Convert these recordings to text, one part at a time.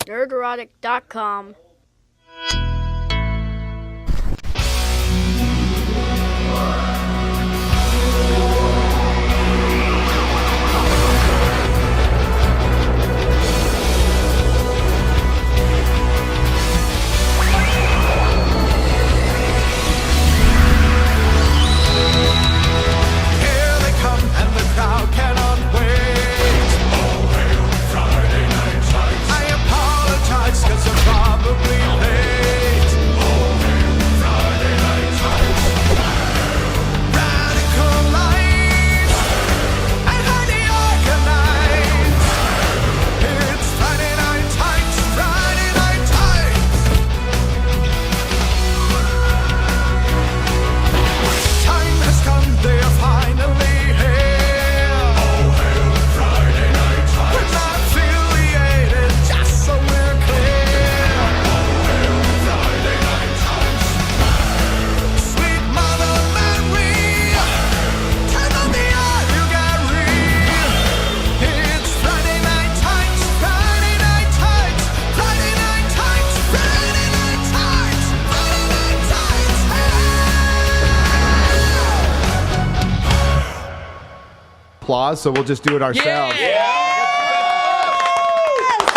Nerdrotic.com. Applause, so we'll just do it ourselves. Yeah!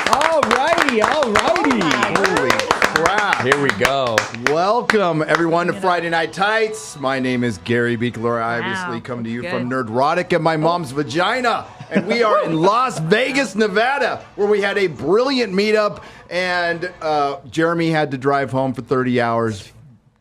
Alrighty. Holy crap. Here we go. Welcome, everyone, to Friday Night Tights. My name is Gary Beekler. I obviously come to you from Nerdrotic and my mom's vagina. And we are in Las Vegas, Nevada, where we had a brilliant meetup. And Jeremy had to drive home for 30 hours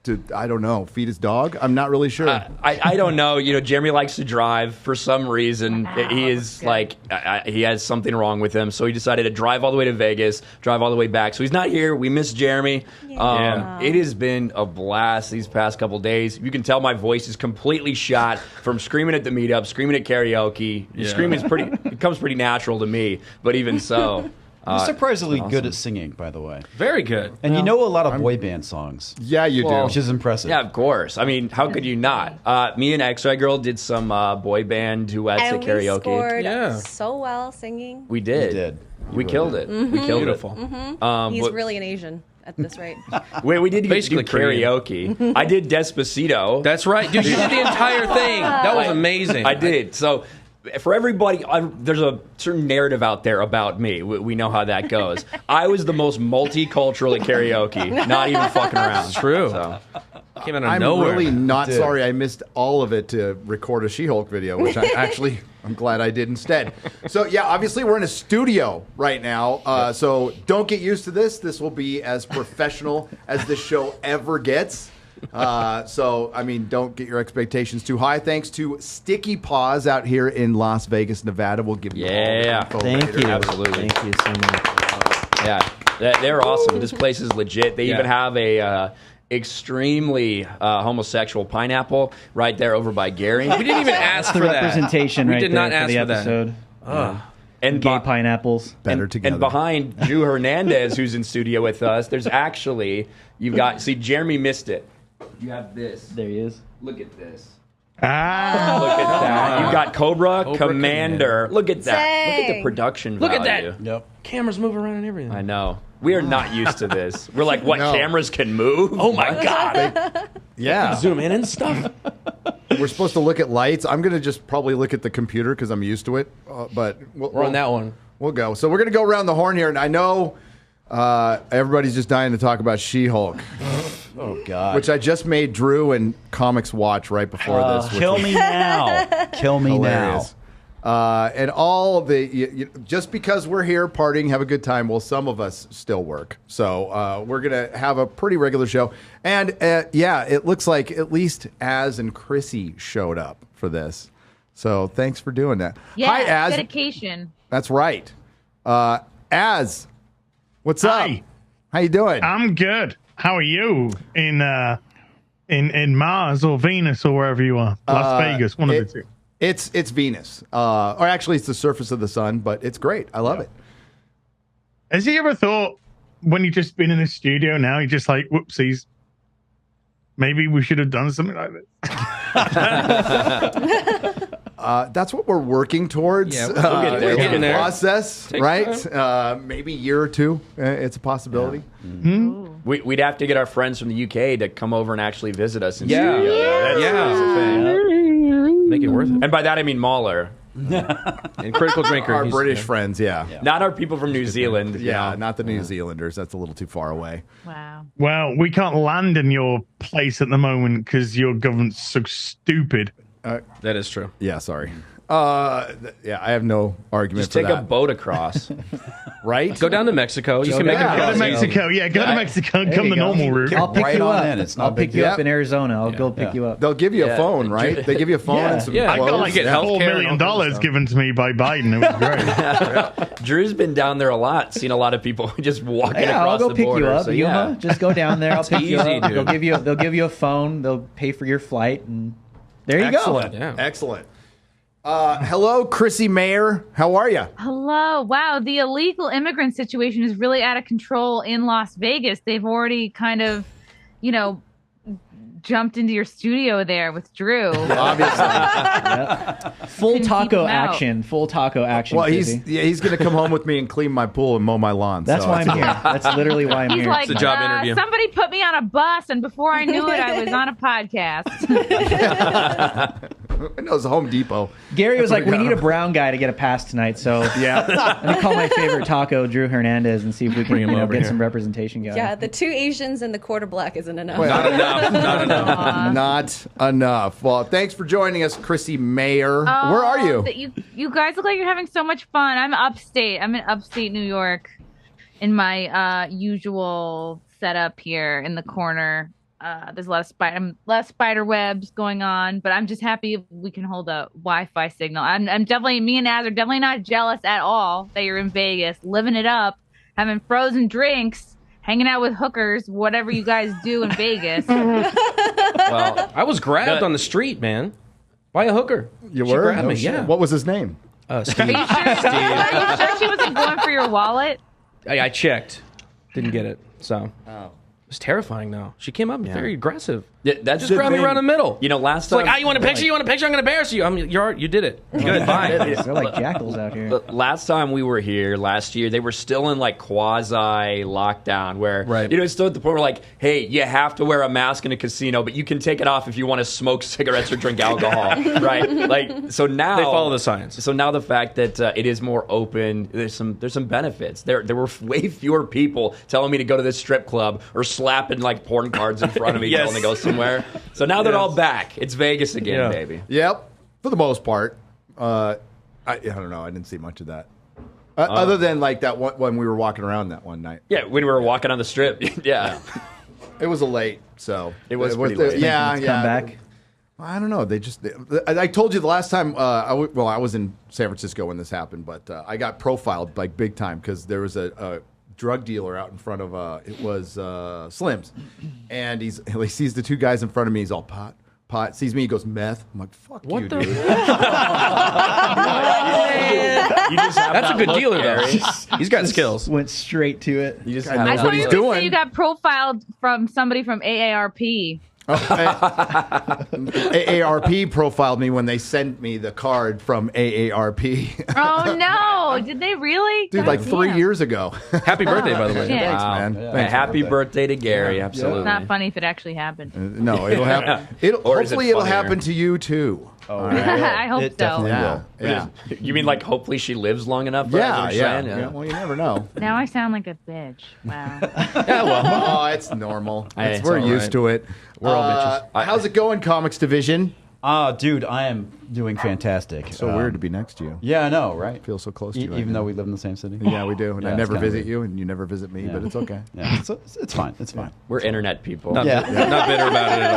to, I don't know, feed his dog? I'm not really sure. I don't know. You know, Jeremy likes to drive for some reason. He is like, he has something wrong with him. So he decided to drive all the way to Vegas, drive all the way back. So he's not here. We miss Jeremy. It has been a blast these past couple days. You can tell my voice is completely shot from screaming at the meetup, screaming at karaoke. Screaming is it comes pretty natural to me, but even so. You're surprisingly good at singing, by the way. Very good. And you know a lot of boy band songs. Yeah, you do. Which is impressive. Yeah, of course. I mean, how could you not? Me and X-Ray Girl did some boy band duets at karaoke. We scored so well singing. We did. We killed it. We killed it. He's really an Asian at this rate. We did basically karaoke. I did Despacito. That's right. Dude, you did the entire thing. That was amazing. I did. So for everybody, there's a certain narrative out there about me. We know how that goes. I was the most multicultural at karaoke. Not even fucking around. It's true. So. Came out of I'm nowhere. really not sorry I missed all of it to record a She-Hulk video, which I'm glad I did instead. So, yeah, obviously we're in a studio right now, so don't get used to this. This will be as professional as this show ever gets. So, I mean, don't get your expectations too high. Thanks to Sticky Paws out here in Las Vegas, Nevada. We'll give you all the info Thank later. you. Absolutely. Thank you so much. Yeah, they're awesome. This place is legit. They even have a extremely homosexual pineapple right there over by Gary. We didn't even ask The for that. representation We right did there not for ask the for that. episode. And Gay pineapples. Better together. And behind Drew Hernandez, who's in studio with us, there's actually, Jeremy missed it. You have this. There he is. Look at this. Ah. Look at that. You've got Cobra Commander. Commander. Look at that. Dang. Look at the production Look value. at that. Yep. Cameras move around and everything. I know. We are not used to this. We're like, what, No. cameras can move? Oh, my God. Yeah. Zoom in and stuff. We're supposed to look at lights. I'm going to just probably look at the computer because I'm used to it. But We're on that one. We'll go. So we're going to go around the horn here. And I know everybody's just dying to talk about She-Hulk, Oh, God. which I just made Drew and Comics watch right before this. which Kill was me now. Kill me hilarious. And all the just because we're here partying, have a good time. Well, some of us still work, so we're gonna have a pretty regular show. And it looks like at least Az and Chrissy showed up for this. So thanks for doing that. Yeah, Hi, Az. dedication. That's right. Az, what's up? Hi. How you doing? I'm good. How are you in Mars or Venus or wherever you are? Las Vegas, one of the two. It's Venus, or actually it's the surface of the sun, but it's great. I love it. Has he ever thought when you just been in a studio now, you're just like, whoopsies, maybe we should have done something like this? That's what we're working towards. Yeah, we'll get there. in We'll get the there. process, Takes right? Maybe a year or two. It's a possibility. We'd have to get our friends from the UK to come over and actually visit us in Yeah. studio. That's the thing. Make it worth it. And by that I mean Mahler. And Critical Drinker. Our he's- British friends, yeah. Not our people from New Zealand. you Yeah, know. not the New Zealanders. That's a little too far away. Wow. Well, we can't land in your place at the moment because your government's so stupid. That is true. Yeah, sorry. Yeah, I have no argument Just for take that. a boat across. Right? Go down to Mexico. You can make yeah. it Go to cross. Mexico. Yeah, go to Mexico and There come you the go. normal route. I'll pick Right you on up. in. It's not I'll a big pick you deal. up in Arizona. I'll go pick you up. They'll give you Yeah. a phone, right? They give you a phone and some Yeah. I got clothes. like get $4 healthcare million and all kinds of stuff. given to me by Biden. It was great. Drew's been down there a lot, seen a lot of people just walking Yeah, I'll across go the pick border. you up. So, Yuma. Just go down there. I'll pick you easy, up. dude. They'll give you a phone. They'll pay for your flight, and there you Excellent. go. Yeah. Excellent. Hello, Chrissy Mayer. How are you? Hello. Wow. The illegal immigrant situation is really out of control in Las Vegas. They've already kind of, jumped into your studio there with Drew. Obviously. Full Couldn't keep taco him out. action. Full taco action. Well, Chrissy. he's going to come home with me and clean my pool and mow my lawn. That's so why I'm here. That's literally why I'm He's here. like, It's a job interview. somebody put me on a bus, and before I knew it, I was on a podcast. I know it's Home Depot. Gary was like, "We need a brown guy to get a pass tonight." So Yeah. let me call my favorite taco, Drew Hernandez, and see if we can Bring him over get here. some representation going. Yeah, the 2 Asians and the quarter black isn't enough. Not enough. Not enough. Not enough. Well, thanks for joining us, Chrissy Mayer. Where are you? You guys look like you're having so much fun. I'm upstate. I'm in upstate New York, in my usual setup here in the corner. There's a lot of spider webs going on, but I'm just happy we can hold a Wi-Fi signal. I'm definitely, me and Az are definitely not jealous at all that you're in Vegas, living it up, having frozen drinks, hanging out with hookers, whatever you guys do in Vegas. Well, I was grabbed on the street, man, by a hooker. You She were? grabbed No me. shit. Yeah. What was his name? Steve. Are you sure she wasn't going for your wallet? I checked. Didn't get it. So. It was terrifying, though. She came up very aggressive. yeah, that's Just the grab me thing. around the middle. Last It's like, time. you want a picture? You want a picture? I'm going to embarrass you. You did it. Good, bye. They're like jackals out here. But last time we were here last year, they were still in like quasi lockdown where, Right. it's still at the point where like, hey, you have to wear a mask in a casino, but you can take it off if you want to smoke cigarettes or drink alcohol, right? Like, so now They follow the science. So now the fact that it is more open, there's some benefits. There were way fewer people telling me to go to this strip club or slapping like porn cards in front of me Yes. telling me to go somewhere. So now they're all back. It's Vegas again, Yeah. baby. Yep. For the most part. I don't know. I didn't see much of that. Other than like that one when we were walking around that one night. Yeah, when we were walking on the strip. yeah. It was a late, so. It was pretty late. Yeah, Let's yeah. come back. I don't know. I told you the last time. I was in San Francisco when this happened, but I got profiled like big time because there was a drug dealer out in front of it was Slim's, and he sees the two guys in front of me. He's all pot. Sees me. He goes meth. I'm like, fuck What you, the- dude. You just have That's a that good look, dealer, though. Gary. He's got skills. Went straight to it. You just I have know I that what thought he's you were going to say doing. you got profiled from somebody from AARP. AARP profiled me when they sent me the card from AARP. Oh, no. Did they really? Dude, God like 3 damn. years ago. Happy birthday, by the way. Shit. Thanks, Wow. man. Yeah. Thanks, Happy man. birthday to Gary. Absolutely. It's not funny if it actually happened. No, it'll happen. Or is it Hopefully, it'll funnier? happen to you too. I hope It so. definitely Yeah, will. yeah, You mean like hopefully she lives long enough? Is that yeah, what you're yeah. saying? Yeah, well, you never know. Now I sound like a bitch. Wow. Yeah, well. Oh, it's normal. Hey, it's We're all used right. to it. We're all bitches. How's it going, Comics Division? Dude, I am doing fantastic. So weird to be next to you. Yeah, I know, right? Feel so close to you. right Even now. though we live in the same city. Yeah, we do. And Yeah, I it's never kinda visit weird. you, and you never visit me. Yeah. But it's okay. Yeah, it's fine. It's fine. We're internet people. Not, Yeah. not bitter about it at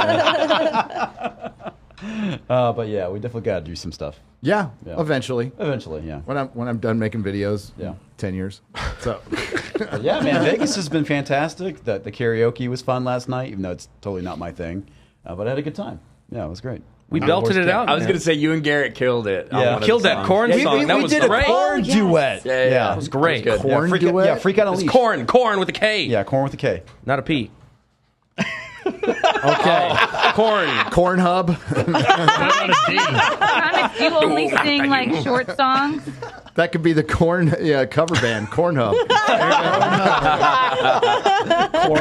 all. But yeah, we definitely got to do some stuff. Yeah, Yeah. eventually. Eventually, yeah. When I'm done making videos. Yeah. 10 years. So. But yeah, man, Vegas has been fantastic. The karaoke was fun last night, even though it's totally not my thing. But I had a good time. Yeah, it was great. We belted it out. I was man. going to say you and Garrett killed it. on Yeah. one of the Killed that songs. corn Yeah, song. That was did great. a corn duet. Yeah, yeah. That was great. That was good. Corn freak, duet? Yeah, Freak Out It's Unleashed. corn with a K. Yeah, corn with a K. Not a P. Okay. Corn Hub. Promise you only sing like short songs. That could be the Corn cover band, Corn Hub. Corn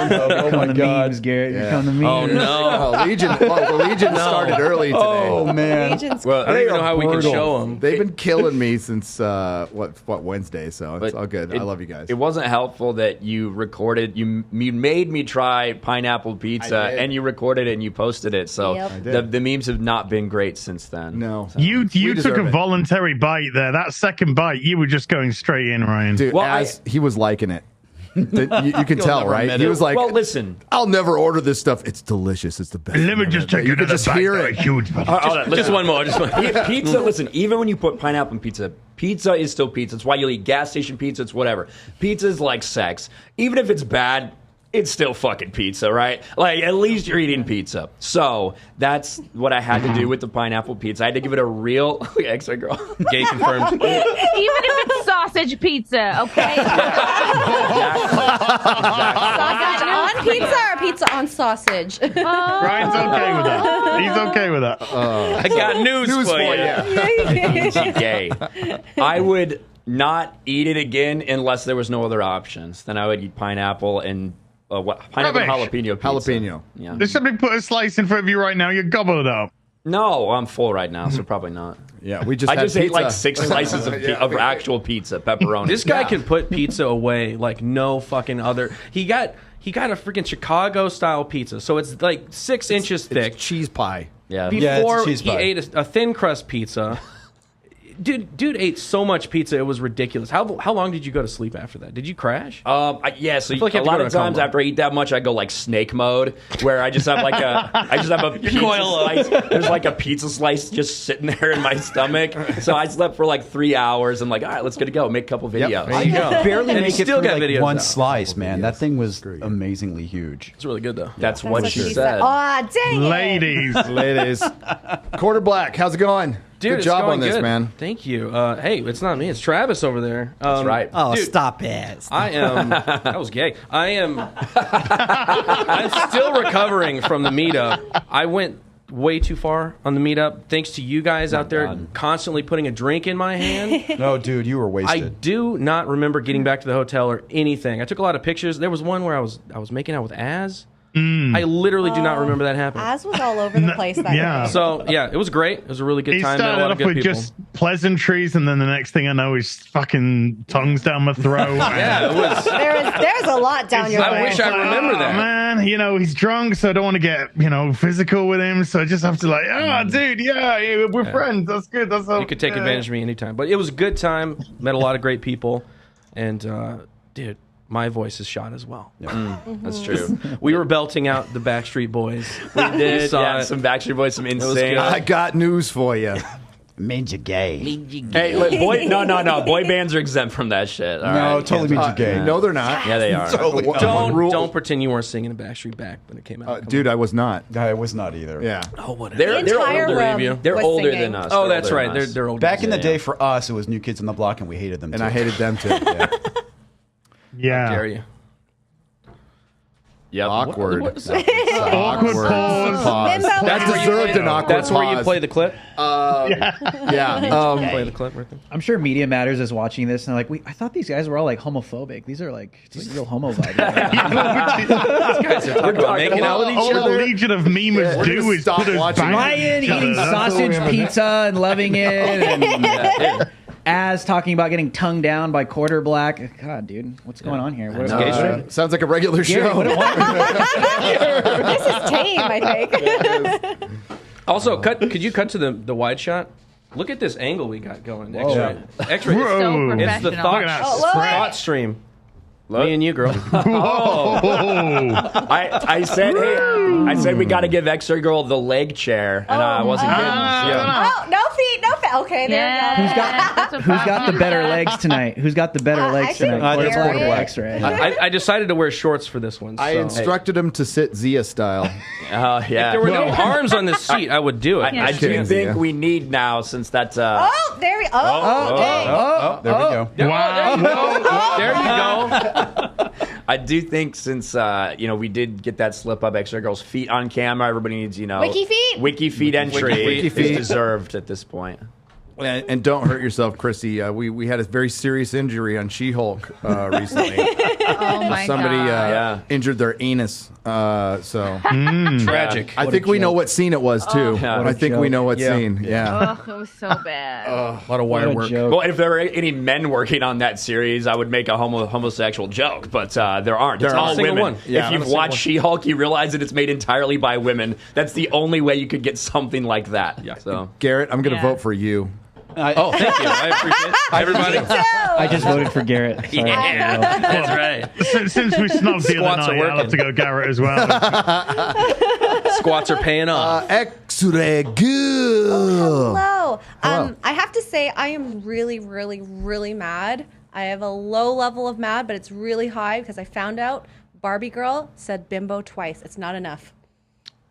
Hub. Oh my The god. memes, Garrett. You're Yeah. coming to memes. Oh no. The Legion started early today. Oh man. Agents. Well, I don't They even know are how we can brutal. show them. They've been killing me since what Wednesday, so it's But all good. I love you guys. It wasn't helpful that you recorded. You made me try pineapple pizza, I did. and you recorded it and you posted it. So Yep. I did. the memes have not been great since then. No. So. You took deserve a it. voluntary bite there. That second bite, you were just going straight in, Ryan. Dude, Well, he was liking it. You can tell, never right? admit He it. was like, Well, listen. I'll never order this stuff. It's delicious. It's the best. Let me thing just ever." take You can another just bite. hear They're it. huge, buddy. Just one more. Just one. Pizza, listen, even when you put pineapple in pizza, pizza is still pizza. It's why you'll eat gas station pizza. It's whatever. Pizza is like sex. Even if it's bad, it's still fucking pizza, right? Like, at least you're eating pizza. So that's what I had to do with the pineapple pizza. I had to give it a real extra girl. Gay confirmed. Even if it's sausage pizza, okay? Sausage on pizza or pizza on sausage? Ryan's okay with that. He's okay with that. I got news for you. Easy gay. I would not eat it again unless there was no other options. Then I would eat pineapple and pineapple and Rubbish. jalapeno pizza. Jalapeno. Yeah. There's somebody put a slice in front of you right now. You gobble it up. No, I'm full right now, so probably not. Yeah, we just I had just ate pizza. like 6 slices of actual pizza, pepperoni. This guy Yeah. can put pizza away like no fucking other. He got a freaking Chicago style pizza, so it's like 6 inches thick. It's cheese pie. yeah. Yeah, it's a Before cheese he pie. ate a thin crust pizza. Dude ate so much pizza, it was ridiculous. How long did you go to sleep after that? Did you crash? Yeah, so feel like you a have to lot go of to a times coma. after I eat that much, I go like snake mode, where I just have a pizza slice. There's like a pizza slice just sitting there in my stomach. So I slept for like 3 hours. I'm like, all right, let's get to go. Make a couple videos. I could barely And make he it still through got like videos one out. slice, man. That thing was amazingly huge. It's really good though. That's what That's she said. Aw, dang it. Ladies. Ladies. Quarter Black, how's it going? Dude, Good it's job going on this, good. man. Thank you. Hey, it's not me. It's Travis over there. That's right. Oh, Dude, stop it. I am. That was gay. I am. I'm still recovering from the meetup. I went way too far on the meetup. Thanks to you guys out there God. constantly putting a drink in my hand. No, dude, you were I wasted. do not remember getting back to the hotel or anything. I took a lot of pictures. There was one where I was making out with Az. I literally do not remember that happening. Az was all over the place that Yeah. day. So yeah, it was great. It was a really good He time. Met a started lot of off good with people. just pleasantries, and then the next thing I know is fucking tongues down my throat. Yeah, it was. There's a lot down your I throat. wish I remember Oh, that. man, he's drunk, so I don't want to get, physical with him. So I just have to dude, yeah, we're friends. That's good. That's all. You could take advantage of me anytime. But it was a good time. Met a lot of great people. And, dude, my voice is shot as well. That's true. We were belting out the Backstreet Boys. We did. saw Yeah, it. some Backstreet Boys, some was insane. good. I got news for you. Made you gay. Hey, look, no. Boy bands are exempt from that shit. all No, right? totally made you gay. No, they're not. Yeah, they are. Totally not. Don't pretend you weren't singing a Backstreet Back when it came out. Come Dude, I was not. I was not either. Yeah. on. Oh, whatever. They're entire older. room you. They're was older singing. than us. Oh, They're that's older right. than us. They're older. Back in the Yeah. day for us, it was New Kids on the Block, and we hated them And too. I hated them too. Yeah. Yeah. Dare you? Yep. Awkward. What is Awkward pause. Limbo That pause. deserved an awkward That's where you pause. play the clip? Yeah. Play the clip right there. I'm sure Media Matters is watching this and they're like, I thought these guys were all like homophobic. These are like real homo vibes. Guys are talking about making out with each All other. the Legion of Memers We're do gonna is stop put us watching. banging Ryan each other. eating That's all sausage we ever do. pizza and loving it, and Az talking about getting tongued down by Quarter Black. God, dude, what's going on here? What, Gay stream. Sounds like a regular show. This is tame, I think. Also, could you cut to the wide shot? Look at this angle we got going. X-ray. X-ray. Whoa. So It's professional. the thought, Look at that. Oh, look. thought stream. Me and you, girl. I said we got to give X-Ray Girl the leg chair, and I wasn't kidding. Yeah. Oh, no feet, no feet. Okay, there Yeah. we go. Who's got the better legs tonight? Who's got the better I legs think tonight? Gary. Quarter Black, Gary. X-ray. I decided to wear shorts for this one. So. I instructed him to sit Zia style. Yeah. If there were no arms on this seat, I would do it. I do kidding, think Zia. we need now, since that's Oh, there we dang. Oh, there we go. There you go. I do think since we did get that slip up extra girl's feet on camera, everybody needs wiki feet entry Wiki is feet. deserved at this point. And don't hurt yourself, Chrissy. We had a very serious injury on She-Hulk recently. Oh my Somebody god. injured their anus. Tragic. I think we know what scene it was too. Yeah. I think we know what Yeah. scene. Yeah. Oh, it was so bad. A lot of wire What a work. joke. Well, if there were any men working on that series, I would make a homosexual joke, but there aren't. It's There all aren't. women. One. Yeah, if not you've a single watched one. She-Hulk, you realize that it's made entirely by women. That's the only way you could get something like that. Yeah. So Garrett, I'm going to Yeah. vote for you. Oh, thank you. I appreciate it. Everybody. I just voted for Garrett. Sorry. That's right. Since we snubbed the other Squats are night, I'll have working. to go Garrett as well. Squats are paying off. X-ray Hello. Hello. I have to say, I am really, really, really mad. I have a low level of mad, but it's really high because I found out Barbie girl said bimbo twice. It's not enough.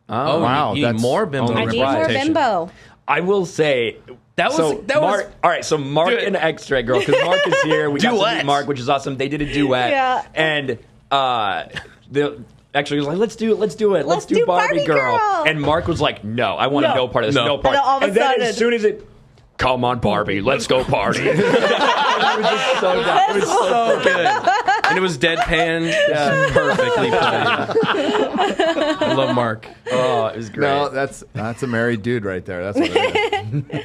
Oh, wow, You need that's more bimbo. I need more representation. bimbo. I will say That was- Mark, all right. So Mark Dude. and X-Ray Girl, because Mark is here. We got to Duet. meet Mark, which is awesome. They did a duet, Yeah. and the X-Ray was like, "Let's do it. Let's do Barbie Barbie Girl." Girl. And Mark was like, "No, I want No. no part of this. No. No part." And all of a And then sudden- as soon as it, come on, Barbie, let's go party. It was just so dumb. It was so Good. And it was deadpan. Perfectly played. I love Mark. Oh, it was great. No, that's a married dude right there. That's what it is.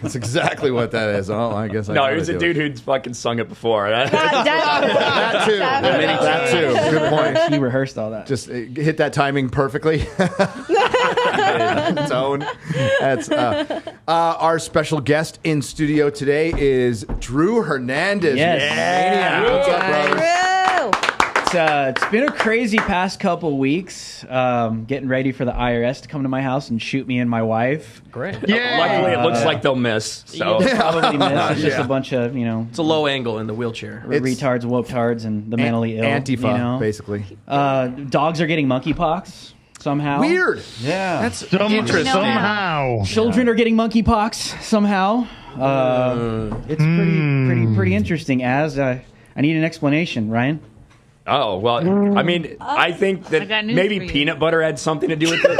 That's exactly what that is. Oh, I guess I No, gotta he was a do dude it. who's fucking sung it before. That too. That too. Good point. He rehearsed all that. Just hit that timing perfectly. Tone. That's our special guest in studio today is Drew Hernandez. Yes. Maniac. What's up, brother? It's been a crazy past couple weeks. Getting ready for the IRS to come to my house and shoot me and my wife. Great. Yeah. Luckily, it looks like they'll miss. So They'll probably miss. It's just Yeah. a bunch of It's a low angle in the wheelchair. retards, woke-tards, and the mentally ill. Antifa, basically. Dogs are getting monkeypox somehow. Weird. Yeah. That's Interesting. Somehow. Children are getting monkeypox somehow. It's pretty interesting. I need an explanation, Ryan. Oh, well, I mean, I think I that got news maybe for you. peanut butter had something to do with it. Is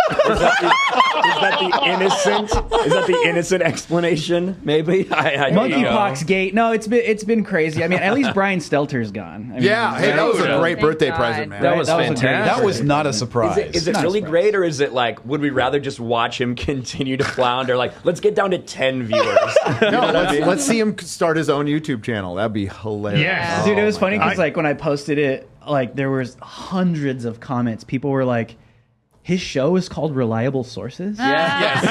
that the innocent explanation? Maybe? I don't know. Monkeypox gate. No, it's been crazy. I mean, at least Brian Stelter's gone. I mean, Yeah. Hey, that was a Dude. great Thank birthday God. present, man. That was That was a great- fantastic. That was not a surprise. Is it Not a really surprise. great, or is it like, would we rather just watch him continue to flounder? Like, let's get down to 10 viewers. No, let's see him start his own YouTube channel. That'd be hilarious. Yes. Dude, it was my funny because God. like when I posted it, like there was hundreds of comments. People were like, "His show is called Reliable Sources." Yes.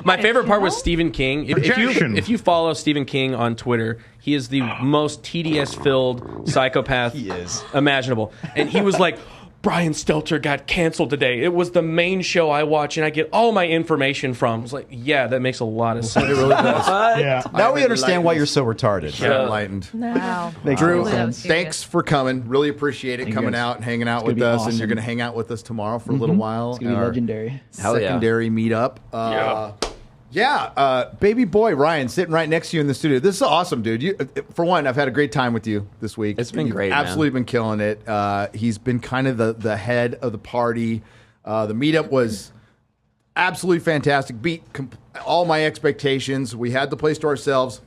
My favorite part was Stephen King. Projection. If you follow Stephen King on Twitter, he is the most TDS-filled psychopath He is. imaginable. And he was like, Brian Stelter got canceled today. It was the main show I watch and I get all my information from. I was like, yeah, that makes a lot of sense. It really does. Yeah. Now we understand why you're so retarded. Yeah. Enlightened. Wow. Drew, Totally serious. thanks for coming. Really appreciate it, coming guys. out and hanging out gonna with be us. And awesome. you're going to hang out with us tomorrow for a little while. It's gonna be Our legendary. Hell yeah. secondary meetup. Baby boy Ryan sitting right next to you in the studio. This is awesome, dude. You, for one, I've had a great time with you this week. It's been You've great, man. Absolutely been killing it. He's been kind of the head of the party. The meetup was absolutely fantastic. Beat all my expectations. We had the place to ourselves.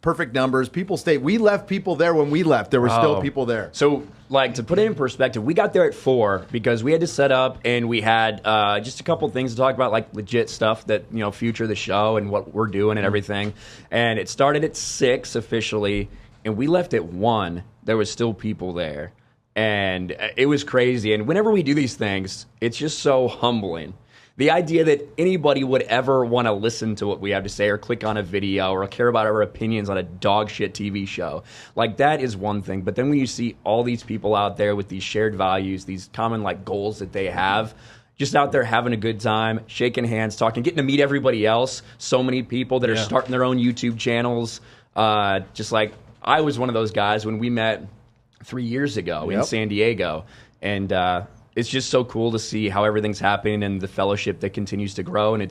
Perfect numbers. People stayed. We left people there when we left. There were still people there. So, like, to put it in perspective, we got there at 4 because we had to set up and we had just a couple things to talk about, like legit stuff that, you know, future the show and what we're doing and everything. And it started at 6 officially, and we left at 1. There was still people there. And it was crazy. And whenever we do these things, it's just so humbling. The idea that anybody would ever want to listen to what we have to say or click on a video or care about our opinions on a dog shit TV show, like that is one thing. But then when you see all these people out there with these shared values, these common like goals that they have, just out there having a good time, shaking hands, talking, getting to meet everybody else. So many people that are starting their own YouTube channels. Just like I was one of those guys when we met 3 years ago in San Diego. And it's just so cool to see how everything's happening and the fellowship that continues to grow. And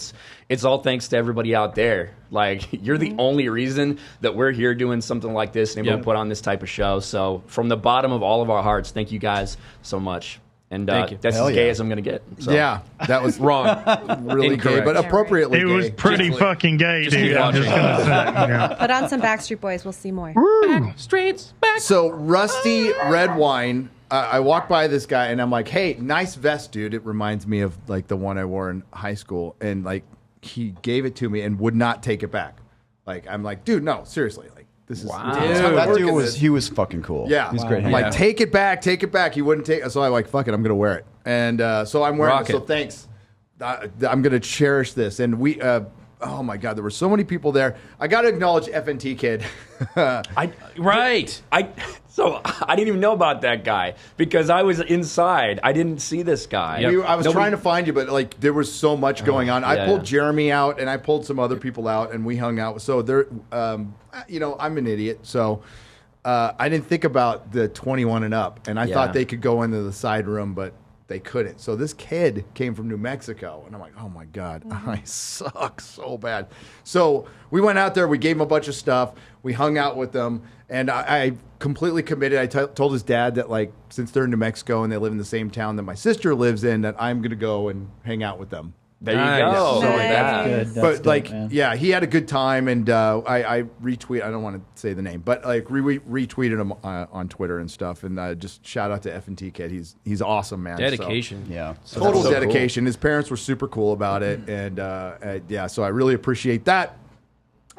it's all thanks to everybody out there. Like, you're the only reason that we're here doing something like this and able to put on this type of show. So from the bottom of all of our hearts, thank you guys so much. And that's as gay as I'm going to get. So. Yeah, that was Wrong. really gay, but appropriately It gay. was pretty fucking gay, just dude. keep I'm just watching. gonna say. Yeah. Put on some Backstreet Boys. We'll see more. Streets back. So Rusty Red Wine, I walked by this guy and I'm like, hey, nice vest, dude. It reminds me of like the one I wore in high school. And like he gave it to me and would not take it back. Like, I'm like, dude, no, seriously. Like, this is That dude he was fucking cool. Yeah. He's great. I'm like, take it back. He wouldn't take it. So I'm like, fuck it, I'm going to wear it. And so I'm wearing it. So thanks. I'm going to cherish this. And we, oh my God, there were so many people there. I got to acknowledge FNT Kid. So I didn't even know about that guy because I was inside. I didn't see this guy. I was trying to find you, but like there was so much going on. I pulled Jeremy out and I pulled some other people out and we hung out. So there, you know, I'm an idiot. So I didn't think about the 21 and up, and I thought they could go into the side room, but they couldn't. So this kid came from New Mexico, and I'm like, oh my God, I suck so bad. So we went out there, we gave him a bunch of stuff, we hung out with them, and I completely committed. I told his dad that, like, since they're in New Mexico and they live in the same town that my sister lives in, that I'm going to go and hang out with them. There you go. So Nice. Good. That's but dope, like, man. yeah, he had a good time, and I retweet. I don't want to say the name, but like retweeted him on Twitter and stuff, and just shout out to FNT Kid. He's awesome, man. Dedication. So, Yeah. total so dedication. His parents were super cool about it, and yeah, so I really appreciate that.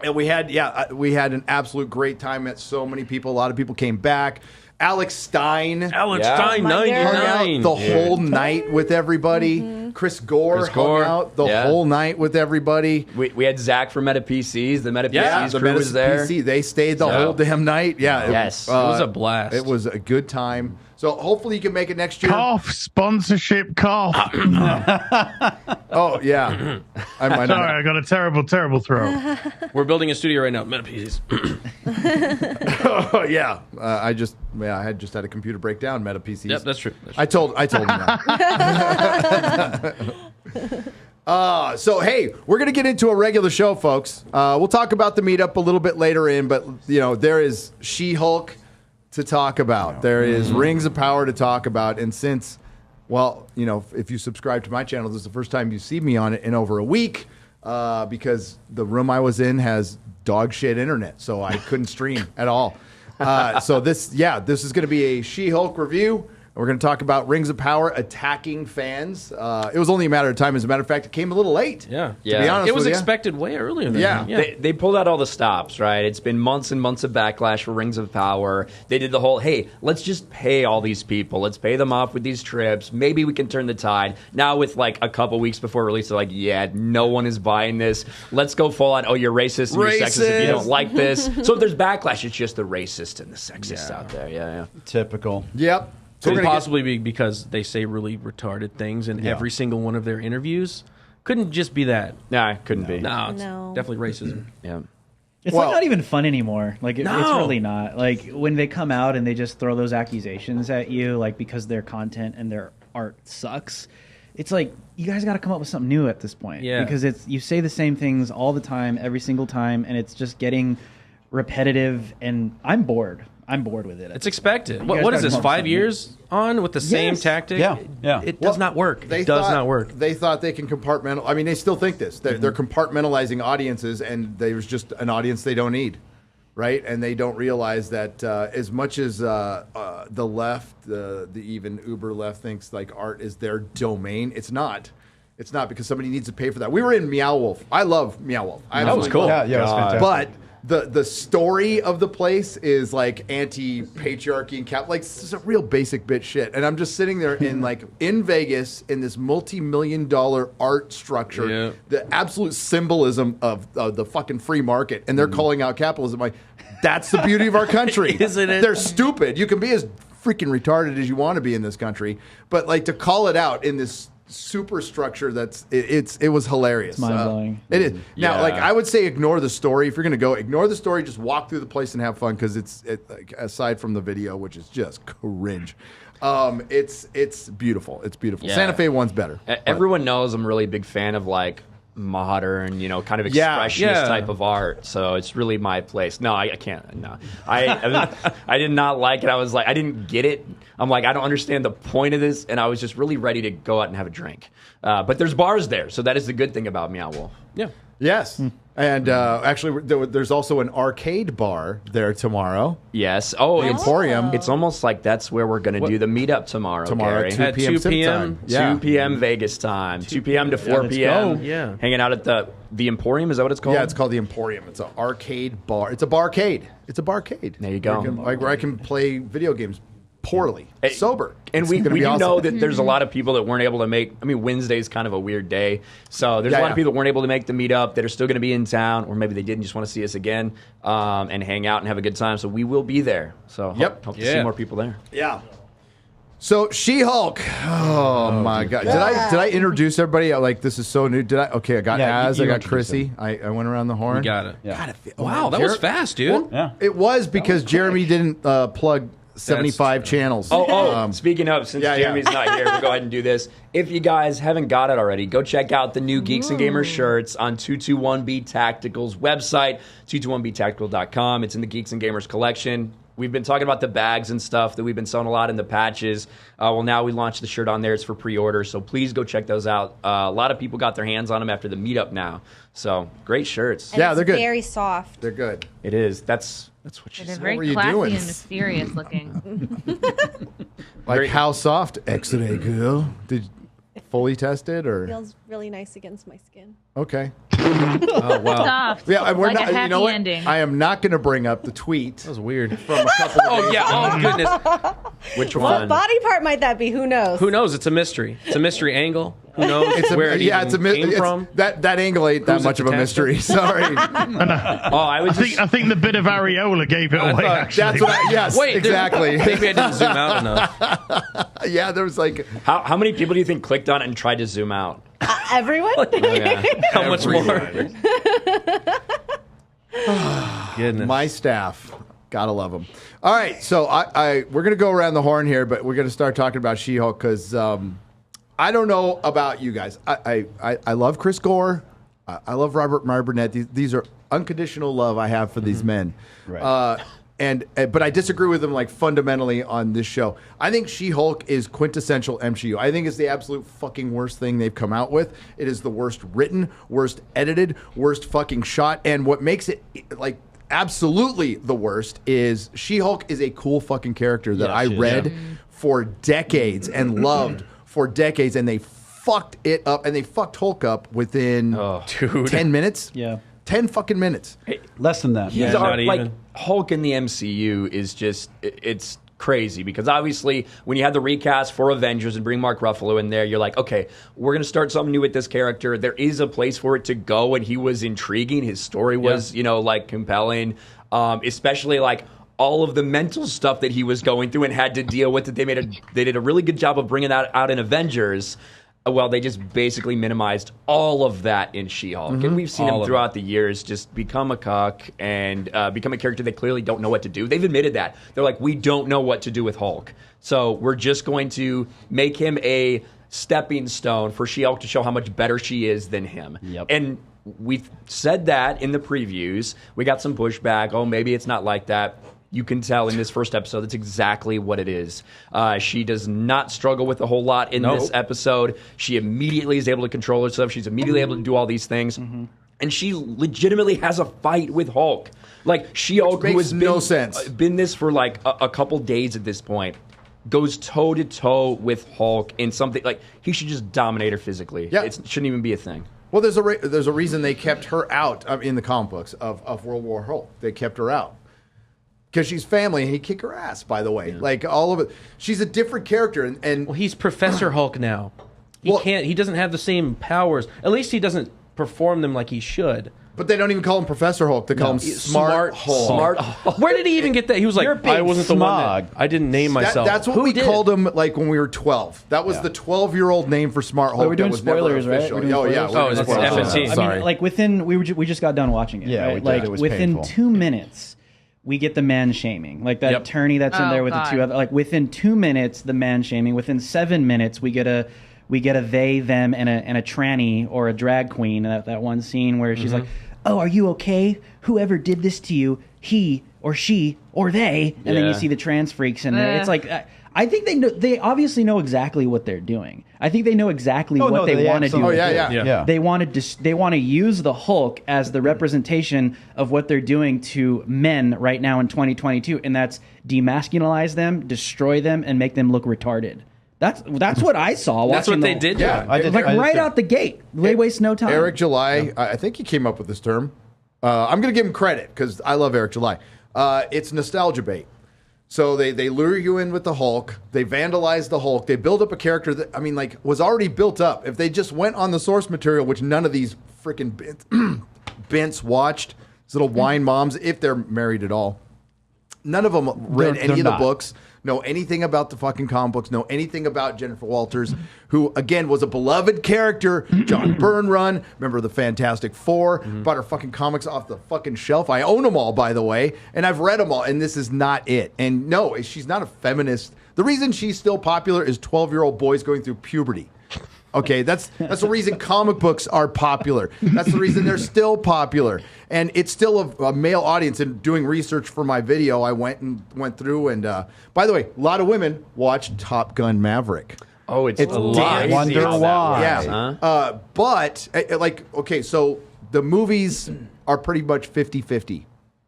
And we had an absolute great time. Met so many people. A lot of people came back. Alex Stein. Alex Yeah. Stein, Oh my God. Hung 99. out the whole night with everybody. Chris Gore hung out the whole night with everybody. We had Zach from Meta PCs. The Meta PCs the crew was there. PC, they stayed the whole damn night. Yeah. Yes. It was a blast. It was a good time. So hopefully you can make it next year. Cough, sponsorship, cough. Oh, yeah. I might Sorry, I got a terrible, terrible throat. We're building a studio right now. Meta PCs. Oh, yeah. I had just had a computer breakdown, Meta PCs. Yep, that's true. I told him that. So, hey, we're going to get into a regular show, folks. We'll talk about the meetup a little bit later in, but, you know, there is She-Hulk to talk about. There is Rings of Power to talk about. And since, well, you know, if you subscribe to my channel, this is the first time you see me on it in over a week because the room I was in has dog shit internet, so I couldn't stream at all. So this is going to be a She-Hulk review. We're going to talk about Rings of Power attacking fans. It was only a matter of time. As a matter of fact, it came a little late. Yeah. To be honest It was with you. expected way earlier than Yeah. that. They pulled out all the stops, right? It's been months and months of backlash for Rings of Power. They did the whole, hey, let's just pay all these people. Let's pay them off with these trips. Maybe we can turn the tide. Now with like a couple weeks before release, they're like, yeah, no one is buying this. Let's go full on, oh, you're racist and you're sexist if you don't like this. So if there's backlash, it's just the racist and the sexist out there. Yeah. Typical. Yep. So Could we're gonna possibly be because they say really retarded things in every single one of their interviews. Couldn't just be that. Nah, it couldn't be. No, it's No. definitely racism. Yeah. It's Well- like not even fun anymore. Like it's No. really not. Like when they come out and they just throw those accusations at you, like because their content and their art sucks. It's like you guys got to come up with something new at this point. Yeah. Because you say the same things all the time, every single time, and it's just getting repetitive. And I'm bored. I'm bored with it. It's expected. guys What is gotta this? come up with 5 something years on with the same Yes. tactic? Yeah, yeah. It does not work. They It does thought- not work. They thought they can compartmentalize. I mean, they still think this. They're compartmentalizing audiences, and there's just an audience they don't need, right? And they don't realize that as much as the left, the even uber left thinks like art is their domain, it's not. It's not because somebody needs to pay for that. We were in Meow Wolf. I love Meow Wolf. That was cool. Yeah, it was fantastic. But the story of the place is like anti-patriarchy and cap, like this is a real basic bitch shit. And I'm just sitting there in Vegas in this multi-million-dollar art structure, Yeah. the absolute symbolism of the fucking free market, and they're calling out capitalism. Like that's the beauty of our country, Isn't it? They're stupid. You can be as freaking retarded as you want to be in this country, but like to call it out in this superstructure it was hilarious. It's mind-blowing. It is. Now, Yeah. like, I would say ignore the story. If you're going to go, ignore the story. Just walk through the place and have fun because like, aside from the video, which is just cringe, it's beautiful. It's beautiful. Yeah. Santa Fe one's better. Everyone knows I'm a really big fan of like modern, kind of Yeah. expressionist Yeah. type of art. So it's really my place. No, I can't. No, I did not like it. I was like, I didn't get it. I'm like, I don't understand the point of this, and I was just really ready to go out and have a drink. But there's bars there, so that is the good thing about Meow Wolf. Yeah. Yes. And actually, there's also an arcade bar there tomorrow. Yes. Oh, The Emporium. It's almost like that's where we're going to do the meetup tomorrow. Tomorrow, Gary. 2 At p.m. 2 Pacific p.m. time. Yeah. 2 p.m. Vegas time. 2 p.m. to 4 let's p.m. go. Yeah. Hanging out at the Emporium. Is that what it's called? Yeah, it's called the Emporium. It's an arcade bar. It's a barcade. It's a barcade. There you go. Where I can play video games poorly, sober. And It's we gonna be do awesome. know that there's a lot of people that weren't able to make. I mean, Wednesday's kind of a weird day, so there's Yeah, a lot yeah. of people that weren't able to make the meetup that are still going to be in town, or maybe they didn't just want to see us again and hang out and have a good time. So we will be there. So hope to see Yeah. more people there. Yeah. So She-Hulk. Oh my God! Did I introduce everybody? Like, this is so new. Did I? Okay, I got Yeah, Az. you I got introduced Chrissy. I went around the horn. You got it. Yeah. Wow, that was fast, dude. Well, Yeah. It was because Jeremy didn't plug 75 true. channels. Speaking of, since yeah, yeah. Jeremy's not here, we'll go ahead and do this. If you guys haven't got it already, go check out the new Geeks and Gamers shirts on 221B Tactical's website, 221btactical.com. It's in the Geeks and Gamers collection. We've been talking about the bags and stuff that we've been selling a lot in the patches. Well, now we launched the shirt on there. It's for pre-order, so please go check those out. A lot of people got their hands on them after the meetup now. So, great shirts. And Yeah, it's they're good. very soft. They're good. It is. That's what she They're said. very were you classy doing? and mysterious looking. Like, Very- how soft? X-ray girl. Did you fully test it or? Feels really nice against my skin. Okay. Oh, wow. Soft. Yeah, we're like not. a happy You know what? ending. I am not going to bring up the tweet That was weird. from a couple of Oh, days yeah. ago. Oh, goodness. Which What one? body part might that be? Who knows? Who knows? It's a mystery. It's a mystery angle. Who knows It's where it yeah, it's a came it's, from? that angle ain't that Who's it much of a attached to? mystery. Sorry. Oh, I was just. I think the bit of areola gave it away. thought- Actually, That's what. Yes. Wait, exactly. Maybe I didn't zoom out enough. Yeah, there was like How many people do you think clicked on it and tried to zoom out? Everyone? How much more? Goodness. my staff. Gotta love them. All right, so we're gonna go around the horn here, but we're gonna start talking about She-Hulk because I don't know about you guys. I love Chris Gore. I love Robert Meyer Burnett. These are unconditional love I have for these men. Right. But I disagree with them like fundamentally on this show. I think She-Hulk is quintessential MCU. I think it's the absolute fucking worst thing they've come out with. It is the worst written, worst edited, worst fucking shot. And what makes it like absolutely the worst is She-Hulk is a cool fucking character that I read for decades and loved for decades, and they fucked it up, and they fucked Hulk up within 10 minutes. Yeah. 10 fucking minutes. Less than that. He's not like even. Hulk in the MCU is just it's crazy because obviously when you had the recast for Avengers and bring Mark Ruffalo in there, you're like, okay, we're gonna start something new with this character. There is a place for it to go, and he was intriguing. His story was like compelling, especially like all of the mental stuff that he was going through and had to deal with. That they did a really good job of bringing that out in Avengers. Well, they just basically minimized all of that in She-Hulk. And we've seen him throughout the years just become a cuck and become a character they clearly don't know what to do. They've admitted that. They're like, we don't know what to do with Hulk. So we're just going to make him a stepping stone for She-Hulk to show how much better she is than him. Yep. And we've said that in the previews. We got some pushback. Oh, maybe it's not like that. You can tell in this first episode that's exactly what it is. She does not struggle with a whole lot in this episode. She immediately is able to control herself. She's immediately able to do all these things. And she legitimately has a fight with Hulk. Like, She-Hulk, who has no sense. been this for like a couple days at this point, goes toe-to-toe with Hulk in something like he should just dominate her physically. Yeah. It shouldn't even be a thing. Well, there's a reason they kept her out in the comic books of World War Hulk. They kept her out. Because she's family, and he kick her ass, by the way. Like, all of it. She's a different character, and Well, he's Professor Hulk now. He doesn't have the same powers. At least he doesn't perform them like he should. But they don't even call him Professor Hulk. They call him Smart Hulk. Smart Hulk. Where did he even get that? He was like, You're a big I wasn't the one smog. that I didn't name myself. That's what we called him like when we were 12. That was the 12-year-old name for Smart Hulk. we're doing that was never spoilers, right? official. We're doing Yeah, spoilers? we're doing it's spoilers. FNT. I Sorry. mean, like within we just got done watching it. Yeah, right? we did. Like It was within painful. 2 minutes, we get the man shaming. Like that Yep. attorney that's in Oh, there with the two God. other. Like within 2 minutes, the man shaming. Within 7 minutes, we get a they, them, and a tranny or a drag queen. That one scene where she's like, "Oh, are you okay? Whoever did this to you, he or she or they," and then you Yeah. see the trans freaks in there. It's like. I think they know. They obviously know exactly what they're doing. I think they know exactly what they want to do. Oh, with yeah, it. yeah. Yeah. They want to use the Hulk as the representation of what they're doing to men right now in 2022, and that's demasculinize them, destroy them, and make them look retarded. That's what I saw. That's watching what they the- did. Yeah, I did. Like I did right too. out the gate. They waste no time. Eric July, I think he came up with this term. I'm going to give him credit because I love Eric July. It's nostalgia bait. So they lure you in with the Hulk. They vandalize the Hulk. They build up a character that, I mean, like, was already built up. If they just went on the source material, which none of these freaking Bents watched, these little wine moms, if they're married at all, none of them read They're any of the not. books, know anything about the fucking comic books, know anything about Jennifer Walters, who, again, was a beloved character. John Byrne run. Remember the Fantastic Four? Bought her fucking comics off the fucking shelf. I own them all, by the way, and I've read them all, and this is not it. And no, she's not a feminist. The reason she's still popular is 12-year-old boys going through puberty. Okay, that's the reason comic books are popular. That's the reason they're still popular, and it's still a male audience. And doing research for my video, I went through, and by the way, a lot of women watch Top Gun Maverick. Oh, it's It's a damn lot. easy. Wonder How that why. works, Yeah, huh? but like, okay, so the movies are pretty much 50-50,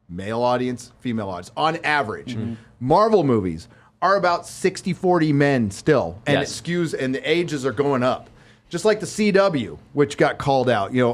male audience, female audience, on average. Marvel movies are about 60-40 men still, and Yes. it skews, and the ages are going up. Just like the CW, which got called out. You know,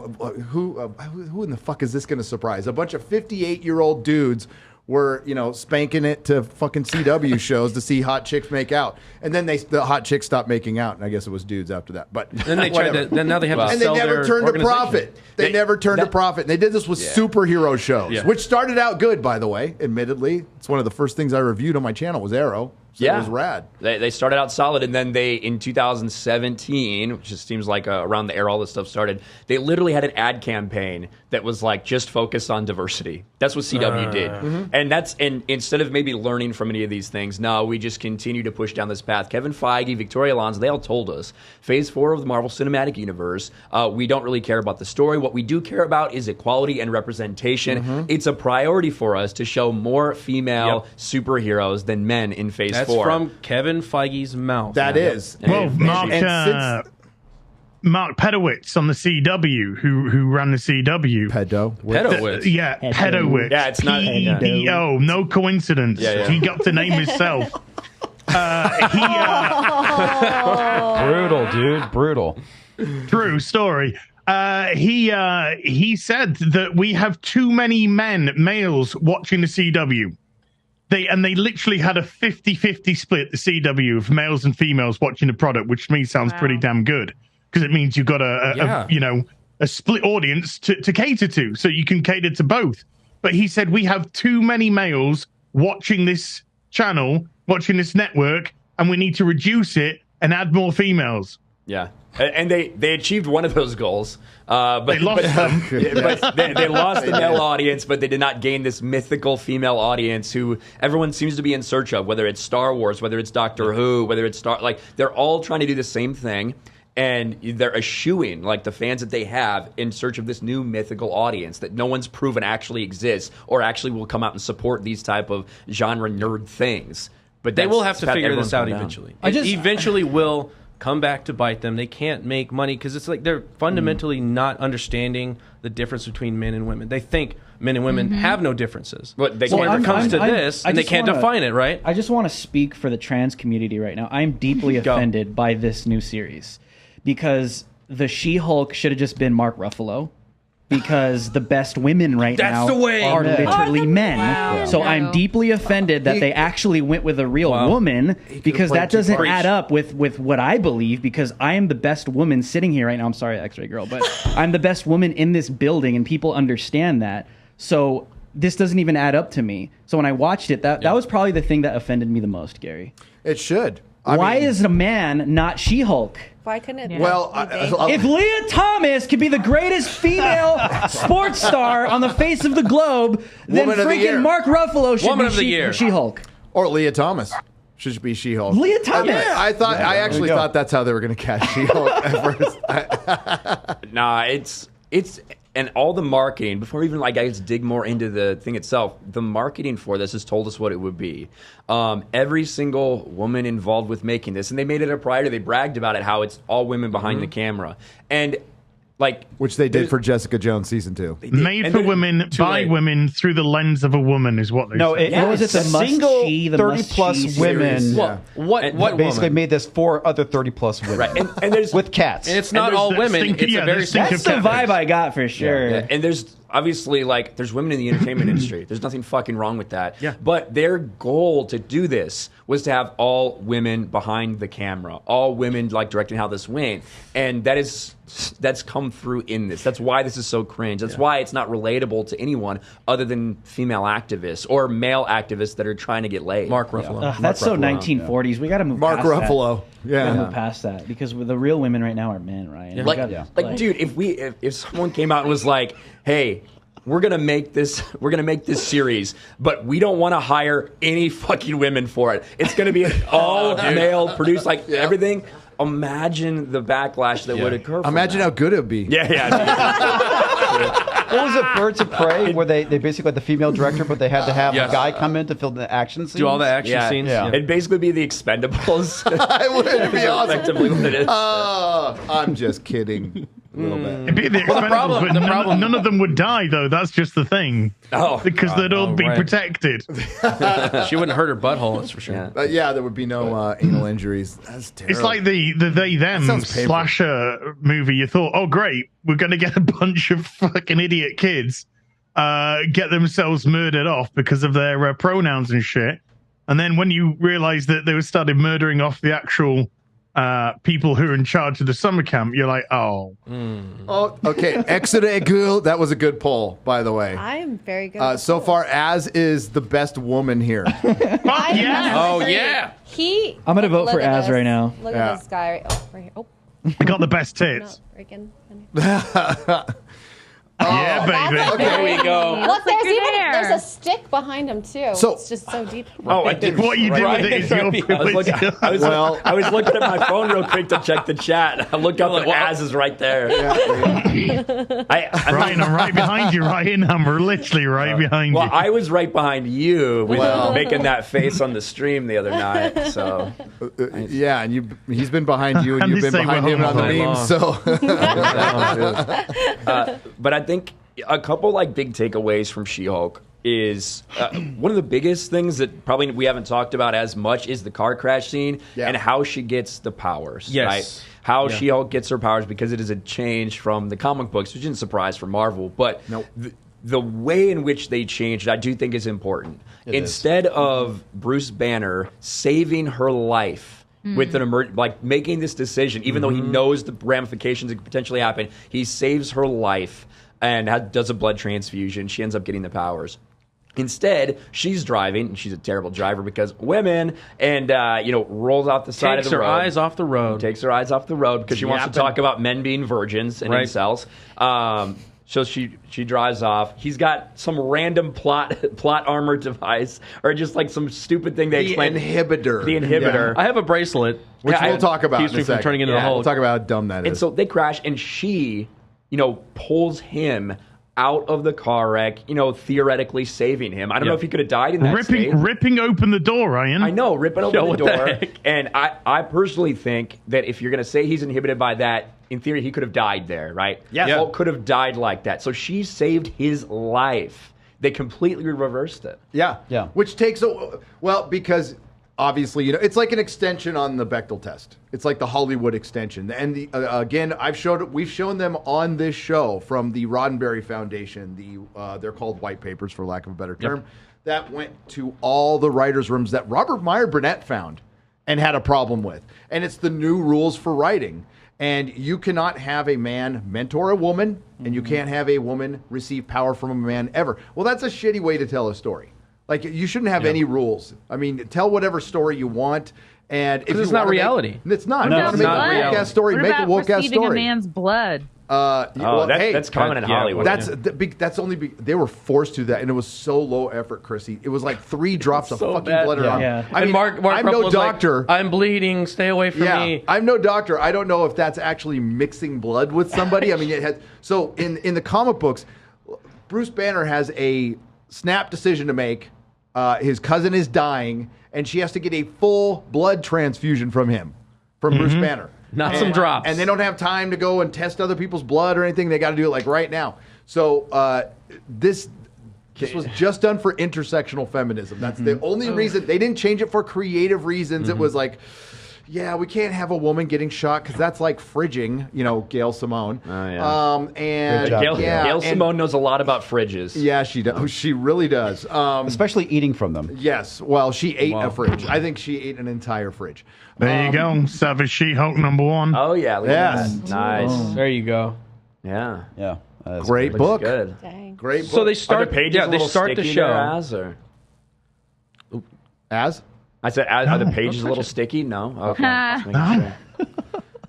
who in the fuck is this going to surprise? A bunch of 58-year-old dudes were, you know, spanking it to fucking CW shows to see hot chicks make out. And then the hot chicks stopped making out, and I guess it was dudes after that. But Then they tried whatever. to. Then now they have to And they sell never their turned to organization. profit. They never turned to profit. And they did this with superhero shows, Yeah. which started out good, by the way, admittedly. It's one of the first things I reviewed on my channel was Arrow. So it was rad. They started out solid, and then in 2017, which just seems like around the era all this stuff started, they literally had an ad campaign that was like just focused on diversity. That's what CW did, and instead of maybe learning from any of these things, no, we just continue to push down this path. Kevin Feige, Victoria Alonso, they all told us Phase 4 of the Marvel Cinematic Universe. We don't really care about the story. What we do care about is equality and representation. It's a priority for us to show more female superheroes than men in Phase 4. That's from Kevin Feige's mouth. That is. Well, Mark And Pedowitz on the CW, who ran the CW. Pedowitz. Yeah, Pedowitz. Yeah, it's not- PEO. No coincidence. Yeah, yeah. He got the name himself. Brutal, dude. Brutal. True story. He said that we have too many males watching the CW. They literally had a 50-50 split, the CW, of males and females watching the product, which to me sounds pretty damn good, because it means you've got a split audience to cater to, so you can cater to both. But he said we have too many males watching this channel, watching this network, and we need to reduce it and add more females. Yeah. And they achieved one of those goals. But They lost them. But they lost the male audience, but they did not gain this mythical female audience who everyone seems to be in search of, whether it's Star Wars, whether it's Doctor Who, whether it's they're all trying to do the same thing. And they're eschewing, like, the fans that they have in search of this new mythical audience that no one's proven actually exists or actually will come out and support these type of genre nerd things. But They will have that's to the path figure everyone's this out going down. eventually. I It just- eventually will come back to bite them. They can't make money because it's like they're fundamentally not understanding the difference between men and women. They think men and women have no differences. But they So can't when it comes to I this, and they just can't wanna- define it, right? I just want to speak for the trans community right now. I'm deeply offended by this new series because the She-Hulk should have just been Mark Ruffalo. because the best women right That's now the way. are literally men. Wow. So Yeah. I'm deeply offended that they actually went with a real woman, because that doesn't add up with what I believe, because I am the best woman sitting here right now. I'm sorry, X-Ray Girl, but I'm the best woman in this building, and people understand that. So this doesn't even add up to me. So when I watched it, that was probably the thing that offended me the most, Gary. It should. Why is a man not She-Hulk? Why couldn't it? Well, If Leah Thomas could be the greatest female sports star on the face of the globe, then Woman of the year. freaking Mark Ruffalo should Woman be of the year. She-Hulk. or Leah Thomas should be She-Hulk. Leah Thomas. I thought. I actually thought that's how they were going to cast She-Hulk at first. Nah, it's and all the marketing before even like I dig more into the thing itself. The marketing for this has told us what it would be. Every single woman involved with making this, and they made it a priority. They bragged about it, how it's all women behind the camera, and like Which they did for Jessica Jones season 2. Made for women, by late. women, through the lens of a woman is what they No, said. What was it? The single must-she, the 30-plus must-she women. series? Yeah. What Basically woman? made this for other 30-plus women. right, and there's with cats. And it's not there's all that women. stink- It's yeah, a very there's stink That's of the cat vibe I got for sure. Yeah, and there's obviously like there's women in the entertainment industry. There's nothing fucking wrong with that. Yeah. But their goal to do this was to have all women behind the camera, all women like directing how this went, and that's come through in this. That's why this is so cringe. That's why it's not relatable to anyone other than female activists or male activists that are trying to get laid. Mark Ruffalo. That's so Ruffalo, 1940s. We got to move Mark past Ruffalo. that. We gotta Yeah. move past that, because the real women right now are men, Ryan. We Like, gotta- dude, if someone came out and was like, "Hey, we're gonna make this series, but we don't want to hire any fucking women for it. It's gonna be all male produced, like everything." Imagine the backlash that would occur. From Imagine that. how good it would be. Yeah. What was it, Birds of Prey, where they basically had the female director, but they had to have Yes. a guy come in to fill the action scenes? Do all the action scenes. Yeah. It'd basically be the Expendables. It would be awesome. Effectively what it is. I'm just kidding. A little bit. It'd be the Expendables, problem- but the none, problem- none of them would die, though. That's just the thing. Oh, Because they'd all be right. protected. She wouldn't hurt her butthole, that's for sure. Yeah. Yeah, there would be no anal injuries. That's terrible. It's like the they them sounds painful. slasher movie. You thought, oh great, we're gonna get a bunch of fucking idiot kids get themselves murdered off because of their pronouns and shit. And then when you realize that they started murdering off the actual people who are in charge of the summer camp, you're like, oh. Oh, okay. Exeter Girl. That was a good poll, by the way. I am very good. So far, Az is the best woman here. Yeah. Oh, yeah. I'm gonna vote look for at Az this. right now. Look Yeah. at this guy. Right here. Oh, I got the best no, tits. freaking. Yeah, baby. That's There we go. Look, That's there's good hair. there's a stick behind him too. So- it's just so deep. Oh, I did. What you do with it is your privilege. I was Well- I was looking at my phone real quick to check the chat. I looked up and Az is right there. Ryan, I'm right behind you, Ryan. I'm literally right behind Well, you. I was right behind you with Well. making that face on the stream the other night. So Yeah, and he's been behind you, and And you've they been say behind we're him on the home memes. So but I think a couple like big takeaways from She-Hulk is one of the biggest things that probably we haven't talked about as much is the car crash scene and how she gets the powers. Yes. Right? How She-Hulk gets her powers, because it is a change from the comic books, which isn't a surprise for Marvel. But the way in which they changed, I do think is important. Instead of Bruce Banner saving her life with an like making this decision, even though he knows the ramifications that could potentially happen, he saves her life and does a blood transfusion. She ends up getting the powers. Instead, she's driving, and she's a terrible driver because women, and rolls off the side Takes of the her road. eyes off the road. Takes her eyes off the road because she wants to talk about men being virgins and Right. incels. So she drives off. He's got some random plot armor device, or just like some stupid thing they the explain. inhibitor. The inhibitor. I have a bracelet. Which Yeah, we'll talk about keeps in a me from second. turning into a Yeah. Hulk. We'll talk about how dumb that is. And so they crash, and she, pulls him out of the car wreck, theoretically saving him. I don't know if he could have died in that state. ripping open the door, Ryan. I know, ripping open the what the door. heck? And I personally think that if you're going to say he's inhibited by that, in theory, he could have died there, right? Yeah. Hulk could have died like that. So she saved his life. They completely reversed it. Yeah. Yeah. Which takes because obviously, it's like an extension on the Bechdel test. It's like the Hollywood extension. And again, we've shown them on this show from the Roddenberry Foundation. They're called white papers, for lack of a better term. That went to all the writers' rooms that Robert Meyer Burnett found and had a problem with. And it's the new rules for writing. And you cannot have a man mentor a woman, and you can't have a woman receive power from a man ever. Well, that's a shitty way to tell a story. Like, you shouldn't have any rules. I mean, tell whatever story you want. And if it's not reality. It's not. No, If it's you want to make a woke-ass story, make a woke-ass receiving story. a man's blood? That's common in Hollywood. That's only they were forced to do that, and it was so low effort, Chrissy. It was like 3 drops of fucking blood around. I mean, Mark I'm no doctor. Like, I'm bleeding. Stay away from me. I'm no doctor. I don't know if that's actually mixing blood with somebody. I mean, it has. So in the comic books, Bruce Banner has a snap decision to make. His cousin is dying, and she has to get a full blood transfusion from Bruce Banner. Not some drops. And they don't have time to go and test other people's blood or anything. They got to do it like right now. So this was just done for intersectional feminism. That's the only reason. They didn't change it for creative reasons. It was like, yeah, we can't have a woman getting shot because that's like fridging, Gail Simone. Oh, yeah. And Gail Simone knows a lot about fridges. Yeah, she does. She really does. Especially eating from them. Yes. Well, she ate a fridge. I think she ate an entire fridge. There you go. Savage She-Hulk #1. Oh, yeah. Look at that. Nice. There you go. Yeah. Yeah. Great book. Good. Dang. Great book. So they start. Are the pages a they little start the sticky show. there, As? I said, are the pages a little sticky? No. Okay. Just making sure.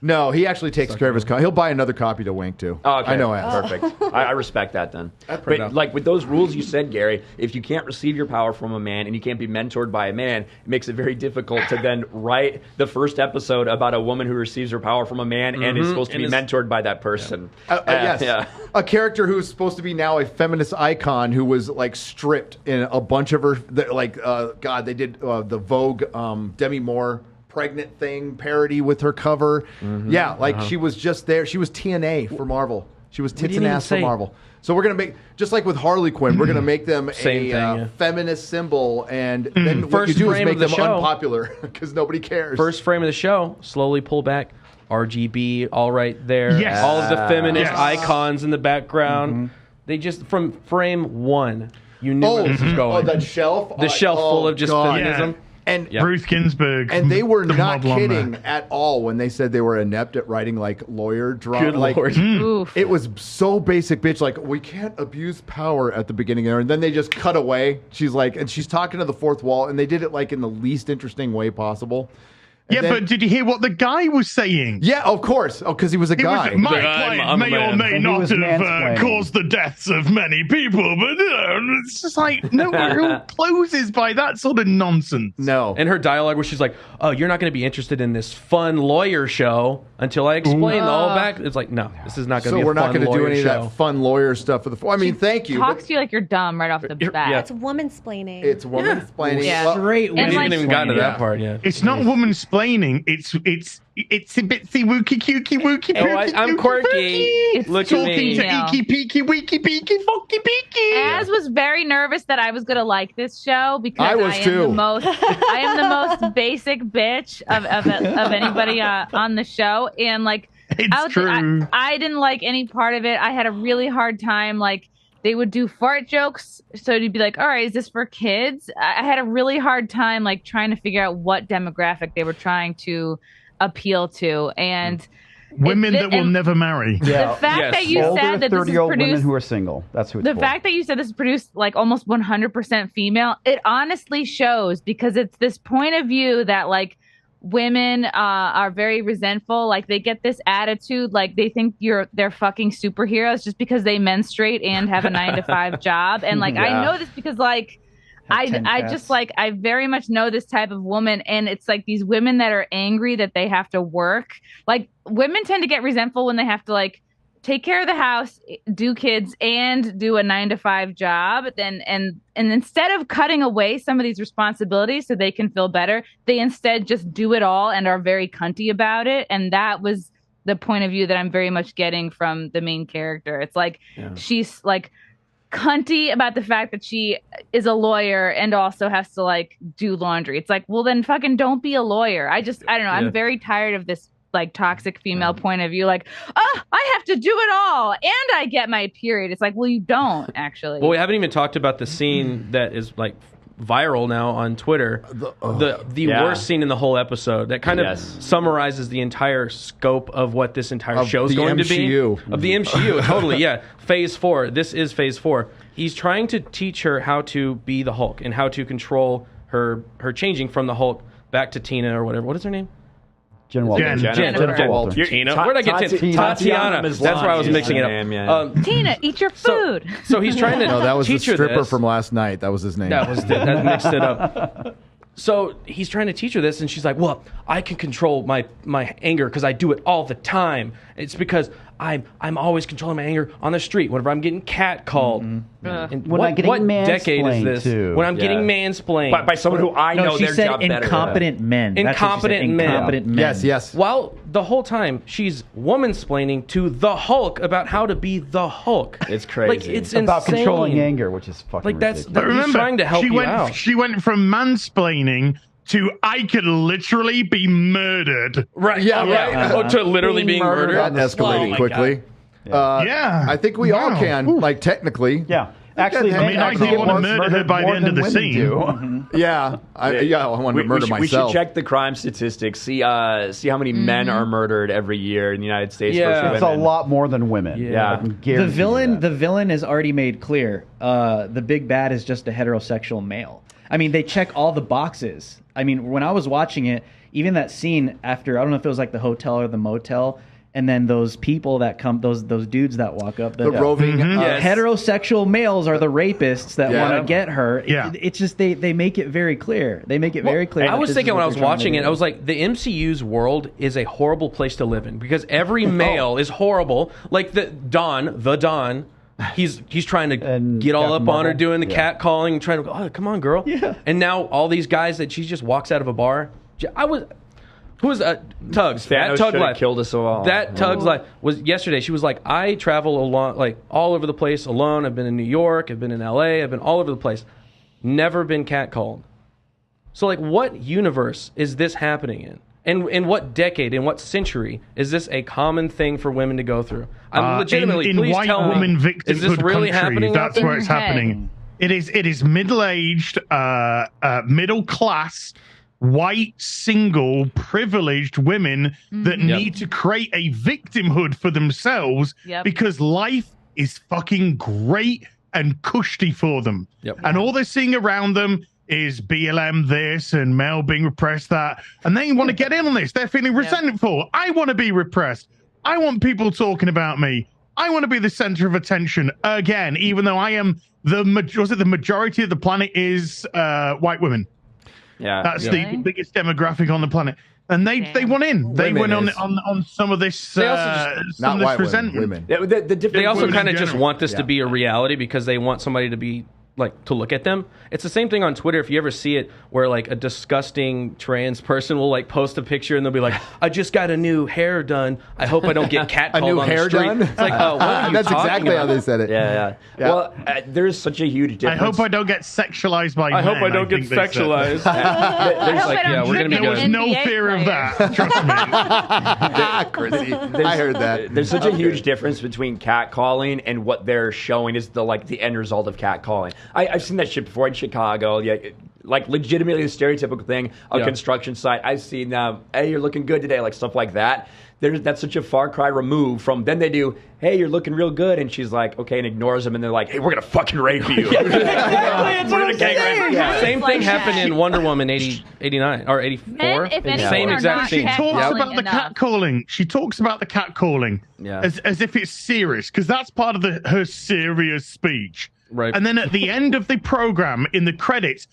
No, he actually takes care of his copy. He'll buy another copy to wink to. Oh, okay. I know As. Perfect. I respect that then. That's But enough. like with those rules you said, Gary, if you can't receive your power from a man and you can't be mentored by a man, it makes it very difficult to then write the first episode about a woman who receives her power from a man and is supposed to be mentored by that person. Yes. Yeah. A character who's supposed to be now a feminist icon who was like stripped in a bunch of her, they did the Vogue Demi Moore pregnant thing parody with her cover. She was just there. She was TNA for Marvel. She was tits and ass for Marvel. So we're going to make, just like with Harley Quinn, we're going to make them feminist symbol, and then what you do is make them unpopular because nobody cares. First frame of the show, slowly pull back. RGB, all right there. Yes. All of the feminist icons in the background. They just, from frame 1, you knew where this was going. Oh, that shelf? The shelf full of just feminism. Yeah. And Ruth Ginsburg. And they were the not model on kidding that. at all when they said they were inept at writing like lawyer drama. Good Like, Lord. Oof. it was so basic, bitch. Like, we can't abuse power at the beginning there. And then they just cut away. She's like, and she's talking to the fourth wall, and they did it like in the least interesting way possible. And But did you hear what the guy was saying? Yeah, of course. Oh, because he was a guy. My I'm client may a or man. may And he not was have mansplaining. caused the deaths of many people, but it's just like no real closes by that sort of nonsense. No. And her dialogue where she's like, oh, you're not going to be interested in this fun lawyer show until I explain the whole back. It's like, no, this is not going to So be a we're not fun going to do lawyer any show. of that fun lawyer stuff for the. I mean, thank you. Talks But to you like you're dumb right off the bat. Yeah. It's woman-splaining. it's woman explaining. Yeah. Well, Straight And We like- haven't even gotten to Yeah. that part yet. It's not woman splaining. It's a bitsy wookie cukey wookie. Oh, I'm pookie, quirky. pookie. It's Look at Talking me. to Yeah. eeky peeky weeky peeky focky peeky. Az was very nervous that I was gonna like this show because I was am too. the most I am the most basic bitch of anybody on the show, and like It's true. I didn't like any part of it. I had a really hard time. Like they would do fart jokes, so you'd be like, "All right, is this for kids?" I had a really hard time like trying to figure out what demographic they were trying to appeal to, and Women that will and never marry. Yeah. the fact Yes. that you Older said that this is 30-year-old women produced who are single. That's who it's the for. fact that you said this is produced like almost 100% female, it honestly shows, because it's this point of view that like women are very resentful. Like they get this attitude, like they think they're fucking superheroes just because they menstruate and have a 9-to-5 job. And like I know this because like Have 10 I cats. just like I very much know this type of woman, and it's like these women that are angry that they have to work. Like women tend to get resentful when they have to like take care of the house, do kids, and do a 9-to-5 job. And instead of cutting away some of these responsibilities so they can feel better, they instead just do it all and are very cunty about it. And that was the point of view that I'm very much getting from the main character. It's like she's like cunty about the fact that she is a lawyer and also has to like do laundry. It's like, well, then fucking don't be a lawyer. I don't know. I'm very tired of this like toxic female point of view. Like, oh, I have to do it all and I get my period. It's like, well, you don't actually. Well, we haven't even talked about the scene that is like viral now on Twitter. The worst scene in the whole episode that kind of summarizes the entire scope of what this entire show is going to be. Of the MCU, totally, yeah. Phase 4. This is Phase 4. He's trying to teach her how to be the Hulk and how to control her changing from the Hulk back to Tina or whatever. What is her name? Jen Walter. Jen Walter. Tina. Where'd I get Tatiana? That's where I was mixing it up. Tina, eat your food. So he's trying to No, that was the teach her stripper this. from last night. That was his name. That mixed it up. So he's trying to teach her this, and she's like, "Well, I can control my anger because I do it all the time. It's because I'm always controlling my anger on the street whenever I'm getting catcalled." And When I'm getting what decade is mansplained, this? too. When I'm getting mansplained by someone who I know she their said job better. incompetent men. That's what she said, Incompetent men. incompetent men. Yes. While the whole time she's woman-splaining to the Hulk about how to be the Hulk. It's crazy. Like it's about insane. controlling anger, which is fucking Like that's ridiculous. But he's remember, trying to help you out. she went from mansplaining to I could literally be murdered. Right? Yeah. Right. Oh, to literally being murdered. That escalated Oh my quickly. Yeah. I think we all can, like technically. Yeah. Actually, I mean, I think you want to murder her by the end of the scene. Yeah, I wanted to murder myself. We should check the crime statistics. See how many men are murdered every year in the United States. Yeah. versus It's a women. lot more than women. Yeah. I can guarantee The that. villain is already made clear. The big bad is just a heterosexual male. I mean, they check all the boxes. I mean, when I was watching it, even that scene after, I don't know if it was like the hotel or the motel, and then those people that come, those dudes that walk up, the roving heterosexual males are the rapists that want to get her. Yeah. It's just they make it very clear. They make it very clear. I that was this thinking is what when I was they're trying to watching it, do. I was like, the MCU's world is a horrible place to live in because every male is horrible. Like the Don, he's trying to And get all Captain up on her, Marvel. doing the cat calling, trying to go, oh, come on, girl. Yeah. And now all these guys that she just walks out of a bar. Who was Tugs? Thanos That Tug should've life killed us all. That Tug's life was yesterday. She was like, I travel along, like all over the place alone. I've been in New York. I've been in LA. I've been all over the place. Never been catcalled. So like, what universe is this happening in? And in what decade, in what century is this a common thing for women to go through? I'm legitimately, in please white tell woman me, is this victimhood really countries, happening? that's where it's Okay. happening. It is middle-aged, middle class, white, single, privileged women that need to create a victimhood for themselves because life is fucking great and cushy for them. Yep. And all they're seeing around them is BLM this and male being repressed that. And they want to get in on this. They're feeling resentful. I want to be repressed. I want people talking about me. I want to be the center of attention again, even though I am the majority of the planet is white women. Yeah, That's the biggest demographic on the planet, and they want in. They went on some of this. They also not white resentment. women. They also women kind of in just general. want this to be a reality because they want somebody to be like to look at them. It's the same thing on Twitter. If you ever see it, where like a disgusting trans person will like post a picture and they'll be like, "I just got a new hair done. I hope I don't get catcalled A new on hair the street." done? It's like, oh, what are you That's talking exactly about? how they said it. Yeah. Well, there's such a huge I difference. hope I don't get sexualized by men. I hope I don't get think they said. sexualized. There's hope like, I don't yeah, we're gonna be There was good. no NBA fear of player. that. Trust me. Chrissy, I heard that. There's such a huge difference between catcalling and what they're showing is the end result of catcalling. I've seen that shit before in Chicago. Yeah, like legitimately the stereotypical thing, a construction site. I've seen, hey, you're looking good today, like stuff like that. That's such a far cry removed from. Then they do, hey, you're looking real good, and she's like, okay, and ignores them, and they're like, hey, we're gonna fucking rape you. We're gonna gang rape you. Yeah. Same thing Like happened that. in Wonder Woman 89 or 84. Men, if anything, Same are exact not scene. She talks catcalling about the enough. catcalling. She talks about the catcalling as if it's serious, because that's part of her serious speech. Right. And then at the end of the program, in the credits,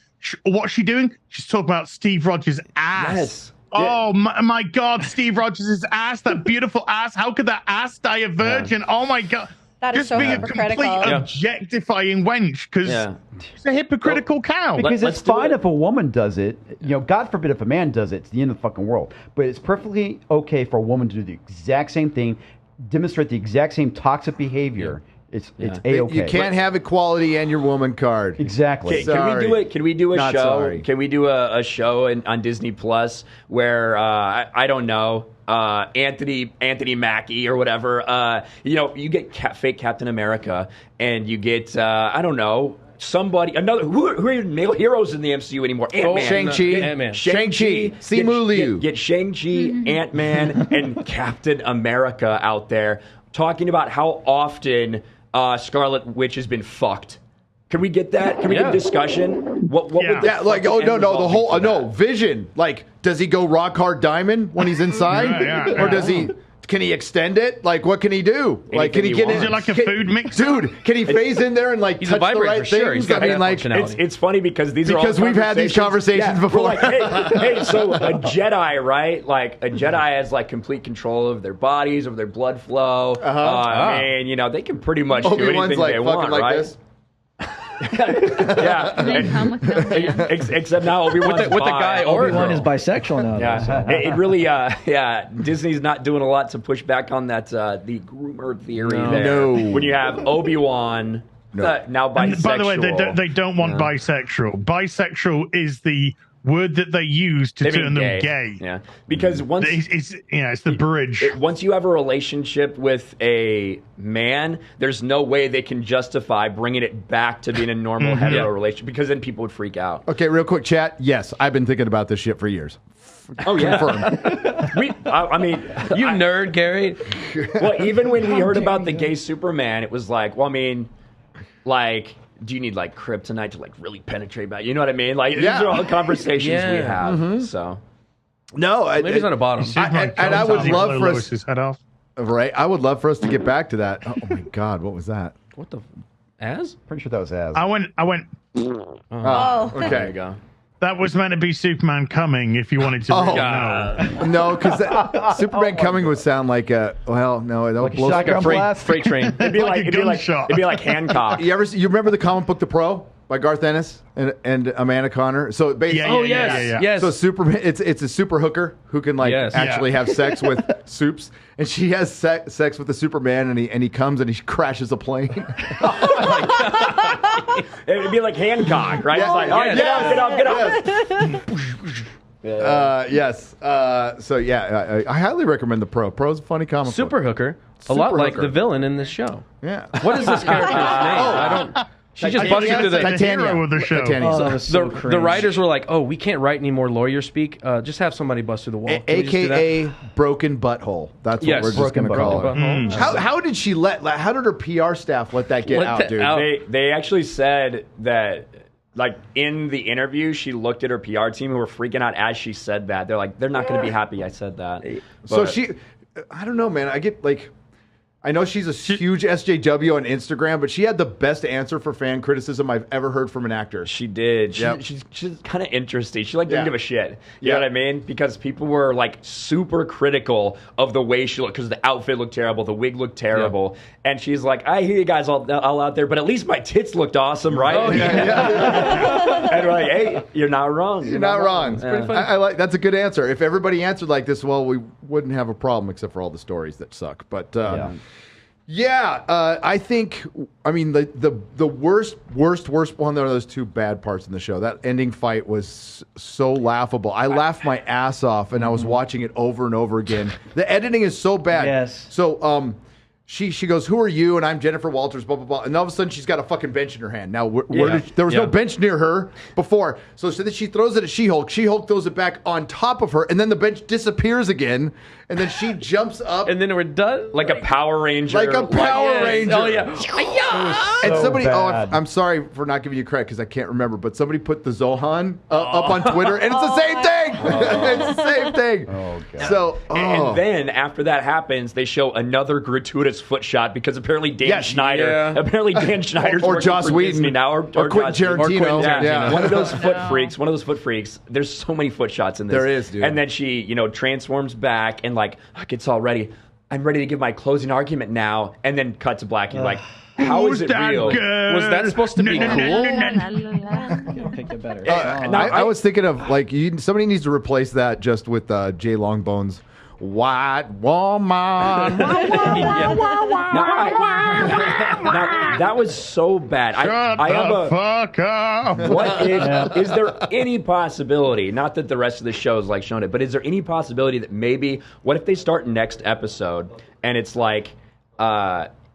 what's she doing? She's talking about Steve Rogers' ass. Yes. Oh my God, Steve Rogers' ass, that beautiful ass. How could that ass die a virgin? Oh my God. That is Just so being a hypocritical. complete Yeah. objectifying wench, because she's a hypocritical cow. Because Let's it's do fine it. if a woman does it. You know, God forbid if a man does it, it's the end of the fucking world. But it's perfectly okay for a woman to do the exact same thing, demonstrate the exact same toxic behavior. It's A-okay. You can't have equality and your woman card. Exactly. Can we do it? Can we do a Not show? sorry. Can we do a show on Disney Plus where I don't know Anthony Mackie or whatever? You get fake Captain America, and you get I don't know. Somebody, another. Who are male heroes in the MCU anymore? Ant-Man. Shang-Chi. Simu Liu. Get Shang-Chi, Ant-Man, and Captain America out there talking about how often Scarlet Witch has been fucked. Can we get that? Can we get a discussion? What would Vision. Like, does he go rock hard diamond when he's inside, or does he? Can he extend it? Like, what can he do? Like, can he get in? Is it like a food mixer? Dude, can he phase in there and like touch the right things? I mean, like, it's funny because we've had these conversations before. We're like, hey, so a Jedi, right? Like, a Jedi has like complete control of their bodies, of their blood flow. And they can pretty much do anything they want, right? This. Yeah, They come with no hands. except now Obi-Wan with the guy Obi-Wan is bisexual now. Yeah, it really, Disney's not doing a lot to push back on that the groomer theory there. No. When you have Obi-Wan now bisexual. And by the way, they don't want bisexual. Bisexual is the word that they use to turn them gay. Yeah, because once it's the bridge. Once you have a relationship with a man, there's no way they can justify bringing it back to being a normal hetero relationship, because then people would freak out. Okay, real quick, chat. Yes, I've been thinking about this shit for years. Oh yeah, I mean, you nerd, Gary. Well, even when we heard about the gay Superman, it was like, well, I mean, like, do you need like kryptonite to like really penetrate back? You know what I mean? Like, these are all the conversations we have. So, no, maybe it's on the bottom. And I would love for us his head off. Right, I would love for us to get back to that. Oh my God, what was that? What the? Az? Pretty sure that was Az. I went. Oh. Okay. There you go. That was meant to be Superman coming. If you wanted to, no, because Superman coming would sound like a like a freight train. It'd be like Hancock. You remember the comic book The Pro by Garth Ennis and Amanda Connor? So basically, yes. So Superman, it's a super hooker who can actually have sex with soups, and she has sex with the Superman, and he comes and he crashes a plane. It'd be like Hancock, right? It's like, all right, get off. Yes. So yeah, I highly recommend The Pro. Pro's a funny comic Super book. hooker. A lot like the villain in this show. Yeah. What is this character's name? I don't. She just busted through the hero of the show. The writers were like, "Oh, we can't write any more lawyer speak. Just have somebody bust through the wall." AKA broken butthole. That's what we're just going to call it. How did she how did her PR staff let that get out, dude? They actually said that, like, in the interview, she looked at her PR team who were freaking out as she said that. They're like, they're not going to be happy I said that. So I don't know, man. I know she's a huge SJW on Instagram, but she had the best answer for fan criticism I've ever heard from an actor. She did. She's kind of interesting. She didn't give a shit. You know what I mean? Because people were like super critical of the way she looked, because the outfit looked terrible, the wig looked terrible, and she's like, I hear you guys all out there, but at least my tits looked awesome, right? Oh, And we're like, hey, you're not wrong. You're not wrong. It's pretty funny. I like that's a good answer. If everybody answered like this, well, we wouldn't have a problem, except for all the stories that suck. But I think, the worst one of those two bad parts in the show, that ending fight was so laughable. I laughed my ass off, and I was watching it over and over again. The editing is so bad. Yes. So, she goes, who are you? And I'm Jennifer Walters, blah, blah, blah. And all of a sudden, she's got a fucking bench in her hand. Now, there was no bench near her before. So then she throws it at She-Hulk. She-Hulk throws it back on top of her, and then the bench disappears again. And then she jumps up. And then we're done? Like a Power Ranger. Like a Power Ranger. Oh, yeah. And somebody, I'm sorry for not giving you credit because I can't remember, but somebody put the Zohan up on Twitter, and it's the same thing. It's the same thing. Oh, God. So, and then after that happens, they show another gratuitous foot shot, because apparently Dan Schneider, or Joss Whedon now, or Quentin Tarantino. Yeah. One of those foot freaks. There's so many foot shots in this. There is, dude. And then she, transforms back and gets all ready. I'm ready to give my closing argument now, and then cut to black. And you're like, how is it real? Was that supposed to be cool? Picked a better I was thinking of somebody needs to replace that just with Jay Longbones white woman. Now, that was so bad. I have a fuck up. What is there any possibility? Not that the rest of the show is like showing it, but is there any possibility that maybe what if they start next episode and it's like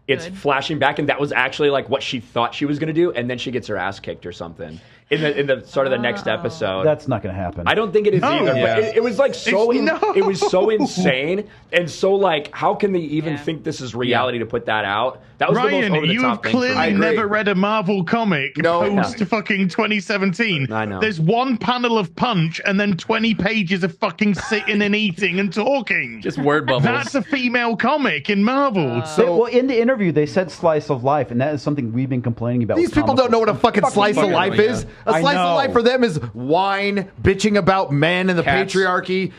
it's flashing back and that was actually like what she thought she was going to do, and then she gets her ass kicked or something in the sort of the next episode. That's not going to happen. I don't think it is either. But it was like so it was so insane and so like how can they even think this is reality to put that out? That was Ryan, the most over the you top have thing. clearly never read a Marvel comic post fucking 2017. I know. There's one panel of Punch and then 20 pages of fucking sitting and eating and talking. Just word bubbles. That's a female comic in Marvel. Well, in the interview, they said slice of life, and that is something we've been complaining about. These people don't know what a fucking slice of life is. A slice of life for them is wine, bitching about men and the patriarchy,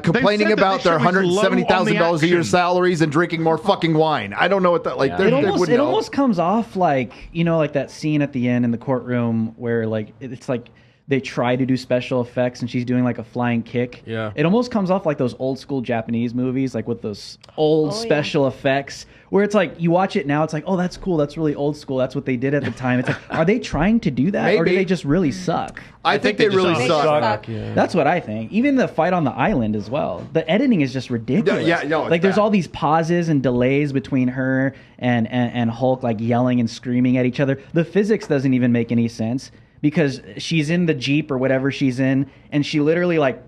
complaining about their $170,000 a year salaries and drinking more fucking wine. I don't know what that like. It almost comes off like, you know, like that scene at the end in the courtroom where like it's like they try to do special effects and she's doing like a flying kick. Yeah. It almost comes off like those old school Japanese movies, like with those old special effects where it's like you watch it now, it's like, oh, that's cool. That's really old school. That's what they did at the time. It's like, are they trying to do that or do they just really suck? I think they really suck. That's what I think. Even the fight on the island as well. The editing is just ridiculous. Like there's all these pauses and delays between her and Hulk like yelling and screaming at each other. The physics doesn't even make any sense because she's in the Jeep or whatever she's in and she literally like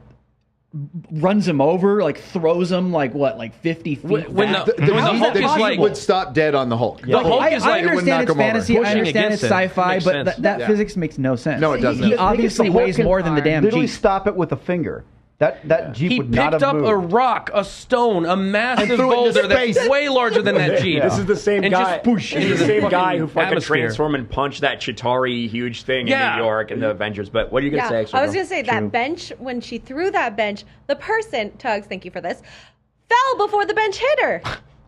runs him over, like throws him like 50 feet. When the Hulk is like would stop dead on the Hulk. The Hulk is like I understand it's fantasy, I understand it's sci-fi, but that physics makes no sense. No, it doesn't. He obviously weighs more than the damn literally Jeep. Stop it with a finger. That Jeep would not have moved. He picked up a rock, a stone, a massive boulder that's way larger than that Jeep. This is the same guy. Just the same guy who fucking atmosphere. transformed and punched that Chitauri huge thing in New York in the Avengers. But what are you going to say? I was going to say that bench, when she threw that bench, the person, Tugs, thank you for this, fell before the bench hit her.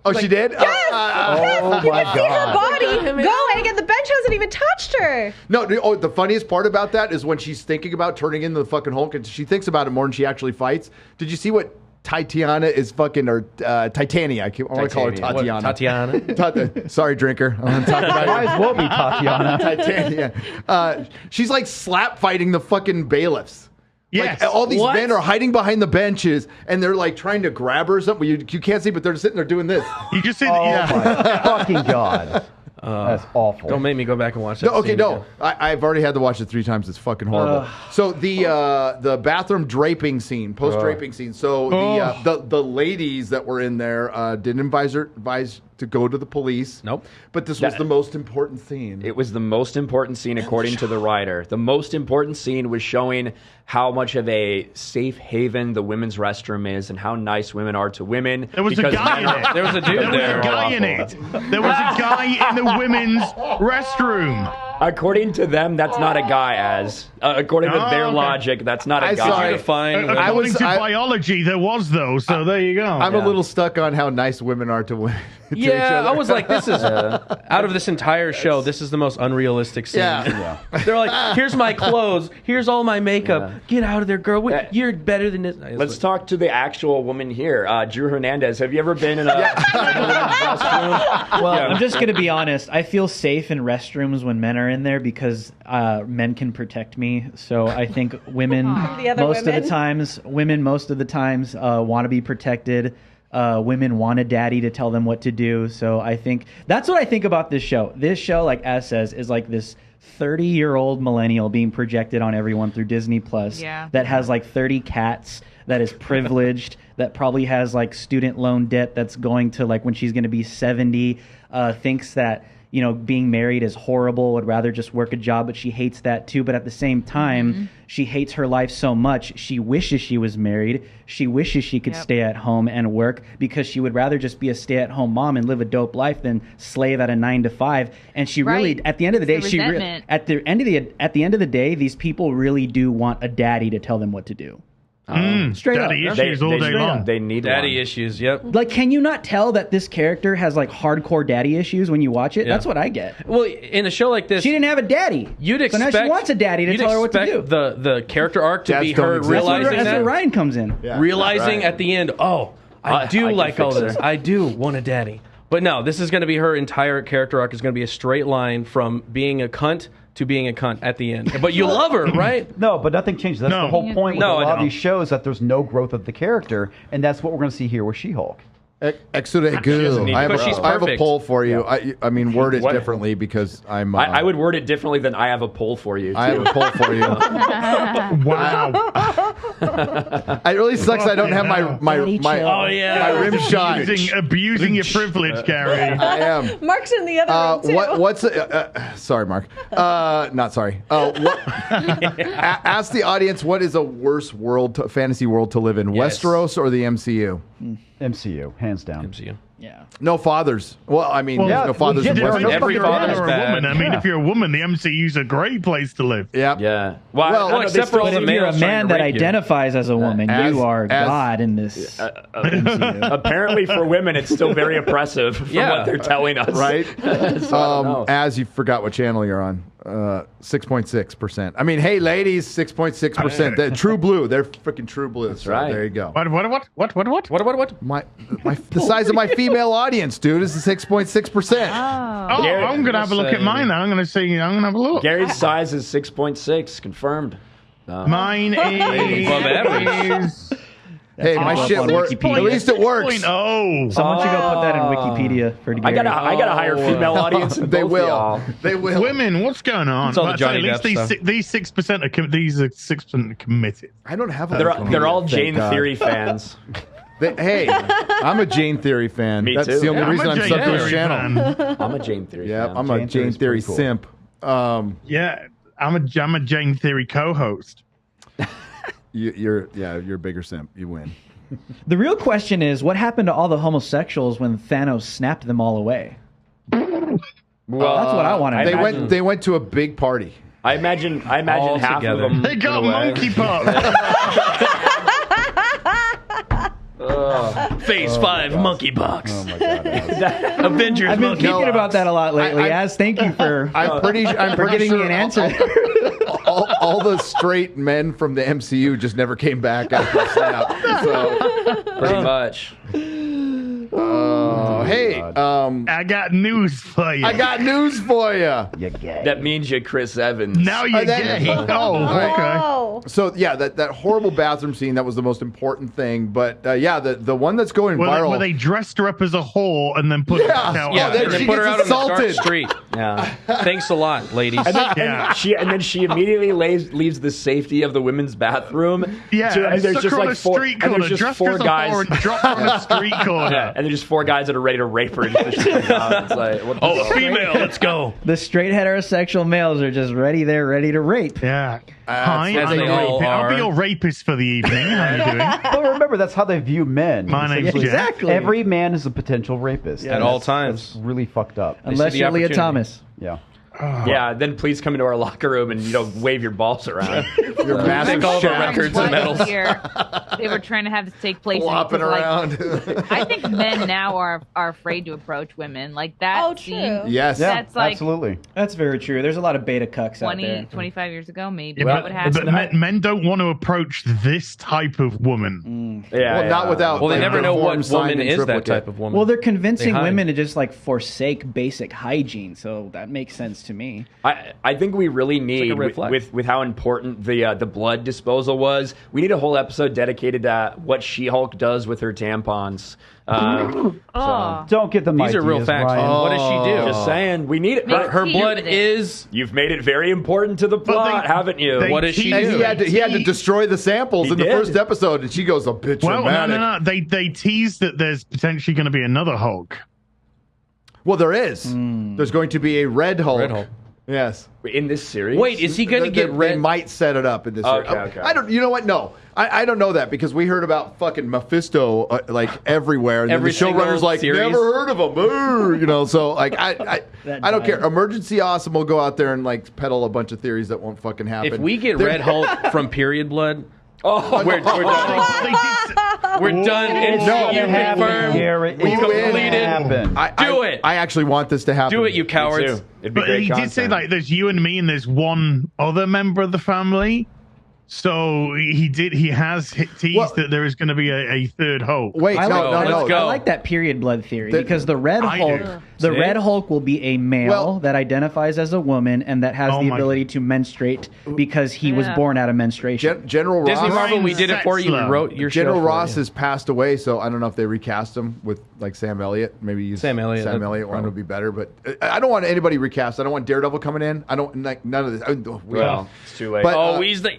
Oh, she did? Yes! You can see her body going, and the bench hasn't even touched her. No, the funniest part about that is when she's thinking about turning into the fucking Hulk, and she thinks about it more than she actually fights. Did you see what Titania is fucking, or Titania? I want to call her Tatiana. Tatiana? Sorry, drinker. I want to talk about Might as well be Tatiana. Titania. She's like slap fighting the fucking bailiffs. Yes. Like, all these men are hiding behind the benches, and they're like trying to grab her or something. You can't see, but they're sitting there doing this. You just see my fucking God. That's awful. Don't make me go back and watch that. I've already had to watch it 3 times. It's fucking horrible. So the bathroom draping scene, post draping scene. So the ladies that were in there didn't advise to go to the police. Nope. But this was the most important scene. It was the most important scene according to the writer. The most important scene was showing how much of a safe haven the women's restroom is and how nice women are to women. There was a guy in it. There was a dude there. There was a guy in it. There was a guy in the women's restroom. According to them, that's not a guy, according to their logic, that's not a guy. According to biology, there was, though, so there you go. I'm a little stuck on how nice women are to women. I was like, this is, out of this entire show, this is the most unrealistic scene. They're like, here's my clothes, here's all my makeup, get out of there, girl, you're better than this. Let's talk to the actual woman here, Drew Hernandez. Have you ever been in a restroom? Well, I'm just going to be honest. I feel safe in restrooms when men are in there because men can protect me. So I think women most of the times want to be protected. Women want a daddy to tell them what to do. So I think that's what I think about this show. This show, like S says, is like this 30-year-old millennial being projected on everyone through Disney Plus that has like 30 cats, that is privileged, that probably has like student loan debt that's going to like when she's going to be 70, thinks that, you know, being married is horrible, would rather just work a job, but she hates that too. But at the same time, she hates her life so much, she wishes she was married. She wishes she could stay at home and work because she would rather just be a stay-at-home mom and live a dope life than slave at a 9-to-5. And she really, at the end of the day, at the end of the day, these people really do want a daddy to tell them what to do. Straight daddy up. issues all day long. They need daddy issues. Yep. Like, can you not tell that this character has like hardcore daddy issues when you watch it? That's what I get. Well, in a show like this, she didn't have a daddy. You'd expect so now she wants a daddy to tell her what to do. The character arc to be her realizing that's where Ryan comes in. Realizing at the end, I do can like all fix this. her. I do want a daddy. But no, this is going to be her entire character arc is going to be a straight line from being a cunt to being a cunt at the end. But you love her, right? No, but nothing changes. That's the whole point with No, a I lot of know. these shows, that there's no growth of the character, and that's what we're going to see here with She-Hulk. Excellent. doesn't need I have to a- grow. I have a Perfect. poll for you. I mean, word it What? differently because I'm. I would word it differently than I have a poll for you. I have a poll for you. Wow. It really sucks. I don't have my Oh, yeah. my rim shot. Abusing your privilege, Gary. I am. Mark's in the other room too. What's sorry, Mark. Not sorry. Ask the audience what is a worse fantasy world to live in, Yes. Westeros or the MCU? MCU, hands down. MCU. Yeah. No fathers. Well, I mean, Well, no fathers. legit, in there are Westeros. no Every If you're a man father's or a bad. woman, I mean, Yeah. if you're a woman, the MCU's a great place to live. Yep. Yeah. Well, I don't know, except they for still- all the But if you're a males trying man to that rape you. identifies as a woman, As- you are as- God in this MCU. Apparently, for women, it's still very oppressive from Yeah. what they're telling us. Right? So I don't know. As you forgot what channel you're on. 6.6%. I mean, hey, ladies, 6.6%. True blue. They're freaking true blue. That's right. There you go. What? What? The size of my female audience, dude, is 6.6%. Oh, Gary, I'm gonna have a look at mine now. I'm gonna have a look. Gary's size is 6.6, confirmed. Mine is Above average. Hey, my all shit up on works. Wikipedia. At least it works. 6.0. Someone should go put that in Wikipedia for I Gary. gotta hire female audience. In They both will. Y'all. They will. Women, what's going on? It's all the But I'd say Johnny at least Depp these 6% are these are 6% committed. I don't have a They're all Thank Jane God. Theory fans. Hey, I'm a Jane Theory fan. Me That's too. the only Yeah, reason I'm Jane subbed to his Theory channel. fan. I'm a Jane Theory Yeah, fan. I'm a Jane Jane Theory's Theory pretty cool. simp. Yeah, I'm a Jane Theory co-host. You're a bigger simp. You win. The real question is, what happened to all the homosexuals when Thanos snapped them all away? Well, That's what I want to know. They went to a big party. I imagine All half together. of them. They got went away. monkeypox. Phase 5 monkeypox. Oh my god. Alex. Avengers I've been monkey. thinking about that a lot lately. As thank you for I'm pretty giving sure me an answer. all the straight men from the MCU just never came back after the snap. So, Pretty much. hey, I got news for you. I got news for you. You gay. That means you Chris Evans. Now you're that- gay. Oh, okay. Oh. So yeah, that horrible bathroom scene, that was the most important thing. But yeah, the one that's going viral. Where they dressed her up as a whore and then put her back out. Yeah, Oh, then and then she put her gets out on the dark assaulted. street. Yeah. Thanks a lot, ladies. Yeah. And then she immediately leaves the safety of the women's bathroom. Yeah, and there's stuck just her on like a four, street and corner, there's just dressed four as a guys. whore and dropped her on a street corner. Yeah, and there's just four guys that are ready to rape her. And just it's like, what the Oh, a fuck? female. Let's go. The straight heterosexual males are just ready to rape. Yeah. Hi, as I'm they a all rapist. I'll be are. your rapist for the evening. How you doing? But remember, that's how they view men. My name's Essentially, Jack. Exactly. Every man is a potential rapist. At And all that's- times. That's really fucked up. Unless see the you're Leah opportunity. Thomas. Yeah. Yeah, then please come into our locker room and wave your balls around. Your massive Take all of our shaft records and medals. Here, they were trying to have this take place. flopping because, like, around. I think men now are afraid to approach women. Like that Oh, scene true. Yes. Yeah, That's like absolutely. That's very true. There's a lot of beta cucks out 20, there. 25 years ago, maybe Yeah, that would happen. but men don't want to approach this type of woman. Yeah, Well, not without. Well, they like, never know form, what sign, woman and is that triplicate. type of woman. Well, they're convincing They hide. women to just like forsake basic hygiene, so that makes sense to me. I think we really need a red flag. with how important the blood disposal was. We need a whole episode dedicated to what She-Hulk does with her tampons. Oh, Don't get them These ideas, are real facts. Ryan. What does she do? Just saying, we need it. Makes Her tea blood with it. is. You've made it very important to the plot, haven't you? they What does she tease- do? And he had to destroy the samples He in the did. first episode, and she goes a bitch Well, dramatic. no. They tease that there's potentially going to be another Hulk. Well, there is. There's going to be a Red Hulk. Red Hulk. Yes. In this series? Wait, is he going to get They red? might set it up in this. Okay, series. okay. I don't. You know what? No, I don't know that because we heard about fucking Mephisto like everywhere, and Every then the showrunner's single like, series? never heard of him. You know, so like I don't care. Emergency Awesome will go out there and like peddle a bunch of theories that won't fucking happen. If we get They're- Red Hulk from period blood, Oh, we're done. They did. We're done. It's No, you it happened, confirmed. Garrett, We it win. completed. happened. Do it. I actually want this to happen. Do it, you Me cowards. too. It'd be But great he did say content. like there's you and me and there's one other member of the family. So he has teased that there is going to be a third Hulk. Wait, I no. like that period blood theory because the Red Hulk will be a male that identifies as a woman and that has the ability to menstruate because he was born out of menstruation. General Ross, Disney Marvel, we did it for you. We wrote your General show Ross has passed away, so I don't know if they recast him with like Sam Elliott. Maybe use Sam Elliott one would be better, but I don't want anybody recast. I don't want Daredevil coming in. I don't like none of this. Well, it's too late. But, he's the.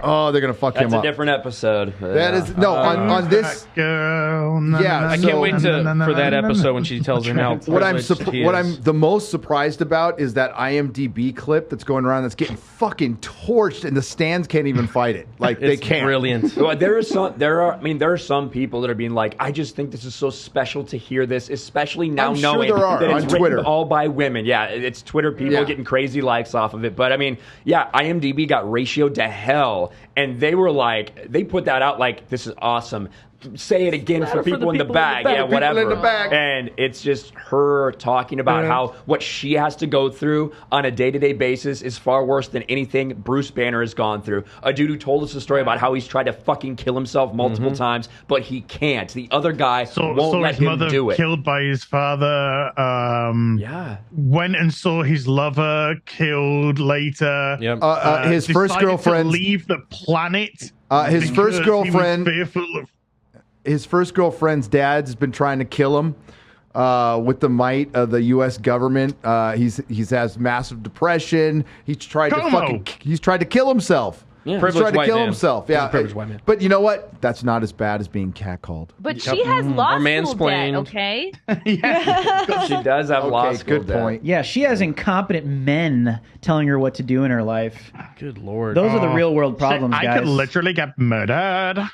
they're gonna fuck him up. That's a different episode. That is on this. I can't wait for that episode when she tells him how. What I'm the most surprised about is that IMDb clip that's going around that's getting fucking torched, and the stands can't even fight it. Like they can't. Brilliant. Well, there are some people that are being like, I just think this is so special to hear this, especially now I'm sure knowing there are, that it's on written Twitter. all by women. Yeah, it's Twitter people getting crazy likes off of it. But I mean, yeah, IMDb got ratioed to hell, and they were like, they put that out like, this is awesome. Say it again for people in the back. Yeah, whatever. In the back. And it's just her talking about how what she has to go through on a day-to-day basis is far worse than anything Bruce Banner has gone through. A dude who told us a story about how he's tried to fucking kill himself multiple times, but he can't. The other guy won't let him do it. Killed by his father. Went and saw his lover killed later. Yep. His first girlfriend leave the planet. His first girlfriend. His first girlfriend's dad's been trying to kill him with the might of the U.S. government. He's has massive depression. He's tried to kill himself. Yeah. He's tried to kill himself. Yeah, privileged white man. But you know what? That's not as bad as being catcalled. But she has law school debt, okay? She does have law school good debt. point. Yeah, she has incompetent men telling her what to do in her life. Good Lord. Those are the real world problems, I guys. could literally get murdered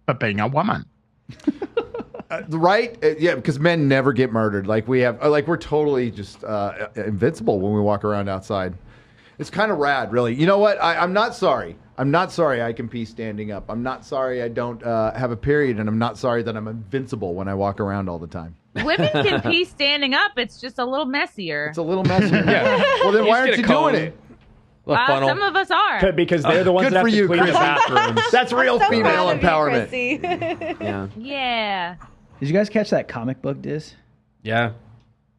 for being a woman. Right? Yeah, because men never get murdered. Like we have, like we're totally just invincible when we walk around outside. It's kind of rad, really. You know what? I'm not sorry. I'm not sorry I can pee standing up. I'm not sorry I don't have a period, and I'm not sorry that I'm invincible when I walk around all the time. Women can pee standing up. It's just a little messier. It's a little messier. Well, then why aren't you doing it? Some of us are. Because they're the ones that have to clean the bathrooms. That's real female empowerment. Yeah. Did you guys catch that comic book, Diz? Yeah.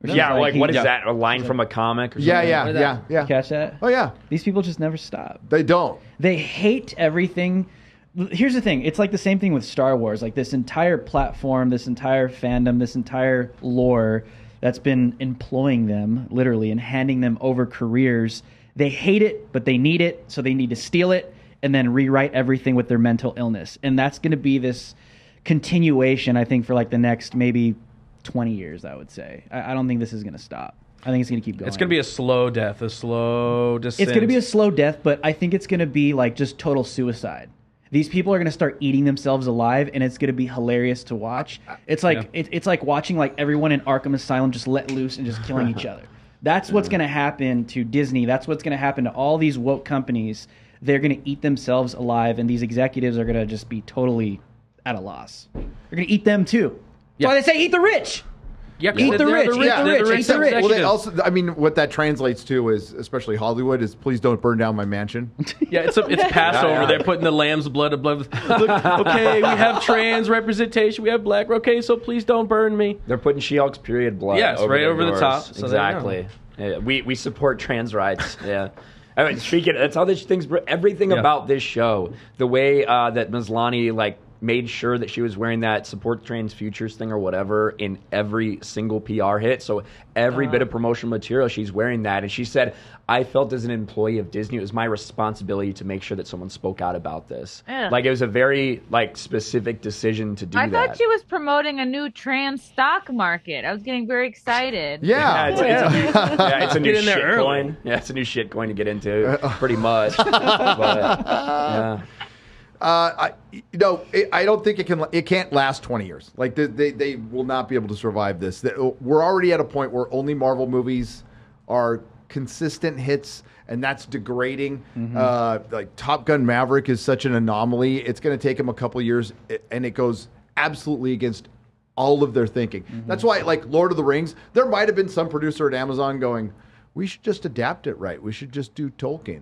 Yeah, like what is that? A line from a comic? Or something? Yeah. You catch that? Oh, yeah. These people just never stop. They don't. They hate everything. Here's the thing. It's like the same thing with Star Wars. Like this entire platform, this entire fandom, this entire lore that's been employing them, literally, and handing them over careers. They hate it, but they need it, so they need to steal it and then rewrite everything with their mental illness. And that's going to be this continuation, I think, for like the next maybe 20 years, I would say. I don't think this is going to stop. I think it's going to keep going. It's going to be a slow death, a slow descent. It's going to be a slow death, but I think it's going to be like just total suicide. These people are going to start eating themselves alive, and it's going to be hilarious to watch. It's like it's like watching like everyone in Arkham Asylum just let loose and just killing each other. That's what's going to happen to Disney. That's what's going to happen to all these woke companies. They're going to eat themselves alive, and these executives are going to just be totally at a loss. They're going to eat them too. That's why they say eat the rich. Yeah, eat the rich. Eat the rich. Eat the rich. Well, they also, I mean, what that translates to is, especially Hollywood, is please don't burn down my mansion. Yeah, it's Passover. They're putting the lamb's blood. Look, okay, we have trans representation. We have black. Okay, so please don't burn me. They're putting She-Hulk's period blood. Yes, right over the top. So exactly. Yeah, we support trans rights. Yeah. I mean, speaking. That's how this thing's. Everything about this show, the way that Maslany made sure that she was wearing that support trans futures thing or whatever in every single PR hit. So every bit of promotional material, she's wearing that. And she said, I felt as an employee of Disney, it was my responsibility to make sure that someone spoke out about this. Like, it was a very specific decision to do that. I thought she was promoting a new trans stock market. I was getting very excited. Yeah. It's a new shit coin. Yeah, it's a new shit coin to get into, pretty much. But, yeah. I don't think it can't last 20 years. Like they will not be able to survive this. We're already at a point where only Marvel movies are consistent hits, and that's degrading. Like Top Gun Maverick is such an anomaly. It's going to take them a couple years, and it goes absolutely against all of their thinking. That's why, like Lord of the Rings, there might have been some producer at Amazon going, we should just adapt it right. We should just do Tolkien.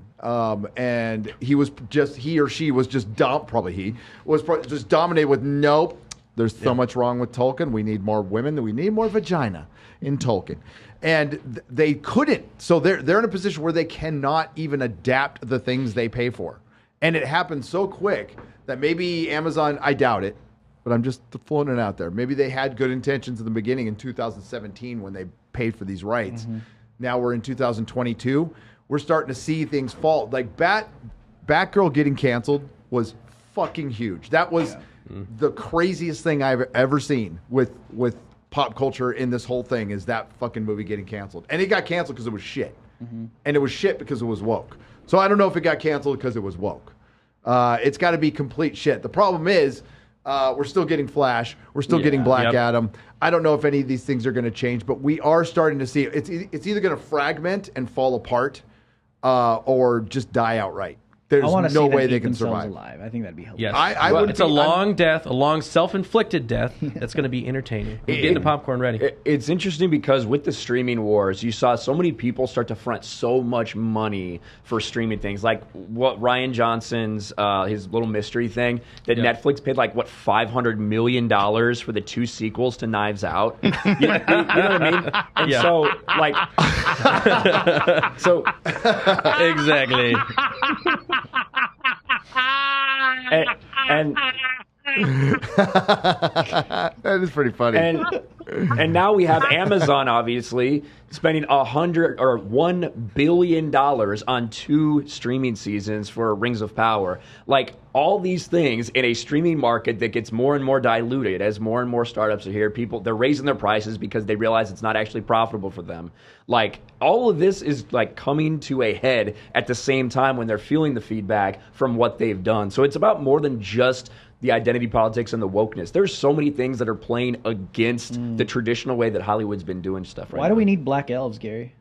And he or she was just just dominated with nope. There's so much wrong with Tolkien. We need more women. We need more vagina in Tolkien. And they couldn't. So they're in a position where they cannot even adapt the things they pay for. And it happened so quick that maybe Amazon, I doubt it, but I'm just floating it out there. Maybe they had good intentions in the beginning in 2017 when they paid for these rights. Now we're in 2022. We're starting to see things fall. Like Batgirl getting canceled was fucking huge. That was the craziest thing I've ever seen with pop culture in this whole thing, is that fucking movie getting canceled. And it got canceled because it was shit. And it was shit because it was woke. So I don't know if it got canceled because it was woke. It's got to be complete shit. The problem is we're still getting Flash. We're still getting Black Adam. I don't know if any of these things are going to change, but we are starting to see it's either going to fragment and fall apart or just die outright. There's no way they can survive. Alive. I think that'd be hilarious. Yes. It's a long death, a long self-inflicted death that's going to be entertaining. Getting the popcorn ready. It's interesting because with the streaming wars, you saw so many people start to front so much money for streaming things. Like what Ryan Johnson's, his little mystery thing, that Netflix paid like, what, $500 million for the 2 sequels to Knives Out. You know what I mean? And so, like... so... Exactly. and that is pretty funny. And now we have Amazon obviously spending $1 billion on 2 streaming seasons for Rings of Power. Like all these things in a streaming market that gets more and more diluted as more and more startups are here. They're raising their prices because they realize it's not actually profitable for them. Like all of this is like coming to a head at the same time when they're feeling the feedback from what they've done. So it's about more than just the identity politics and the wokeness. There's so many things that are playing against the traditional way that Hollywood's been doing stuff right now. Why do we need black elves, Gary?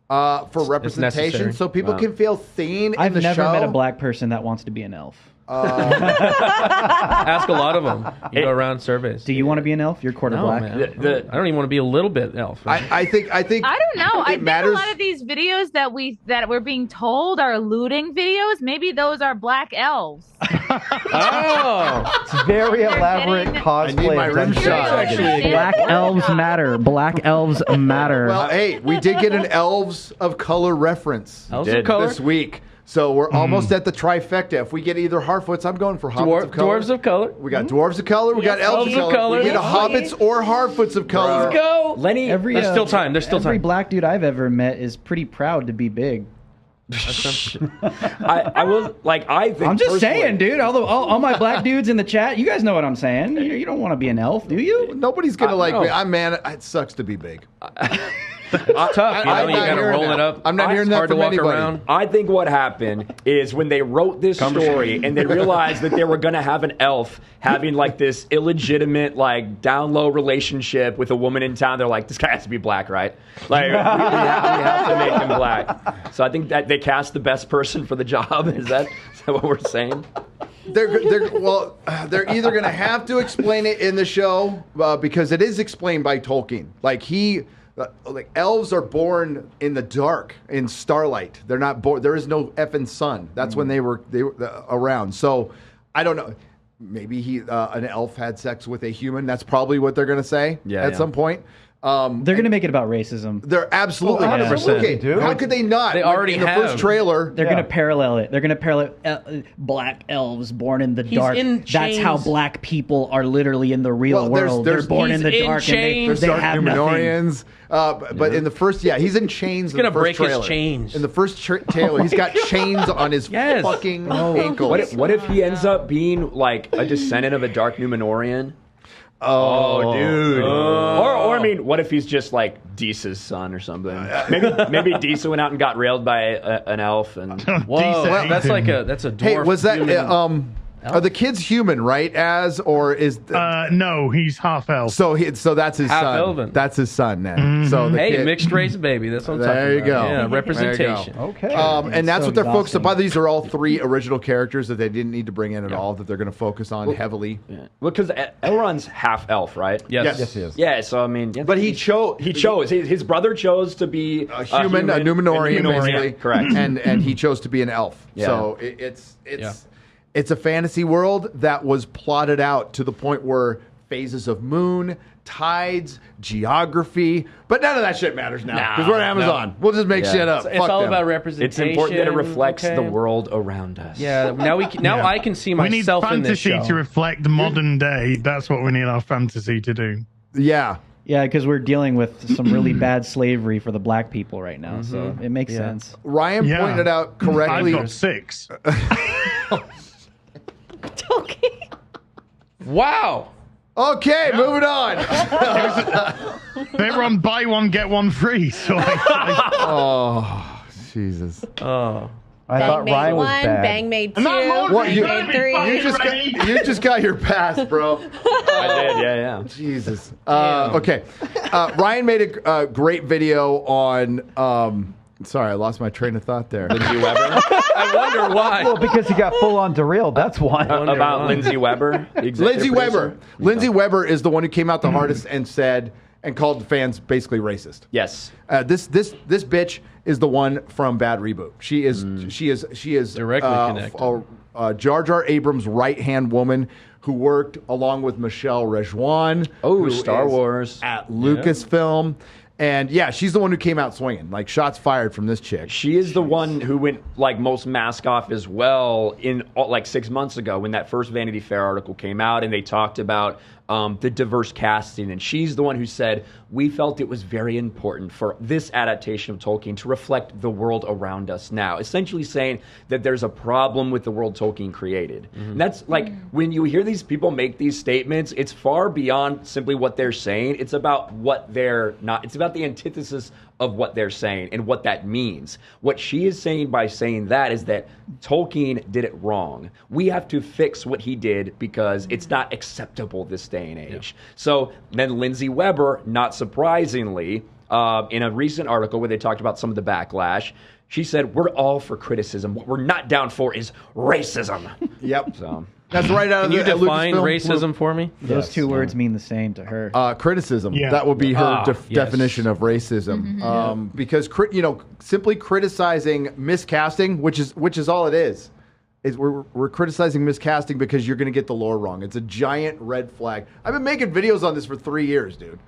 For representation, so people can feel seen in the show. I've never met a black person that wants to be an elf. Ask a lot of them. You go around surveys. Do you want to be an elf? You're quarter black. Man. I don't even want to be a little bit elf. I think. I don't know. I think matters. a lot of these videos that we're being told are looting videos. Maybe those are black elves. It's very elaborate cosplay. I need my rim shot. Black elves matter. Black elves matter. Well, hey, we did get an Elves of Color reference this week. So we're almost at the trifecta. If we get either Harfoots, I'm going for Hobbits of Color. Dwarves of Color. We got Dwarves of Color. We got Elves of Color. We get a Hobbits or Harfoots of Color. Let's go. Lenny, there's still time. There's still Every time. black dude I've ever met is pretty proud to be big. I will like. I think I'm just saying, dude. All my black dudes in the chat, you guys know what I'm saying. You don't want to be an elf, do you? Nobody's gonna like me. It sucks to be big. It's tough. You got to roll it up. I'm not hearing that from anybody. I think what happened is when they wrote this story and they realized that they were going to have an elf having like this illegitimate, like down low relationship with a woman in town, they're like, this guy has to be black, right? Like we have to make him black. So I think that they cast the best person for the job. Is that what we're saying? They're either going to have to explain it in the show because it is explained by Tolkien. Like elves are born in the dark, in starlight. They're not born. There is no effing sun. That's when they were around. So I don't know. Maybe an elf had sex with a human. That's probably what they're going to say at some point. They're going to make it about racism. They're absolutely 100%, dude. How could they not? They already in the first trailer. They're going to parallel it. They're going to parallel black elves born in the dark. That's how black people are literally in the real world. They're born in the dark and they have Numenorians. But in the first, he's in chains. He's going to break his chains. In the first trailer, he's got chains on his fucking ankles. What if he ends up being like a descendant of a dark Numenorian? Oh, dude. Or I mean, what if he's just like Deesa's son or something? Maybe Deesa went out and got railed by an elf. And whoa, that's a dwarf. Hey, was that Are the kids human, right? Or is no, he's half elf. So that's his Half son. elven. That's his son then. So the Hey, kid, mixed race baby. That's what I'm talking about. There you go. Yeah, There representation. you go. Okay. And that's so what they're focused on. exhausting. By these are all 3 original characters that they didn't need to bring in at all. That they're going to focus on heavily. Yeah. Well, because Elrond's half elf, right? Yes. Yes, he is. Yeah, so I mean, But he chose. He chose. His brother chose to be A human, a Numenorian, basically. correct. And he chose to be an elf. Yeah. So it's a fantasy world that was plotted out to the point where phases of moon, tides, geography, but none of that shit matters now because we're on Amazon. We'll just make shit up. It's Fuck all them. about representation. It's important that it reflects okay? the world around us. Yeah. Now I can see We need myself in this fantasy show. to reflect modern day. That's what we need our fantasy to do. Yeah. Yeah, because we're dealing with some really bad slavery for the black people right now, so it makes sense. Ryan Yeah. pointed out correctly. I've got 6. Okay. Wow. Okay, moving on. They were on buy one get one free. So Oh, Jesus. Oh. I Bang thought made Ryan was 1, bad. Bang made 2, not more What, Bang you- made 3. You just got your pass, bro. I did. Yeah. Jesus. Okay. Ryan made a great video on. Sorry, I lost my train of thought there. Lindsay Weber. I wonder why. Well, because he got full on derailed. That's why. About Lindsay Weber. the executive Lindsay producer. Weber. Lindsay Weber is the one who came out the hardest and said and called the fans basically racist. Yes. This bitch is the one from Bad Reboot. She is Directly connected. Jar Jar Abrams' right hand woman who worked along with Michelle Rejoin. Oh, who Star is Wars. at Lucasfilm. And yeah, she's the one who came out swinging. Like shots fired from this chick. She is the one who went like most mask off as well in like 6 months ago when that first Vanity Fair article came out and they talked about the diverse casting. And she's the one who said, we felt it was very important for this adaptation of Tolkien to reflect the world around us now. Essentially saying that there's a problem with the world Tolkien created. And that's like, when you hear these people make these statements, it's far beyond simply what they're saying. It's about what they're not. It's about the antithesis of what they're saying and what that means. What she is saying by saying that is that Tolkien did it wrong. We have to fix what he did because it's not acceptable this day and age. So then Lindsay Weber, not surprisingly, in a recent article where they talked about some of the backlash, she said, we're all for criticism. What we're not down for is racism. Yep. So That's right out Can of you the define Lucasfilm. racism for me? Those two words mean the same to her. Criticism. Yeah. That would be her Yes. definition of racism. Because simply criticizing miscasting, which is all it is we're criticizing miscasting because you're going to get the lore wrong. It's a giant red flag. I've been making videos on this for 3 years, dude.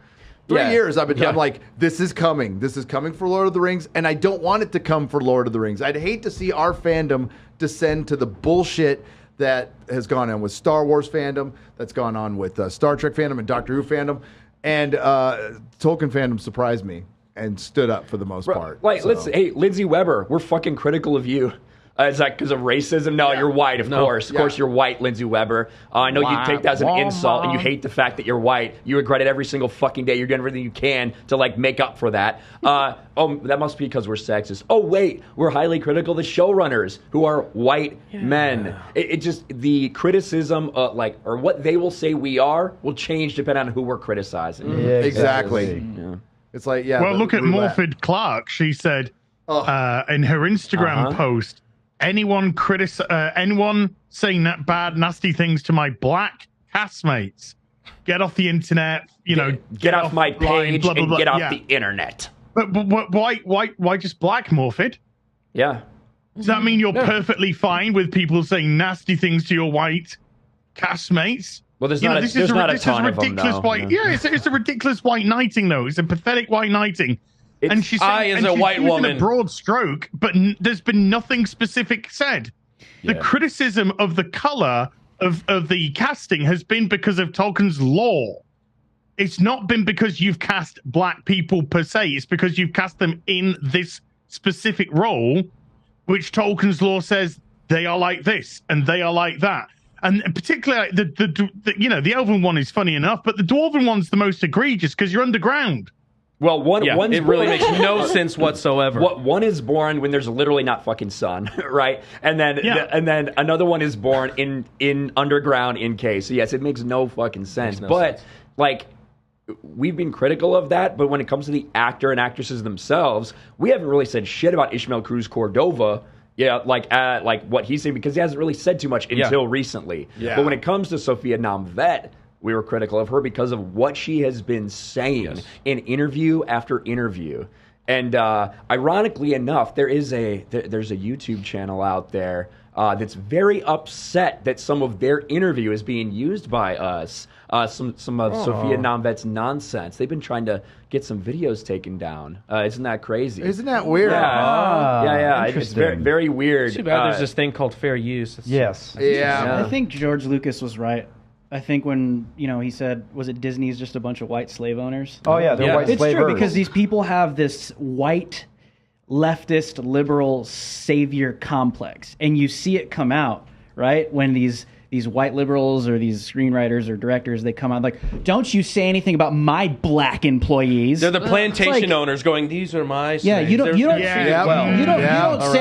3 Yeah. years I've been Yeah. I'm like, this is coming. This is coming for Lord of the Rings, and I don't want it to come for Lord of the Rings. I'd hate to see our fandom descend to the bullshit that has gone on with Star Wars fandom, that's gone on with Star Trek fandom and Doctor Who fandom, and Tolkien fandom surprised me and stood up for the most part. Like, So- hey, Lindsay Weber, we're fucking critical of you. Is that because of racism? No, you're white, of course. Of course, you're white, Lindsay Weber. I know you take that as an insult and you hate the fact that you're white. You regret it every single fucking day. You're doing everything you can to, like, make up for that. That must be because we're sexist. Oh, wait, we're highly critical of the showrunners who are white men. It just, the criticism, or what they will say we are, will change depending on who we're criticizing. Yeah, Exactly. It's like, yeah. Well, the look at roulette. Morford Clark. She said in her Instagram post, anyone saying that bad, nasty things to my black castmates, get off the internet. Get off my page blah, blah, and blah. get off Yeah. the internet. But why just black, Morford? Yeah. Does that mean you're perfectly fine with people saying nasty things to your white castmates? Well, there's You know, not this a is ton of them, ridiculous though. white. Yeah, it's a ridiculous white knighting, though. It's a pathetic white knighting. And she's I, as a white using woman. a broad stroke, but there's been nothing specific said. The criticism of the color of the casting has been because of Tolkien's lore. It's not been because you've cast black people per se. It's because you've cast them in this specific role, which Tolkien's lore says they are like this and they are like that. And particularly the Elven one is funny enough, but the Dwarven one's the most egregious because you're underground. Well, one's it really makes no sense whatsoever. One is born when there's literally not fucking sun, right? And then another one is born in underground in K. So yes, it makes no fucking sense. But like, we've been critical of that. But when it comes to the actor and actresses themselves, we haven't really said shit about Ishmael Cruz Cordova. Yeah, like what he's saying, because he hasn't really said too much until recently. Yeah. But when it comes to Sophia Namvet, we were critical of her because of what she has been saying in interview after interview. And ironically enough, there's a YouTube channel out there that's very upset that some of their interview is being used by us. Some of Sophia Namvet's nonsense. They've been trying to get some videos taken down. Isn't that crazy? Isn't that weird? Yeah. It's very, very weird. Too bad there's this thing called fair use. I think George Lucas was right. I think when, he said, was it Disney's just a bunch of white slave owners? Oh, yeah, they're white slavers. It's true, because these people have this white, leftist, liberal savior complex. And you see it come out, right? When these white liberals or these screenwriters or directors, they come out like, don't you say anything about my black employees. They're the plantation owners going, these are my slaves. Yeah, you don't say,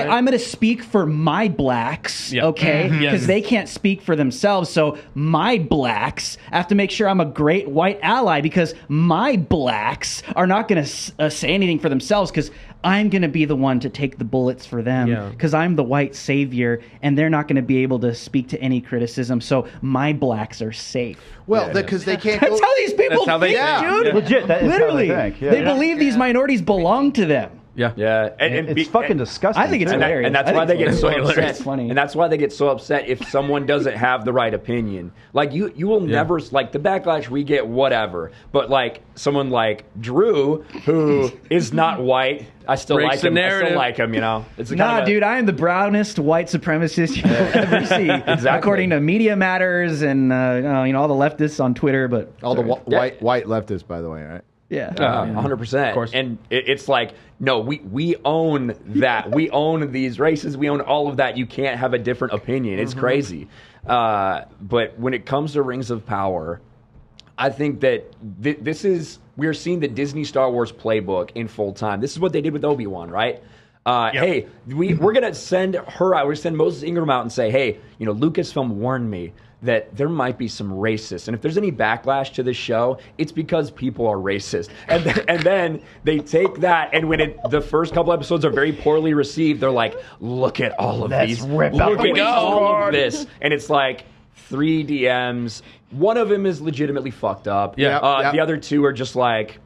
I'm going to speak for my blacks, okay? Because they can't speak for themselves. So my blacks have to make sure I'm a great white ally, because my blacks are not going to say anything for themselves, because I'm going to be the one to take the bullets for them, because I'm the white savior, and they're not going to be able to speak to any criticism, so my blacks are safe. Well, because they can't That's how these people think, dude. Legit, that is Literally. how they think. They believe these minorities belong to them. Yeah. And it's fucking disgusting. I think it's hilarious. And that's why they get so upset. It's funny. And that's why they get so upset if someone doesn't have the right opinion. Like, you will never, like, the backlash we get, whatever. But, like, someone like Drew, who is not white, I still like him. It's dude, I am the brownest white supremacist you'll ever see. Exactly. According to Media Matters and all the leftists on Twitter, but all the white leftists, by the way, right? Yeah, 100%. Of course. And it's like, no, we own that. We own these races. We own all of that. You can't have a different opinion. It's crazy. But when it comes to Rings of Power, I think that we're seeing the Disney Star Wars playbook in full time. This is what they did with Obi-Wan, right? Hey, we're going to send her out. We're going to send Moses Ingram out and say, hey, Lucasfilm warned me that there might be some racists. And if there's any backlash to this show, it's because people are racist. And then they take that, and when the first couple episodes are very poorly received, they're like, look at all of these. Look at all of this. And it's like 3 DMs. One of them is legitimately fucked up. The other 2 are just like,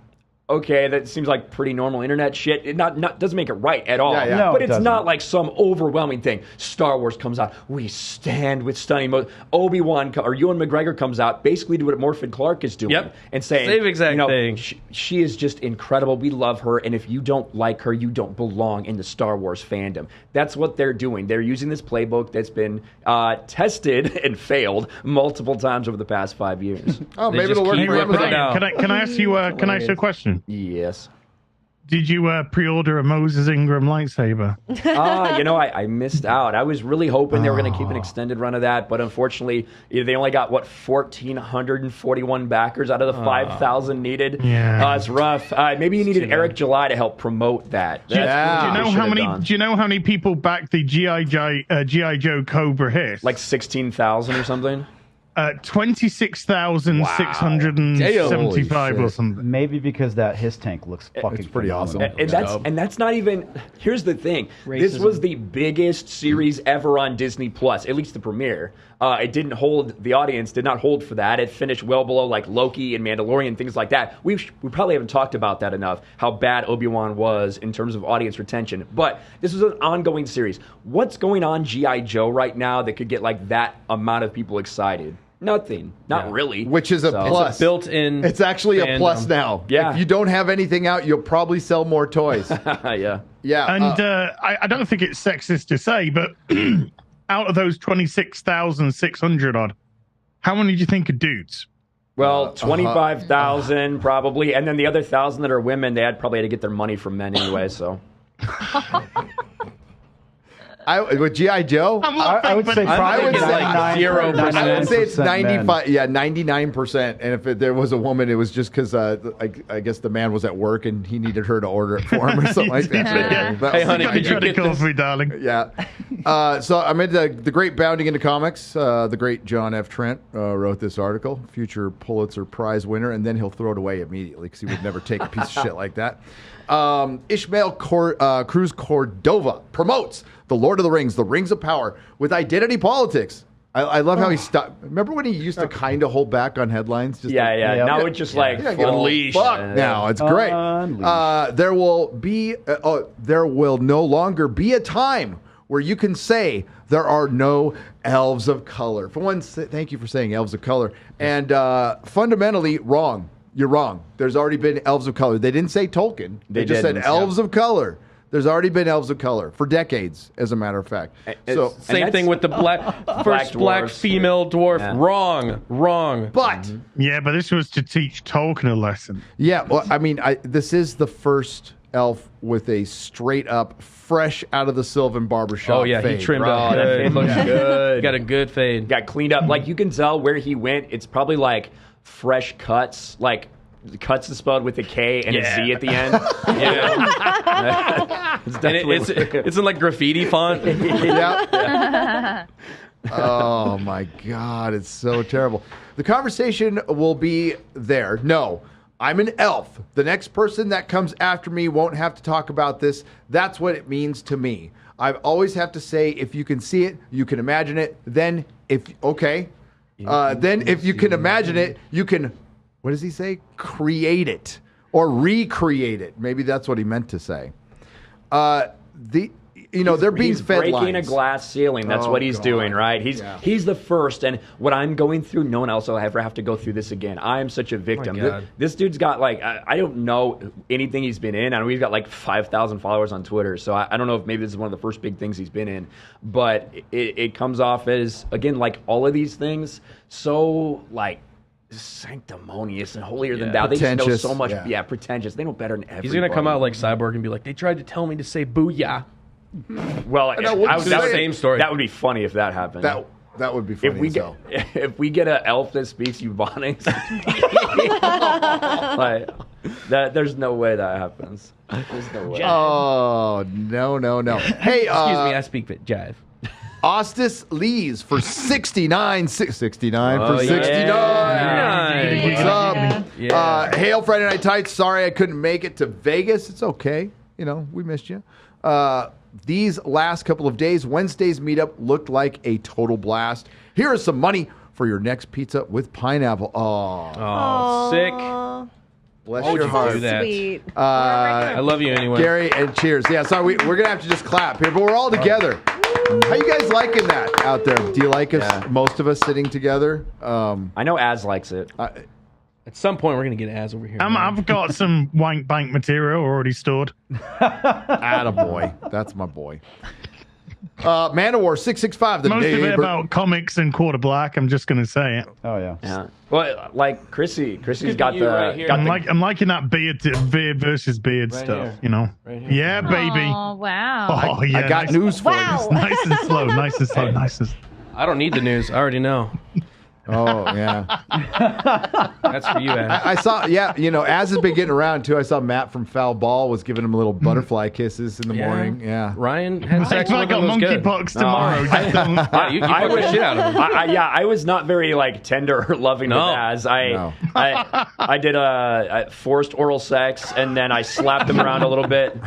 okay, that seems like pretty normal internet shit. It doesn't make it right at all. No, but it's not like some overwhelming thing. Star Wars comes out. We stand with stunning. Obi-Wan or Ewan McGregor comes out, basically do what Morphin Clark is doing. And saying, same exact thing. She is just incredible. We love her. And if you don't like her, you don't belong in the Star Wars fandom. That's what they're doing. They're using this playbook that's been tested and failed multiple times over the past 5 years. Oh, maybe it'll work for Amazon. Can I ask you a question? Yes. Did you pre-order a Moses Ingram lightsaber? I missed out. I was really hoping they were going to keep an extended run of that, but unfortunately, they only got 1,441 backers out of the 5,000 needed. Yeah, it's rough. Maybe you needed Eric July to help promote that. Do you know how many people backed the GI Joe Cobra Hit? Like 16,000 or something. 26,675 or something. Maybe because that his tank looks fucking pretty awesome. And that's not even. Here's the thing. Racism. This was the biggest series ever on Disney Plus, at least the premiere. It didn't hold. The audience did not hold for that. It finished well below like Loki and Mandalorian, things like that. We probably haven't talked about that enough. How bad Obi-Wan was in terms of audience retention. But this was an ongoing series. What's going on G.I. Joe right now that could get like that amount of people excited? Nothing. Not really. Which is a plus. It's a built-in. It's actually a plus now. Yeah. If you don't have anything out, you'll probably sell more toys. Yeah. And I don't think it's sexist to say, but out of those 26,600 odd, how many do you think are dudes? Well, 25,000 probably, and then the other 1,000 that are women, they probably had to get their money from men anyway. So. With G.I. Joe, I would say I probably would say like 0%. I would say it's 99%. 95, 99%. And if there was a woman, it was just because I guess the man was at work and he needed her to order it for him or something like that. Yeah. That Hey, was honey, the did you idea. get for me, darling. Yeah. So I made the great bounding into comics. The great John F. Trent wrote this article, future Pulitzer Prize winner, and then he'll throw it away immediately because he would never take a piece of shit like that. Ishmael Cruz Cordova promotes The Lord of the Rings of Power with identity politics. I love how he stopped. Remember when he used to kind of hold back on headlines? Just Yeah. Now it's just like Unleashed. fuck now. It's great. There will no longer be a time where you can say there are no elves of color. For one, thank you for saying elves of color. And fundamentally wrong. You're wrong. There's already been elves of color. They didn't say Tolkien. They just said elves of color. There's already been elves of color for decades, as a matter of fact. So Same thing with the first black dwarves. female dwarf. Yeah. Wrong. But Yeah, but this was to teach Tolkien a lesson. yeah, well, I mean, this is the first elf with a straight up, fresh out of the Sylvan barbershop. Oh yeah, fade. he trimmed Bro, up that good. fade looks good. Got a good fade. Got cleaned up. Like you can tell where he went. It's probably like fresh cuts. Like cuts is spelled with a K and a Z at the end. It's And definitely it's in like graffiti font. Yeah. Oh my God, it's so terrible. The conversation will be there. No, I'm an elf. The next person that comes after me won't have to talk about this. That's what it means to me. I always have to say, if you can see it, you can imagine it. Then if you can imagine it, you can. What does he say? Create it or recreate it. Maybe that's what he meant to say. They're being he's fed breaking lines. a glass ceiling. That's Oh, what he's God. doing, right? He's the first, and what I'm going through, no one else will ever have to go through this again. I am such a victim. God. This dude's got like I don't know anything he's been in. I know he's got like 5,000 followers on Twitter, so I don't know if maybe this is one of the first big things he's been in, but it comes off as, again, like all of these things, so like sanctimonious and holier than thou. They just know Pretentious. so much. Yeah. Yeah, pretentious. They know better than everybody. He's gonna come out like Cyborg and be like, "They tried to tell me to say booyah." Well, same story. That would be funny if that happened. That would be funny. If we get an elf that speaks Ebonics, like that, there's no way that happens. There's no way. Oh no! Hey, Excuse me, I speak jive. Ostis Lees for 69 for 69. Yeah. What's up? Yeah. Hail Friday Night Tights. Sorry I couldn't make it to Vegas. It's okay. We missed you. These last couple of days, Wednesday's meetup looked like a total blast. Here is some money for your next pizza with pineapple. Oh, sick. Bless Why would your you heart. do that? Sweet. I love you anyway. Gary, and cheers. Yeah, sorry, we're going to have to just clap here, but we're all together. How you guys liking that out there? Do you like us, most of us sitting together? I know Az likes it. At some point, we're gonna get Az over here. I've got some wank bank material already stored. Attaboy. That's my boy. Manowar 665. Most of it about comics and Quarter Black. I'm just going to say it. Oh yeah. Yeah. Well, like Chrissy's got you the. right here. got I'm liking that beard versus beard Right stuff. here. Right here. Yeah, baby. Oh wow. Oh yeah. I got news for Wow. you. Nice and slow. Nice and slow. Nice and. I don't need the news. I already know. Oh, yeah. That's for you, Az. I saw, Az has been getting around, too. I saw Matt from Foul Ball was giving him little butterfly kisses in the morning. Yeah. Ryan had sex I with got him. Was good. monkeypox tomorrow. Just don't- Yeah, you fucked the shit out of him. I was not very like tender or loving No. with Az. I did a forced oral sex, and then I slapped him around a little bit,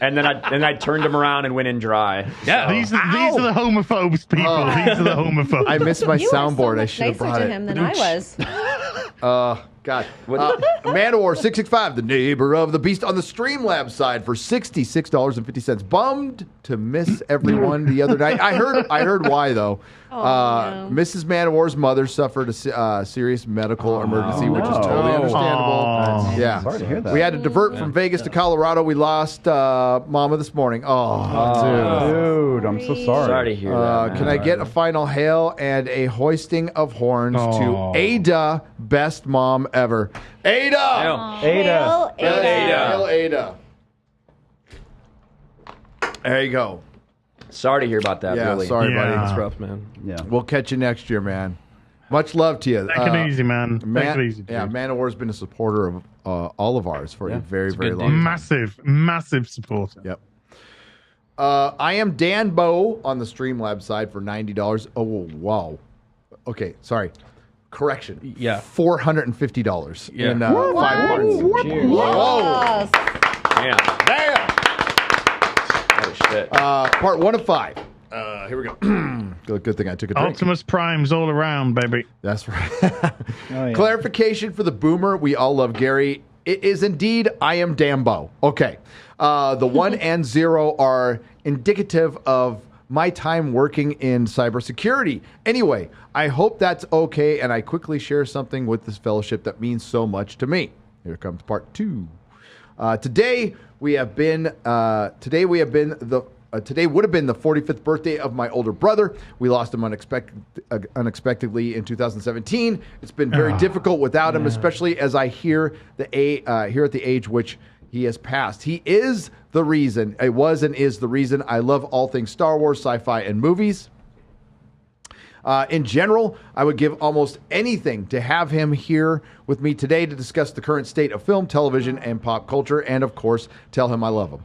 and then I turned him around and went in dry. Yeah. These are the homophobes, people. These are the homophobes. I missed my You were soundboard. so I much should have nicer brought to it. him than I was. God. Manowar 665, the neighbor of the beast on the Streamlabs side for $66.50. Bummed to miss everyone the other night. I heard why though. no. Mrs. Manowar's mother suffered a serious medical emergency, which is totally no. understandable. Aw. Yeah. Sorry to hear that. We had to divert from Vegas to Colorado. We lost Mama this morning. Dude, I'm so sorry. Sorry to hear that. Man. Can I get a final hail and a hoisting of horns Oh. to Ada, best mom ever? Ada! Ada. Hail Ada. There you go. Sorry to hear about that, Yeah, really. sorry, buddy. That's rough, man. Yeah. We'll catch you next year, man. Much love to you. Take it easy, man. Take it easy. Yeah, dude. Man-O-War's been a supporter of all of ours for a very, very good long dude. time. Massive supporter. Yep. I am Dan Bow on the Streamlabs side for $90. Oh, wow. Okay, sorry. Correction. Yeah. $450 Yeah. in 5 parts. Cheers. Whoa. Damn. Damn. Oh, shit. Part 1 of 5. Here we go. Good thing I took a drink. Optimus Primes all around, baby. That's right. Oh, yeah. Clarification for the boomer. We all love Gary. It is indeed I am Dambo. Okay. The 1 and 0 are indicative of my time working in cybersecurity. Anyway, I hope that's okay, and I quickly share something with this fellowship that means so much to me. Here comes part 2. Today would have been the 45th birthday of my older brother. We lost him unexpectedly in 2017. It's been very difficult without him, especially as I hear here at the age which he has passed. He is the reason. It was and is the reason I love all things Star Wars, sci-fi, and movies. In general, I would give almost anything to have him here with me today to discuss the current state of film, television, and pop culture, and of course, tell him I love him.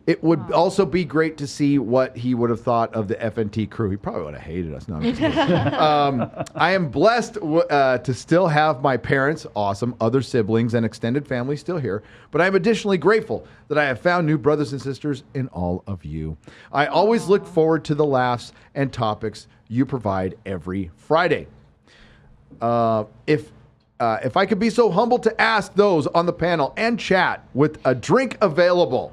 It would also be great to see what he would have thought of the FNT crew. He probably would have hated us. No, I'm just kidding. I am blessed to still have my parents, awesome, other siblings, and extended family still here. But I am additionally grateful that I have found new brothers and sisters in all of you. I always look forward to the laughs and topics you provide every Friday. If I could be so humble to ask those on the panel and chat with a drink available,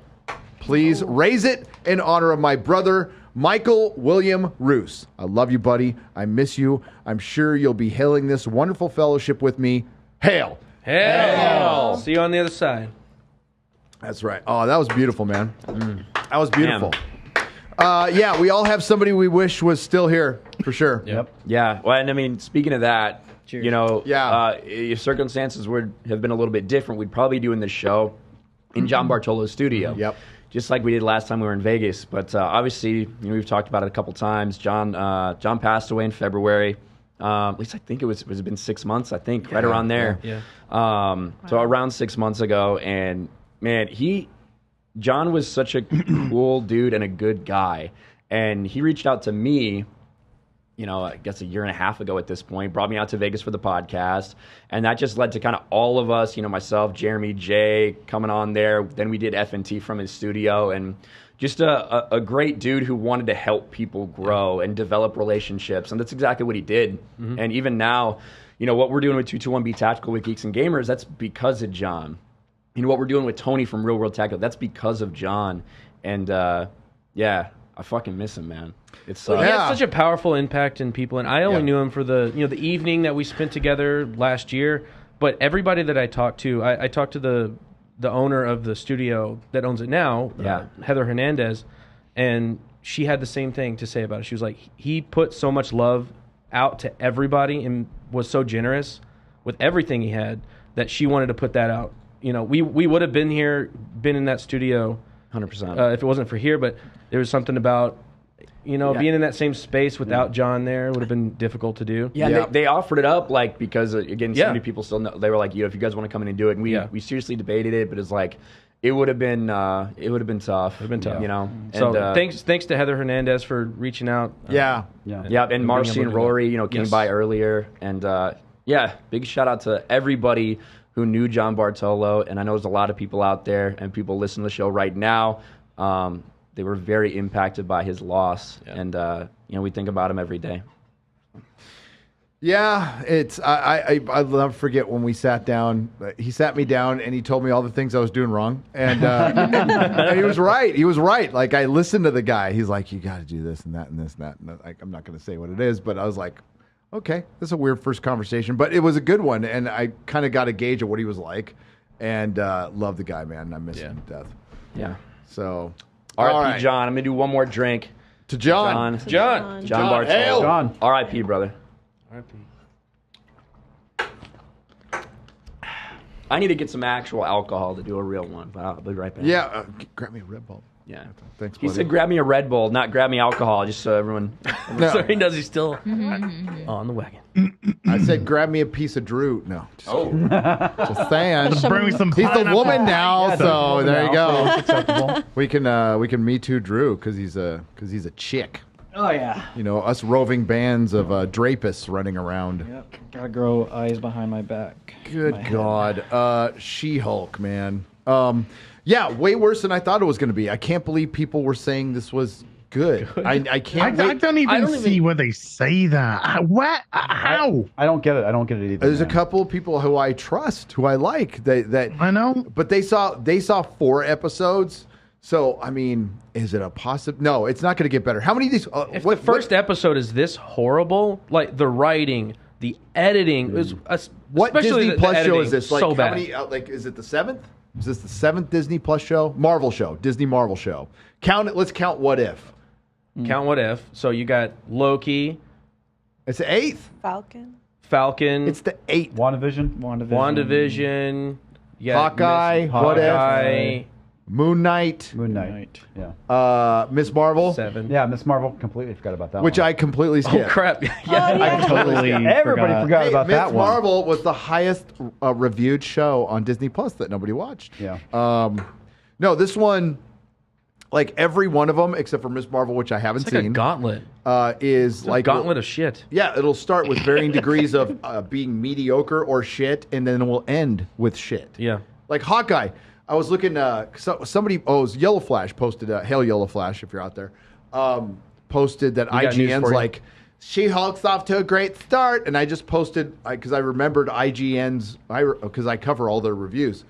please raise it in honor of my brother, Michael William Roos. I love you, buddy. I miss you. I'm sure you'll be hailing this wonderful fellowship with me. Hail. Hail. See you on the other side. That's right. Oh, that was beautiful, man. That was beautiful. Yeah, we all have somebody we wish was still here, for sure. Yep. Yeah. Well, and I mean, speaking of that, Cheers. you know, Yeah. if circumstances would have been a little bit different, we'd probably be doing this show in John Bartolo's studio. Yep. Just like we did last time we were in Vegas. But obviously, you know, we've talked about it a couple times. John passed away in February. At least I think it's been 6 months, I think, right around there. Yeah. So around 6 months ago. And, man, John was such a cool dude and a good guy. And he reached out to me, you know, I guess a year and a half ago at this point, brought me out to Vegas for the podcast. And that just led to kind of all of us, you know, myself, Jeremy, Jay, coming on there. Then we did FNT from his studio. And just a great dude who wanted to help people grow and develop relationships. And that's exactly what he did. And even now, you know, what we're doing with 221B Tactical with Geeks and Gamers, that's because of John. You know, what we're doing with Tony from Real World Tactical, that's because of John. And, yeah, I fucking miss him, man. It's He had such a powerful impact in people, and I only Yeah. knew him for the evening that we spent together last year. But everybody that I talked to, I talked to the owner of the studio that owns it now, Heather Hernandez, and she had the same thing to say about it. She was like, he put so much love out to everybody and was so generous with everything he had that she wanted to put that out. You know, we would have been in that studio 100%. if it wasn't for here, but there was something about, you know, being in that same space without John there would have been difficult to do. Yeah, Yeah. They offered it up, like, because, again, so Yeah. many people still know. They were like, you know, if you guys want to come in and do it. And we seriously debated it, but it's like, it would have been tough. It would have been tough. You know? So And, thanks to Heather Hernandez for reaching out. Yeah. Yeah, and Marcy and Rory, you know, came by earlier. And, yeah, big shout out to everybody who knew John Bartolo. And I know there's a lot of people out there and people listening to the show right now. They were very impacted by his loss. Yeah. And, you know, we think about him every day. Yeah, it's I'll never forget when we sat down. He sat me down and he told me all the things I was doing wrong, and he was right. He was right. Like, I listened to the guy. He's like, "You got to do this and that and this and that." And I'm not going to say what it is, but I was like, "Okay, this is a weird first conversation, but it was a good one." And I kind of got a gauge of what he was like, and love the guy, man. I miss him to death. Yeah. So, R.I.P. John. I'm gonna do one more drink. To John. John Bartolo. Hail. John. R.I.P. brother. I need to get some actual alcohol to do a real one, but I'll be right back. Yeah, grab me a Red Bull. Yeah. Thanks, He buddy. said, "Grab me a Red Bull, not grab me alcohol." Just so everyone. So he knows he's still on the wagon. I said, grab me a piece of Drew. No. Just saying. Bring me some He's the pineapple. woman now, so there you go. Acceptable. We can Me Too Drew because he's a chick. Oh yeah. You know, us roving bands of drapists running around. Yep. Gotta grow eyes behind my back. Good My head. God. She-Hulk, man. Yeah, way worse than I thought it was going to be. I can't believe people were saying this was good. I can't I wait. don't even see where they say that. What? How? I don't get it. I don't get it either. There's a man. couple of people who I trust, who I like. That I know. But they saw 4 episodes. So, I mean, is it a possible? No, it's not going to get better. How many of these? If the first episode is this horrible, like the writing, the editing, is what especially Disney Plus show editing, is this? Like, so how bad. many? Like, is it the 7th? Is this the 7th Disney Plus show? Marvel show, Disney Marvel show. Count it. Let's count What If. Count What If. So you got Loki, It's the 8th. Falcon, It's the 8th. WandaVision, you got Hawkeye, What If, Hawkeye, Moon Knight, Moon Knight. Yeah. Miss Marvel, 7. Yeah, Miss Marvel. Completely forgot about that which one. I completely skipped. Oh crap! I totally skipped. Everybody forgot Hey, about Miss that one. Marvel was the highest reviewed show on Disney Plus that nobody watched. Yeah. No, this one, like every one of them except for Miss Marvel, which I haven't It's like seen, a gauntlet. is It's like a gauntlet of shit. Yeah, it'll start with varying degrees of being mediocre or shit, and then it will end with shit. Yeah. Like Hawkeye. I was looking, somebody, it was Yellow Flash posted, Hail Yellow Flash if you're out there, posted that We got news IGN's for you. like, She-Hulk's off to a great start. And I just posted, because I remembered IGN's, because I cover all their reviews.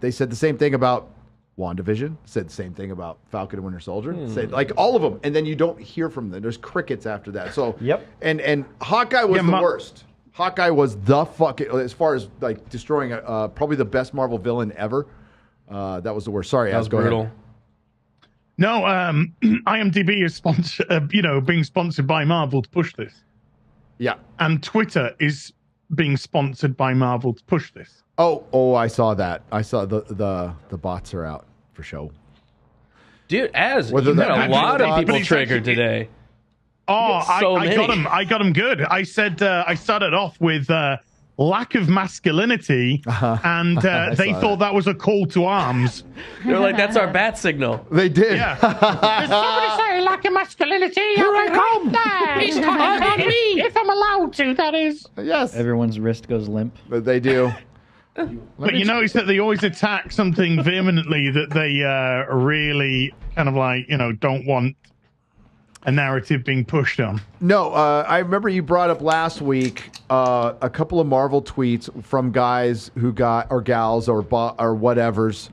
They said the same thing about WandaVision, said the same thing about Falcon and Winter Soldier, said like all of them. And then you don't hear from them. There's crickets after that. So, Yep. And Hawkeye was the worst. Hawkeye was the fucking, as far as like destroying probably the best Marvel villain ever. That was the worst. Sorry, That was go ahead. brutal. No, IMDb is being sponsored by Marvel to push this, Yeah. and Twitter is being sponsored by Marvel to push this. Oh, I saw that. I saw the bots are out for show. Dude, as Whether you they're had a lot actual of people bots- triggered today. Oh, So I got many. them. I got them good. I said I started off with lack of masculinity, and they thought that was a call to arms. They're like, that's our bat signal. They did. Yeah. Did somebody say lack of masculinity? Here I come. He's talking on me. If I'm allowed to, that is. Yes. Everyone's wrist goes limp. But they do. But you notice that they always attack something vehemently that they really kind of like, don't want a narrative being pushed on. No, I remember you brought up last week a couple of Marvel tweets from guys who got, or gals, or whatevers,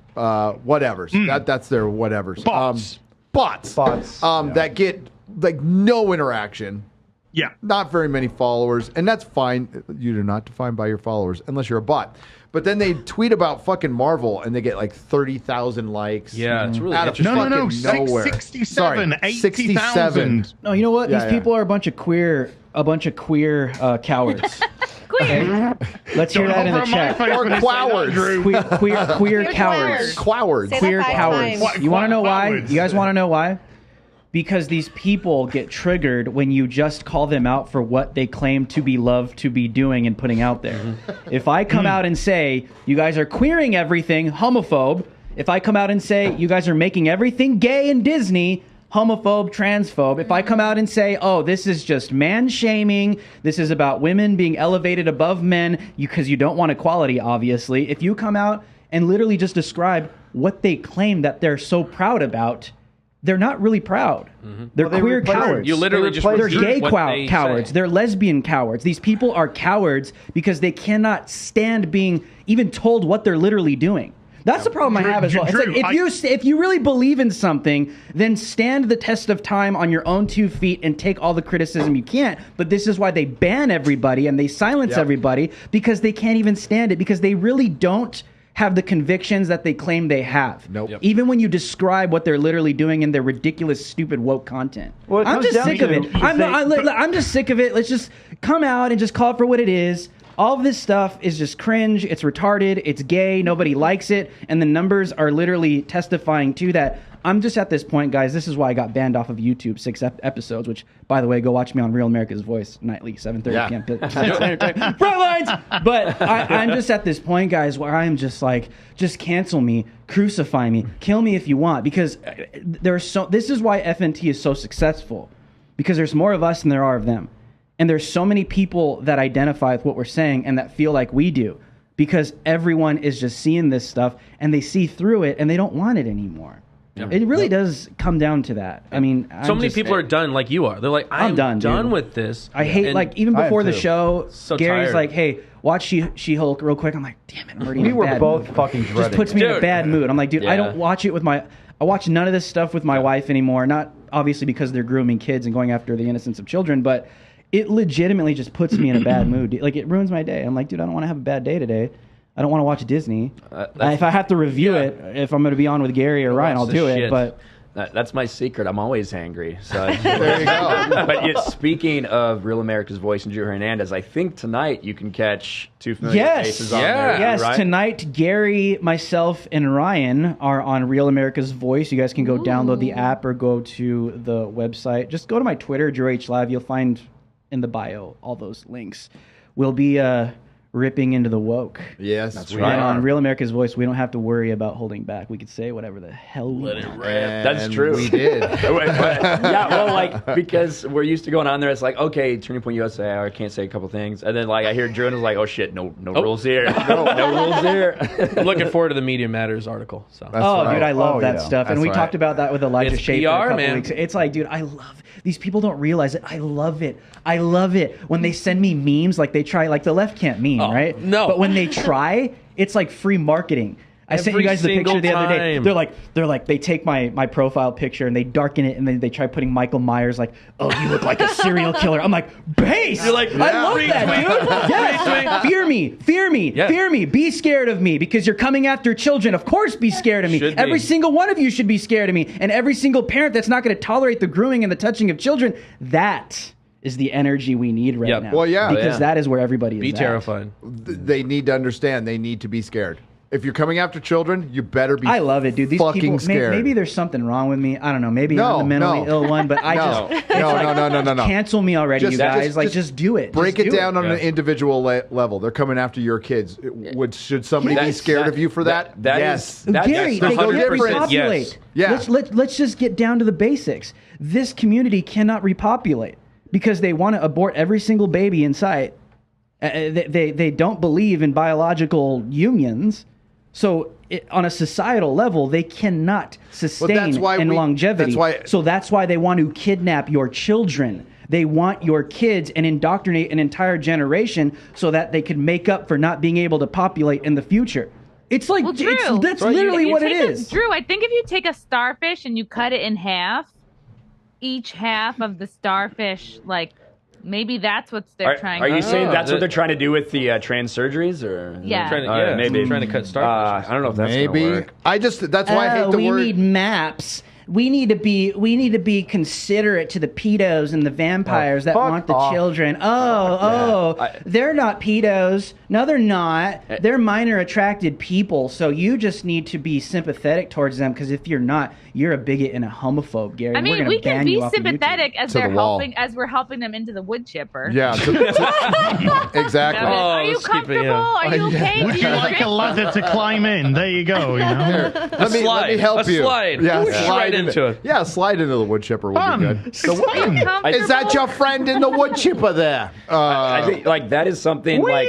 that's their whatevers. Bots. Bots. That get like no interaction. Yeah. Not very many followers, and that's fine. You're not defined by your followers unless you're a bot. But then they tweet about fucking Marvel, and they get like 30,000 likes. Yeah, it's really out of interesting. No, fucking nowhere. 67, Sorry, 80,000. No, you know what? Yeah, These people are a bunch of queer cowards. Queer. Let's hear that in the chat. Or quowards. Queer cowards. Quowards. Say that Queer 5 cowards. times. You want to know why? Cowards. You guys want to know why? Because these people get triggered when you just call them out for what they claim to be loved to be doing and putting out there. If I come out and say, you guys are queering everything, homophobe. If I come out and say, you guys are making everything gay in Disney, homophobe, transphobe. If I come out and say, oh, this is just man-shaming, this is about women being elevated above men, because you don't want equality, obviously. If you come out and literally just describe what they claim that they're so proud about, they're not really proud. They're queer cowards. You literally just They're repeat gay what they cowards. say. They're lesbian cowards. These people are cowards because they cannot stand being even told what they're literally doing. That's the problem I have as well. It's Drew, like if you really believe in something, then stand the test of time on your own 2 feet and take all the criticism you can't. But this is why they ban everybody and they silence everybody, because they can't even stand it, because they really don't have the convictions that they claim they have. Nope. Yep. Even when you describe what they're literally doing in their ridiculous, stupid woke content. Well, it I'm comes just down sick to of it. if I'm just sick of it. Let's just come out and just call it for what it is. All of this stuff is just cringe. It's retarded. It's gay. Nobody likes it. And the numbers are literally testifying to that. I'm just at this point, guys. This is why I got banned off of YouTube 6 episodes. Which, by the way, go watch me on Real America's Voice nightly, 7:30 p.m. Front. But I'm just at this point, guys, where I am just like, just cancel me, crucify me, kill me if you want, because this is why FNT is so successful, because there's more of us than there are of them, and there's so many people that identify with what we're saying and that feel like we do. Because everyone is just seeing this stuff and they see through it and they don't want it anymore. Yep. It really does come down to that. I mean, so many people are done like you are. They're like, I'm done with this. I hate, like, even before the show, so Gary's tired. like, hey, watch She-Hulk real quick. I'm like, damn it, I'm already We in a were bad both mood. fucking dreading Just puts me in a bad mood. I'm like, dude, I don't watch it with I watch none of this stuff with my wife anymore. Not obviously because they're grooming kids and going after the innocence of children, but it legitimately just puts me in a bad mood. Like, it ruins my day. I'm like, dude, I don't want to have a bad day today. I don't want to watch Disney. If I have to review it, if I'm going to be on with Gary or Ryan, I'll do it. But that's my secret. I'm always angry. So there you go. But yet, speaking of Real America's Voice and Drew Hernandez, I think tonight you can catch two familiar faces on there. Yes, right? tonight Gary, myself, and Ryan are on Real America's Voice. You guys can go download the app or go to the website. Just go to my Twitter, Drew H Live. You'll find in the bio all those links. We'll be ripping into the woke. Yes, that's And right. on Real America's Voice, we don't have to worry about holding back. We could say whatever the hell we want. That's true. We did. Yeah, well, like, because we're used to going on there. It's like, okay, Turning Point USA, I can't say a couple things. And then, like, I hear Drew and it's like, oh, shit, no rules here. No rules here. I'm looking forward to the Media Matters article. So. Dude, I love that stuff. And we talked about that with Elijah It's Schaefer PR, a couple man. weeks. It's like, dude, I love these people don't realize it. I love it. I love it when they send me memes. Like, they try, like, the left can't meme, right? No. But when they try, it's like free marketing. I sent you Every guys the picture single the other day. time. They're like, they take my profile picture and they darken it and then they try putting Michael Myers, like, oh, you look like a serial killer. I'm like, base. You're like, I love that, dude. Yes. Fear me. Yeah. Fear me. Be scared of me because you're coming after children. Of course, be scared of me. Should be. Every single one of you should be scared of me. And every single parent that's not going to tolerate the grooming and the touching of children, that is the energy we need right now. Well, yeah. Because that is where everybody is Be at. terrified. They need to understand. They need to be scared. If you're coming after children, you better be. I love it, dude. These fucking people. scared. Maybe there's something wrong with me. I don't know. Maybe I'm the mentally ill one. But I just no. cancel me already, you guys. Just do it. Break Just it do down on an individual level. They're coming after your kids. Should somebody be scared of you for that? Yes. Gary, they can't 100%. repopulate. Yes. Yeah. Let's just get down to the basics. This community cannot repopulate because they want to abort every single baby in sight. They don't believe in biological unions. So on a societal level, they cannot sustain longevity. So that's why they want to kidnap your children. They want your kids and indoctrinate an entire generation so that they could make up for not being able to populate in the future. It's like, Drew, that's literally what it is. Drew, I think if you take a starfish and you cut it in half, each half of the starfish, like, maybe that's what they're trying to do. Are you saying that's what they're trying to do with the trans surgeries? Or Yeah. maybe. Trying to cut starfish. I don't know if that's Maybe. gonna work. That's why I hate the word. We need maps. We need to be considerate to the pedos and the vampires that want the children. They're not pedos. No, they're not. They're minor attracted people. So you just need to be sympathetic towards them because if you're not, you're a bigot and a homophobe, Gary. I mean, we can be sympathetic as we're helping them into the wood chipper. Yeah, exactly. Are you comfortable? Are you okay? Would you like a ladder to climb in? There you go. You know? Let me help you. Slide. Yeah, Slide into it. Yeah, slide into the wood chipper would be good. Is that your friend in the wood chipper there? I think like that is something like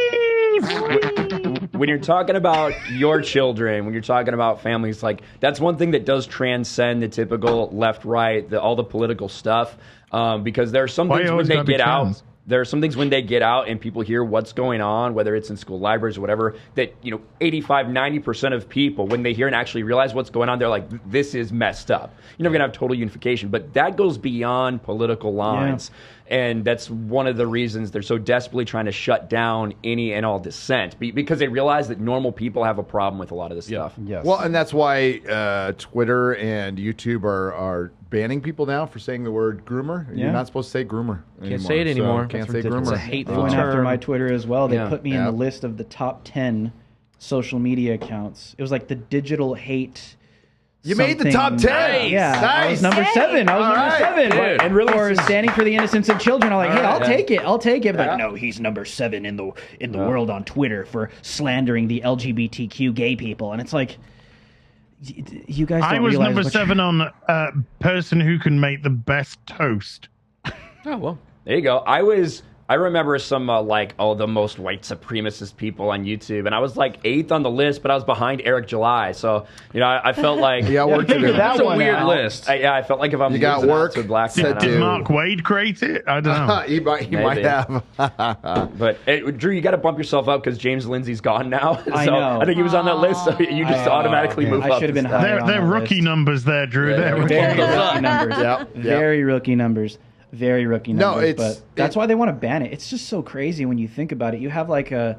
when you're talking about your children, when you're talking about families, like that's one thing that does transcend the typical left, right, all the political stuff. Because there are some things when they get out. There are some things when they get out and people hear what's going on, whether it's in school libraries or whatever, that 85, 90% of people, when they hear and actually realize what's going on, they're like, this is messed up. You're never going to have total unification. But that goes beyond political lines. Yeah. And that's one of the reasons they're so desperately trying to shut down any and all dissent, because they realize that normal people have a problem with a lot of this stuff. Yes. Well, and that's why Twitter and YouTube are banning people now for saying the word groomer. Yeah. You're not supposed to say groomer anymore. Can't say it anymore. Can't say groomer. It's a hateful Going term. after my Twitter as well. They put me in the list of the top 10 social media accounts. It was like the digital hate You made the top 10. Yeah, I was Nice. number 7. I was number 7. Dude. And really, for standing for the innocence of children. I'm like, hey, I'll take it. I'll take it. But Yeah. like, no, he's number 7 in the world on Twitter for slandering the LGBTQ gay people. And it's like, you guys don't I was realize number what 7 on person who can make the best toast. Oh, well, there you go. I remember some the most white supremacist people on YouTube, and I was like 8th on the list, but I was behind Eric July. So I felt like work to do. That's a weird list. I felt like if I'm You got losing out work to black to men, do. Did Mark Wade create it? I don't know. he might have. But Drew, you got to bump yourself up because James Lindsay's gone now. So I know. I think he was on that list, so you just automatically move I up. should have been and stuff. higher. They're on that rookie list. numbers there, Drew. They're rookie Very numbers. rookie numbers. Yep. Very rookie numbers. Very rookie numbers. it's- but that's why they want to ban it. It's just so crazy when you think about it. You have like a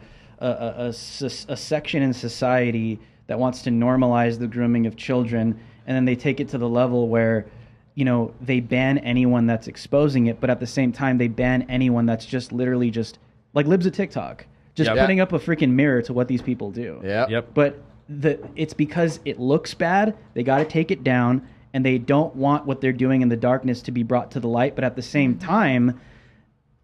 section in society that wants to normalize the grooming of children, and then they take it to the level where, they ban anyone that's exposing it, but at the same time they ban anyone that's just literally just like libs of TikTok, just Yep. putting up a freaking mirror to what these people do. Yep. But it's because it looks bad. They got to take it down, and they don't want what they're doing in the darkness to be brought to the light. But at the same time,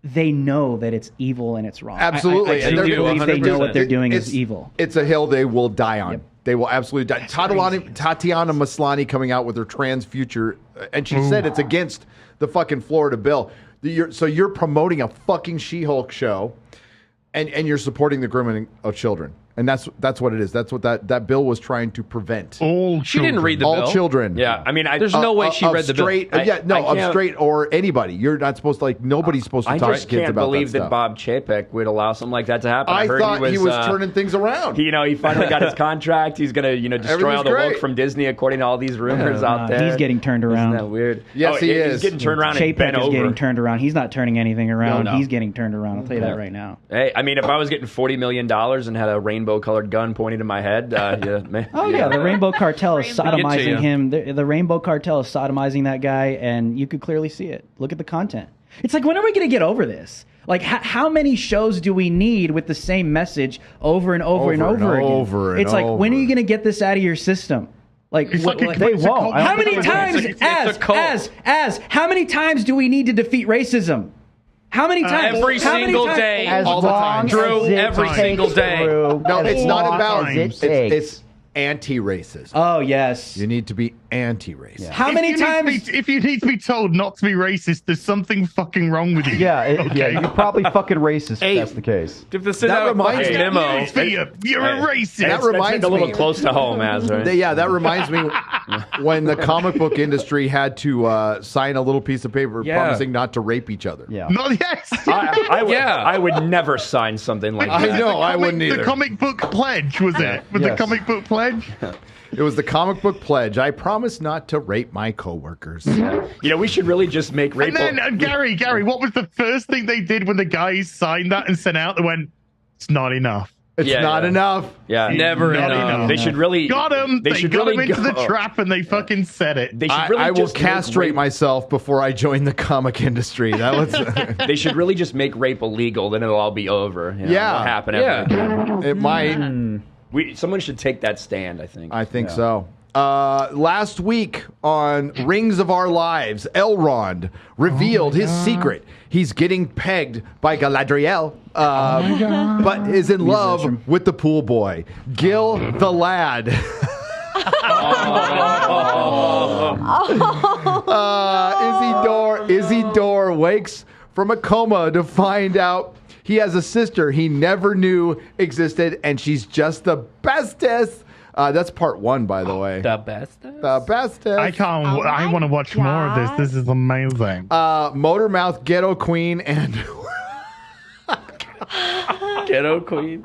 they know that it's evil and it's wrong. Absolutely. I And truly they're- believe they know what they're doing It's- is evil. It's a hill they will die on. Yep. They will absolutely die. Tatiana Maslany coming out with her trans future, and she said it's against the fucking Florida bill. So you're promoting a fucking She-Hulk show, and you're supporting the grooming of children. And that's what it is. That's what that bill was trying to prevent. All She didn't read the bill. All children. Yeah, I mean, There's no way she Of read the straight, bill. of straight or anybody. You're not supposed to nobody's supposed to I talk just to kids can't about believe that that stuff. Bob Chapek would allow something like that to happen. I heard thought he was turning things around. He finally got his contract. He's gonna, destroy all the Everything's woke great. from Disney, according to all these rumors out there. He's getting turned around. Isn't that weird? Yes, he is. He's getting turned around and bent Chapek is over. getting turned around. He's not turning anything around. No, no. He's getting turned around. I'll tell you that right now. Hey, I mean, if I was getting $40 million and had a rainbow-colored gun pointed to my head, Oh yeah, the Rainbow Cartel is Get to you. sodomizing him. The Rainbow Cartel is sodomizing that guy, and you could clearly see it. Look at the content. It's like, when are we going to get over this? Like, how many shows do we need with the same message over and over and over again? It's like, when are you going to get this out of your system? Like, It's like a they cult. won't. How many times, It's a cult. how many times do we need to defeat racism? How many times? Every How many single times? day. As all the long time. Drew, as it every takes, single day. Drew, No, as it's not long about. as it takes. It's anti-racist. Oh yes. You need to be anti-racist. How many times? If you need to be told not to be racist, there's something fucking wrong with you. Yeah, you're probably fucking racist if that's the case. If this is That out reminds a me- memo. You're a racist. That That's reminds a little me- close to home, Az, right? Yeah, that reminds me when the comic book industry had to sign a little piece of paper Yeah. promising not to rape each other. Yeah. No, yes. I would never sign something like that. I know, I wouldn't either. The comic book pledge, was it? Was the Yes. comic book pledge? It was the comic book pledge. I promise not to rape my coworkers. We should really just make rape. And then, Gary, what was the first thing they did when the guys signed that and sent out? They went, it's not enough. It's Yeah, not yeah. enough. Yeah, Never Not enough. enough. They should really Got him. They should got really him into the go- trap and they fucking said it. They should really I will just make castrate rape- myself before I join the comic industry. That was. They should really just make rape illegal. Then it'll all be over. Yeah. Won't happen Yeah. ever again. It might. Someone should take that stand. I think. I think so. Last week on Rings of Our Lives, Elrond revealed his secret. He's getting pegged by Galadriel, but is in love with the pool boy, Gil the lad. Isidore wakes from a coma to find out he has a sister he never knew existed, and she's just the bestest. That's part 1, by the way. The best. The bestest. I can't. I want to watch more of this. This is amazing. Motor Mouth Ghetto Queen and Ghetto Queen.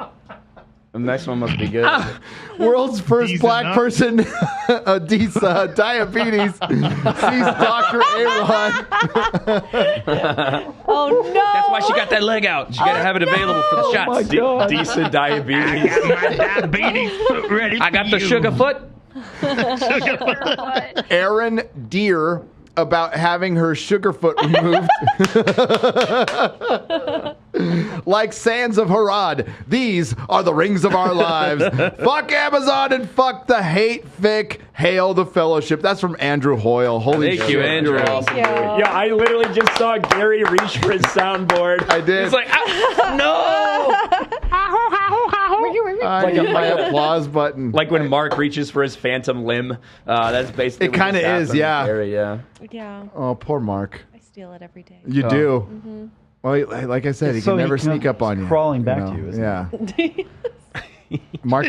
The next one must be good. world's first Decent black enough. person, diabetes, sees Dr. Aaron. Oh no! That's why she got that leg out. She got to have it available for the shots. Decent diabetes. My diabetes foot ready. I got for the you. sugar foot. Aaron Deere about having her sugar foot removed. Like sands of Harad, these are the rings of our lives. Fuck Amazon and fuck the hate fic. Hail the fellowship. That's from Andrew Hoyle. Holy Thank you, Andrew. Thank you. Yeah, I literally just saw Gary reach for his soundboard. I did. It's like, no! I got my applause button. Like when Mark reaches for his phantom limb. That's basically It kinda is, yeah. Gary, yeah. Yeah, Oh, poor Mark. I steal it every day. You do. Well, like I said, he So can he never can- sneak up on you. crawling back know? to you, isn't Yeah. Mark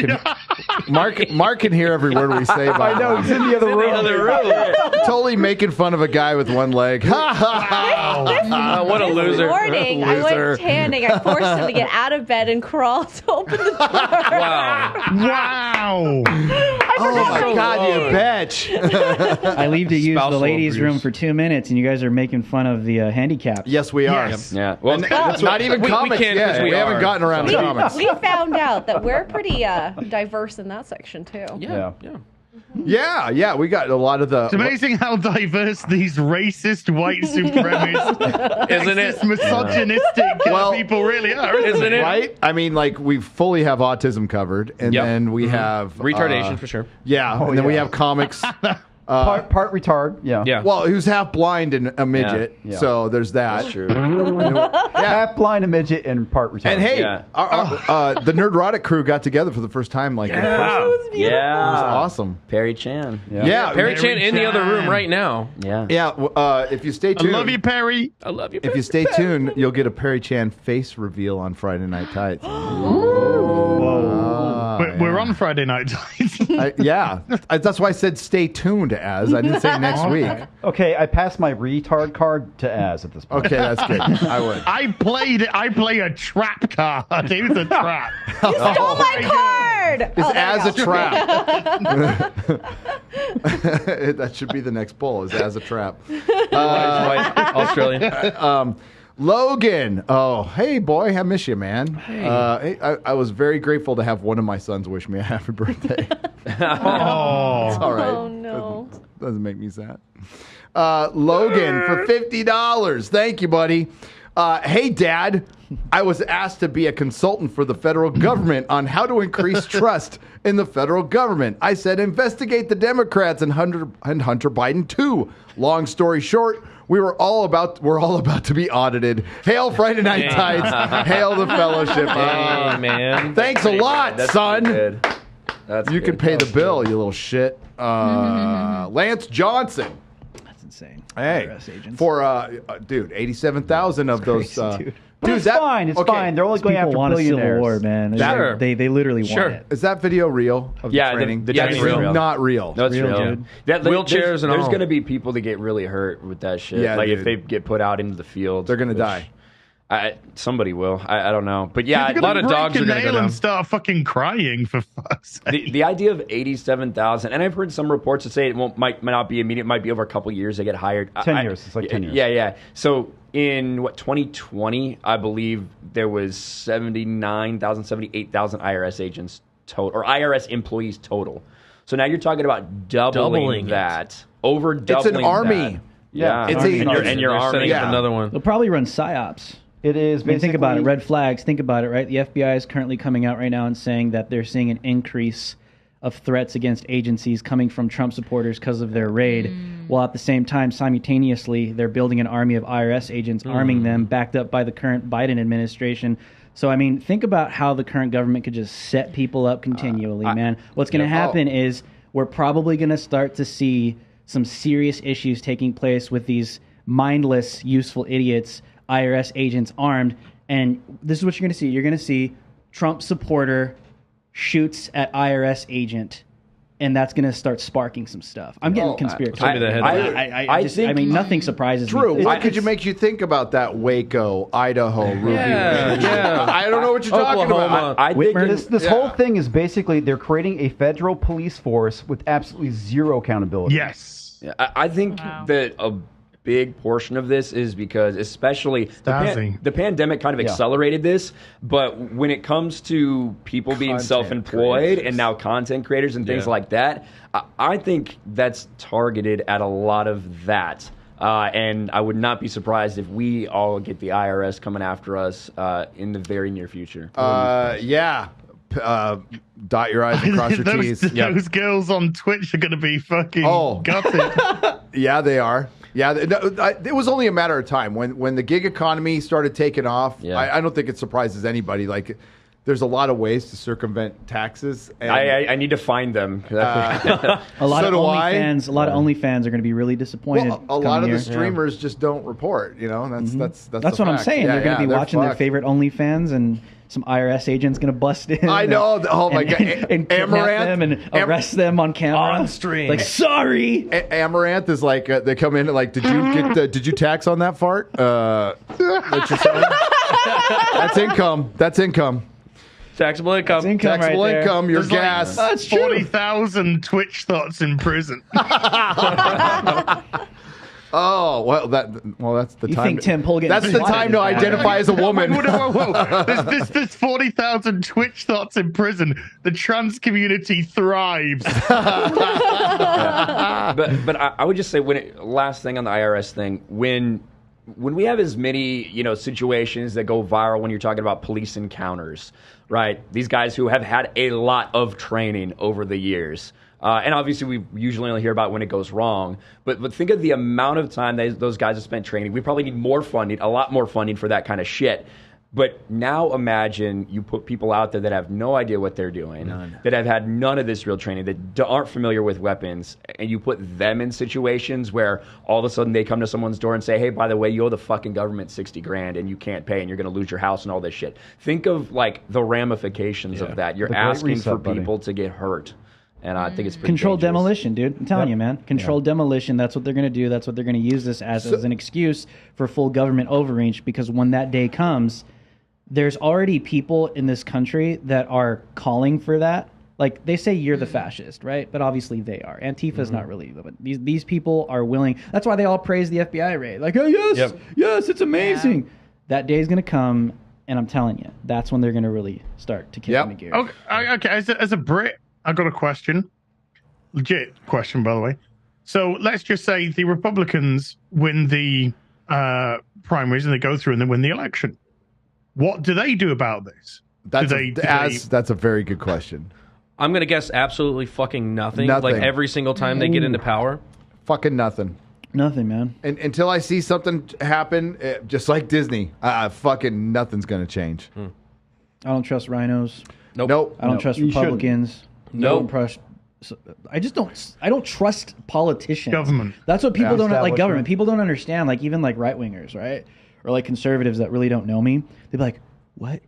can hear every word we say. About I know, he's in the other room. Totally making fun of a guy with one leg. Ha ha ha! What a This loser. morning, I Loser. went tanning. I forced him to get out of bed and crawl to open the door. Wow. Wow. Oh my God, you bitch! I leave to use the Spousal ladies' abuse. room for 2 minutes, and you guys are making fun of the handicapped. Yes, we are. Yes. Yeah. Well, That's not even we comics can't 'cause yet. we We haven't are. gotten around to comics. We found out that we're pretty diverse in that section too. Yeah. Yeah, we got a lot of the. It's amazing how diverse these racist, white supremacist, Isn't it? sexist, misogynistic Well, people really are, Isn't it? Right? I mean, like, we fully have autism covered, and Yep. then we have Retardation for sure. Yeah, and then we yeah. have comics. Part retard. Yeah. Yeah. Well, who's half blind and a midget, Yeah. so there's that. True. Half blind, a midget, and part retard. And hey, Yeah. the Nerdrotic crew got together for the first time, like in person. It was Yeah. awesome. Perry Chan. Yeah, Perry Perry Chan in the other room Chan. right now. Yeah. Yeah. If you stay I tuned, love you, Perry. I love you. if you stay tuned, you'll get a Perry Chan face reveal on Friday Night Tights. We're on Friday night. Yeah, that's why I said stay tuned. As I didn't say next week. Okay, I passed my retard card to Az at this point. Okay, that's good. I would. I play a trap card. It was a trap. You stole my card. It's Oh, there as you a go. trap. That should be the next poll. Is as a trap. White, Australian. Logan. Oh, hey, boy. I miss you, man. Hey. I was very grateful to have one of my sons wish me a happy birthday. Oh. It's all right. Oh no. Doesn't make me sad. Logan for $50. Thank you, buddy. Hey, Dad. I was asked to be a consultant for the federal government on how to increase trust in the federal government. I said, investigate the Democrats and Hunter Biden too. Long story short, we're all about to be audited. Hail Friday Night Tights. Hail the fellowship. Hey, man. Thanks a lot, That's son. good. That's You good. can pay the bill, you little shit. Lance Johnson. That's insane. Hey, IRS agents. for dude, 87,000 of those. crazy, dude. It's fine. It's fine. They're only going People after want a civil billionaires. war, man. Sure. They literally Sure. want it. Is that video real? Of Yeah, the training. the Yeah, training's it's real. Not real. No, it's Real, real. dude. Wheelchairs and there's all. going to be people that get really hurt with that shit. Yeah, like if dude. they get put out into the field, They're gonna die. Somebody will. I don't know, but yeah, You're a lot of break dogs a are gonna go nail down. and start fucking crying for fuck's sake. the idea of 87,000, and I've heard some reports that say it might not be immediate, might be over a couple years they get hired. 10 years. It's like 10 years. Yeah. So in 2020, I believe there was 78,000 IRS agents total, or IRS employees total. So now you're talking about doubling it. that, over doubling. an army. that. Yeah, It's and a- your They're army. setting up Yeah. another one. They'll probably run psyops. It is I mean, think about it. basically- Red flags. Think about it, right? The FBI is currently coming out right now and saying that they're seeing an increase of threats against agencies coming from Trump supporters because of their raid, while at the same time, simultaneously, they're building an army of IRS agents, arming them, backed up by the current Biden administration. So, I mean, think about how the current government could just set people up continually, man. What's going to happen is we're probably going to start to see some serious issues taking place with these mindless, useful idiots, IRS agents armed. And this is what you're going to see. You're going to see Trump supporter shoots at IRS agent, and that's going to start sparking some stuff. I'm getting conspiracy. Send me the headline. I mean, nothing surprises True. me. What could you make you think about that Waco, Idaho, Ruby? Yeah. I don't know what you're talking Oklahoma. about. I think This whole thing is basically they're creating a federal police force with absolutely zero accountability. Yes. Yeah, I think that a big portion of this is because, especially the pandemic kind of accelerated this. But when it comes to people being self-employed and now content creators and things like that, I think that's targeted at a lot of that. And I would not be surprised if we all get the IRS coming after us in the very near future. Yeah. Dot your I's and cross your T's. Those girls on Twitch are going to be fucking gutted. Yeah, they are. Yeah, it was only a matter of time. When the gig economy started taking off, I don't think it surprises anybody. Like, there's a lot of ways to circumvent taxes. And I need to find them. A lot of OnlyFans are going to be really disappointed. Well, a lot of the streamers just don't report. You know, that's what I'm saying. They're going to be watching their favorite OnlyFans, and some IRS agent's going to bust in. I know. Oh my god! And kidnap them and arrest them on camera on stream. Like, sorry. Amaranth is like they come in and like, did you tax on that fart? That you're selling? That's income. That's income. Taxable income. Taxable income. Your gas. That's 40,000 Twitch thoughts in prison. Oh well, that's the You time. think Tim Pool That's the time to identify as a woman. Whoa. There's 40,000 Twitch thoughts in prison. The trans community thrives. But I would just say last thing on the IRS thing, when we have as many situations that go viral when you're talking about police encounters, right? These guys who have had a lot of training over the years. And obviously, we usually only hear about when it goes wrong. But think of the amount of time those guys have spent training. We probably need more funding, a lot more funding for that kind of shit. But now imagine you put people out there that have no idea what they're doing, that have had none of this real training, that aren't familiar with weapons, and you put them in situations where all of a sudden they come to someone's door and say, hey, by the way, you owe the fucking government $60,000 and you can't pay and you're going to lose your house and all this shit. Think of like the ramifications of that. You're asking for people to get hurt. And I think it's pretty controlled dangerous. demolition, dude. I'm telling you, man. Controlled demolition. That's what they're going to do. That's what they're going to use this as an excuse for full government overreach. Because when that day comes, there's already people in this country that are calling for that. Like, they say you're the fascist, right? But obviously they are. Antifa's not really. But these people are willing. That's why they all praise the FBI raid. Like, oh, yes, it's amazing. Yeah. That day is going to come, and I'm telling you, that's when they're going to really start to kick into gear. Okay. As a Brit, I got a question. Legit question, by the way. So let's just say the Republicans win the primaries and they go through and they win the election. What do they do about this? That's a very good question. I'm going to guess absolutely fucking nothing. Like every single time they get into power. Fucking nothing. Nothing, man. And until I see something happen, just like Disney, fucking nothing's going to change. I don't trust rhinos. Nope. I don't trust Republicans. Nope. I don't trust politicians. Government. That's what people don't like. Government. People don't understand. Like, even like right wingers, right, or like conservatives that really don't know me. They'd be like, "What?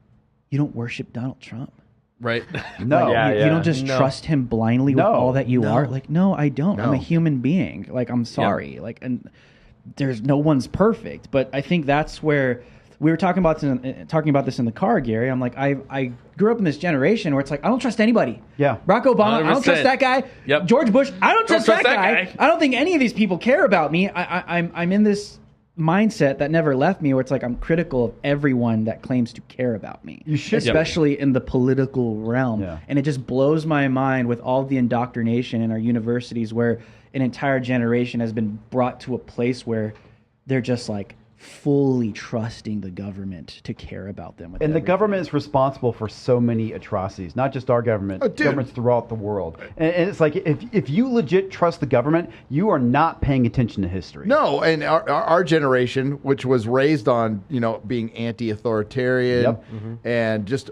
You don't worship Donald Trump?" Right. No. You don't just trust him blindly with all that you are. Like, no, I don't. I'm a human being. Like, I'm sorry. Like, and there's no one's perfect. But I think that's where we were talking about this in the car, Gary. I'm like, I grew up in this generation where it's like, I don't trust anybody. Yeah. Barack Obama, 100%. I don't trust that guy. Yep. George Bush, I don't trust that guy. I don't think any of these people care about me. I'm in this mindset that never left me, where it's like I'm critical of everyone that claims to care about me. You should, especially in the political realm. Yeah. And it just blows my mind with all the indoctrination in our universities, where an entire generation has been brought to a place where they're just like fully trusting the government to care about them. And the government is responsible for so many atrocities, not just our government, governments throughout the world. And it's like, if you legit trust the government, you are not paying attention to history. No, and our generation, which was raised on, being anti-authoritarian and just,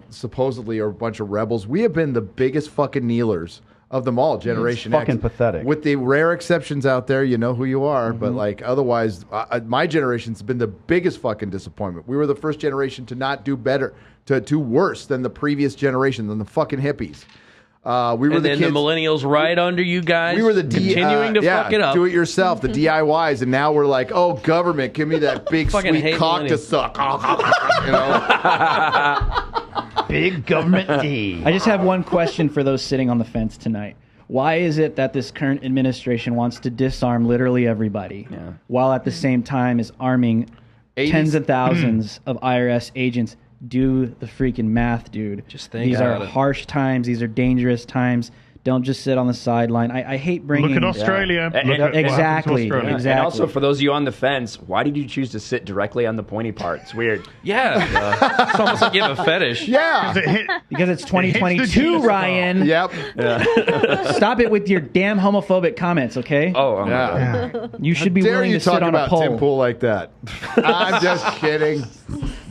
supposedly are a bunch of rebels, we have been the biggest fucking kneelers of them all, Generation X. Fucking pathetic. With the rare exceptions out there, you know who you are. But like otherwise, my generation's been the biggest fucking disappointment. We were the first generation to not do better, to do worse than the previous generation, than the fucking hippies. We were the kids, millennials right under you guys. We were the continuing to fuck it up. Do it yourself, the DIYs, and now we're like, oh, government, give me that big sweet cock to suck. Big government D. I just have one question for those sitting on the fence tonight. Why is it that this current administration wants to disarm literally everybody, while at the same time is arming tens of thousands of IRS agents? Do the freaking math, dude. Just think these are harsh times. These are dangerous times. Don't just sit on the sideline. I hate bringing. Look at Australia. Yeah. Look at Exactly. Australia. Exactly. And also, for those of you on the fence, why did you choose to sit directly on the pointy part? It's weird. Yeah. It's almost like you have a fetish. Yeah. Because it's hits the 2022, G-spot. Ryan. Yep. Stop it with your damn homophobic comments, okay? Oh, my Yeah. God. You should be Dare willing you to sit talk on a about pole. Tim Pool like that? I'm just kidding.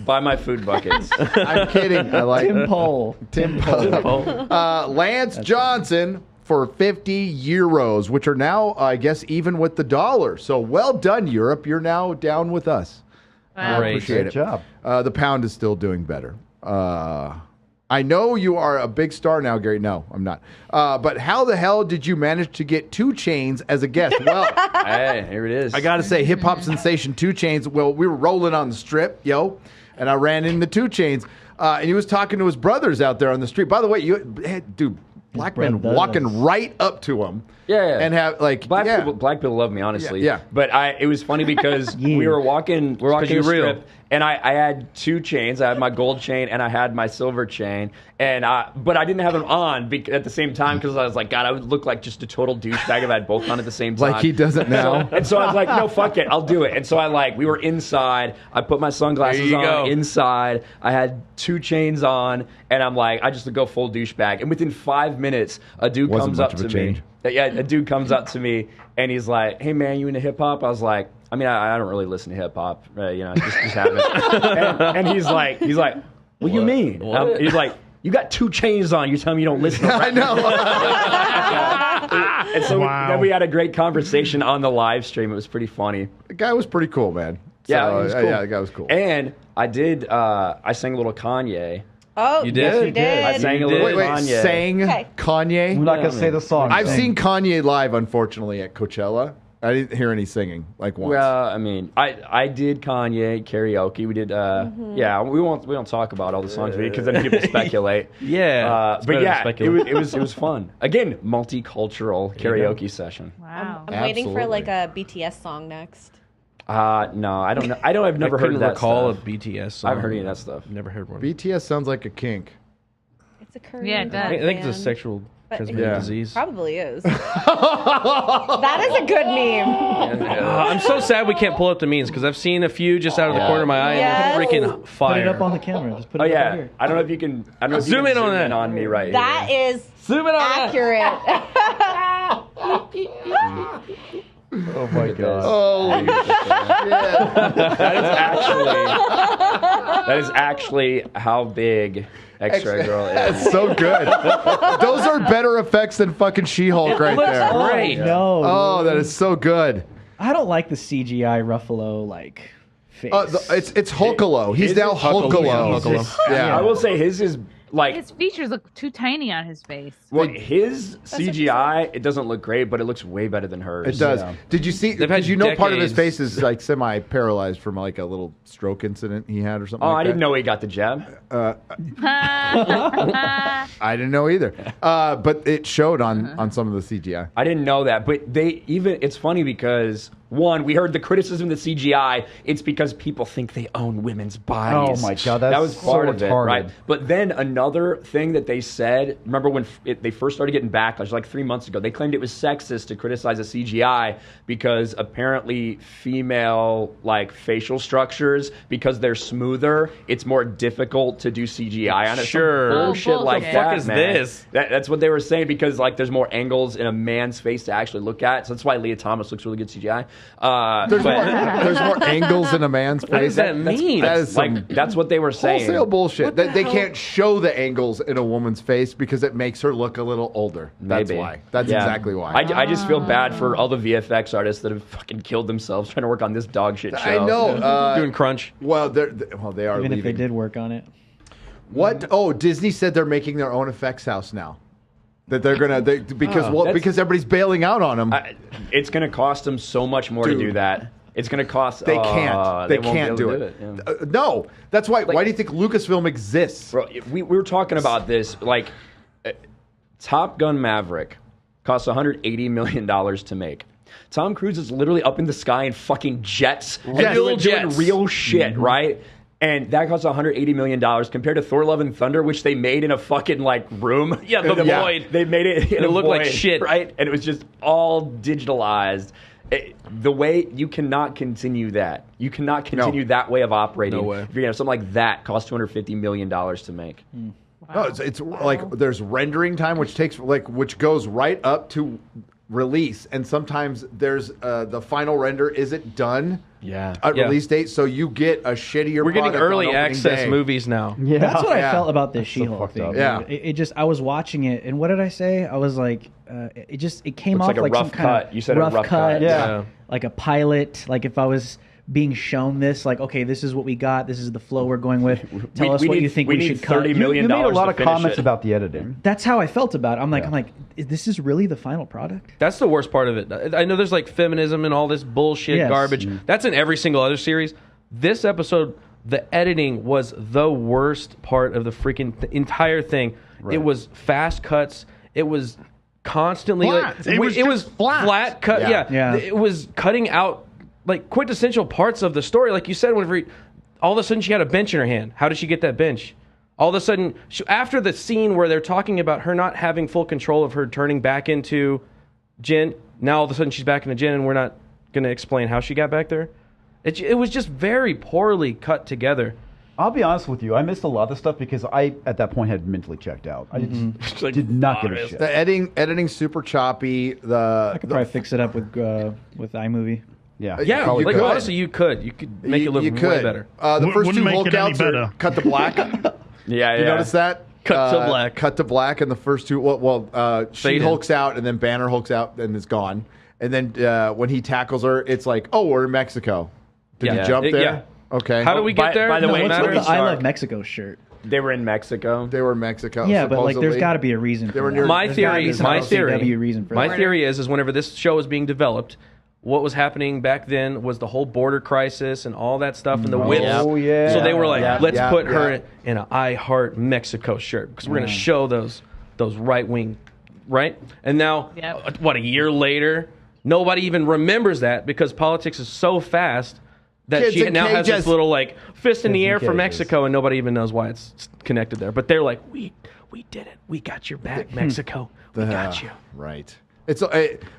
Buy my food buckets. I'm kidding. I like Tim Poll. Tim Pool. Lance Johnson for 50 euros, which are now, I guess, even with the dollar. So well done, Europe. You're now down with us. I Great. appreciate Good it. job. The pound is still doing better. I know you are a big star now, Gary. No, I'm not. But how the hell did you manage to get 2 Chainz as a guest? Well, Hey, here it is. I got to say, hip hop sensation 2 Chainz. Well, we were rolling on the strip, and I ran into 2 Chainz, and he was talking to his brothers out there on the street. By the way, dude, black men brothers. walking right up to him. Yeah. And have Black people love me, honestly. Yeah. But it was funny because we were walking the you're real. strip, and I had 2 chains. I had my gold chain and I had my silver chain, and but I didn't have them on at the same time because I was like, God, I would look like just a total douchebag if I had both on at the same time. Like he doesn't now. And so I was like, no, fuck it, I'll do it. And so we were inside. I put my sunglasses There you on go. inside. I had 2 chains on, and I'm like, I just go full douchebag. And within 5 minutes, a dude Wasn't comes much up of a to change. me. Yeah, a dude comes up to me and he's like, "Hey man, you into hip hop?" I was like, "I mean, I don't really listen to hip hop, just haven't." and he's like, "What do you mean?" He's like, "You got 2 chains on. You tell me you don't listen to rap." I know. And so Wow. then we had a great conversation on the live stream. It was pretty funny. The guy was pretty cool, man. Yeah, So, he was cool. yeah, the guy was cool. And I did. I sang a little Kanye. Oh, You yes, did? you did. I sang a little Wait, Kanye. sang Okay. Kanye? I'm not going to say the song. I've Sing. seen Kanye live, unfortunately, at Coachella. I didn't hear any singing, like once. Well, I mean, I did Kanye karaoke. We did, yeah. We won't talk about all the songs because then people speculate. Yeah. It's but better to yeah, speculate. it was fun. Again, multicultural karaoke session. Wow. I'm waiting for Absolutely. like a BTS song next. No, I don't know. I've never I heard couldn't of that recall stuff. a BTS song. I haven't heard any of that stuff. Never heard one. BTS sounds like a kink. It's a Korean. Yeah, it does. I think it's a band. sexual But- transmitted Yeah. disease. Probably is. That is a good meme. I'm so sad we can't pull up the memes because I've seen a few just out of the corner of my eye Yes. and they're freaking Put fire. it up on the camera. Just put Oh it up yeah, here. I don't know if you can. I don't know if Zoom you can in on zoom that. in on me right That here. is Zoom in on that. accurate. Oh my god. Oh, That is actually how big X-Ray Girl is. that's so good. Those are better effects than fucking She-Hulk right looks there. great. No. Oh, that is so good. I don't like the CGI Ruffalo face. It's Hulkalo. He's His now is Hulkalo. Hulkalo. Yeah. I will say his is like His features look too tiny on his face. well, his CGI. It doesn't look great, but it looks way better than hers. It does. Yeah. Did you see? They've had Did you know part of his decades. face is like semi-paralyzed from like a little stroke incident he had or something? Oh, like I didn't that? know he got the jab. I didn't know either. But it showed on some of the CGI. I didn't know that, but it's funny because one, we heard the criticism of the CGI. It's because people think they own women's bodies. Oh my God, that's that was part so of it, retarded. right? But then another thing that they said. Remember when they first started getting backlash, like 3 months ago? They claimed it was sexist to criticize the CGI because apparently female like facial structures, because they're smoother, it's more difficult to do CGI on it. Some Sure. bullshit Oh, like bullshit. that. Fuck is man. this? That's what they were saying because like there's more angles in a man's face to actually look at. So that's why Leah Thomas looks really good CGI. There's more angles in a man's face. What does that mean? That is some Like that's what they were saying. wholesale bullshit. They can't show the angles in a woman's face because it makes her look a little older. That's Maybe. why. That's Yeah. exactly why. I just feel bad for all the VFX artists that have fucking killed themselves trying to work on this dog shit show. I know. Doing crunch. Well, they are Even if they leaving. did work on it. What? Oh, Disney said they're making their own effects house now. That they're gonna That's- because everybody's bailing out on them. It's going to cost them so much more Dude. to do that. It's going to cost. They can't. They won't be can't able do to it. Yeah. No, that's why. Why do you think Lucasfilm exists? Bro, we were talking about this. Like, Top Gun Maverick costs $180 million to make. Tom Cruise is literally up in the sky in fucking jets. Real doing jets. real shit, right? And that cost $180 million compared to Thor: Love and Thunder, which they made in a fucking room. Yeah, the void. They made it in it a looked like void, shit, right? And it was just all digitalized. The way you cannot continue that. You cannot continue that way of operating. No way. If you're gonna have something like that cost $250 million to make. Wow. No, it's like there's rendering time, which takes which goes right up to release, and sometimes there's the final render isn't done at release date, so you get a shittier. We're getting product on early opening access day. movies now. Yeah, That's what I felt about this so She-Hulk fucked thing. up. Yeah. It just, I was watching it, and what did I say? I was like, it came Looks off like a like rough some kind cut. of You said a rough cut. Yeah. like a pilot. Like if I was being shown this, like, okay, this is what we got. This is the flow we're going with. Tell us what you think we should cut. $30 million You made a lot to of finish comments it. about the editing. That's how I felt about it. I'm like, this is really the final product? That's the worst part of it. I know there's feminism and all this bullshit garbage. That's in every single other series. This episode, the editing was the worst part of the freaking entire thing. Right. It was fast cuts. It was constantly Flat. It was just flat. cut. Yeah. It was cutting out quintessential parts of the story. Like you said, whenever all of a sudden she had a bench in her hand. How did she get that bench? All of a sudden, after the scene where they're talking about her not having full control of her turning back into Jen, now all of a sudden she's back into Jen, and we're not going to explain how she got back there. It was just very poorly cut together. I'll be honest with you. I missed a lot of the stuff because I, at that point, had mentally checked out. I just did not give a shit. The editing super choppy. I could probably fix it up with iMovie. Yeah. Yeah, you could. honestly, you could make it look you way could. better. The first Wouldn't two make Hulk it any outs are better. cut to black. Yeah, You notice that? Cut to black. Cut to black, and the first two. She hulks out, and then Banner hulks out, and is gone. And then when he tackles her, it's like, oh, we're in Mexico. Did Yeah. you jump there? Yeah. Okay. How do we get there? by the No, way, it What's matters. with the I Stark. Love Mexico shirt? They were in Mexico. They were in Mexico. Yeah, but there's supposedly. got to be a reason They for were that. near- My There's gotta be theory, some my LCW theory, reason for my that. theory is whenever this show was being developed, what was happening back then was the whole border crisis and all that stuff and the whips. Oh, yeah. So they were like, Yeah. let's Yeah. put Yeah. her in an I Heart Mexico shirt because we're going to show those right wing, right? And now, Yep. a year later, nobody even remembers that because politics is so fast that Kids she in now has cages. this little fist in the Kids in air for cages. Mexico, and nobody even knows why it's connected there. But they're like, we did it. We got your back, Mexico. We got you. Right. It's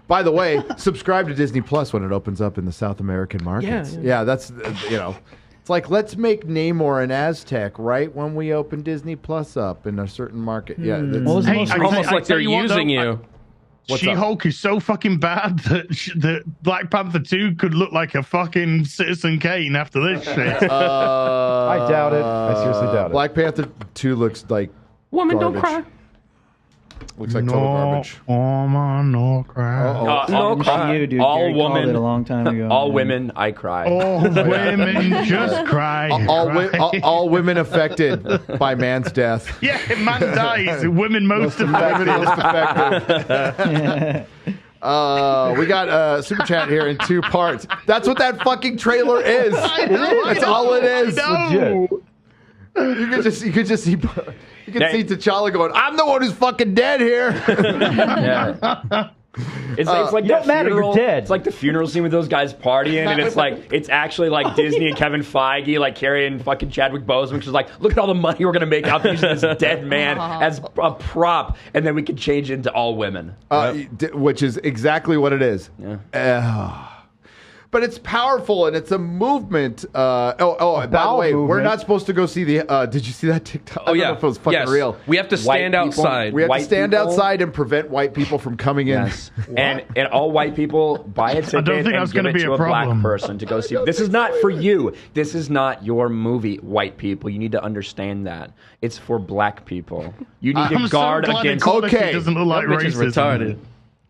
by the way, subscribe to Disney Plus when it opens up in the South American markets. Yeah. Yeah, that's it's like let's make Namor an Aztec right when we open Disney Plus up in a certain market. Yeah, that's, What was the Hey, most I- recent- Almost I like they're tell you what, using though, you. What's up? She-Hulk is so fucking bad that Black Panther 2 could look like a fucking Citizen Kane after this shit. I doubt it. I seriously doubt it. Black Panther 2 looks like Woman, garbage. don't cry. Looks like total garbage. woman, no cry. No It's cry. you, dude. All Gary called woman. it a long time ago. All man. women, I cry. All women just cry. All women affected by man's death. Yeah, man dies. Women most affected. Most effective. We got a super chat here in 2 parts. That's what that fucking trailer is. That's all it is. Legit. You could just see T'Challa going, "I'm the one who's fucking dead here." Yeah. It's like You that don't matter, you're funeral. dead. It's like the funeral scene with those guys partying, and it's actually like Disney and Kevin Feige carrying fucking Chadwick Boseman, which is like, look at all the money we're gonna make out of using this dead man as a prop, and then we can change it into all women. Which is exactly what it is. Yeah. But it's powerful and it's a movement. By the bowel way, we're movement. not supposed to go see the. Did you see that TikTok? Oh, I don't yeah. know if it was fucking Yes. real. We have to stand White people- outside. We have to White stand people- outside and prevent white people from coming in. Yes. and all white people buy a ticket think and that's give gonna it be to a a black problem. person to go see. This is not for you. This is not your movie, white people. You need to understand that. It's for black people. You need I'm to guard so glad against. the quality Okay. doesn't look like That bitch is racism. retarded.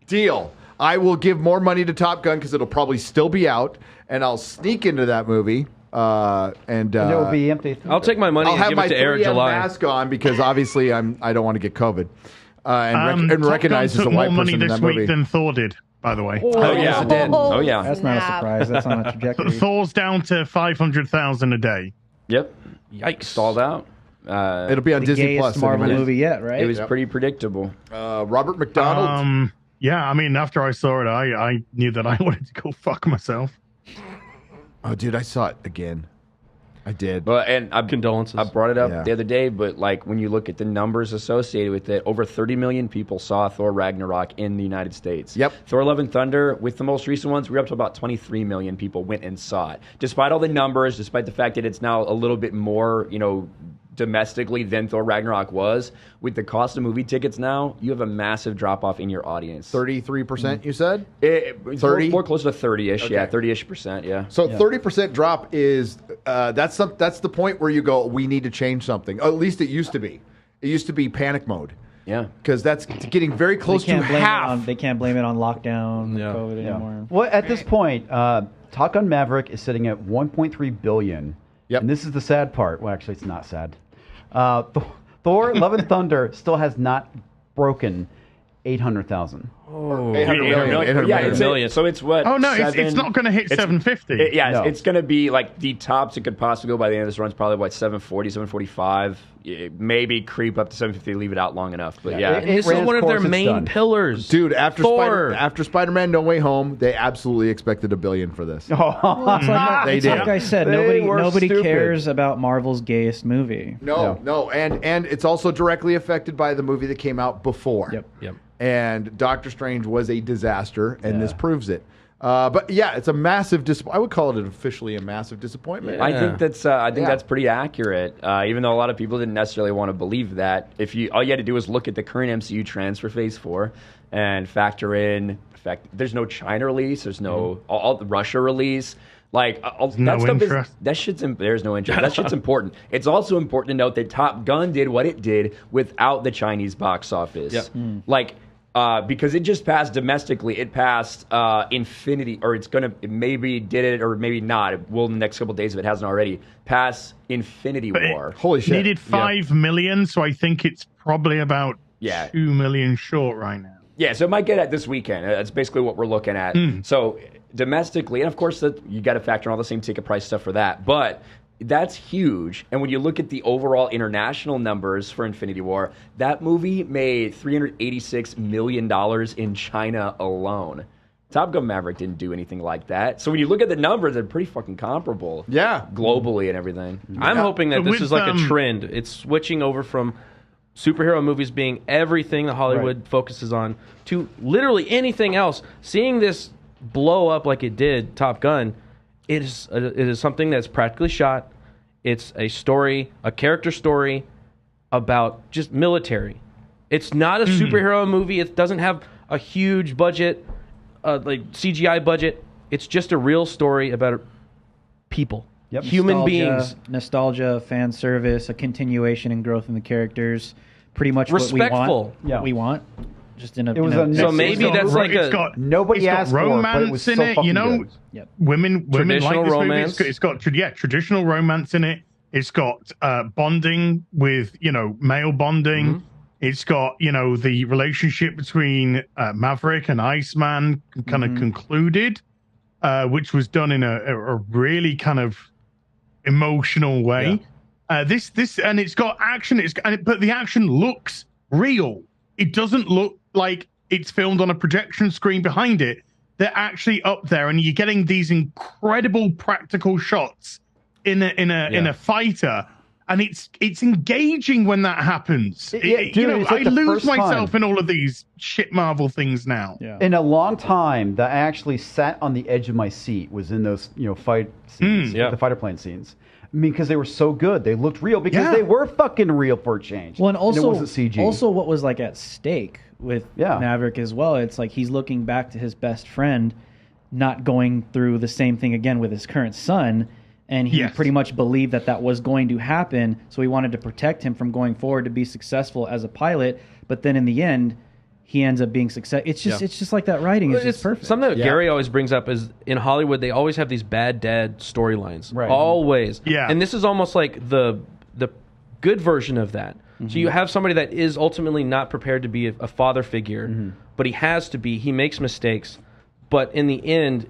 Deal. I will give more money to Top Gun because it'll probably still be out, and I'll sneak into that movie. And And it will be empty. I'll take my money I'll and have give my it to Eric 3M July. mask on because obviously I don't want to get COVID. And Top Gun recognize as a took white more money person in this that week movie. than Thor did, by the way. Oh yeah, oh yeah. That's not a Snap. surprise. That's on a trajectory. Thor's down to 500,000 a day. Yep. Yikes. Stalled out. It'll be on The Disney gayest Plus. in a Marvel minute. movie yet, right? It was pretty predictable. Robert McDonald. Yeah, I mean, after I saw it, I knew that I wanted to go fuck myself. Oh, dude, I saw it again. I did. But condolences. I brought it up the other day, but like when you look at the numbers associated with it, over 30 million people saw Thor Ragnarok in the United States. Yep. Thor: Love and Thunder, with the most recent ones, we're up to about 23 million people went and saw it. Despite all the numbers, despite the fact that it's now a little bit more, domestically than Thor Ragnarok was, with the cost of movie tickets now, you have a massive drop-off in your audience. 33%, you said? 30? More close to 30-ish, Okay. yeah, 30-ish%, yeah. So 30% drop is, that's the point where you go, we need to change something. At least it used to be. It used to be panic mode. Yeah. Because that's getting very close to half. They can't blame it on lockdown, COVID anymore. Well, at this point, Top Gun Maverick is sitting at $1.3 billion. Yep. And this is the sad part. Well, actually, it's not sad. Thor: Love and Thunder still has not broken 800,000. Oh, 800 million. Yeah, it's million. So it's what? Oh no, it's not going to hit 750. It's going to be like the tops it could possibly go by the end of this run is probably what 740, 745. Maybe creep up to 750. Leave it out long enough, but And this is one of their main pillars, dude. After Thor. Spider-Man: No Way Home, they absolutely expected $1 billion for this. Well, it's like I said, nobody cares about Marvel's gayest movie. No, and it's also directly affected by the movie that came out before. Yep. And Doctor Strange was a disaster, and this proves it. But yeah, it's a massive disappointment. I would call it officially a massive disappointment. I think that's pretty accurate. Even though a lot of people didn't necessarily want to believe that. All you had to do was look at the current MCU trends for Phase 4 and factor in there's no China release, there's no all the Russia release. Like no interest. There's no interest. That shit's important. It's also important to note that Top Gun did what it did without the Chinese box office. Yep. Because it just passed domestically. It passed Infinity, or it maybe did it, or maybe not. It will in the next couple of days if it hasn't already. Pass Infinity War. Holy shit. Needed 5 million, so I think it's probably about 2 million short right now. Yeah, so it might get at this weekend. That's basically what we're looking at. So domestically, and of course, you got to factor in all the same ticket price stuff for that. But that's huge. And when you look at the overall international numbers for Infinity War, that movie made $386 million in China alone. Top Gun Maverick didn't do anything like that. So when you look at the numbers, they're pretty fucking comparable. Yeah. Globally and everything. I'm hoping that this is like a trend. It's switching over from superhero movies being everything that Hollywood focuses on to literally anything else. Seeing this blow up like it did, Top Gun, it is something that's practically shot. It's a story, a character story about just military. It's not a superhero movie. It doesn't have a huge budget, like CGI budget. It's just a real story about people, human beings. Nostalgia, fan service, a continuation and growth in the characters. Pretty much respectful. What we want. Just in a. So maybe that's like nobody asked for it, but it was so fucking good. Yep. Women like this romance. movie. It's got traditional romance in it. It's got bonding with male bonding. It's got the relationship between Maverick and Iceman kind of concluded, which was done in a really kind of emotional way. This and it's got action. But the action looks real. It doesn't look like it's filmed on a projection screen behind it. They're actually up there, and you're getting these incredible practical shots in a fighter, and it's engaging when that happens. Dude, I lose myself in all of these shit Marvel things now. In a long time, that I actually sat on the edge of my seat was in those fight scenes, the fighter plane scenes. I mean, because they were so good, they looked real because they were fucking real for a change. Well, and also it wasn't CG. Also, what was like at stake with Maverick as well? It's like he's looking back to his best friend, not going through the same thing again with his current son, and he pretty much believed that was going to happen. So he wanted to protect him from going forward to be successful as a pilot. But then in the end, he ends up being successful. It's just like that writing is just perfect. Something that Gary always brings up is in Hollywood they always have these bad dad storylines. Right. Always. Yeah. And this is almost like the good version of that. So you have somebody that is ultimately not prepared to be a father figure, but he has to be. He makes mistakes, but in the end,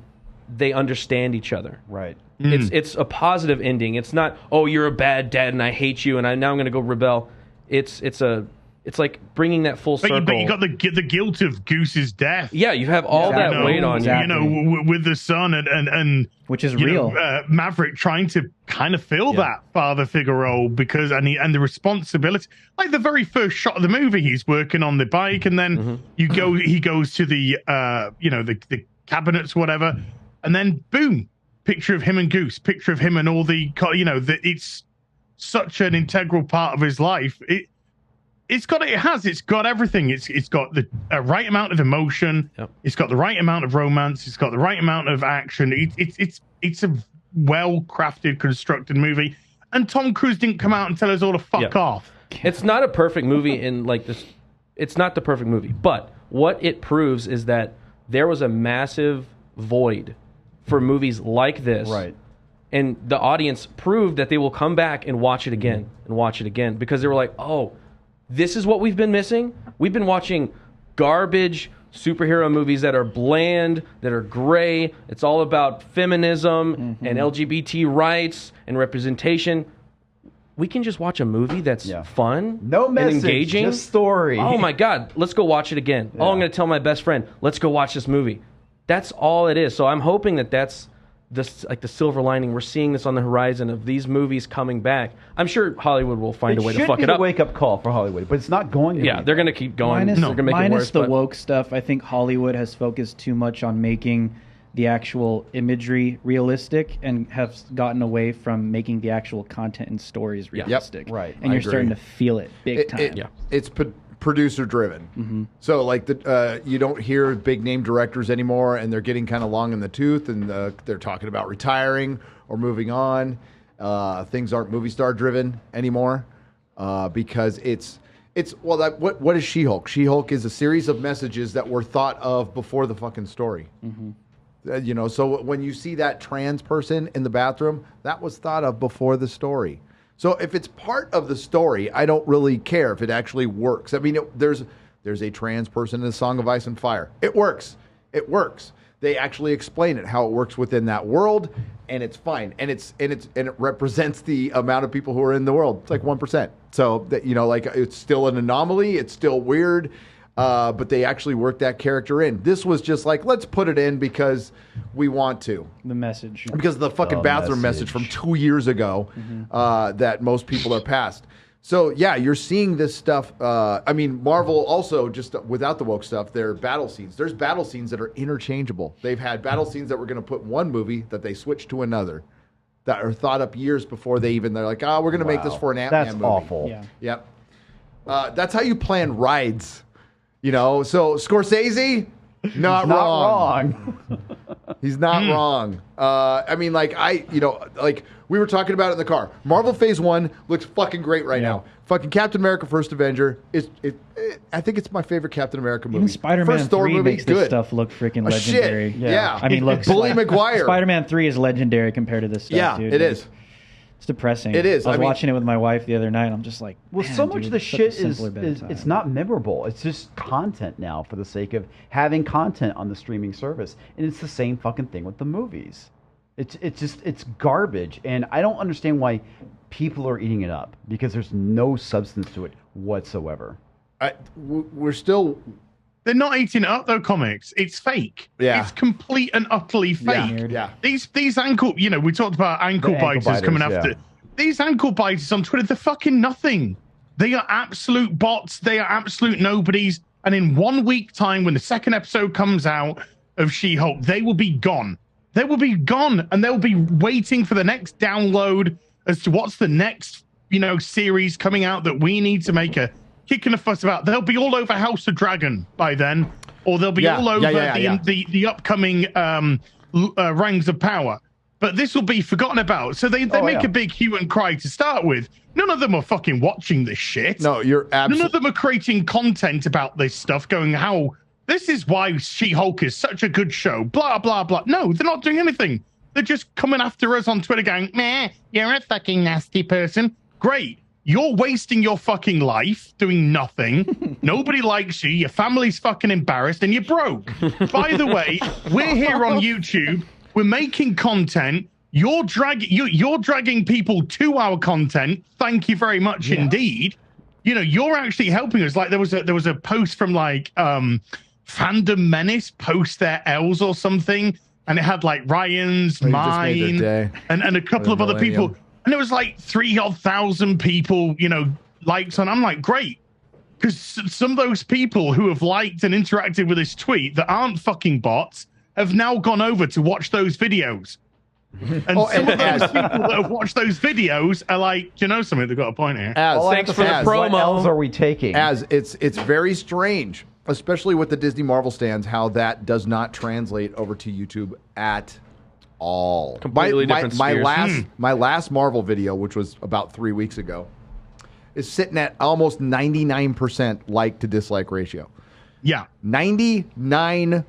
they understand each other. Right. It's a positive ending. It's not, oh, you're a bad dad and I hate you and now I'm going to go rebel. It's a it's like bringing that full circle. But you got the guilt of Goose's death. Yeah, you have all that weight on you. You know, with the son and which is real. Maverick trying to kind of fill that father figure role because and the responsibility. Like the very first shot of the movie, he's working on the bike, and then he goes to the the cabinets, whatever, and then boom, picture of him and Goose, picture of him and all the it's such an integral part of his life. It's got everything. It's got the right amount of emotion. Yep. It's got the right amount of romance. It's got the right amount of action. It's a well crafted, constructed movie. And Tom Cruise didn't come out and tell us all to fuck off. It's not a perfect movie in like this. It's not the perfect movie, but what it proves is that there was a massive void for movies like this. Right. And the audience proved that they will come back and watch it again and watch it again because they were like, oh, this is what we've been missing. We've been watching garbage superhero movies that are bland, that are gray. It's all about feminism and LGBT rights and representation. We can just watch a movie that's fun, no message, and engaging. Just story. Oh my God, let's go watch it again. Oh, I'm going to tell my best friend, let's go watch this movie. That's all it is. So I'm hoping that that's the silver lining. We're seeing this on the horizon of these movies coming back. I'm sure Hollywood will find a way to fuck it up. It should be a wake-up call for Hollywood, but it's not going to be. Yeah, they're going to keep going. They're going to make it worse. The woke stuff, I think Hollywood has focused too much on making the actual imagery realistic and have gotten away from making the actual content and stories realistic. Yep. Right. And you're starting to feel it big time. It's producer driven. So like you don't hear big name directors anymore, and they're getting kind of long in the tooth, and they're talking about retiring or moving on. Things aren't movie star driven anymore because what is She-Hulk? She-Hulk is a series of messages that were thought of before the fucking story. So when you see that trans person in the bathroom, that was thought of before the story. So if it's part of the story, I don't really care if it actually works. I mean, there's a trans person in A Song of Ice and Fire. It works. It works. They actually explain it, how it works within that world, and it's fine. And it represents the amount of people who are in the world. It's like 1%. So that it's still an anomaly. It's still weird. But they actually worked that character in. This was just like, let's put it in because we want to. The message. Because of the fucking bathroom message from 2 years ago that most people are past. So, yeah, you're seeing this stuff. I mean, Marvel also, just without the woke stuff, their battle scenes. There's battle scenes that are interchangeable. They've had battle scenes that were going to put in one movie that they switched to another. That are thought up years before they're like, we're going to make this for an Ant-Man movie. That's awful. Yeah. Yep. That's how you plan rides. So Scorsese, not wrong. He's not wrong. I mean, we were talking about it in the car. Marvel Phase 1 looks fucking great right now. Fucking Captain America First Avenger I think it's my favorite Captain America movie. Even Spider-Man First Thor 3 movie, makes this stuff look freaking legendary. Shit. Yeah. I mean, look, Bully Maguire. Spider-Man 3 is legendary compared to this stuff, dude. It is. It's depressing. It is. I was watching it with my wife the other night. I'm just like, so much of the shit is it's not memorable. It's just content now for the sake of having content on the streaming service, and it's the same fucking thing with the movies. It's garbage, and I don't understand why people are eating it up because there's no substance to it whatsoever. We're still. They're not eating it up though, comics. It's fake. Yeah. It's complete and utterly fake. Yeah. These ankle, we talked about ankle biters coming after. These ankle biters on Twitter, they're fucking nothing. They are absolute bots. They are absolute nobodies. And in 1 week time, when the second episode comes out of She-Hulk, they will be gone. They will be gone, and they'll be waiting for the next download as to what's the next, series coming out that we need to make a kicking a fuss about. They'll be all over House of Dragon by then, or they'll be all over the upcoming Rings of Power. But this will be forgotten about. So they make a big hue and cry to start with. None of them are fucking watching this shit. No, you're absolutely. None of them are creating content about this stuff, going, how this is why She-Hulk is such a good show, blah, blah, blah. No, they're not doing anything. They're just coming after us on Twitter going, meh, you're a fucking nasty person. Great. You're wasting your fucking life doing nothing. Nobody likes you. Your family's fucking embarrassed, and you're broke. By the way, we're here on YouTube. We're making content. You're dragging people to our content. Thank you very much indeed. you're actually helping us. Like there was a post from like Fandom Menace post their L's or something, and it had like Ryan's, mine, and a couple of other people, and there was like 3,000 people, likes on. I'm like, great. Because some of those people who have liked and interacted with this tweet that aren't fucking bots have now gone over to watch those videos. And some of those people that have watched those videos are like, do you know something? They've got a point here. Thanks for the promo. What L's are we taking? It's very strange, especially with the Disney Marvel stands, how that does not translate over to YouTube at all. Completely different spheres. My last Marvel video, which was about 3 weeks ago, is sitting at almost 99% like to dislike ratio. Yeah. 99%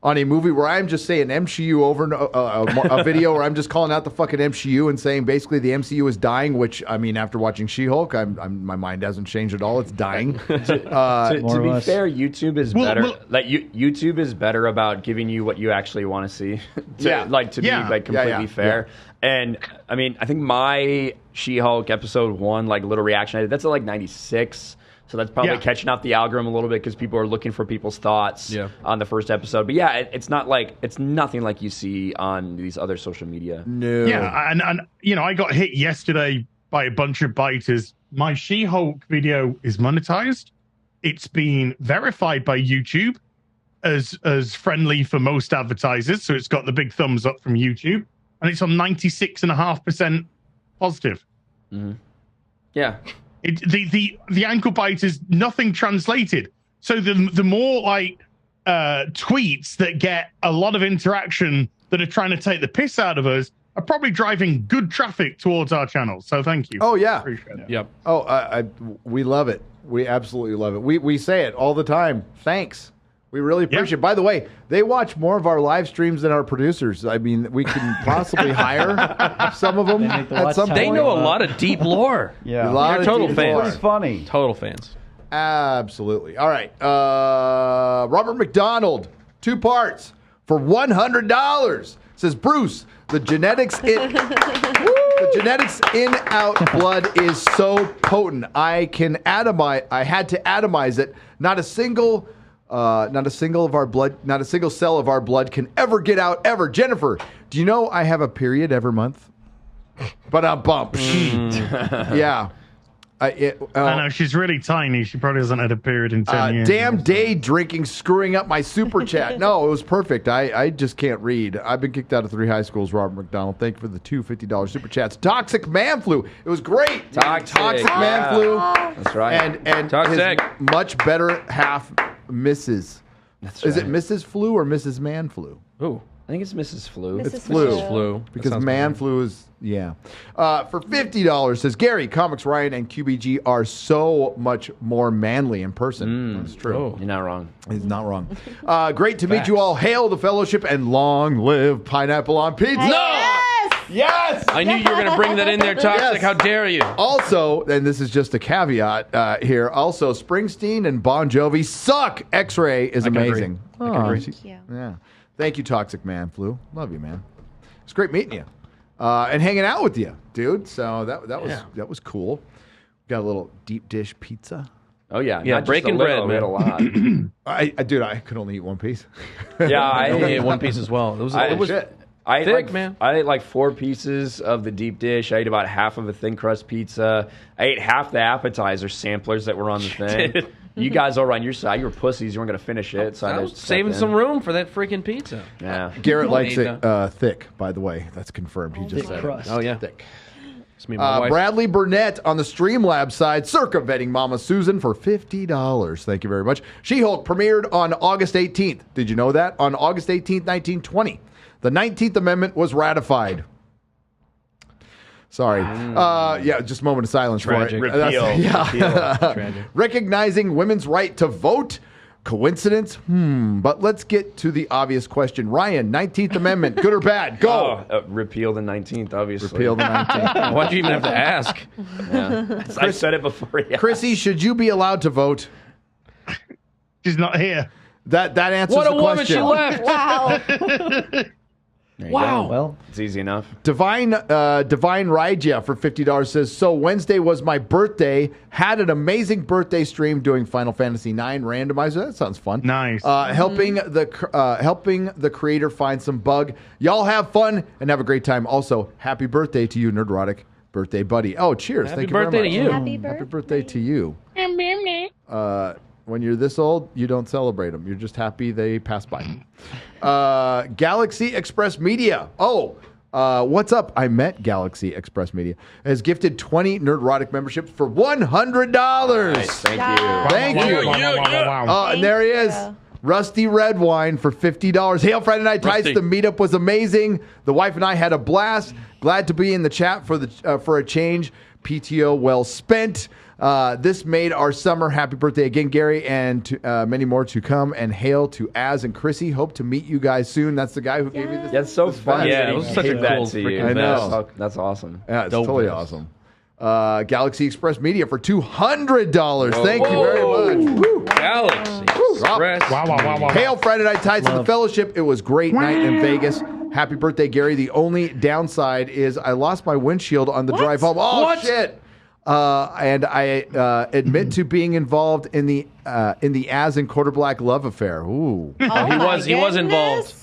on a movie where I'm just saying MCU over a video where I'm just calling out the fucking MCU and saying basically the MCU is dying, which, I mean, after watching She-Hulk, my mind hasn't changed at all. It's dying. To be fair, YouTube is better. YouTube is better about giving you what you actually want to see. To be completely fair. Yeah. And I mean, I think my She-Hulk episode 1, like little reaction I did, that's at like 96. So that's probably catching up the algorithm a little bit because people are looking for people's thoughts on the first episode. But yeah, it's nothing like you see on these other social media. No. Yeah, and I got hit yesterday by a bunch of biters. My She-Hulk video is monetized. It's been verified by YouTube as friendly for most advertisers. So it's got the big thumbs up from YouTube. And it's on 96.5% positive. Mm-hmm. Yeah. The ankle bite is nothing translated. So the more like tweets that get a lot of interaction that are trying to take the piss out of us are probably driving good traffic towards our channel. So thank you. Oh yeah. Appreciate it. Yep. Oh, we love it. We absolutely love it. We say it all the time. Thanks. We really appreciate it. By the way, they watch more of our live streams than our producers. I mean, we can possibly hire some of them at some point. They know a lot of deep lore. Yeah. They're total fans. It's funny. Total fans. Absolutely. All right. Robert McDonald, 2 parts for $100. Says, Bruce, the genetics in out blood is so potent. I had to atomize it. Not a single cell of our blood can ever get out ever. Jennifer, do you know I have a period every month? But I'm bump. Yeah. I know, she's really tiny. She probably hasn't had a period in 10 years. Damn day drinking, screwing up my super chat. No, it was perfect. I just can't read. I've been kicked out of 3 high schools, Robert McDonald. Thank you for the 2 $50 super chats. Toxic Man Flu. It was great. Toxic Man Flu. That's right. And Toxic. his much better half, Mrs. That's Is right. it Mrs. Flu or Mrs. Man Flu? Ooh. I think it's Mrs. Flu. Mrs. It's flu. Flu. Because Man Flu is, for $50, says Gary, Comics Ryan and QBG are so much more manly in person. That's true. Oh. You're not wrong. He's not wrong. Great to meet you all. Hail the fellowship and long live Pineapple on Pizza. Yes! I knew you were going to bring that in there, Toxic. Yes. How dare you? Also, and this is just a caveat here, also, Springsteen and Bon Jovi suck. X-Ray is amazing. Thank you. Yeah. Thank you, Toxic Man Flu. Love you, man. It's great meeting you and hanging out with you, dude. So that was cool. Got a little deep dish pizza. Oh yeah, Yeah, not just breaking a little, bread, we man. had a lot. Dude, I could only eat one piece. Yeah, I only I ate 1 piece as well. It was Shit. I ate thick, like, man. I ate like 4 pieces of the deep dish. I ate about half of a thin crust pizza. I ate half the appetizer samplers that were on the thing. You guys over on your side, you were pussies. You weren't going to finish it. So I I was just saving stepped some in. room for that freaking pizza. Yeah. Garrett likes Need it thick, by the way. That's confirmed. He just said crust. Oh, yeah. thick. It's me and my wife. Bradley Burnett on the Streamlabs side, circumventing Mama Susan for $50. Thank you very much. She-Hulk premiered on August 18th. Did you know that? On August 18th, 1920. The 19th Amendment was ratified. Sorry. Just a moment of silence Tragic. for it. That's- Tragic. Recognizing women's right to vote. Coincidence? But let's get to the obvious question. Ryan, 19th Amendment, good or bad? Go. Repeal the 19th, obviously. Repeal the 19th. Why'd you even have to ask? Yeah. I said it before. Yeah. Chrissy, should you be allowed to vote? She's not here. That answers What a the woman question. she left. Wow. Wow. Well, it's easy enough. Divine Raija for $50 says, so Wednesday was my birthday. Had an amazing birthday stream doing Final Fantasy IX randomizer. That sounds fun. Nice. Helping the creator find some bug. Y'all have fun and have a great time. Also, happy birthday to you, Nerdrotic. Birthday buddy. Oh, cheers. Happy Thank you very much. birthday to you. Happy birthday to you. When you're this old, you don't celebrate them. You're just happy they pass by. Galaxy Express Media. Oh, what's up? I met Galaxy Express Media. Has gifted 20 Nerdrotic memberships for $100. Nice. Thank you. Thank you. Wow. And there he is. Rusty Red Wine for $50. Hail Friday Night Tights. Rusty. The meetup was amazing. The wife and I had a blast. Glad to be in the chat for a change. PTO well spent. This made our summer. Happy birthday again, Gary, and to, many more to come. And hail to Az and Chrissy. Hope to meet you guys soon. That's the guy who gave me this. That's so fun. Yeah, it was such a that cool to you. I know. That's awesome. Yeah, it's Dope totally vest. awesome. Galaxy Express Media for $200. Thank you very much. Woo. Galaxy Express. Wow. Hail Friday Night Tights of the Fellowship. It was great night in Vegas. Happy birthday, Gary. The only downside is I lost my windshield on the drive home. Oh, shit. And I admit to being involved in the Az and Quarter Black love affair. Ooh. He was involved.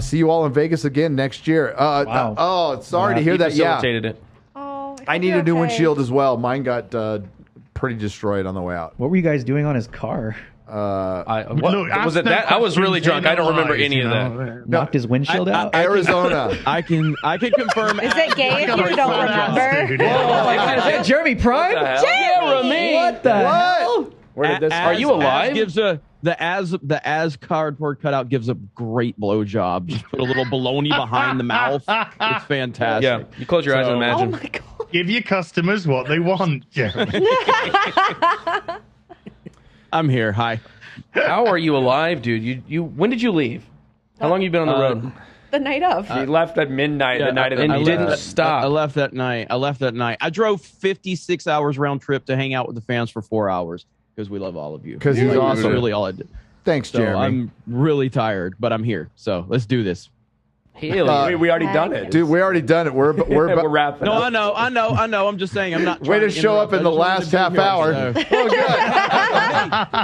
See you all in Vegas again next year. Wow. Oh, sorry to hear He that. Yeah. facilitated it. Oh, I need a new windshield as well. Mine got pretty destroyed on the way out. what were you guys doing on his car? Look, Was it that? I was really drunk. I don't remember any of that. Knocked his windshield out? Arizona. I can confirm. Is it gay if you don't remember? Dude. Oh my God, is that Jeremy Prime? What the hell? Where did this? Are you alive? Gives the as cardboard cutout gives a great blowjob. Just put a little baloney behind the mouth. It's fantastic. Yeah, you close your eyes and Oh imagine. my god. Give your customers what they want, Jeremy. I'm here. Hi. How are you alive, dude? You when did you leave? How long you been on the road? The night of. He left at midnight. The night of the and meetup. didn't stop. I left that night. I drove 56 hours round trip to hang out with the fans for 4 hours because we love all of you. 'Cause he's That's awesome. really all I did. Thanks, So Jeremy. I'm really tired, but I'm here. So let's do this. we already done it. Dude, we already done it. We're We're wrapping No, up. I know. I'm just saying. I'm not. way trying to show up in the last half hour. So. Oh, good.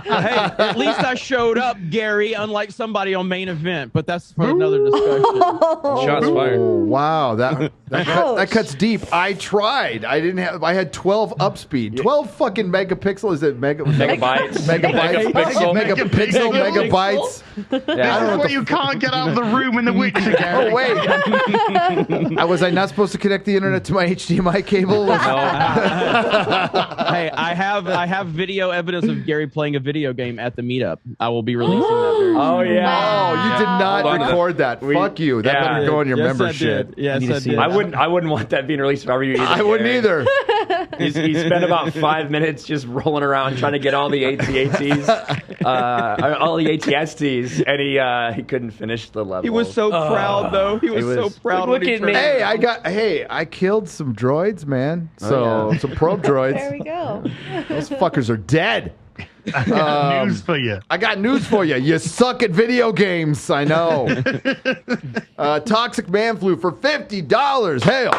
Hey, at least I showed up, Gary. Unlike somebody on main event, but that's for another discussion. Shots fired. Oh, wow, that cuts deep. I tried. I had 12 up speed. 12 fucking megapixel. Is it Megabytes. Megapixel, megabytes. Yeah. That's why you can't get out of the room in The Witcher, Gary. Oh wait, was I not supposed to connect the internet to my HDMI cable? Hey, I have video evidence of Gary playing a video game at the meetup. I will be releasing that very soon. Oh yeah. Oh, you did not Hold on to record that. Fuck you. That better go on your Yes, membership. I did. Yes, I did. I wouldn't want that being released if I were you either. I wouldn't Gary. either. He spent about 5 minutes just rolling around trying to get all the AT-ATs, all the ATSTs, and he couldn't finish the level. He was so proud, though. He was so proud. Look when he at me. turned- I killed some droids, man. So some probe droids. There we go. Those fuckers are dead. News for you. I got news for you. You suck at video games. I know. Toxic Man Flu for $50. Hail.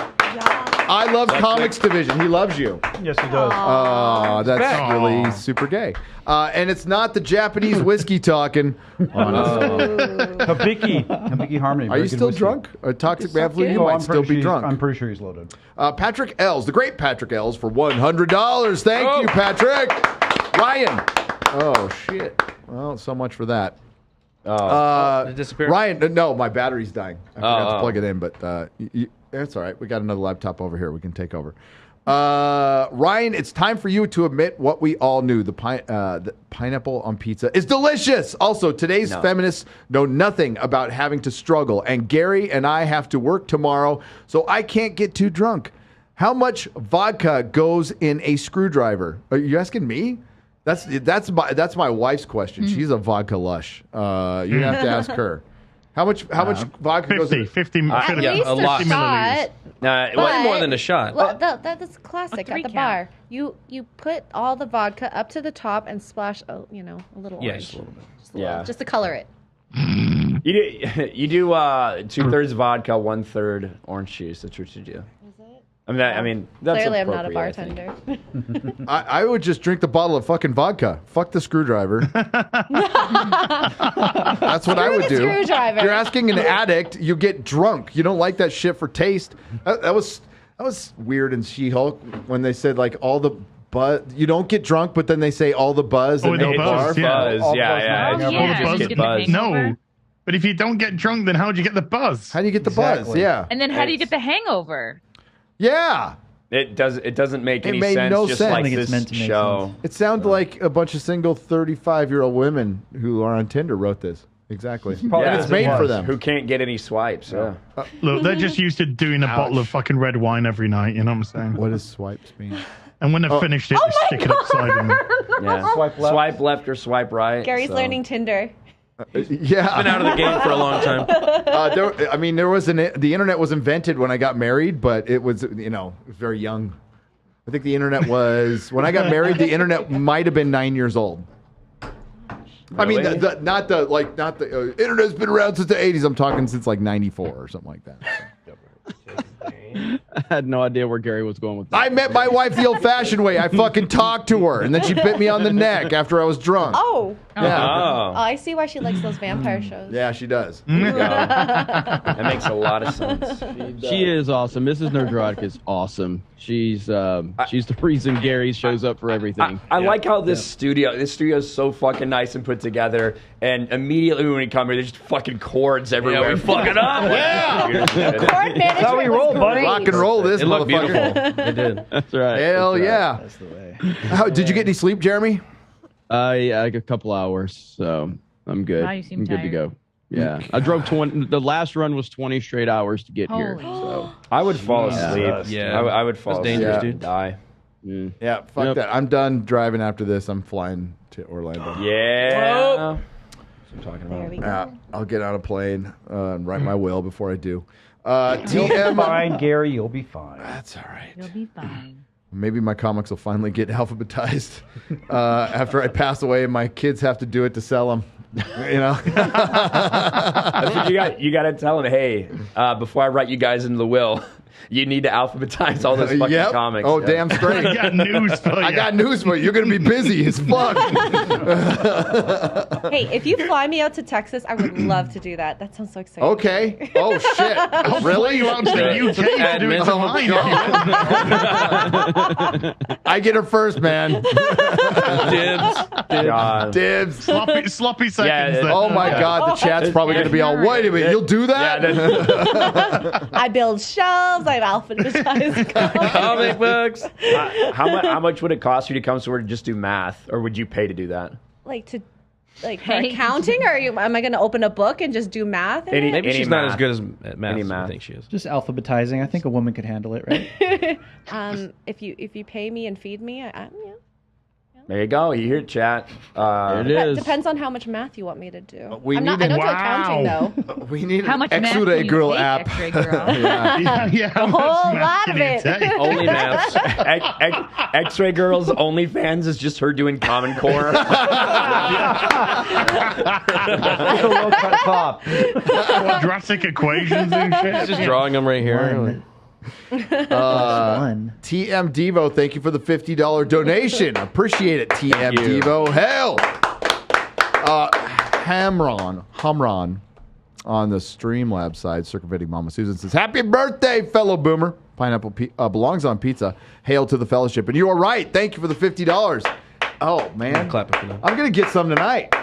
I love Comics Division. He loves you. Yes, he does. Oh, that's really super gay. And it's not the Japanese whiskey talking. Hibiki Harmony. Are very you good still whiskey. drunk? Toxic Man Flu, you No, might I'm still pretty be sure drunk. I'm pretty sure he's loaded. Patrick Els, the great Patrick Els, for $100. Thank you, Patrick. Ryan. Oh, shit. Well, so much for that. Did it disappear? Ryan, no, my battery's dying. I forgot to oh. plug it in, but it's all right. We got another laptop over here. We can take over. Ryan, it's time for you to admit what we all knew. The pineapple on pizza is delicious. Also, today's feminists know nothing about having to struggle, and Gary and I have to work tomorrow, so I can't get too drunk. How much vodka goes in a screwdriver? Are you asking me? That's my wife's question. She's a vodka lush. You have to ask her. How much vodka goes in? 50 At least a lot. 50 milliliters. Way more than a shot. Well, that's classic A 3 at the count. bar. You put all the vodka up to the top and splash, a little Yeah, orange. just a little bit. Just to color it. You do 2/3 vodka, 1/3 orange juice. That's what you do. I mean, that's Clearly, I'm not a appropriate, bartender. I would just drink the bottle of fucking vodka. Fuck the screwdriver. That's what I would do. Screwdriver. You're asking an addict. You get drunk. You don't like that shit for taste. That was weird in She-Hulk when they said like all the buzz. You don't get drunk, but then they say all the buzz and no buzz, barf. yeah. Buzz, yeah. All the buzz. Buzz. No. But if you don't get drunk, then how do you get the buzz? How do you get the buzz? Yeah. And then how do you get the hangover? Yeah. It doesn't make any made sense. no just sense. like I think this it's meant to make show. sense. It sounded like a bunch of single 35-year-old women who are on Tinder wrote this. Exactly. Yeah, And it's made for them. Who can't get any swipes. Yeah. Look, they're just used to doing a bottle of fucking red wine every night. You know what I'm saying? What does swipes mean? And when they've finished it, they stick it upside down. Yeah. Swipe left. Or swipe right. Gary's so. learning Tinder. Yeah. Been out of the game for a long time. There was the internet was invented when I got married, but it was, it was very young. I think the internet was, when I got married, the internet might have been 9 years old. I mean, Really? not the internet's been around since the 80s. I'm talking since like 94 or something like that. I had no idea where Gary was going with that. I met my wife the old-fashioned way. I fucking talked to her, and then she bit me on the neck after I was drunk. Oh. Yeah. Oh, I see why she likes those vampire shows. Yeah, she does. That makes a lot of sense. She is awesome. Mrs. Nerdrotic is awesome. She's the reason Gary shows up for everything. I like how this studio is so fucking nice and put together, and immediately when we come here, there's just fucking chords everywhere. we fuck it up. Yeah. Coordinated. That's how we roll, buddy. Rock and roll this It looked motherfucker. beautiful. It did. That's right. Hell That's right. yeah. That's the way. Did you get any sleep, Jeremy? Yeah, like a couple hours, so I'm good. Wow, you seem I'm good to tired. go. Yeah, I drove 20. The last run was 20 straight hours to get here. Holy. So I would fall asleep. Yeah. I would fall That's asleep. dangerous, Yeah. dude. Die. Yeah, fuck Yep. that. I'm done driving after this. I'm flying to Orlando. Yeah. That's what I'm talking There about. we go. I'll get on a plane and write my will before I do. You'll be TM. fine, Gary. You'll be fine. That's all right. You'll be fine. Maybe my comics will finally get alphabetized after I pass away, and my kids have to do it to sell them. That's what you got to tell him. Hey, before I write you guys into the will, you need to alphabetize all those fucking Yep. comics. Oh, Yeah. damn straight. I got news for you. I got news for you. You're going to be busy as fuck. Hey, if you fly me out to Texas, I would love to do that. That sounds so exciting. Okay. Oh, shit. I'll fly you out to the UK to do it to mine. I get her first, man. Dibs. God. Dibs. Sloppy seconds. Yeah, there. Oh, my God. The chat's probably going to be all, wait a minute, you'll do that? I build shelves. I alphabetize Comic books. How much would it cost you to come somewhere to just do math, or would you pay to do that? for accounting, or am I going to open a book and just do math? in it? Maybe she's not as good as at math Any as I math. think she is. Just alphabetizing. I think a woman could handle it, right? If you pay me and feed me, yeah. There you go. You hear it, chat. There it is. Depends on how much math you want me to do. We I need don't do Wow. accounting though. We need How an much math X-Ray can you Girl take, app. X-Ray Girl? Yeah, how A much whole math lot can of you it. take? Only math. X-Ray Girl's OnlyFans is just her doing Common Core. Top. Quadratic equations and shit. Just drawing them right here. One. TM Devo, thank you for the $50 donation. Appreciate it, TM you. Devo. Hell. Hamron on the Streamlab side, circumventing Mama Susan says, "Happy birthday, fellow boomer. Pineapple belongs on pizza. Hail to the fellowship." And you are right. Thank you for the $50. Oh, man. Clapping for them. I'm going to get some tonight.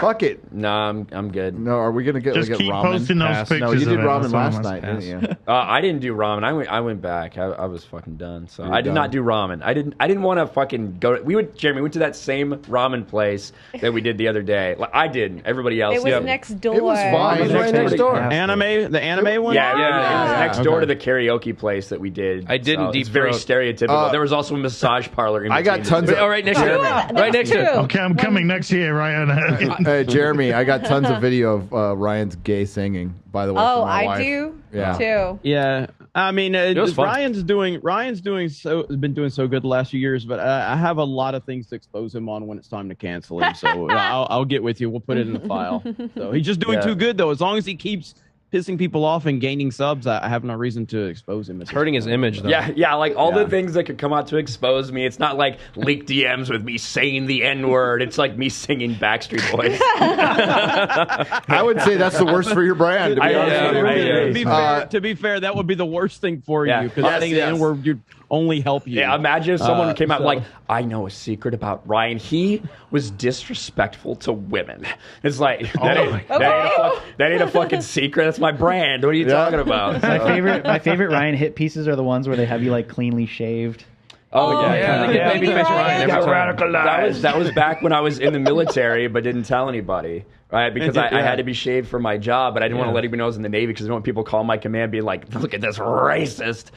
Fuck it. No, I'm good. No, are we going to get, Just like, keep ramen? posting those Pass. pictures. No, you did of it. ramen That's all last I'm night, asking. didn't you? I didn't do ramen. I went back. I was fucking done. So You're I did done. not do ramen. I didn't want to fucking go. Jeremy, we went to that same ramen place that we did the other day. Like, I didn't. Everybody else. It was did. next door. It was fine. It was right next door. The anime one? Yeah, it was next door Okay. to the karaoke place that we did. I didn't so deep it's very throat. stereotypical. There was also a massage parlor in I got between tons the of- two. Oh, right next to it. That's Right next to it. true. Okay, I'm coming next year, right? Hey, Jeremy, I got tons of video of Ryan's gay singing, by the way. Oh, from my I wife. do Yeah. too. Yeah, I mean, was fun. Ryan's been doing so good the last few years, but I have a lot of things to expose him on when it's time to cancel him. So I'll get with you. We'll put it in the file. So he's just doing too good, though. As long as he keeps pissing people off and gaining subs, I have no reason to expose him. It's hurting his image, though. Yeah, like all the things that could come out to expose me. It's not like leaked DMs with me saying the N-word. It's like me singing Backstreet Boys. I would say that's the worst for your brand. To be honest. To be fair, that would be the worst thing for you, because saying the N-word would only help you. Yeah, imagine if someone came out like, I know a secret about Ryan. He was disrespectful to women. It's like, that ain't a fucking secret. That's my brand. What are you talking about? My favorite Ryan hit pieces are the ones where they have you like cleanly shaved. Oh yeah, they get babyface Ryan every time. Radicalized. That was back when I was in the military, but didn't tell anybody. Right, because I had to be shaved for my job, but I didn't want to let anybody know I was in the Navy because I didn't want people call my command being like, "Look at this racist."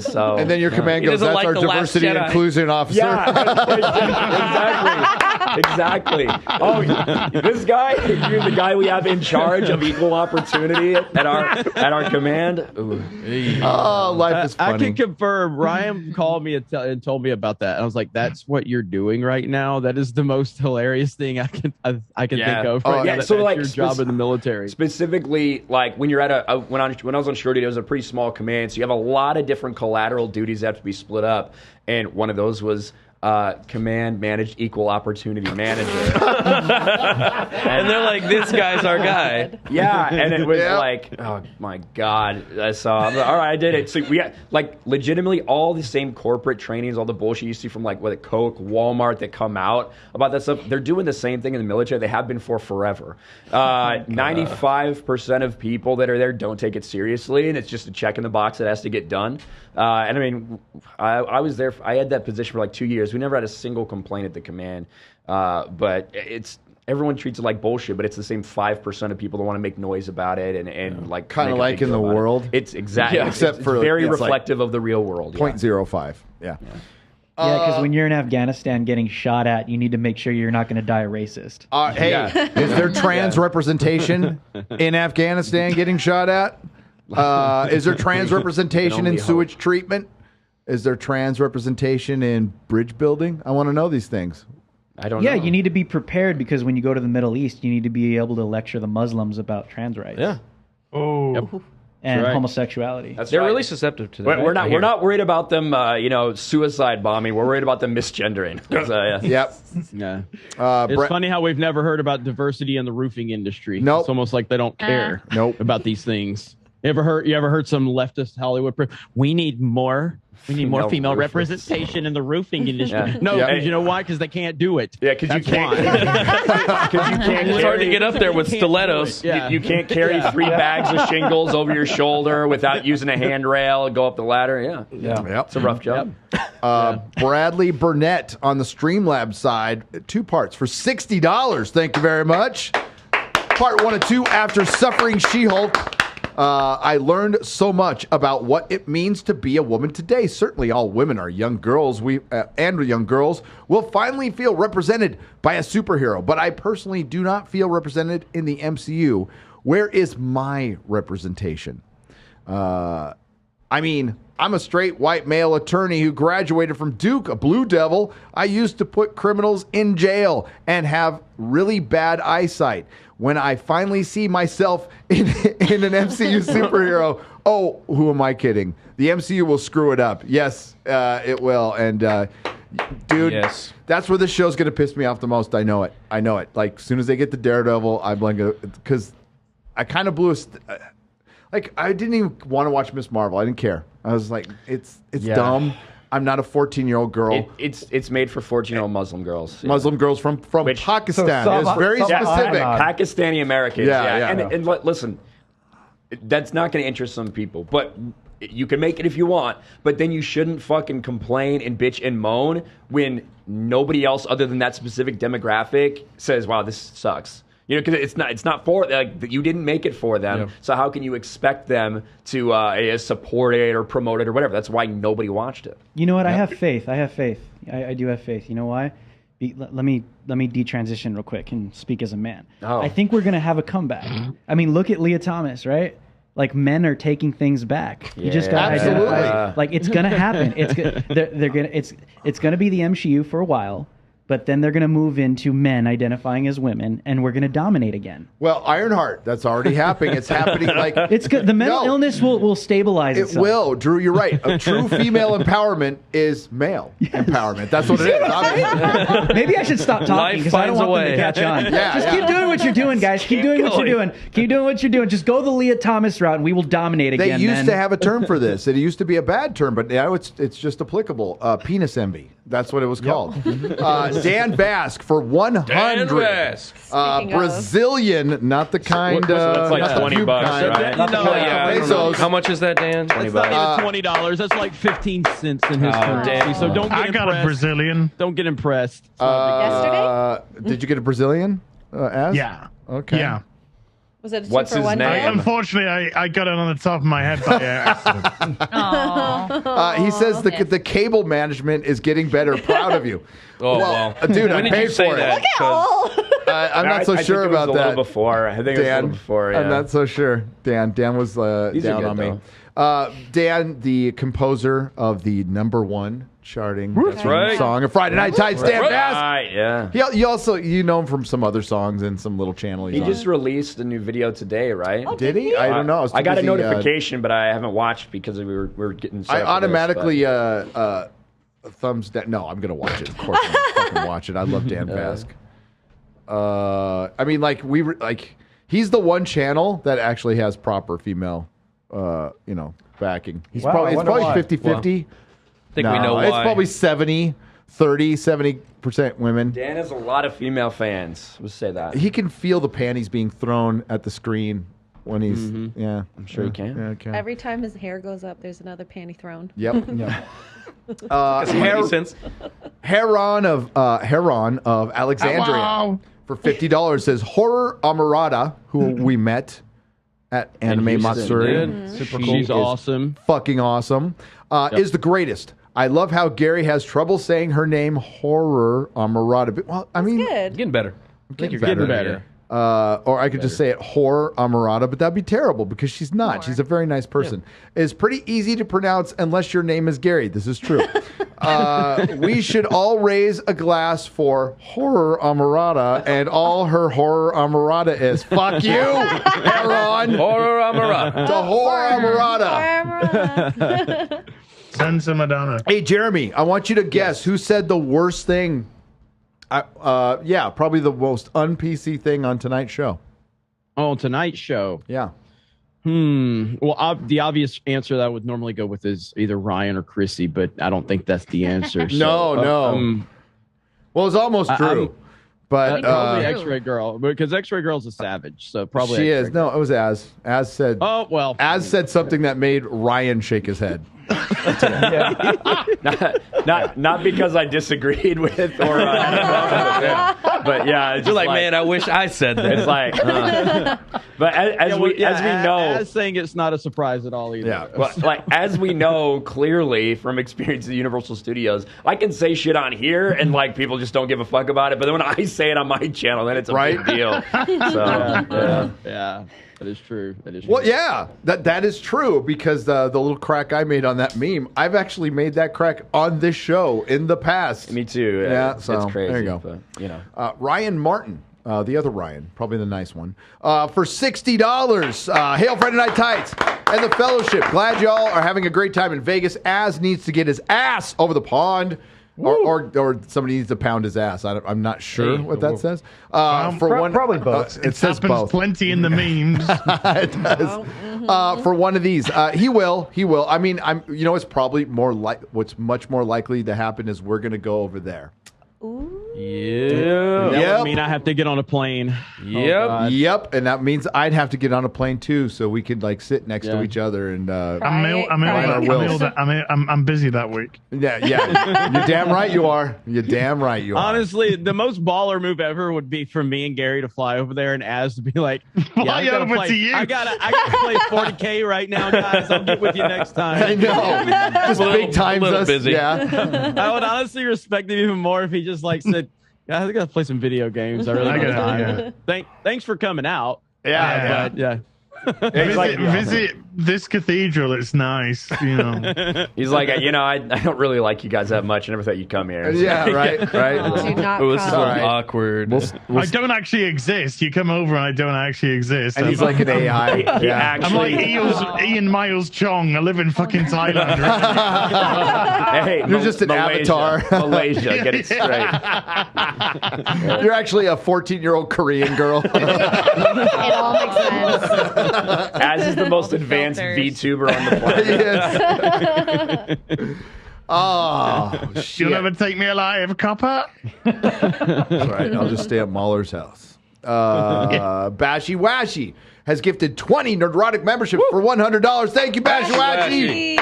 So and then your command goes, "That's our diversity and inclusion officer." Yeah, exactly. Oh, this guy, you're the guy we have in charge of equal opportunity at our command. Oh, life is funny. I can confirm. Ryan called me and told me about that, and I was like, "That's what you're doing right now. That is the most hilarious thing I can think of." So that's like your job in the military. Specifically, like when you're at when I was on shore duty, it was a pretty small command, so you have a lot of different collateral duties that have to be split up, and one of those was command managed equal opportunity manager. And they're like, this guy's our guy. Yeah, and it was like, oh my God. So I'm like, all right, I did it. So we got like legitimately all the same corporate trainings, all the bullshit you see from like Coke, Walmart that come out about that stuff. They're doing the same thing in the military. They have been for forever. 95% of people that are there don't take it seriously, and it's just a check in the box that has to get done. And I mean, I was there. I had that position for like 2 years. We never had a single complaint at the command. But everyone treats it like bullshit, but it's the same 5% of people that want to make noise about it and like kind of like in the world. It's exactly except for very reflective of the real world. 0.05. Yeah. Yeah, because when you're in Afghanistan getting shot at, you need to make sure you're not going to die a racist. Is there trans representation in Afghanistan getting shot at? Is there trans representation in sewage treatment? Is there trans representation in bridge building? I want to know these things. I don't know. Yeah, you need to be prepared because when you go to the Middle East, you need to be able to lecture the Muslims about trans rights. Yeah. Oh. Yep. And homosexuality. They're really susceptible to that. We're not worried about them, suicide bombing. We're worried about them misgendering. Yep. Yeah. It's funny how we've never heard about diversity in the roofing industry. Nope. It's almost like they don't care about these things. You ever heard some leftist Hollywood? We need more female representation in the roofing industry. Yeah. No, because you know why? Because they can't do it. Yeah, because you can't. It's hard to get up there with stilettos. Yeah. You can't carry 3 bags of shingles over your shoulder without using a handrail and go up the ladder. Yeah. Yep. It's a rough job. Bradley Burnett on the Streamlabs side, 2 parts for $60. Thank you very much. Part 1 and 2, after suffering She-Hulk. I learned so much about what it means to be a woman today. Certainly all women are young girls. Young girls will finally feel represented by a superhero. But I personally do not feel represented in the MCU. Where is my representation? I mean, I'm a straight white male attorney who graduated from Duke, a blue devil. I used to put criminals in jail and have really bad eyesight. When I finally see myself in an MCU superhero, who am I kidding? The MCU will screw it up. Yes, it will. And, dude, that's where this show's going to piss me off the most. I know it. Like, as soon as they get to Daredevil, I'm like, because I kind of blew I didn't even want to watch Miss Marvel. I didn't care. I was like, it's dumb. I'm not a 14-year-old girl. It's made for 14-year-old Muslim girls. Muslim girls from Pakistan. It's very specific. Pakistani Americans. Yeah. And listen, that's not going to interest some people, but you can make it if you want. But then you shouldn't fucking complain and bitch and moan when nobody else other than that specific demographic says, "Wow, this sucks." You know, because it's not for you didn't make it for them. Yep. So how can you expect them to support it or promote it or whatever? That's why nobody watched it. You know what? Yep. I have faith. I do have faith. You know why? Let me detransition real quick and speak as a man. I think we're gonna have a comeback. I mean, look at Leah Thomas, right? Like men are taking things back. You just got to Absolutely. identify. Like it's gonna happen. They're gonna it's gonna be the MCU for a while, but then they're gonna move into men identifying as women, and we're gonna dominate again. Well, Ironheart, that's already happening. It's happening like It's good. The mental illness will stabilize it itself. will. Drew, you're right. A true female empowerment is male empowerment. That's what it is. Obviously. Maybe I should stop talking because I don't want them to catch on. Just keep doing what you're doing, guys. Keep doing what you're doing. Keep doing what you're doing. Just go the Leah Thomas route, and we will dominate again. They used to have a term for this. It used to be a bad term, but now it's just applicable. Penis envy. That's what it was called. Dan Bask for 100. Dan Bask. Brazilian, not the kind. That's like not the $20, cube kind. right? No, yeah, I don't know. Pesos. How much is that, Dan? It's not even $20. That's like 15 cents in his currency. damn. So don't get I impressed. got a Brazilian. Don't get impressed. Yesterday? Did you get a Brazilian? Az? Yeah. Okay. Yeah. Was it a What's 2 for his 1 name? deal? Unfortunately, I got it on the top of my head by accident. Aw. He says the cable management is getting better. Proud of you. Oh, well. Dude, When I did paid you say for that? it. I'm not so I sure think it was about a that. little before. I think it was a Dan, little before. Yeah. I'm not so sure. Dan was These are down good, on me. Dan, the composer of the #1 charting right. song of Friday Night Tights. Dan Bass. Right, yeah. You know him from some other songs and some little channel he's He on. just released a new video today, right? Did he? I don't know. I was too I got a busy, notification, but I haven't watched because we were getting. Set I up for this, automatically thumbs down. No, I'm gonna watch it. Of course, I'm gonna fucking watch it. I love Dan Bask. I mean, he's the one channel that actually has proper female, backing. He's Wow, I probably it's wonder probably why. 50-50. I think we know why. It's probably 70% women. Dan has a lot of female fans. Let's say that. He can feel the panties being thrown at the screen when he's I'm sure he can. Yeah, okay. Every time his hair goes up, there's another panty thrown. Yep. Makes sense. Heron of Alexandria Hello. for $50 says Horror Amarada, who we met at Anime Houston, Matsuri. dude. Super She cool. She's is awesome. Fucking awesome. Is the greatest. I love how Gary has trouble saying her name, Horror Amarada. But, well, I mean, Good. Getting better. I think you're getting better. or I could just say it Horror Amarada, but that'd be terrible because she's not. Horror. She's a very nice person. It's pretty easy to pronounce unless your name is Gary. This is true. We should all raise a glass for Horror Amarada and all her Horror Amarada is. Fuck you, Heron. Horror Amara. To Horror Amarada. Senza Madonna. Hey, Jeremy, I want you to guess who said the worst thing. Probably the most un-PC thing on tonight's show. Oh, tonight's show. Yeah. Well, the obvious answer that I would normally go with is either Ryan or Chrissy, but I don't think that's the answer. No. Well, it's almost true. But probably X-Ray Girl, because X-Ray Girl's a savage, so probably she X-Ray is. No, it was Az. Az said. Oh well. Az said something that made Ryan shake his head. Not because I disagreed with or but yeah, it's You're just like, man, I wish I said that. It's like, but as we know, as saying it's not a surprise at all either. Yeah. well, like as we know clearly from experience at Universal Studios, I can say shit on here and like people just don't give a fuck about it. But then when I say it on my channel, then it's a big deal. So Yeah. That is true. That is true. Well, yeah, that is true because the little crack I made on that meme, I've actually made that crack on this show in the past. me too. Yeah, it's so crazy. there you go. But, Ryan Martin, the other Ryan, probably the nice one, for $60. Hail Friday Night Tights and the Fellowship. Glad y'all are having a great time in Vegas. Az needs to get his ass over the pond. Or somebody needs to pound his ass. I'm not sure what that says. Probably both. It says Happens both. plenty in the memes. It does. For one of these, he will. I mean, it's probably what's much more likely to happen is we're going to go over there. That would mean I have to get on a plane. Yep. And that means I'd have to get on a plane too, so we could like sit next to each other and. I'm busy that week. Yeah. You're damn right you are. Honestly, the most baller move ever would be for me and Gary to fly over there and Az to be like, Fly over to you. I gotta play 40K right now, guys. I'll get with you next time. I know. Just big times us. Busy. Yeah. I would honestly respect him even more if he just like said, "Yeah, I gotta play some video games. I really got time. Thanks for coming out." Yeah. But yeah. Visit this cathedral. It's nice, you know. He's like, I don't really like you guys that much. I never thought you'd come here. Yeah, right. Do not Oh, this is come. awkward. I don't actually exist. You come over and I don't actually exist. And he's like an AI. Yeah. I'm like Ian Miles Chong. I live in fucking Thailand. Hey, You're just an avatar. Malaysia, get it straight. You're actually a 14-year-old Korean girl. It all makes sense. As is the most advanced VTuber on the planet. Yes. Oh, shit. You'll never take me alive, copper. That's right. I'll just stay at Mahler's house. Bashy Washy has gifted 20 Nerdrotic memberships for $100. Thank you, Bashy Washy.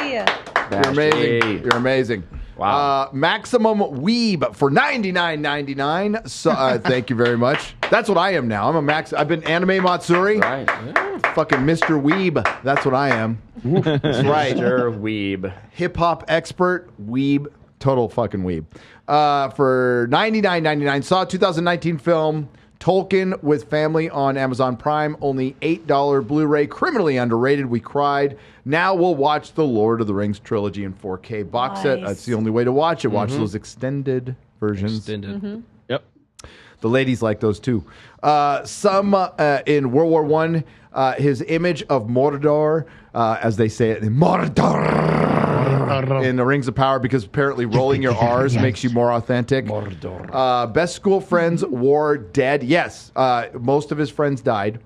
You're amazing. You're amazing. Wow. Maximum Weeb for $99.99. So, thank you very much. That's what I am now. I've been Anime Matsuri. Right. Fucking Mr. Weeb. That's what I am. That's right. Mr. Weeb. Hip hop expert, weeb, total fucking weeb. For $99.99, saw 2019 film Tolkien with Family on Amazon Prime. Only $8 Blu-ray. Criminally underrated. We cried. Now we'll watch the Lord of the Rings trilogy in 4K box set. That's the only way to watch it. Watch those extended versions. Yep. The ladies like those too. Some in World War I, his image of Mordor, as they say it, Mordor in the Rings of Power, because apparently rolling your R's makes you more authentic. Mordor. Best school friends wore dead. Yes, most of his friends died.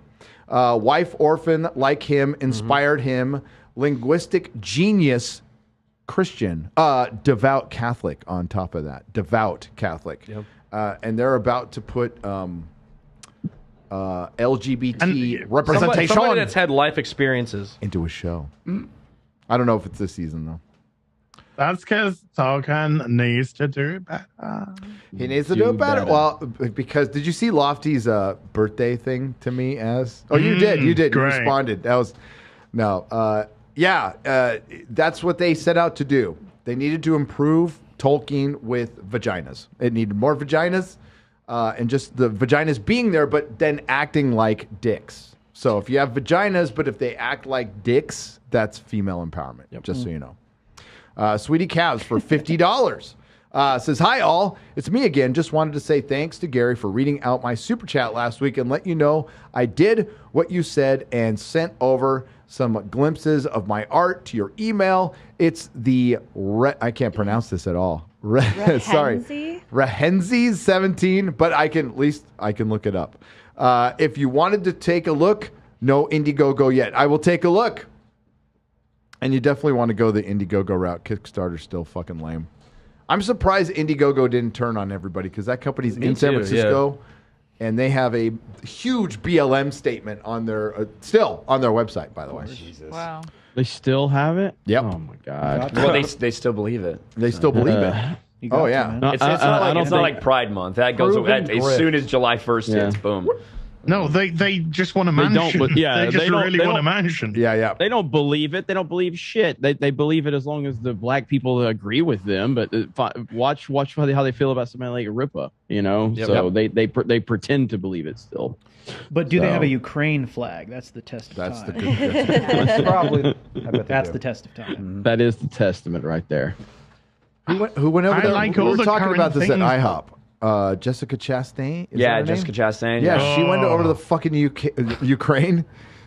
Wife orphan like him, inspired him. Linguistic genius, Christian. Devout Catholic on top of that. Devout Catholic. Yep. And they're about to put LGBT representation somebody that's had life experiences into a show. I don't know if it's this season, though. That's because Tolkien needs to do better. He needs to do it better. Well, because did you see Lofty's birthday thing to me as? Oh, you did. You did. Great. You responded. That was no. That's what they set out to do. They needed to improve Tolkien with vaginas. It needed more vaginas, and just the vaginas being there, but then acting like dicks. So if you have vaginas, but if they act like dicks, that's female empowerment. Just so you know. Sweetie Calves for $50. Says, hi all, it's me again. Just wanted to say thanks to Gary for reading out my super chat last week and let you know I did what you said and sent over some glimpses of my art to your email. It's the, I can't pronounce this at all. Sorry. Rehenzies 17, but at least I can look it up. If you wanted to take a look, no Indiegogo yet. I will take a look. And you definitely want to go the Indiegogo route. Kickstarter's still fucking lame. I'm surprised Indiegogo didn't turn on everybody because that company's in San Francisco, and they have a huge BLM statement on their still on their website. By the way, Jesus. Wow. They still have it? Yep. Oh my god. Well, they still believe it. They still believe it. Oh yeah. It's not like Pride Month. That goes away as soon as July 1st hits. Boom. No, they just want a mansion. They just really want a mansion. Yeah. They don't believe it. They don't believe shit. They believe it as long as the black people agree with them. But watch how they feel about somebody like Rippa. You know, so they pretend to believe it still. But do they have a Ukraine flag? That's the test of time. That's probably. That's the test of time. That is the testament right there. Who went over there? Like we were talking current about this at things. IHOP. Jessica Chastain? Jessica Chastain. Yeah, she went over to the fucking Ukraine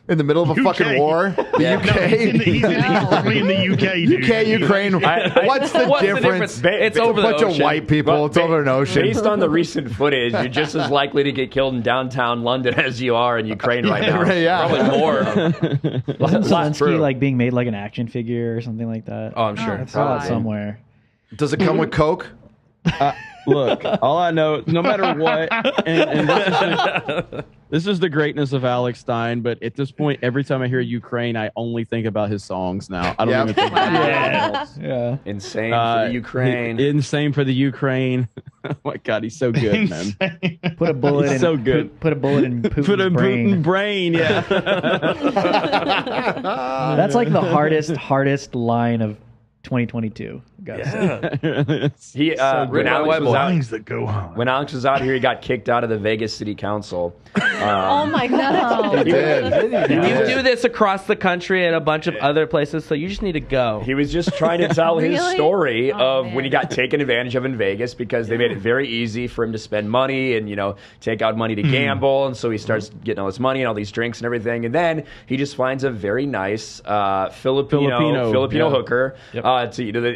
in the middle of a fucking war. The UK. He's probably in the UK. Dude. UK, Ukraine. What's the difference? It's over a bunch of white people. It's over an ocean. Based on the recent footage, you're just as likely to get killed in downtown London as you are in Ukraine right now. Probably more. Wasn't Zelensky like being made like an action figure or something like that? Oh, I'm sure. I saw that somewhere. Does it come with Coke? Look, all I know, no matter what, and this is the greatness of Alex Stein, but at this point, every time I hear Ukraine, I only think about his songs now. I don't even think about anything else. Yeah. Insane for the Ukraine. Insane for the Ukraine. Oh my God, he's so good, man. Put a bullet in. So good. Put a bullet in Putin's Put a brain. Putin brain, yeah. That's like the hardest line of 2022. Yeah. He So when Alex was out, lines that go on. when Alex was out here, he got kicked out of the Vegas City Council. Oh my god. He did. You do this across the country and a bunch of other places, so you just need to go. He was just trying to tell his Really? story Oh, of man. when he got taken advantage of in Vegas because they made it very easy for him to spend money and, take out money to gamble. And so he starts getting all this money and all these drinks and everything. And then he just finds a very nice Filipino yeah. hooker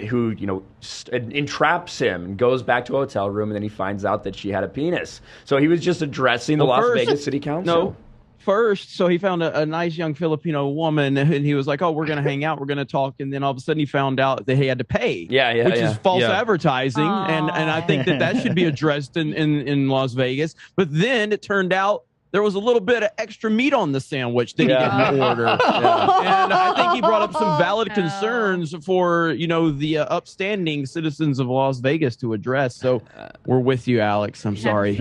who entraps him and goes back to a hotel room. And then he finds out that she had a penis. So he was just addressing the Las Vegas City Council. No. First, so he found a nice young Filipino woman, and he was like, "Oh, we're gonna hang out, we're gonna talk," and then all of a sudden he found out that he had to pay, which is false advertising, and I think that should be addressed in Las Vegas. But then it turned out there was a little bit of extra meat on the sandwich that he didn't order, and I think he brought up some valid concerns for the upstanding citizens of Las Vegas to address. So we're with you, Alex. I'm sorry.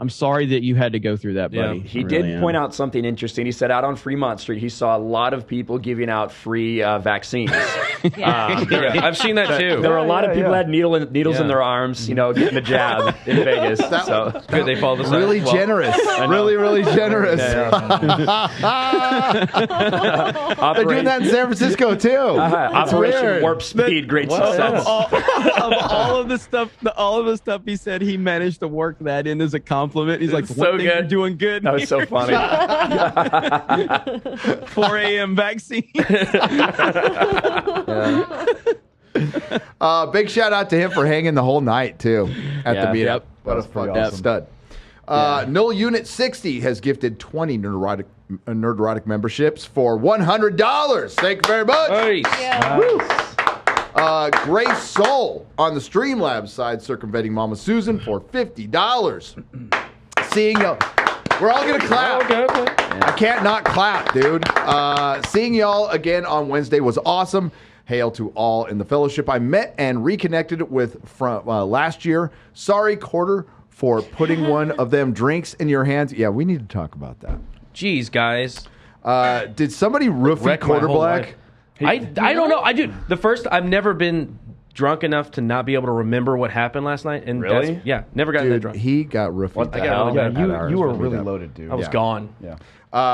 I'm sorry that you had to go through that, buddy. He did point out something interesting. He said out on Fremont Street, he saw a lot of people giving out free vaccines. I've seen that too. There were a lot of people that had needles in their arms, getting the jab in Vegas. So Good, they follow the Really generous. Really, really generous. They're doing that in San Francisco too. Operation weird. Warp Speed, great success. Of all of the stuff he said, he managed to work that in as a compliment. He's like, So "One thing you're good. doing good." That was so funny. 4 a.m. vaccine. Big shout out to him for hanging the whole night too at the meetup. Yep. What a That was pretty fucking awesome. stud. Null Unit 60 has gifted 20 Nerdrotic memberships for $100. Thank you very much. Grace Soul on the Streamlabs side circumventing Mama Susan for $50. Seeing y'all. We're all going to clap. Okay. I can't not clap, dude. Seeing y'all again on Wednesday was awesome. Hail to all in the fellowship I met and reconnected with from last year. Sorry, Quarter, for putting one of them drinks in your hands. Yeah, we need to talk about that. Jeez, guys. Did somebody roofie Wreck my Quarter whole Black? life. I don't know. I've never been drunk enough to not be able to remember what happened last night. And Really? never got that Dude, drunk. he got roofied. What the that hell? night. Yeah, you were really loaded, dude. I was Yeah. gone. Yeah.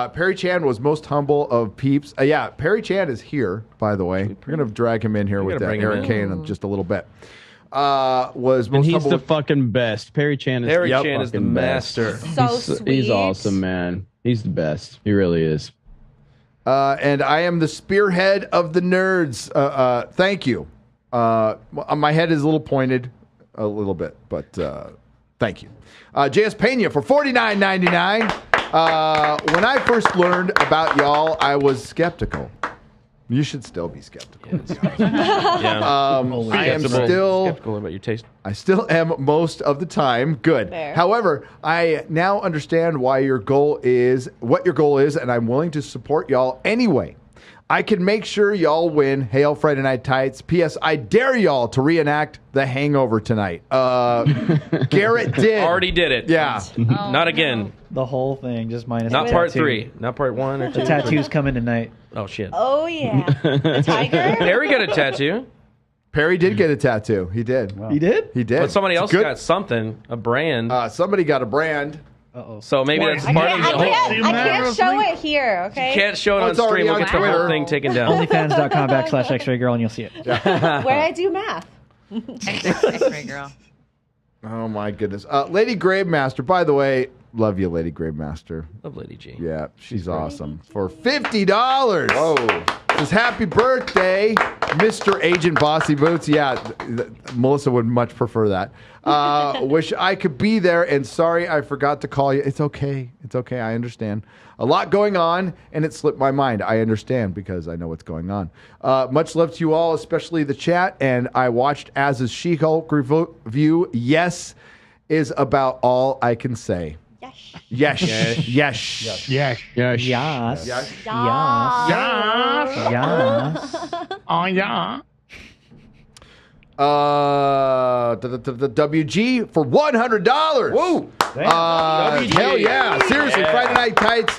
Perry Chan was most humble of peeps. Perry Chan is here, by the way. We're going to drag him in here with bring him Eric in. Kane in just a little bit. Was And most he's humble. the fucking best. Perry Chan is Perry the Chan is the fucking best. master. So he's, sweet. He's awesome, man. He's the best. He really is. And I am the spearhead of the nerds. Thank you. My head is a little pointed, a little bit, but thank you. JS Pena for $49.99. When I first learned about y'all, I was skeptical. You should still be skeptical. I am still skeptical about your taste. I still am most of the time. Good. Fair. However, I now understand what your goal is, and I'm willing to support y'all anyway. I can make sure y'all win. Hail Friday Night Tights. P.S. I dare y'all to reenact The Hangover tonight. Garrett did. Already did it. Yeah. Not again. The whole thing, just minus Not the part tattoo. 3. Not part 1 or 2. The tattoo's coming tonight. Oh, shit. Oh yeah. The tiger? Perry got a tattoo. Perry did get a tattoo. He did. You did? He did. But somebody It's else good. got something, a brand. Somebody got a brand. So maybe that's I part of the whole. can't show it here, okay? You can't show it Oh, on it's already stream. We'll on get the whole Twitter. thing taken down. Onlyfans.com/X-Ray Girl, and you'll see it. Where I do math. X-ray girl. Oh, my goodness. Lady Gravemaster, by the way, love you, Lady Gravemaster. Love Lady G. Yeah, she's awesome. For $50. Whoa. Says, happy birthday, Mr. Agent Bossy Boots. Yeah, Melissa would much prefer that. Wish I could be there, and sorry I forgot to call you. It's okay. It's okay. I understand. A lot going on, and it slipped my mind. I understand because I know what's going on. Much love to you all, especially the chat, and I watched Az's She-Hulk review. Yes is about all I can say. Yes. Yes. Yes. Yes. Yes. Yes. Yes. Yes. Yes. Oh, yeah. The WG for $100. Whoa. Hell yeah. Seriously, Friday Night Tights.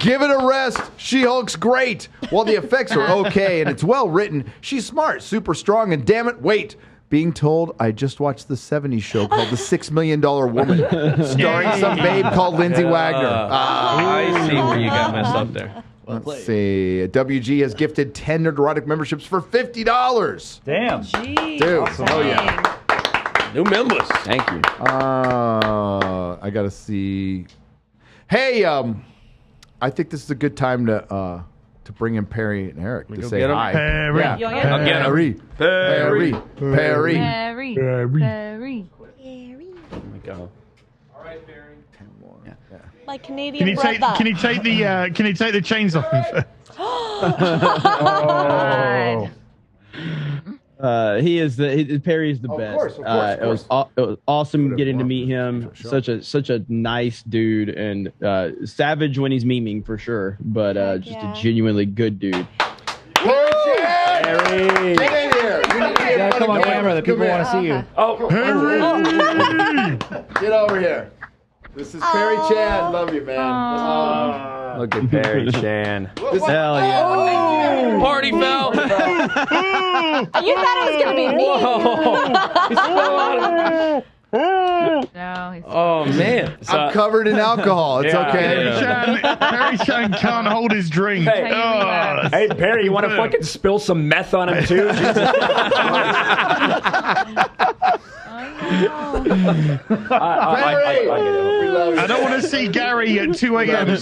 Give it a rest. She-Hulk's great. While the effects are okay and it's well written, she's smart, super strong, and damn it, wait. Being told I just watched the 70s show called The $6 Million Woman, starring some babe called Lindsay Wagner. I see where you got messed up there. Let's see. WG has gifted 10 Nerdrotic memberships for $50. Damn. Jeez. Dude, Dang. oh yeah. New members. Thank you. I gotta see. Hey, I think this is a good time to bring in Perry and Eric to say get 'em? hi. Perry. Yeah. You want to get I'll get 'em. Perry. Perry. Perry. Perry. Go. my Canadian Can you brother? take the chains off him first? God. He is Perry's the best. Of course. It was awesome getting to meet him. Sure. Such a nice dude and savage when he's memeing for sure, but just a genuinely good dude. Perry! Get in here. You need to be in front Come on of camera. The people want to see you. Get over here. This is Perry Chan. Love you, man. Look at Perry Chan. Hell yeah! Party foul. You thought it was gonna be me. No, he's Oh man. I'm covered in alcohol. It's okay. Perry Chan can't hold his drink. Hey, Oh. hey, Perry, you want to fucking spill some meth on him too? I don't want to see Gary at 2 a.m.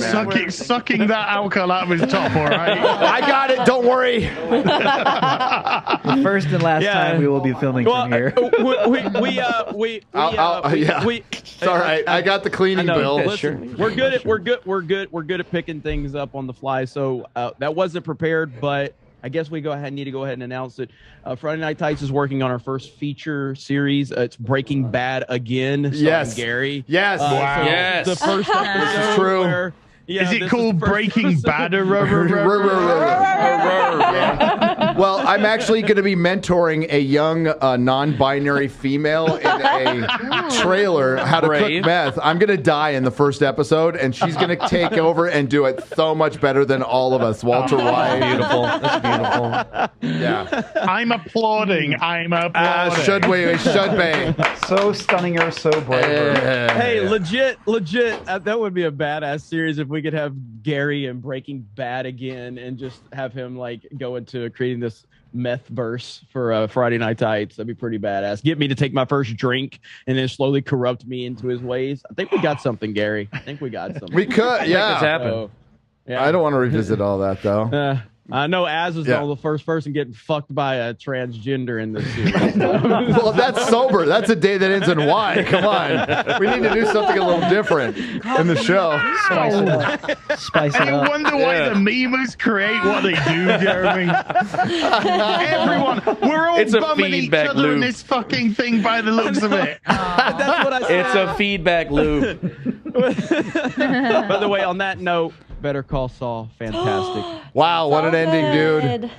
sucking that alcohol out of his top, all right? I got it. Don't worry. The first and last time we will be filming from here. It's all right. I got the cleaning bill. Listen, we're good at picking things up on the fly. So that wasn't prepared, but I guess we need to go ahead and announce it. Friday Night Tights is working on our first feature series. It's Breaking Bad again. Yes, Gary. Yes, So Yes. The first episode. This is true. Where, Is it called Breaking Bad? Well, I'm actually going to be mentoring a young non-binary female in a trailer how to cook meth. I'm going to die in the first episode, and she's going to take over and do it so much better than all of us. Walter White. Beautiful. That's beautiful. Yeah. I'm applauding. Should we? Should be. So stunning or so brave. Hey, legit. That would be a badass series if we could have Gary and Breaking Bad again, and just have him like go into creating this meth verse for Friday Night Tights. That'd be pretty badass. Get me to take my first drink and then slowly corrupt me into his ways. I think we got something, Gary. I think we got something. We could, yeah. It's happened. So, yeah. I don't want to revisit all that though. I know Az was the first person getting fucked by a transgender in this series. Well, that's sober. That's a day that ends in Y. Come on. We need to do something a little different in the show. Spice it up. Spice it I up. wonder why the memers create what they do, Jeremy. Everyone, we're all It's a bumming each feedback other in loop. this fucking thing by the looks of it. That's what I said. It's a feedback loop. By the way, on that note, Better Call Saul, fantastic. Wow, what an ending, dude.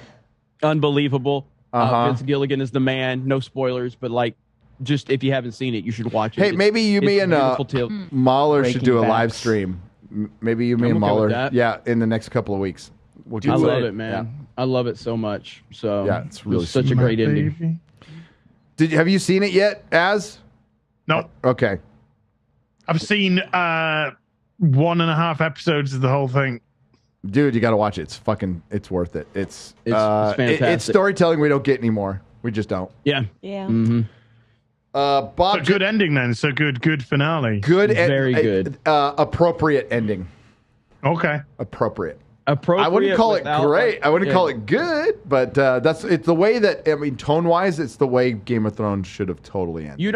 Unbelievable. Vince Gilligan is the man. No spoilers, but like, just if you haven't seen it, you should watch it. Hey, maybe you, me, and Mahler should do a Breaking live backs. stream. Maybe you, me, I'm and okay with Mahler. that. Yeah, in the next couple of weeks. We'll do I it. love it, man. I love it so much. So Yeah, it's really such a great ending. Have you seen it yet, Az? No, Okay. I've seen 1.5 episodes of the whole thing. Dude, you got to watch it. It's worth it. It's fantastic. It's storytelling we don't get anymore. We just don't. Yeah. Yeah. Bob, So good ending then. So good finale. good, Very good. Appropriate ending. Okay. Appropriate. Appropriate. I wouldn't call it without, great. like- I wouldn't yeah. call it good, but it's the way that, I mean, tone wise, it's the way Game of Thrones should have totally ended. You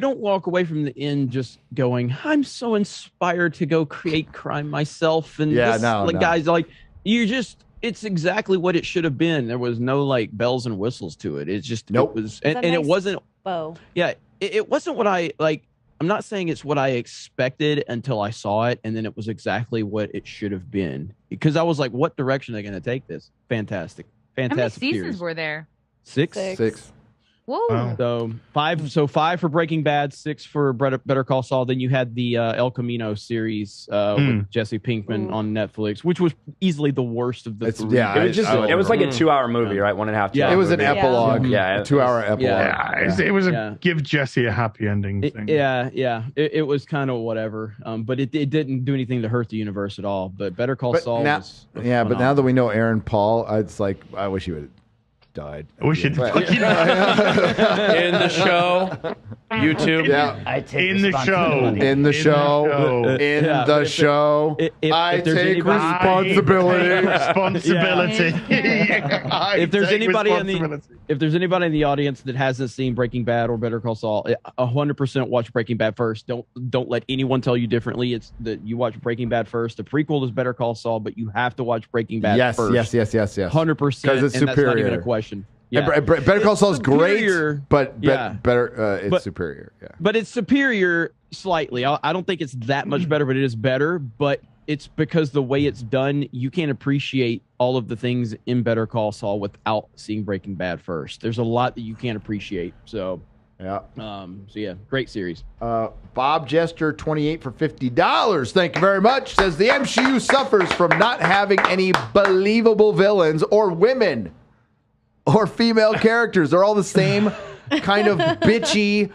don't walk away from the end just going, I'm so inspired to go create crime myself. And guys, like, it's exactly what it should have been. There was no like bells and whistles to it. It's just, Nope. It was, and it wasn't, Bow. yeah, it wasn't what I like. I'm not saying it's what I expected until I saw it, and then it was exactly what it should have been. Because I was like, what direction are they going to take this? Fantastic. How many Fantastic seasons series. were there? Six? Six. Whoa. So five for Breaking Bad, 6 for Better Call Saul. Then you had the El Camino series with Jesse Pinkman on Netflix, which was easily the worst of the three. Yeah, it was like a 2-hour movie, right? 1.5. Yeah, it was an epilogue. Yeah, a 2-hour epilogue. Yeah, it was a give Jesse a happy ending thing. It was kind of whatever, but it didn't do anything to hurt the universe at all. But Better Call Saul was yeah, but now that we know Aaron Paul, it's like I wish he would have died. I wish he'd in the show, YouTube. Yeah, I take in the show. In the show. In the show. I take responsibility. Responsibility. If there's anybody in the audience that hasn't seen Breaking Bad or Better Call Saul, 100% watch Breaking Bad first. Don't let anyone tell you differently. It's that you watch Breaking Bad first. The prequel is Better Call Saul, but you have to watch Breaking Bad first. Yes. 100%. Because it's superior. That's not even a question. Yeah. Better Call Saul is great, but better. It's But- superior. Yeah. But it's superior slightly. I don't think it's that much better, but it is better. But it's because the way it's done, you can't appreciate all of the things in Better Call Saul without seeing Breaking Bad first. There's a lot that you can't appreciate. So, Yeah. Great series. Bob Jester, 28 for $50. Thank you very much. Says the MCU suffers from not having any believable villains or women or female characters. They're all the same kind of bitchy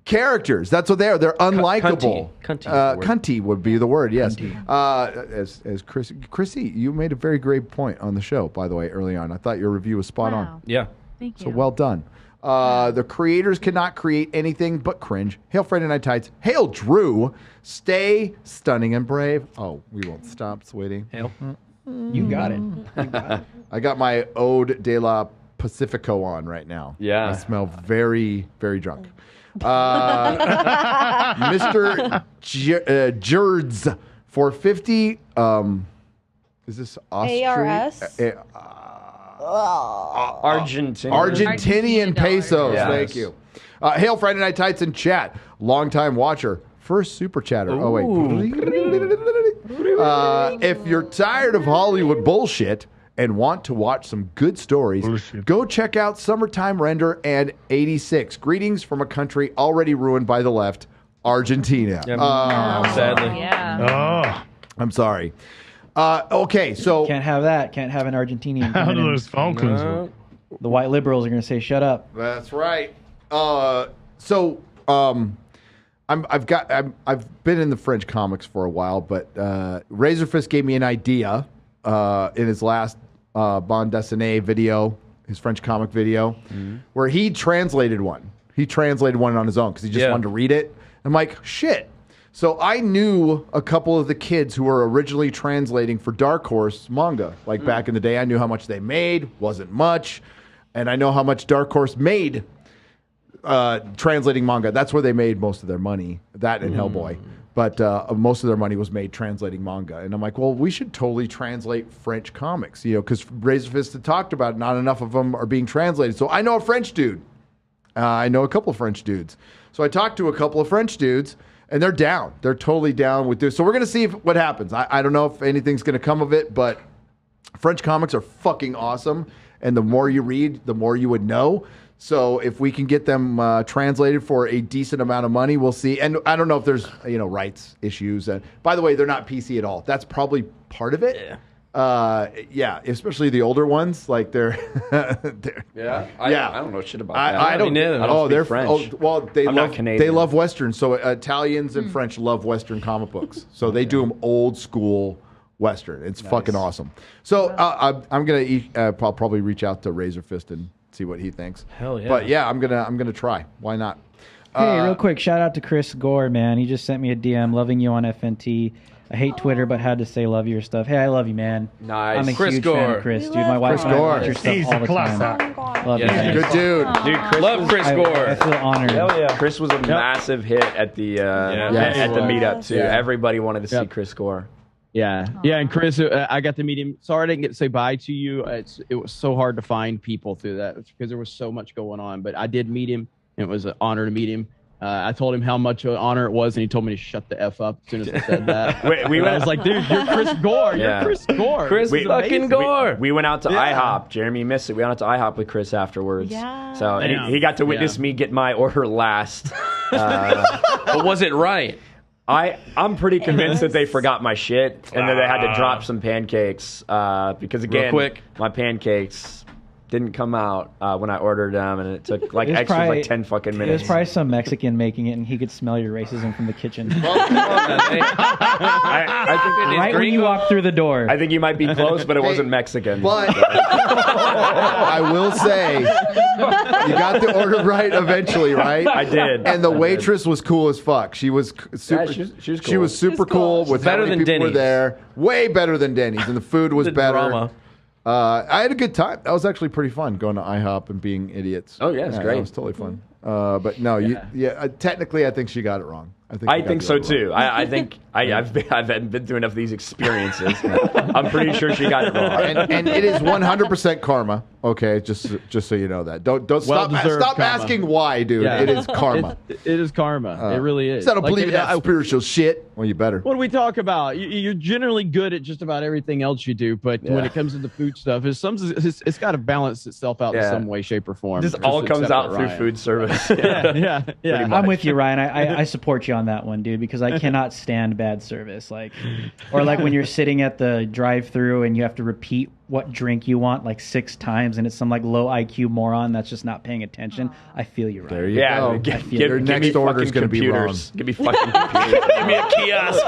characters. That's what they are. They're unlikable. Cunty would be the word. Yes. As Chrissy, you made a very great point on the show, by the way, early on. I thought your review was spot on. Yeah. Thank you. So well done. The creators cannot create anything but cringe. Hail Friday Night Tights. Hail Drew. Stay stunning and brave. Oh, we won't stop, sweetie. Hail. You got it. I got my Ode de la Pacifico on right now. Yeah. I smell very, very drunk. Mr. Jerds for 50. Is this Austrian? Argentinian pesos. Yes. Thank you. Hail Friday Night Tights in chat. Longtime watcher. First super chatter. Oh, wait. If you're tired of Hollywood bullshit and want to watch some good stories, go check out Summertime Render and 86. Greetings from a country already ruined by the left, Argentina. Sadly. Yeah. I'm sorry. Okay, so Can't have that. Can't have an Argentinian. How coming do in. those Falcons? The white liberals are going to say, "Shut up." that's right. I've been in the French comics for a while, but Razorfist gave me an idea in his last bande dessinée video, his French comic video, where he translated one. He translated one on his own because he just wanted to read it. I'm like, shit. So I knew a couple of the kids who were originally translating for Dark Horse manga. Like back in the day, I knew how much they made, wasn't much. And I know how much Dark Horse made translating manga. That's where they made most of their money, that and Hellboy. But most of their money was made translating manga. And I'm like, well, we should totally translate French comics, because Razorfist had talked about it, not enough of them are being translated. So I know a French dude. I know a couple of French dudes. So I talked to a couple of French dudes, and they're down. They're totally down with this. So we're going to see what happens. I don't know if anything's going to come of it, but French comics are fucking awesome. And the more you read, the more you would know. So if we can get them translated for a decent amount of money, we'll see. And I don't know if there's rights issues. And by the way, they're not PC at all. That's probably part of it. Yeah, especially the older ones. Like they're I don't know shit about that. I don't know. Oh, they're French. I'm not Canadian. They love Westerns. So Italians and French love Western comic books. So they do them old school Western. It's fucking awesome. So I'm gonna I'll probably reach out to Razorfist and see what he thinks. Hell yeah. But yeah, I'm gonna try. Why not? Hey, real quick, shout out to Chris Gore, man. He just sent me a DM, loving you on FNT. I hate Twitter, but had to say love your stuff. Hey, I love you, man. Nice. I'm a Chris huge Gore. fan of Chris, dude. My wife and I watch your stuff He's all a the class time. act. Love you, man. Good dude. Dude, Chris Love Chris Gore. I feel honored. Chris was a massive hit at the at the meetup too. Yeah. Everybody wanted to see Chris Gore. Yeah, and Chris, I got to meet him. Sorry I didn't get to say bye to you. It was so hard to find people through that because there was so much going on. But I did meet him. It was an honor to meet him. I told him how much of an honor it was, and he told me to shut the F up as soon as I said that. I was like, dude, you're Chris Gore. You're Chris Gore. Chris fucking Gore. We went out to IHOP. Jeremy missed it. We went out to IHOP with Chris afterwards. Yeah. So he got to witness me get my order last. But was it right? I'm pretty convinced that they forgot my shit and that they had to drop some pancakes because, again, my pancakes didn't come out when I ordered them, and it took like 10 fucking minutes. It was probably some Mexican making it, and he could smell your racism from the kitchen. I think right when you walk through the door. I think you might be close, but it wasn't Mexican. But I will say, you got the order right eventually, right? I did. And the waitress was cool as fuck. She was super. She was cool. She was super cool. With better how many than people Denny's. were there. Way better than Denny's, and the food was better. Drama. I had a good time. That was actually pretty fun going to IHOP and being idiots. Oh yeah, it's great. That was totally fun. But no, technically, I think she got it wrong. I think so too. I think I've been through enough of these experiences. I'm pretty sure she got it wrong. And it is 100% karma. Okay, just so you know that. Don't stop asking why, dude. Yeah. It is karma. It is karma. It really is. I don't believe in that spiritual shit. Well, you better. What do we talk about? You're generally good at just about everything else you do, but when it comes to the food stuff, it's got to balance itself out in some way, shape, or form. This all comes out through food service. Yeah. I'm with you, Ryan. I support you on that one, dude, because I cannot stand bad service. Or when you're sitting at the drive-thru and you have to repeat what drink you want like 6 times, and it's some low IQ moron that's just not paying attention. I feel you, Ryan. There you go. Your next order is going to be wrong. Give me fucking computers. Give me a kiosk.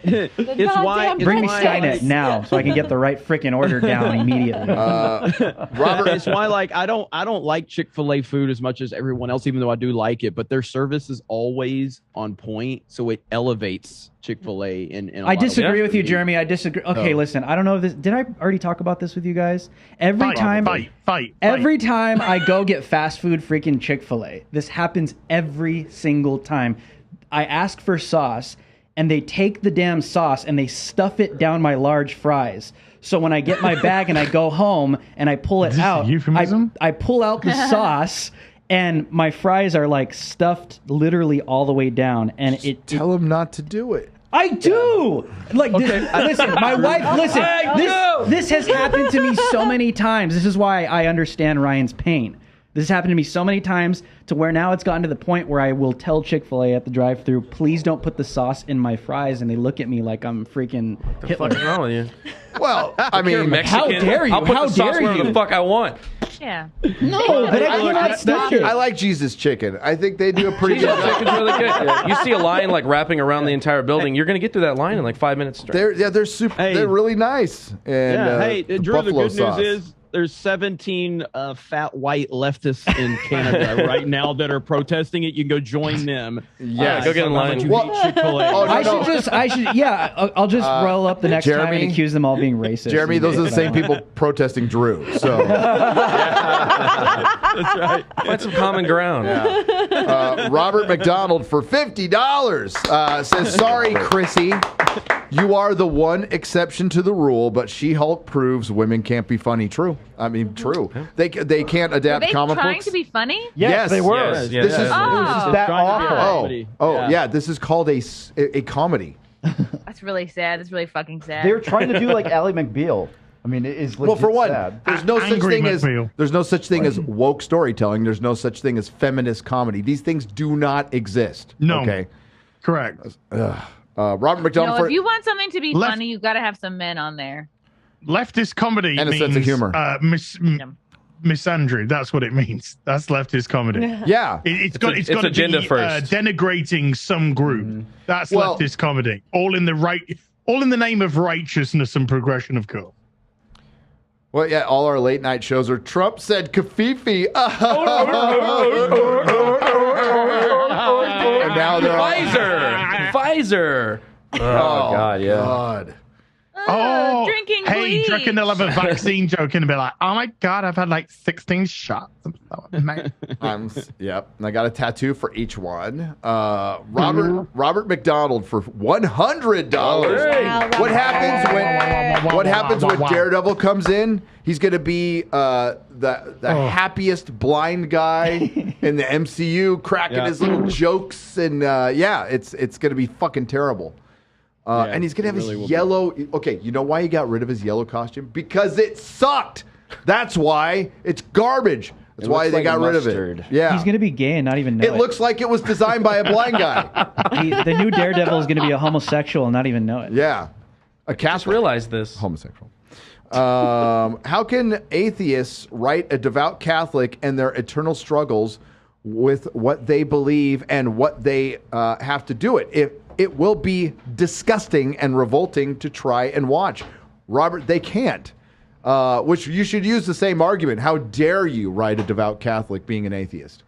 It's why Bring me Skynet now so I can get the right freaking order down immediately. Robert, it's why I don't like Chick-fil-A food as much as everyone else, even though I do like it. But their service is always on point, so it elevates Chick-fil-A. I disagree with you, Jeremy. I disagree. Okay, listen. I don't know if this. Did I already talk about this with you guys? Every time I go get fast food, freaking Chick-fil-A, this happens every single time. I ask for sauce, and they take the damn sauce and they stuff it down my large fries. So when I get my bag and I go home and I pull it out, I pull out the sauce. And my fries are stuffed literally all the way down, and tell them not to do it. I do. Listen, my wife. Listen, this has happened to me so many times. This is why I understand Ryan's pain. This has happened to me so many times to where now it's gotten to the point where I will tell Chick-fil-A at the drive-thru, please don't put the sauce in my fries, and they look at me like I'm freaking Hitler. What's wrong with you? Well, I mean, Mexican. How dare you? I'll put How the sauce dare wherever you? the fuck I want. Yeah. No, but I cannot stand it. I like Jesus Chicken. I think they do a pretty good job. Chicken's really good. You see a line wrapping around the entire building, you're going to get through that line in 5 minutes straight. They're super. They're really nice. And Drew, the good news is there's 17 fat white leftists in Canada right now that are protesting it. You can go join them. Yeah, go get in line. Chick-fil-A. I'll just roll up the next time and accuse them all being racist. Jeremy, those are the same people protesting Drew. So that's right. Find some common ground. Yeah. Robert McDonald for $50 says, "Sorry, Chrissy, you are the one exception to the rule, but She-Hulk proves women can't be funny." True. I mean, true. They can't adapt comic books. Were they trying to be funny? Yes, they were. Yes, This is that awful. Yeah. This is called a comedy. That's really sad. That's really fucking sad. They were trying to do like Ally McBeal. I mean, it is legit Well, for one, sad. there's no such thing as woke storytelling. There's no such thing as feminist comedy. These things do not exist. No. Okay. Correct. Robert McDonald. No, if you want something to be funny, you got to have some men on there. Leftist comedy and a means, sense of humor. Misandry. That's what it means. That's leftist comedy. Yeah. It's got to agenda be first. Denigrating some group. That's leftist comedy. All in the name of righteousness and progression, of course. Well, yeah, all our late night shows are Trump said Kafifi. And now they're Pfizer. Oh, God, yeah. God. Drinking hey, bleach. do you reckon they'll have a vaccine joke and be like, oh my God, I've had 16 shots. Yep. And I got a tattoo for each one. Robert McDonald for $100. What happens when Daredevil comes in? He's going to be the happiest blind guy in the MCU, cracking his little jokes, and it's gonna be fucking terrible. And he's gonna have his yellow. Okay, you know why he got rid of his yellow costume? Because it sucked. That's why it's garbage. That's why they got rid of it. Yeah, he's gonna be gay and not even know it. It looks like it was designed by a blind guy. The new Daredevil is gonna be a homosexual and not even know it. Yeah, I just realized this. Homosexual. How can atheists write a devout Catholic and their eternal struggles with what they believe and what they have to do it? It will be disgusting and revolting to try and watch. Robert, they can't. Which you should use the same argument. How dare you write a devout Catholic being an atheist?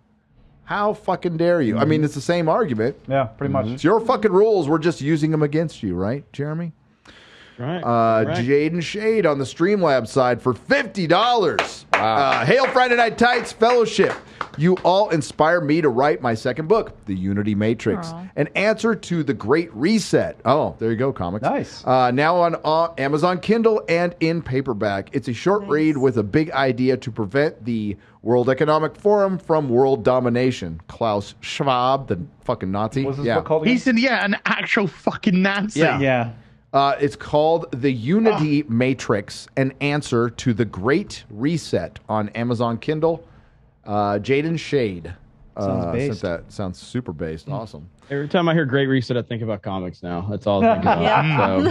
How fucking dare you? I mean, it's the same argument. Yeah, pretty much. It's your fucking rules. We're just using them against you, right, Jeremy? Right. Jaden Shade on the Streamlabs side for $50. Wow. Hail Friday Night Tights Fellowship. You all inspire me to write my second book, The Unity Matrix, an answer to the Great Reset. Oh, there you go, comics. Nice. Now on Amazon Kindle and in paperback. It's a short read with a big idea to prevent the World Economic Forum from world domination. Klaus Schwab, the fucking Nazi. What's this book called again? He's an actual fucking Nazi. Yeah. It's called The Unity Matrix, an answer to the Great Reset on Amazon Kindle. Jaden Shade. Sounds based. Sounds super based. Awesome. Every time I hear Great Reset, I think about comics now. That's all I think about.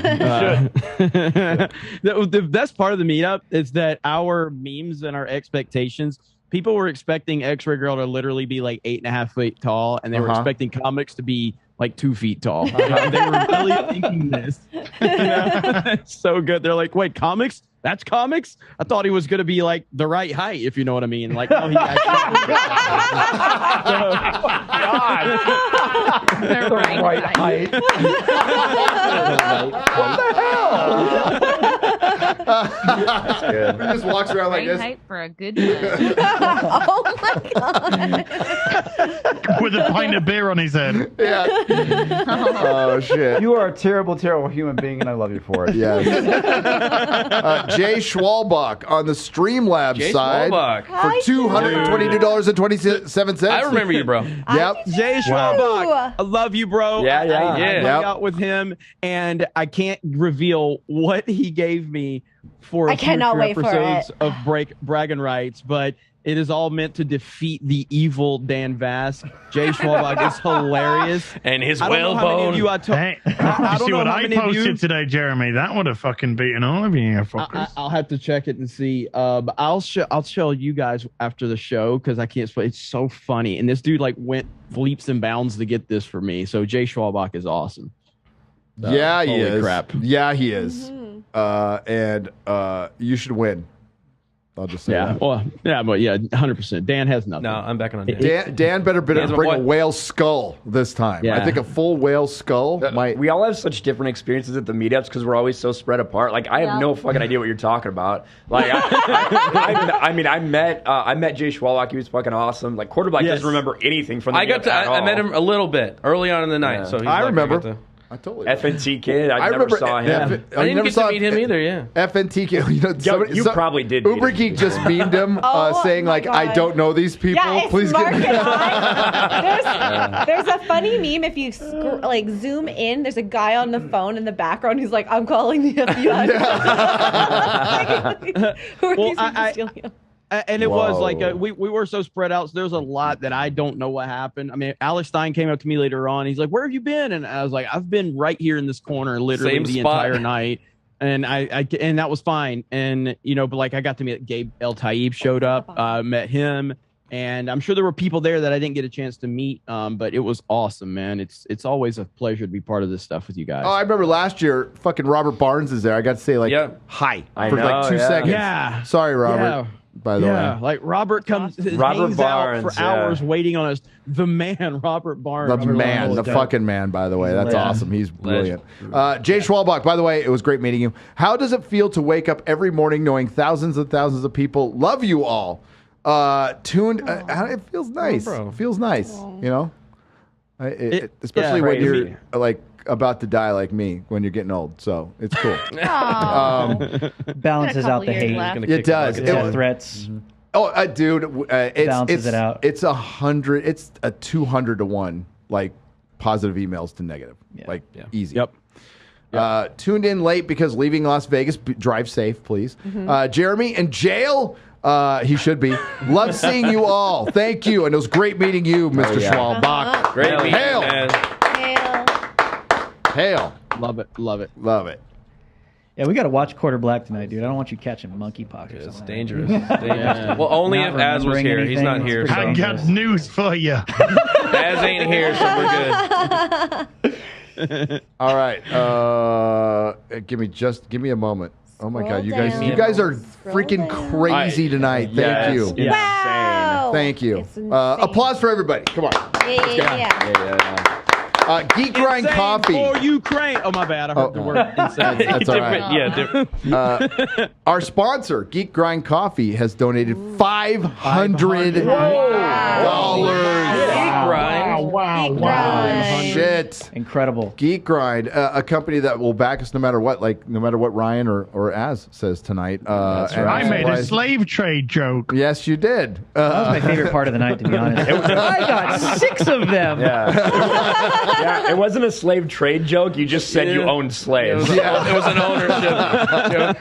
The best part of the meetup is that our memes and our expectations, people were expecting X-Ray Girl to literally be like 8.5 feet tall, and they were expecting comics to be like 2 feet tall. They were really thinking this. It's so good. They're like, wait, comics? That's comics? I thought he was going to be like the right height, if you know what I mean. Like, no, he actually The right height. What the hell? That's good. He just walks around like Right this. height for a good man. Oh my god. With a pint of beer on his head. Yeah. Oh, shit. You are a terrible, terrible human being, and I love you for it. Yes. Jay Schwalbach on the Streamlabs side for $222.27. I remember you, bro. Yep. Jay Schwalbach, I love you, bro. Yeah. I hung out with him, and I can't reveal what he gave me for I cannot wait for episodes it. of Bragging Rights, but it is all meant to defeat the evil Dan Vask. Jay Schwalbach is hilarious. And his I don't know how many of whale you I told. Hey, I you don't see know what how I many of you- posted today, Jeremy? That would have fucking beaten all of you, fuckers. I'll have to check it and see. But I'll show you guys after the show because I can't explain. It's so funny, and this dude like went leaps and bounds to get this for me. So Jay Schwalbach is awesome. Yeah, he holy is. crap. Yeah, he is. And you should win. I'll just say that. Well, yeah, but yeah, 100%. Dan has nothing. No, I'm backing on Dan. Dan better Dan's my bring a boy. whale skull this time. Yeah. I think a full whale skull might. We all have such different experiences at the meetups because we're always so spread apart. Like I have no fucking idea what you're talking about. Like I met Jay Schwalbach. He was fucking awesome. Like Quarterback doesn't remember anything from the meetup at all. I met him a little bit early on in the night. Yeah. So he's I like, remember. I totally FNT kid. I never remember saw him. I didn't get to meet him either. Yeah. FNT kid. You probably did. Uber Geek just memed him saying like, God. "I don't know these people. Yeah, it's Please Mark get." and I. There's a funny meme if you like zoom in. There's a guy on the phone in the background who's like, "I'm calling the FBI." Who are these people stealing him? And it was like we were so spread out. So there's a lot that I don't know what happened. I mean, Alex Stein came up to me later on. He's like, "Where have you been?" And I was like, "I've been right here in this corner, literally Same the spot. entire night." And and that was fine. And but like I got to meet Gabe El Taib showed up. Met him, and I'm sure there were people there that I didn't get a chance to meet. But it was awesome, man. It's always a pleasure to be part of this stuff with you guys. Oh, I remember last year, fucking Robert Barnes is there. I got to say like, hi for like 2 seconds. Yeah. Sorry, Robert. Yeah. By the way, like Robert comes, Robert hangs Barnes, out for hours waiting on us. The man, Robert Barnes, the man, the fucking man. By the way, that's awesome. He's brilliant. Jay Schwalbach. By the way, it was great meeting you. How does it feel to wake up every morning knowing thousands and thousands of people love you all? Tuned. It feels nice. It feels nice. You know, especially when you're like about to die like me when you're getting old. So it's cool. Balances out the hate. It does. Death threats. Oh, dude, Balances it out. It's 100. It's a 200 to 1, like positive emails to negative, easy. Yep. Tuned in late because leaving Las Vegas. Drive safe, please. Jeremy in jail. He should be. Love seeing you all. Thank you, and it was great meeting you, Mr. Schwalbach. Great meeting, Hail. man. Hail. Love it. Love it. Love it. Yeah, we got to watch Quarter Black tonight, dude. I don't want you catching monkeypox or something. It's dangerous. It's dangerous. Well, only Not if Az was remembering here. He's not anything. here. It's So. I got news for you. Az ain't here, so we're good. All right. Give me a moment. Oh my God, you guys are freaking crazy tonight. Thank you. Wow. Thank you. Applause for everybody. Come on. Yeah. Geek Grind Insane Coffee. for Ukraine. Oh, my bad. I heard the word insane. That's all right. Different. Our sponsor, Geek Grind Coffee, has donated $500. Wow. Shit. Incredible. Geek Grind, a company that will back us no matter what, no matter what Ryan or Az says tonight. That's right. I made a slave trade joke. Yes, you did. That was my favorite part of the night, to be honest. I got 6 of them. Yeah, it wasn't a slave trade joke. You just said you owned slaves. It was an ownership.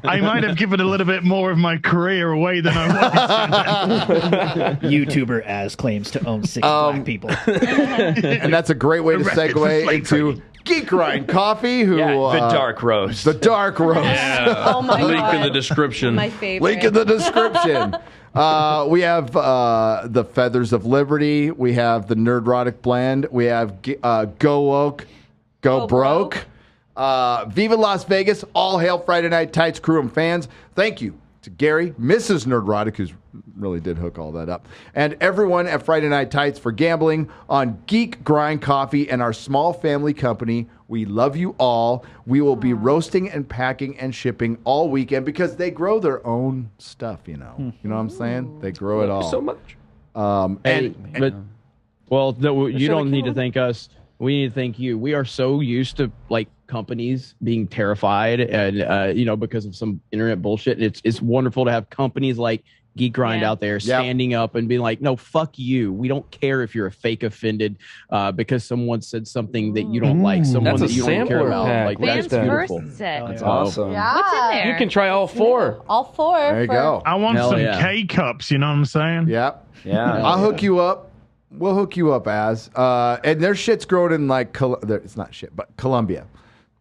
I might have given a little bit more of my career away than I wanted. YouTuber Az claims to own 6 black people. And that's a great way to segue into Geek Grind Coffee, the dark roast. The dark roast. Yeah. Oh my Link God. in the description. My favorite. Link in the description. We have the Feathers of Liberty. We have the Nerdrotic Blend. We have Go Woke, Go Broke. Viva Las Vegas. All hail Friday Night Tights crew and fans. Thank you to Gary, Mrs. Nerdrotic, who really did hook all that up, and everyone at Friday Night Tights for gambling on Geek Grind Coffee and our small family company. We love you all. We will be roasting and packing and shipping all weekend because they grow their own stuff, you know. You know what I'm saying? They grow it all. So much. You don't need to thank us. We need to thank you. We are so used to companies being terrified and because of some internet bullshit. It's wonderful to have companies like Geek Grind out there standing up and being like, no, fuck you. We don't care if you're a fake offended because someone said something that you don't like, someone that you don't care about. Pack. That's beautiful. That's awesome. Yeah. What's in there? You can try all 4. All 4. There you go. I want some K-cups, you know what I'm saying? Yep. Yeah. I'll hook you up. We'll hook you up, Az. And their shit's growing in it's not shit, but Colombia.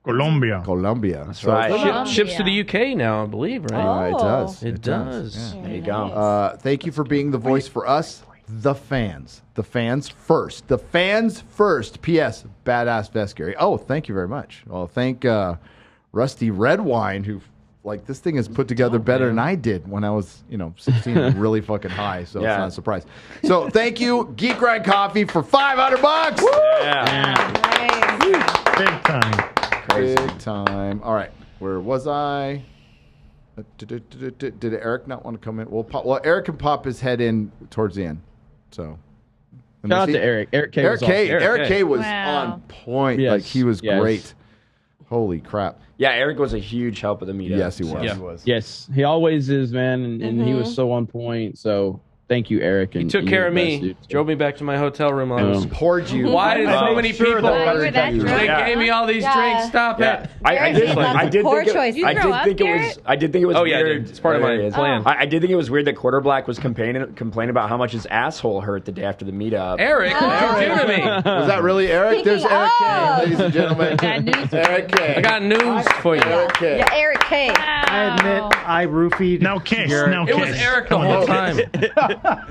Colombia. That's right. Ships to the UK now, I believe, right? It does. It does. There you go. Thank you for being the voice for us, the fans. The fans first. The fans first. P.S. Badass vest, Gary. Oh, thank you very much. Well, thank Rusty Redwine, who this thing is put together better than I did when I was 16 and really fucking high. So it's not a surprise. So thank you, Geek Grind Coffee, for $500. Yeah. Big time. Big time. All right, where was I? Did Eric not want to come in? Well, Eric can pop his head in towards the end. So shout out to Eric. Eric K. Eric K. was on point. Yes. He was great. Holy crap. Yeah, Eric was a huge help at the meetup. Yes, he was. Yeah. He was. Yes, he always is, man, and he was so on point. So thank you, Eric. He took care of me. Drove me back to my hotel room. I was poured you. Why did so many people? you were that drunk. They gave me all these drinks. Stop it. I did think it was Oh yeah, weird. it's part of my plan. I did think it was weird that Quarter Black was complaining about how much his asshole hurt the day after the meetup. Eric, what did you do to me? Was that really Eric? There's Eric K, ladies and gentlemen. Got news for Eric K. I got news for you. Eric K. Yeah, Eric K. I admit, I roofied. Now kiss. Now It kiss. was Eric the whole time.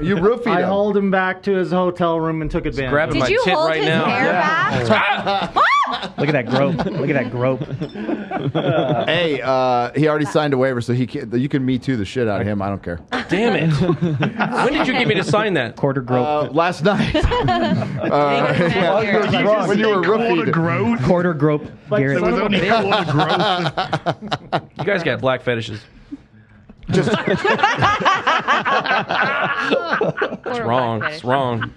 You roofied I him. hauled him back to his hotel room and took advantage. Grabbing my Did you tit hold right his now. hair back? Look at that grope. Look at that grope. Hey, he already signed a waiver, so you can Me Too the shit out of him. I don't care. Damn it. When did you get me to sign that? Quarter grope. Last night. Here. When you were roofied. growth. Quarter grope. Garrett. There was only quarter growth. You guys got black fetishes. Just It's wrong. It's wrong.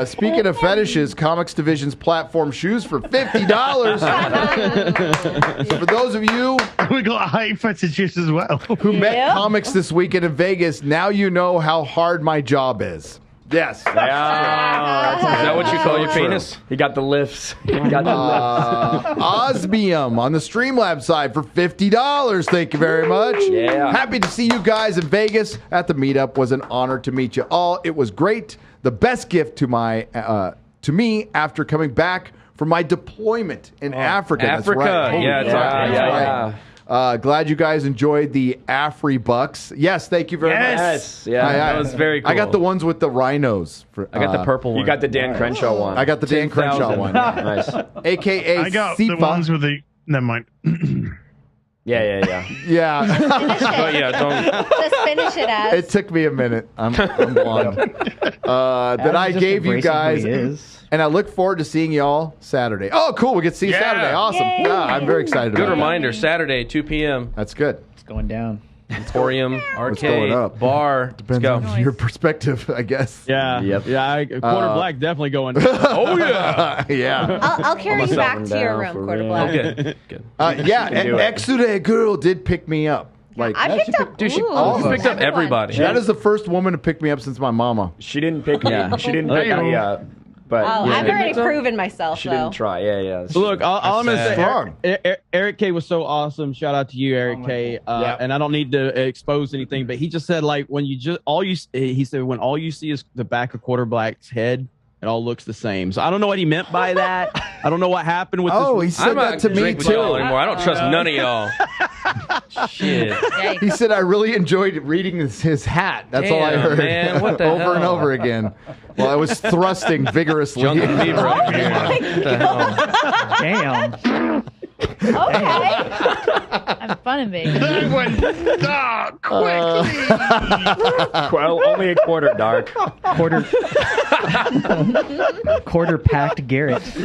Speaking of fetishes, Comics Division's platform shoes for $50. So for those of you we got high fetishes as well who met comics this weekend in Vegas, now you know how hard my job is. Yes. Is that what you call your penis? He got the lifts. He got the lifts. Osmium on the Streamlab side for $50. Thank you very much. Yeah. Happy to see you guys in Vegas at the meetup. Was an honor to meet you all. It was great. The best gift to me after coming back from my deployment in Africa. Africa. That's right. Yeah, glad you guys enjoyed the Afri Bucks. Yes, thank you very much. Yes. Yeah. That was very cool. I got the ones with the rhinos. I got the purple one. You got the Dan Crenshaw one. I got the Dan Crenshaw one. Nice. AKA I got the Sifa. ones with the. Never mind. Yeah. But yeah, don't. Just finish it as. It took me a minute. I'm blonde. That I just gave you embracing who guys. he is. And I look forward to seeing y'all Saturday. Oh, cool. We get to see you Yeah. Saturday. Awesome. Yay. Yeah, I'm very excited Good about reminder. Saturday, 2 p.m. that. That's good. It's going down. Emporium, going arcade, up? bar. Depends Let's go. on your perspective, I guess. Yeah. Yep. Yeah. Quarter black definitely going. Oh yeah. Yeah. I'll carry you back to your down room, for Quarter real. Black. Okay. Good. Yeah. can do it. Exude girl did pick me up. Like, I picked up. Dude, she ooh, picked up everyone. everybody. that is the first woman to pick me up since my mama. She didn't pick me. She didn't pick me up. But Oh, yeah. I've already proven myself, She though. didn't try. Yeah. Look, all I'm gonna say, Strong. Eric K was so awesome. Shout out to you, Eric K. And I don't need to expose anything, but he just said like when you just he said when all you see is the back of Quarter Black's head, it all looks the same. So I don't know what he meant by that. I don't know what happened with Oh, he this. said I'm that not to me drink with y'all too. anymore. I don't trust none of y'all. Shit. He said I really enjoyed reading his hat. That's all I Damn, heard. man. What the over and hell? over again. Well, I was thrusting vigorously. Jungle fever over here. What the hell? Damn. Okay. Have fun in Vegas. That went dark quickly. Well, only a quarter dark. Quarter packed Garrett. All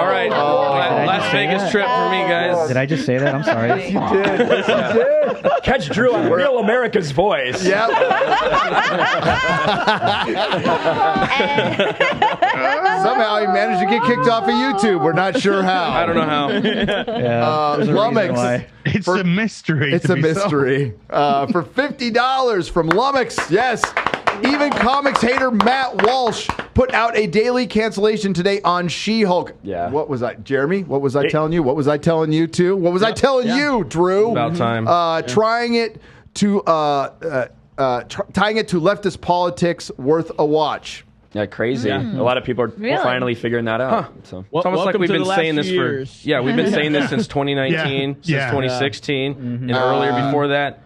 right. Las just say Vegas that? trip for me, guys. Did I just say that? I'm sorry. You did. Yes, you did. Catch Drew on Real America's Voice. Yep. Somehow he managed to get kicked off of YouTube. We're not sure how. I don't know how. Yeah. there's a reason Lummox. why. It's a mystery. It's to a be solved. mystery. For $50 from Lummox. Yes. Even comics hater Matt Walsh put out a daily cancellation today on She-Hulk. Yeah. What was I, Jeremy? What was I telling you? What was I telling you too? What was I telling you, Drew? About time. Tying it to leftist politics worth a watch. Yeah, crazy. A lot of people are Really? finally figuring that out. So. It's almost like welcome we've to been the last saying this few for years. we've been saying this since 2019, since Yeah. 2016, and earlier before that.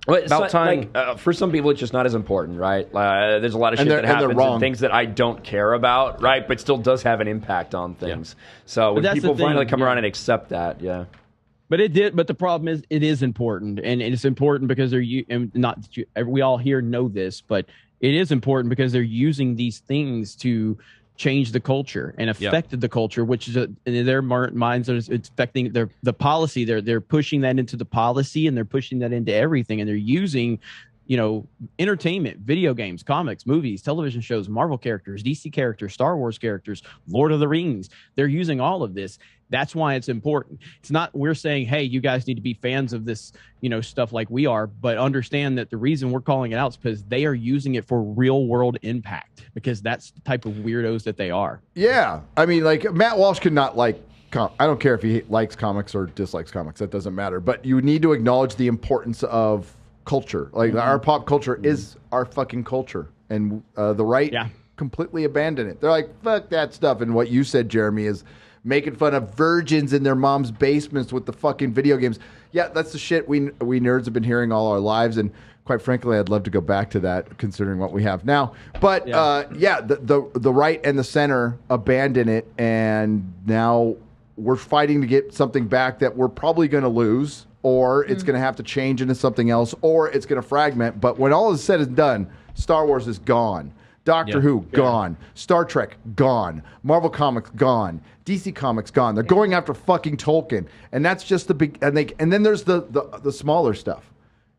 Well, About time. Like, for some people, it's just not as important, right? There's a lot of shit And that they're happens wrong. and things that I don't care about, right? But still does have an impact on things. So when that's the people thing, finally come yeah. around and accept that, yeah. But it did. But the problem is, it is important, and it's important because they're and not that we all here know this, but it is important because they're using these things to change the culture and affected the culture, which is in their minds it's affecting the policy. They're pushing that into the policy, and they're pushing that into everything, and they're using, entertainment, video games, comics, movies, television shows, Marvel characters, DC characters, Star Wars characters, Lord of the Rings. They're using all of this. That's why it's important. It's not we're saying, hey, you guys need to be fans of this, stuff like we are, but understand that the reason we're calling it out is because they are using it for real world impact, because that's the type of weirdos that they are. Yeah. I mean, like, Matt Walsh could not like, I don't care if he likes comics or dislikes comics. That doesn't matter. But you need to acknowledge the importance of culture. Like, our pop culture is our fucking culture. And the right completely abandon it. They're like, fuck that stuff. And what you said, Jeremy, is making fun of virgins in their mom's basements with the fucking video games. Yeah, that's the shit we nerds have been hearing all our lives. And quite frankly, I'd love to go back to that, considering what we have now. But the right and the center abandon it, and now we're fighting to get something back that we're probably going to lose, or it's going to have to change into something else, or it's going to fragment. But when all is said and done, Star Wars is gone. Doctor Who, gone. Star Trek, gone. Marvel Comics, gone. DC Comics, gone. They're going after fucking Tolkien. And that's just the big... And then there's the smaller stuff.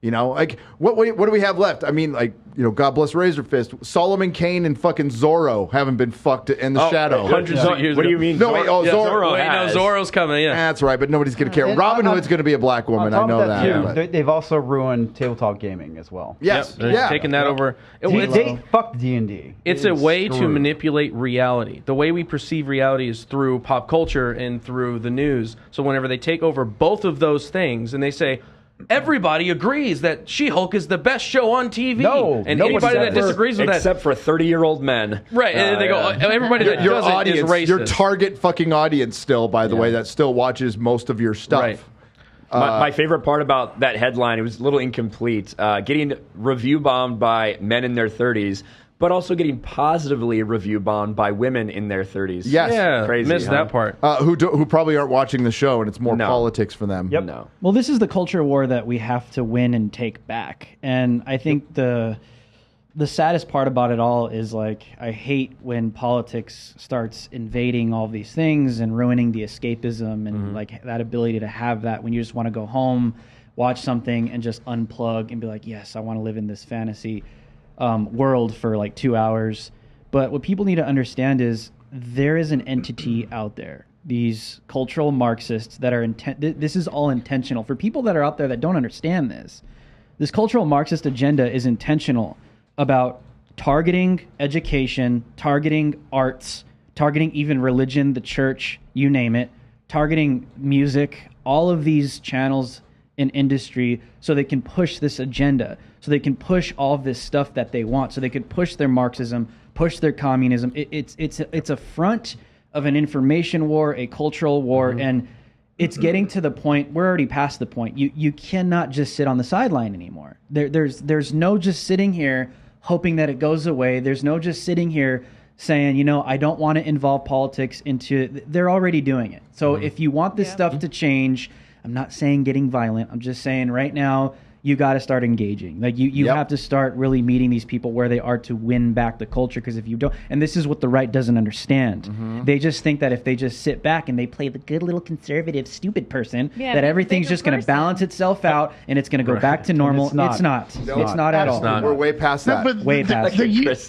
You know, like what do we have left? I mean, like, you know, God bless Razor Fist. Solomon Kane and fucking Zorro haven't been fucked in the shadow. Hundreds of years What do you ago. mean? No, wait, Zorro. Wait, no, Zorro's coming. Yeah, That's right, but nobody's gonna care. Robin Hood's gonna be a black woman. I know that. Too, they've also ruined tabletop gaming as well. Yes, they're taking that over. They fucked D&D. It's a way to manipulate reality. The way we perceive reality is through pop culture and through the news. So whenever they take over both of those things and they say, everybody agrees that She-Hulk is the best show on TV. No, and anybody that disagrees with that, except for 30-year-old men, right? And they go, everybody that your doesn't audience, is racist. your target fucking audience, still, by the way, that still watches most of your stuff. Right. My favorite part about that headline, it was a little incomplete, getting review bombed by men in their 30s, but also getting positively review bombed by women in their 30s. Yes. Yeah, Crazy, missed that part. Who probably aren't watching the show, and it's more politics for them. Yep. No. Well, this is the culture war that we have to win and take back. And I think the saddest part about it all is, like, I hate when politics starts invading all these things and ruining the escapism and like that ability to have that when you just want to go home, watch something and just unplug and be like, yes, I want to live in this fantasy world for like 2 hours. But what people need to understand is there is an entity out there, these cultural Marxists that are this is all intentional. For people that are out there that don't understand this cultural Marxist agenda is intentional about targeting education, targeting arts, targeting even religion, the church, you name it, targeting music, all of these channels in industry so they can push this agenda, so they can push all of this stuff that they want, so they can push their Marxism, push their communism. It's a front of an information war, a cultural war, and it's getting to the point, we're already past the point. You cannot just sit on the sideline anymore. There's no just sitting here hoping that it goes away. There's no just sitting here saying, you know, I don't want to involve politics into... They're already doing it. So if you want this stuff to change, I'm not saying getting violent. I'm just saying right now, you got to start engaging. Like you have to start really meeting these people where they are to win back the culture. Because if you don't, and this is what the right doesn't understand, they just think that if they just sit back and they play the good little conservative stupid person, that everything's just going to balance itself out and it's going to go back to normal. It's not. It's not at all. We're way past that. But way past. They're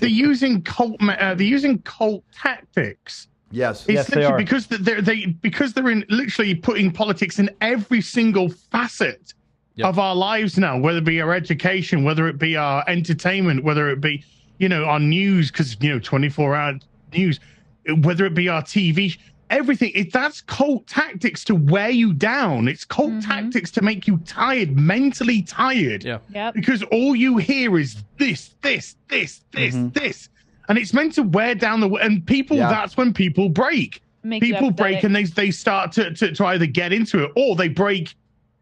using cult tactics. Yes, it's they are. because they're in literally putting politics in every single facet of our lives now, whether it be our education, whether it be our entertainment, whether it be, you know, our news, because, you know, 24-hour news, whether it be our TV, everything. That's cult tactics to wear you down. It's cult tactics to make you tired, mentally tired. Yeah. Yep. Because all you hear is this. And it's meant to wear down and people, that's when people break. People break and they start to either get into it or they break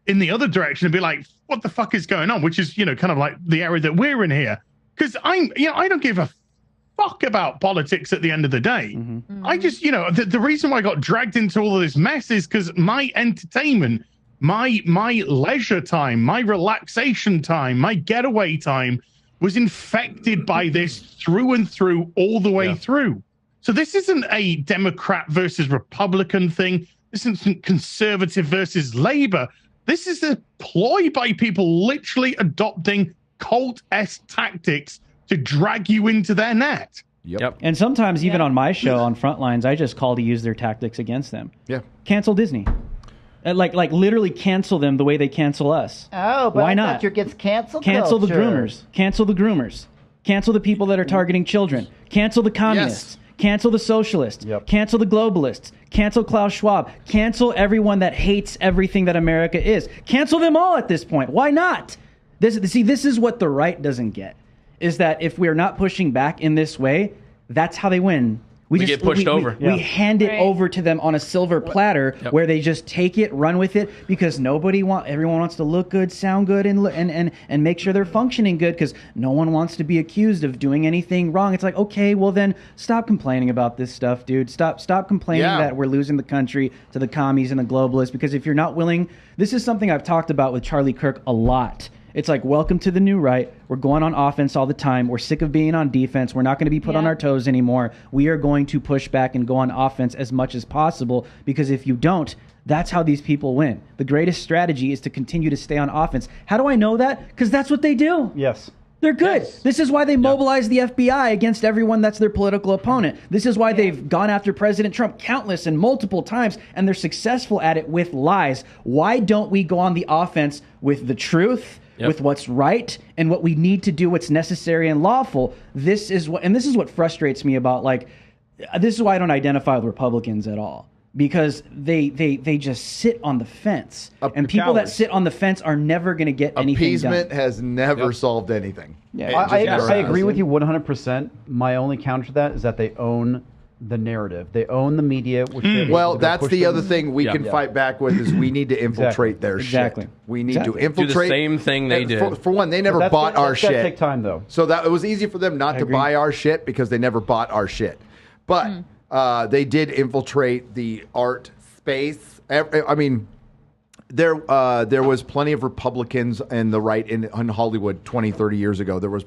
in the other direction and be like, what the fuck is going on? Which is, you know, kind of like the area that we're in here. Because I don't give a fuck about politics at the end of the day. I just, you know, the reason why I got dragged into all of this mess is because my entertainment, my leisure time, my relaxation time, my getaway time was infected by this through and through, all the way through. So this isn't a Democrat versus Republican thing. This isn't conservative versus Labor. This is a ploy by people literally adopting cult-esque tactics to drag you into their net. Yep. And sometimes even on my show, on Frontlines, I just call to use their tactics against them. Yeah. Cancel Disney. Like literally cancel them the way they cancel us. Oh, but why I not? thought you gets canceled. Cancel the groomers. Cancel the groomers. Cancel the people that are targeting children. Cancel the communists. Cancel the socialists. Cancel the globalists. Cancel Klaus Schwab. Cancel everyone that hates everything that America is. Cancel them all at this point. Why not? This is what the right doesn't get, is that if we're not pushing back in this way, that's how they win. We get pushed over. We hand it over to them on a silver platter where they just take it, run with it, because everyone wants to look good, sound good, and make sure they're functioning good, because no one wants to be accused of doing anything wrong. It's like, okay, well then stop complaining about this stuff, dude. Stop complaining that we're losing the country to the commies and the globalists, because if you're not willing, this is something I've talked about with Charlie Kirk a lot. It's like, welcome to the new right. We're going on offense all the time. We're sick of being on defense. We're not going to be put on our toes anymore. We are going to push back and go on offense as much as possible, because if you don't, that's how these people win. The greatest strategy is to continue to stay on offense. How do I know that? Because that's what they do. Yes. They're good. Yes. This is why they mobilize the FBI against everyone that's their political opponent. This is why they've gone after President Trump countless and multiple times, and they're successful at it with lies. Why don't we go on the offense with the truth, with what's right, and what we need to do, what's necessary and lawful? This is what frustrates me about, like, this is why I don't identify with Republicans at all. Because they just sit on the fence. And people that sit on the fence are never going to get anything done. Appeasement has never solved anything. Yeah, I agree with you 100%. My only counter to that is that they own the narrative. They own the media. Which well, that's the other thing we can fight back with, is we need to infiltrate their shit. We need to infiltrate. Do the same thing they did. For one, they never bought our shit. That's take time, though. So that it was easy for them not to buy our shit because they never bought our shit. But they did infiltrate the art space. I mean, there was plenty of Republicans and the right in Hollywood 20, 30 years ago. There was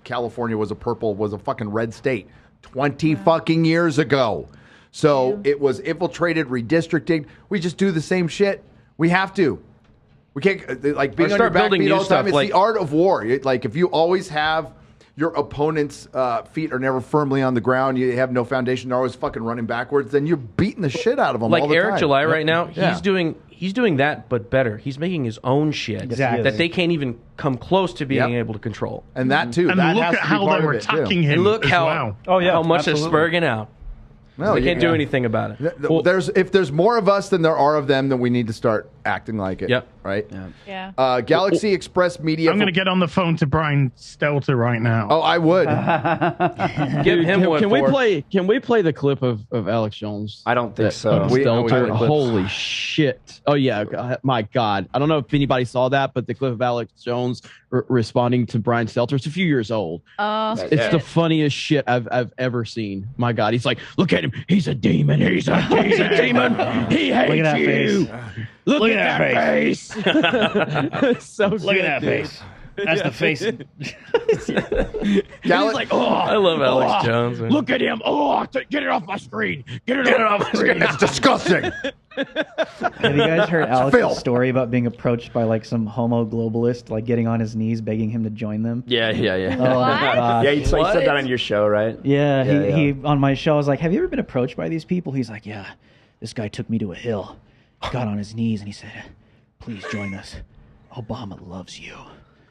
California was a fucking red state 20 fucking years ago. So it was infiltrated, redistricting. We just do the same shit. We have to. We can't, like, being on your back feet all the time. It's the art of war. Like, if you always have your opponent's feet are never firmly on the ground, you have no foundation, they're always fucking running backwards, then you're beating the shit out of them all the Eric time. July right now, he's doing that, but better. He's making his own shit that they can't even come close to being able to control. And that too. And that look has at to be how part they were of it, attacking too. him. And look how much they're spurging out. No, they can't do anything about it. If there's more of us than there are of them, then we need to start acting like it. Yep. Right? Yeah. Galaxy Express Media. I'm going to get on the phone to Brian Stelter right now. Oh, I would. Give him one. Can we play the clip of Alex Jones? I don't think so. Stelter. Holy shit. Oh, yeah. My God. I don't know if anybody saw that, but the clip of Alex Jones responding to Brian Stelter, it's a few years old. It's the funniest shit I've ever seen. My God. He's like, look at him. He's a demon. He's a demon. He hates you. Look at that face. So look at that face. That's the face. He's like, I love Alex Jones. Man. Look at him. Get it off my screen. Get it off my screen. It's disgusting. Have you guys heard Alex's story about being approached by like some homo globalist, like getting on his knees begging him to join them? Yeah. Oh my gosh. Yeah, you said that on your show, right? Yeah, he on my show, I was like, have you ever been approached by these people? He's like, yeah, this guy took me to a hill, got on his knees, and he said, please join us. Obama loves you.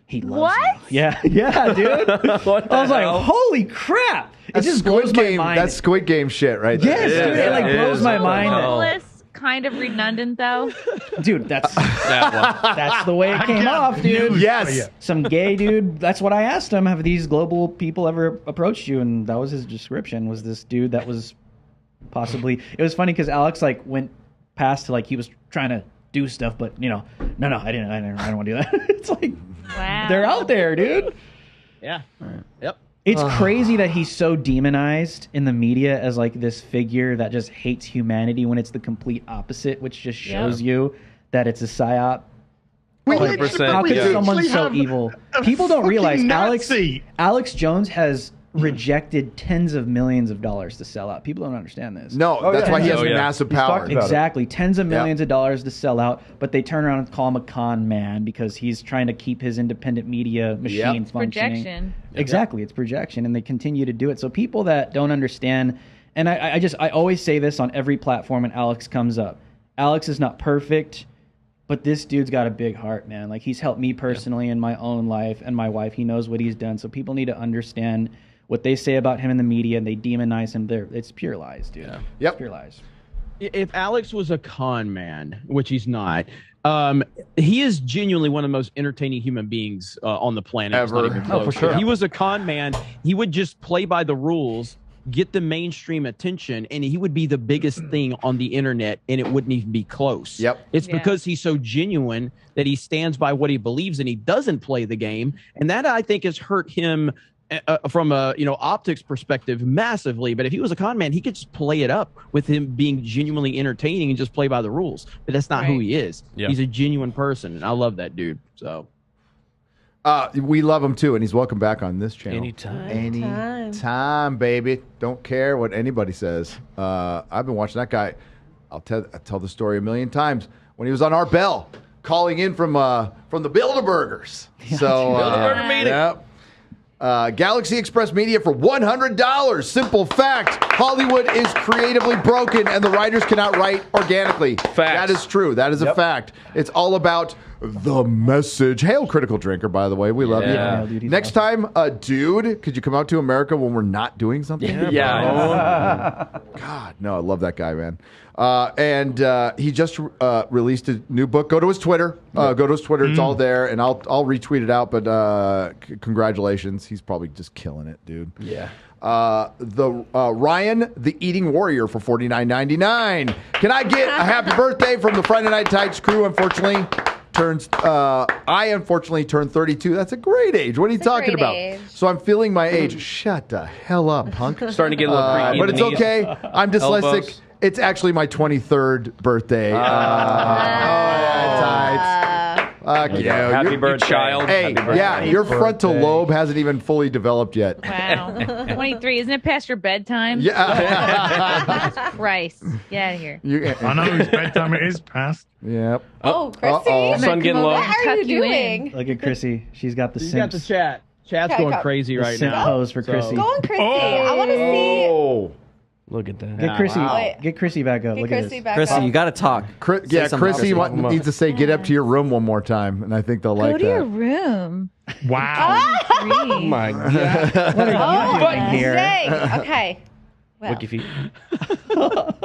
He loves you. Yeah, dude. I was like, holy crap. It just blows my mind. That's Squid Game shit right there. Yes, dude, it like blows my mind. Kind of redundant though. Dude, that's the way it came off, dude. Yes. Some gay dude. That's what I asked him. Have these global people ever approached you? And that was his description, was this dude that was possibly. It was funny because Alex like went past to like he was trying to do stuff, but no, I don't want to do that. It's like, wow, they're out there, dude. Yeah. Yep. It's crazy that he's so demonized in the media as like this figure that just hates humanity when it's the complete opposite, which just shows you that it's a psyop. 100%. How could someone so evil? People don't realize Alex Jones has rejected tens of millions of dollars to sell out. People don't understand this. No, that's why he has massive power. Exactly. Tens of millions of dollars to sell out, but they turn around and call him a con man because he's trying to keep his independent media machine functioning. Projection. Exactly. It's projection, and they continue to do it. So people that don't understand, and I always say this on every platform when Alex comes up. Alex is not perfect, but this dude's got a big heart, man. Like, he's helped me personally in my own life and my wife. He knows what he's done. So people need to understand what they say about him in the media, and they demonize him. It's pure lies, dude. Yep. It's pure lies. If Alex was a con man, which he's not, he is genuinely one of the most entertaining human beings on the planet. Ever. Oh, for sure. If he was a con man, he would just play by the rules, get the mainstream attention, and he would be the biggest thing on the internet, and it wouldn't even be close. Yep. It's because he's so genuine that he stands by what he believes, and he doesn't play the game, and that, I think, has hurt him from a optics perspective massively. But if he was a con man, he could just play it up with him being genuinely entertaining and just play by the rules. But that's not who he is. He's a genuine person, and I love that dude. So We love him too, and he's welcome back on this channel. Anytime, baby. Don't care what anybody says. I've been watching that guy. I'll tell the story a million times. When he was on our bell, calling in from the Bilderbergers. So Bilderberger meeting. Yep. Galaxy Express Media for $100. Simple fact: Hollywood is creatively broken, and the writers cannot write organically. Fact. That is true. That is a fact. It's all about the message. Hail, critical drinker, by the way. We love you. Next time, dude, could you come out to America when we're not doing something? Yeah. God, no, I love that guy, man. And he just released a new book. Go to his Twitter. Go to his Twitter. It's all there, and I'll retweet it out. But congratulations. He's probably just killing it, dude. Yeah. Ryan, the Eating Warrior, for $49.99. Can I get a happy birthday from the Friday Night Tights crew? I unfortunately turned 32. That's a great age. What are you talking about? Age. So I'm feeling my age. Shut the hell up, punk. Starting to get a little creaky. But it's in the knees. okay. I'm dyslexic. Elbows. It's actually my 23rd birthday. Tights. Fuck you. Happy birthday, child. Hey, Happy birthday. yeah, your frontal lobe hasn't even fully developed yet. Wow. 23. Isn't it past your bedtime? Yeah. Christ. Get out of here. I know whose bedtime it is past. Yep. Oh, Chrissy. Uh-oh. Sun getting low. What are you doing? Look at Chrissy. She's got the You got the simps. chat. Chat's going crazy The right simp now. pose for Chrissy. Go on, Chrissy. I want to see. Oh. Look at that. Get Chrissy. Wow. Get Chrissy back up. Get Look at Chrissy this. back Chrissy, up. you got to talk. Yeah, something Chrissy else. needs to say, get up to your room one more time, and I think they'll like Go to that. your room. Wow. Oh my God. What are you doing here? Dang. Okay. Well, Look if you.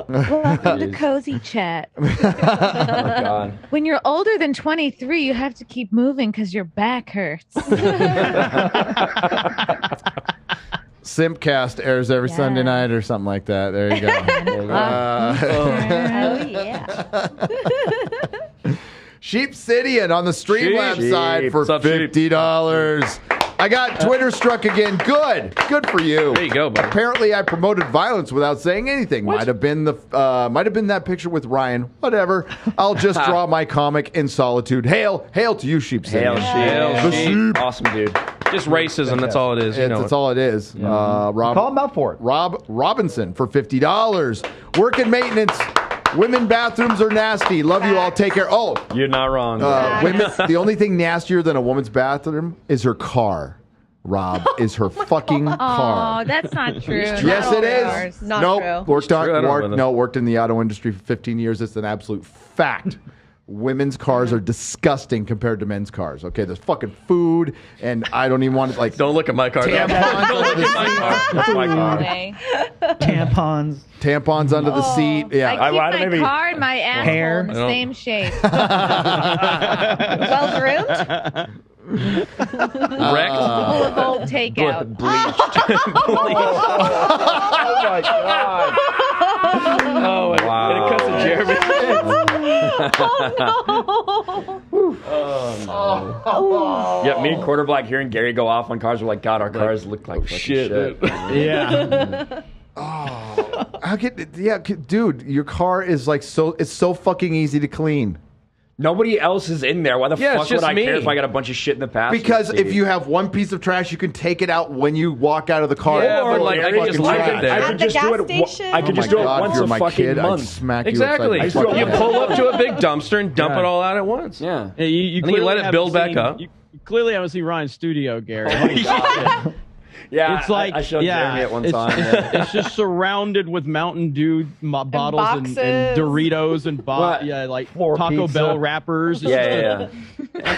Welcome to Cozy Chat. Oh, God. When you're older than 23, you have to keep moving because your back hurts. Simpcast airs every Sunday night or something like that. There you go. oh, yeah. Sheepsidian on the Streamlabs side for What's up, Sheep? $50. I got Twitter struck again. Good for you. There you go, buddy. Apparently, I promoted violence without saying anything. Might have been that picture with Ryan. Whatever. I'll just draw my comic in solitude. Hail to you, Sheepsidian. Hail, The sheep. sheep. Awesome, dude. Just racism. That's all it is. You know That's all it is. Call him out for it. Rob Robinson for $50. Working maintenance. Women bathrooms are nasty. Love you all. Take care. Oh, You're not wrong. women. The only thing nastier than a woman's bathroom is her car. Rob is her fucking Oh, car. that's not true. Yes, it is. Not Nope. true. Worked true. I don't know them. worked in the auto industry for 15 years. It's an absolute fact. Women's cars are disgusting compared to men's cars. Okay, there's fucking food, and I don't even want to like. Don't look at my car. Tampons Don't look at my car. That's my car. Way. Tampons. Tampons under the seat. Yeah. I keep I my maybe- car and my asshole Hair. in the same shape. Well groomed? Wrecked. Full of old takeout. Oh, and it cuts to Jeremy. Yeah, me and Quarter Black hearing Gary go off on cars. We're like, God, our cars look like fucking shit. Yeah. Dude, your car is like it's so fucking easy to clean. Nobody else is in there. Why the Yeah, it's fuck would just I me. care if I got a bunch of shit in the passenger Because seat? if you have one piece of trash, you can take it out when you walk out of the car. Yeah, Or but like, I can just leave it there. I At could the just do gas it. station? I could just do it once you're a my fucking kid, I'd month. smack you Exactly. upside the You fucking pull head. up to a big dumpster and dump it all out at once. Yeah. Yeah, you And then you clearly let it haven't build back seen- up. You clearly haven't seen Ryan's studio, Gary. Yeah, It's like I showed Jeremy at one time. Yeah. It's just surrounded with Mountain Dew bottles and boxes. Doritos and What? like Floor Taco pizza. Bell wrappers. It's Yeah.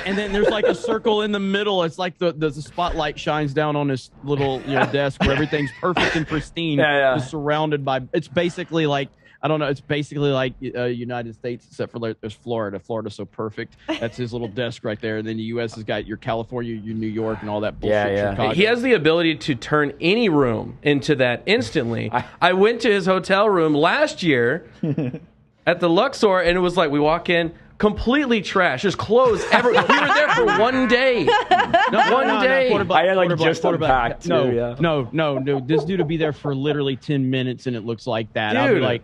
and then there's like a circle in the middle. It's like the spotlight shines down on this little desk where everything's perfect and pristine. Yeah. It's surrounded by. It's basically like. I don't know. It's basically like United States, except for there's Florida. Florida's so perfect. That's his little desk right there. And then the U.S. has got your California, your New York, and all that bullshit. Yeah. Chicago. He has the ability to turn any room into that instantly. I went to his hotel room last year at the Luxor, and it was like we walk in, completely trash. There's clothes everywhere. We were there for one day. One day. Quarterback, I had, like, quarterback, just quarterback. unpacked, too, yeah. No. This dude will be there for literally 10 minutes, and it looks like that. I'll be Dude.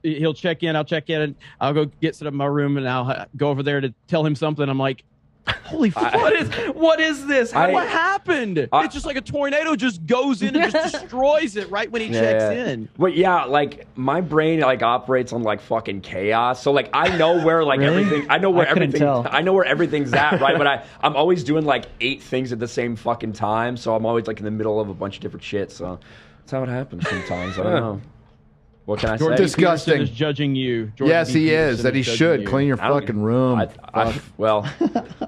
he'll check in. I'll check in. And I'll go get set up in my room, and I'll go over there to tell him something. I'm like, Holy fuck! What is this? What happened? It's just like a tornado just goes in and just destroys it right when he checks in. But yeah, like my brain like operates on like fucking chaos. So like I know where like everything. I know where everything's at, right? But I'm always doing like 8 things at the same fucking time. So I'm always like in the middle of a bunch of different shit. So that's how it happens sometimes. I don't know. What can I say? Disgusting. Is judging you. Yes, he is. That he should clean your fucking room. Well,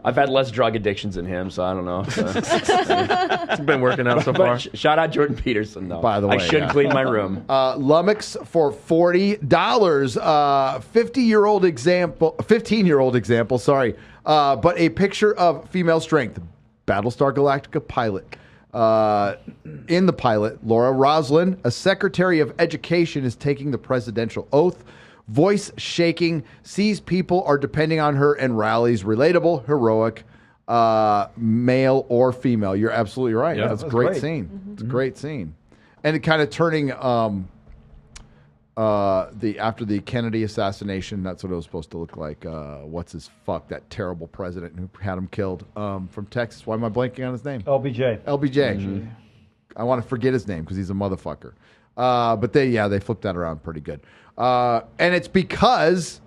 I've had less drug addictions than him, so I don't know. It's been working out so far. Shout out Jordan Peterson, though. By the way, I should clean my room. Lummox for $40. 15-year-old example. Sorry, but a picture of female strength. Battlestar Galactica pilot. In the pilot, Laura Roslin, a Secretary of Education, is taking the presidential oath. Voice shaking, sees people are depending on her and rallies. Relatable, heroic, male or female. You're absolutely right. Yeah, that's a great scene. Mm-hmm. It's a great scene. And it kind of turning after the Kennedy assassination, that's what it was supposed to look like. That terrible president who had him killed from Texas. Why am I blanking on his name? LBJ. Mm-hmm. I want to forget his name because he's a motherfucker. But they flipped that around pretty good. And it's because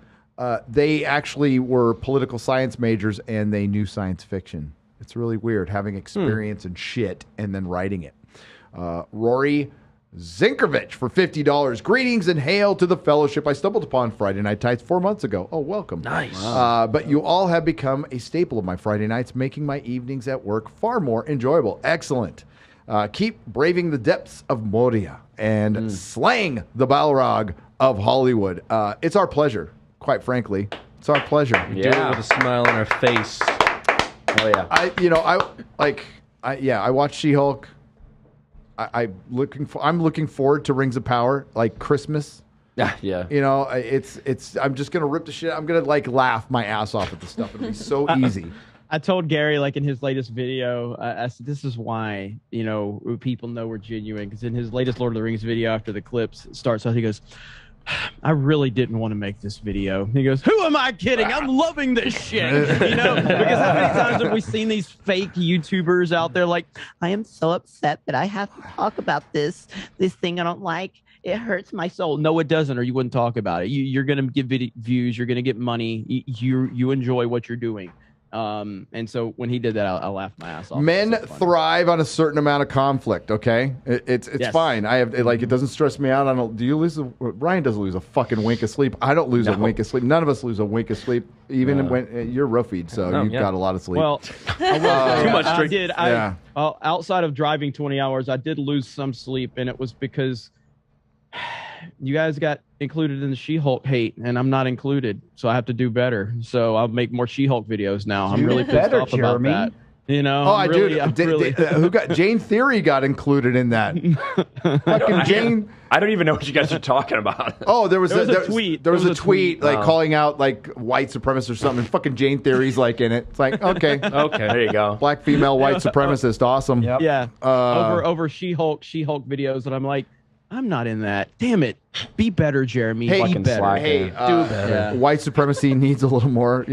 they actually were political science majors and they knew science fiction. It's really weird having experience in shit and then writing it. Rory Zinkovich for $50. Greetings and hail to the fellowship I stumbled upon Friday Night Tights 4 months ago. Oh, welcome. Nice. But you all have become a staple of my Friday nights, making my evenings at work far more enjoyable. Excellent. Keep braving the depths of Moria and slaying the Balrog of Hollywood. It's our pleasure, quite frankly. It's our pleasure. Do it with a smile on our face. Oh yeah. I watched She-Hulk. I'm looking forward to Rings of Power, like Christmas. Yeah. You know, I'm just gonna rip the shit. I'm gonna like laugh my ass off at the stuff. It'll be so easy. I told Gary, like in his latest video, I said, this is why, people know we're genuine. Because in his latest Lord of the Rings video, after the clips starts out, he goes, I really didn't want to make this video. He goes, who am I kidding? I'm loving this shit. Because how many times have we seen these fake YouTubers out there like, I am so upset that I have to talk about this thing I don't like. It hurts my soul. No, it doesn't, or you wouldn't talk about it. You're going to get views. You're going to get money. You enjoy what you're doing. And so when he did that, I laughed my ass off. Men thrive on a certain amount of conflict. Okay, it's fine. I have it doesn't stress me out. Ryan doesn't lose a fucking wink of sleep. I don't lose a wink of sleep. None of us lose a wink of sleep, even when you're roofied. So you've got a lot of sleep. Well, too much drink. Outside of driving 20 hours, I did lose some sleep, and it was because you guys got included in the She-Hulk hate, and I'm not included, so I have to do better. So I'll make more She-Hulk videos now. I'm really pissed off about that. Who got Jane Theory got included in that? Fucking Jane. I don't even know what you guys are talking about. Oh, there was a tweet. There was a tweet like calling out like white supremacists or something. And fucking Jane Theory's like in it. It's like okay, there you go. Black female white supremacist, awesome. Yep. Yeah. Over She-Hulk videos, and I'm like, I'm not in that. Damn it. Be better, Jeremy. Hey, do better. Yeah. White supremacy needs a little more,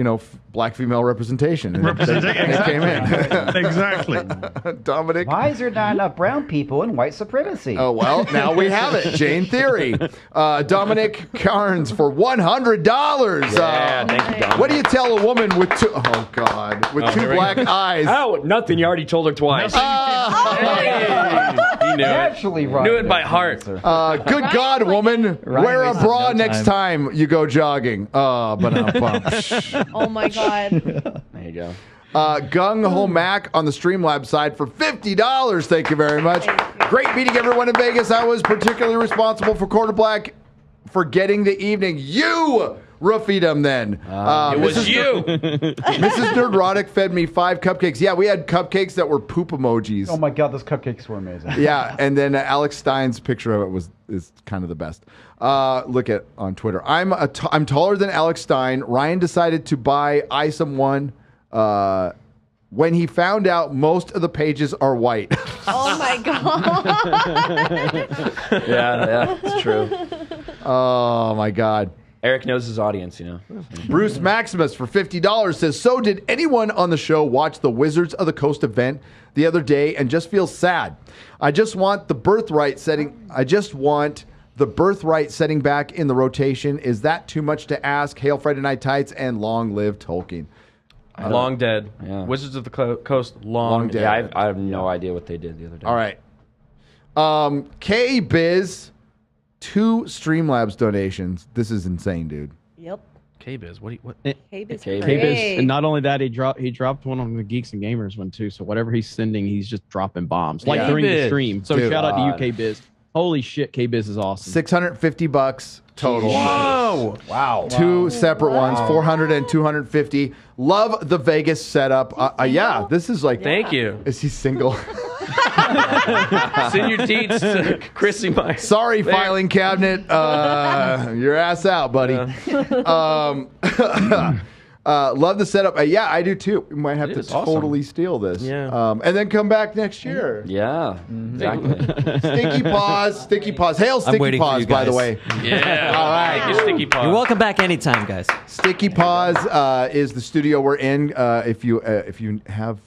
black female representation. It came in. Exactly. Dominic. Why is there not enough brown people in white supremacy? Oh, well, now we have it. Jane Theory. Dominic Carnes for $100. Yeah, thank you, Dominic. What do you tell a woman with two black eyes? Oh, nothing. You already told her twice. He knew Actually, it. right. Knew it by heart. Good God, woman. Wear a bra next time you go jogging. Oh my God. There you go. Gung Ho Mac on the Streamlabs side for $50. Thank you very much. Great meeting everyone in Vegas. I was particularly responsible for Quarter Black for getting the evening. You roofied him then. It was you. Mrs. Nerdrotic fed me 5 cupcakes. Yeah, we had cupcakes that were poop emojis. Oh my God, those cupcakes were amazing. Yeah, and then Alex Stein's picture of it is kind of the best. Look at on Twitter. I'm taller than Alex Stein. Ryan decided to buy iSome1 when he found out most of the pages are white. Oh my God. Yeah, it's true. Oh my God. Eric knows his audience, you know. Bruce Maximus for $50 says, so did anyone on the show watch the Wizards of the Coast event the other day and just feel sad? I just want the birthright setting back in the rotation. Is that too much to ask? Hail Friday Night Tights and long live Tolkien. Long dead. Yeah. Wizards of the Coast, long dead. Yeah, I have no idea what they did the other day. All right. K-Biz, 2 Streamlabs donations. This is insane, dude. Yep. K-Biz, what? K-Biz, K-Biz, and not only that, he dropped one on the Geeks and Gamers one too. So whatever he's sending, he's just dropping bombs like during the stream. So Dude, shout out to you, K-Biz. Holy shit, K-Biz is awesome. $650 total. Whoa! Wow. 2 separate ones, 400 and 250. Love the Vegas setup. Yeah, this is like. Thank you. Is he single? Send your deeds to Chrissy Mike. Sorry, filing cabinet. Your ass out, buddy. Love the setup. Yeah, I do too. We might have to totally steal this. Yeah. And then come back next year. Yeah, exactly. Sticky Paws. Sticky Paws. Hail Sticky Paws, by the way. Yeah. All right. Thank you, Sticky Paws. You're welcome back anytime, guys. Sticky Paws is the studio we're in. If you have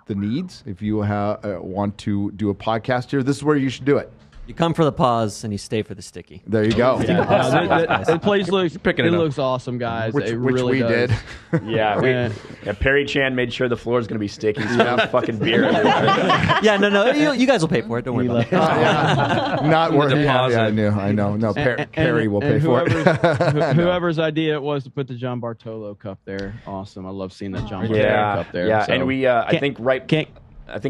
the needs, if you want to do a podcast here, this is where you should do it. You come for the pause and you stay for the sticky. There you go. The place looks awesome, guys. Which really we does. did. Yeah, Perry Chan made sure the floor is going to be sticky. So fucking beer everywhere. Yeah, no, you guys will pay for it. Don't worry about it. Not worth it. Yeah, I know. No, Perry will pay for it. Whoever's idea it was to put the John Bartolo cup there. Awesome. I love seeing that John Bartolo cup there. Yeah, so. And we, I think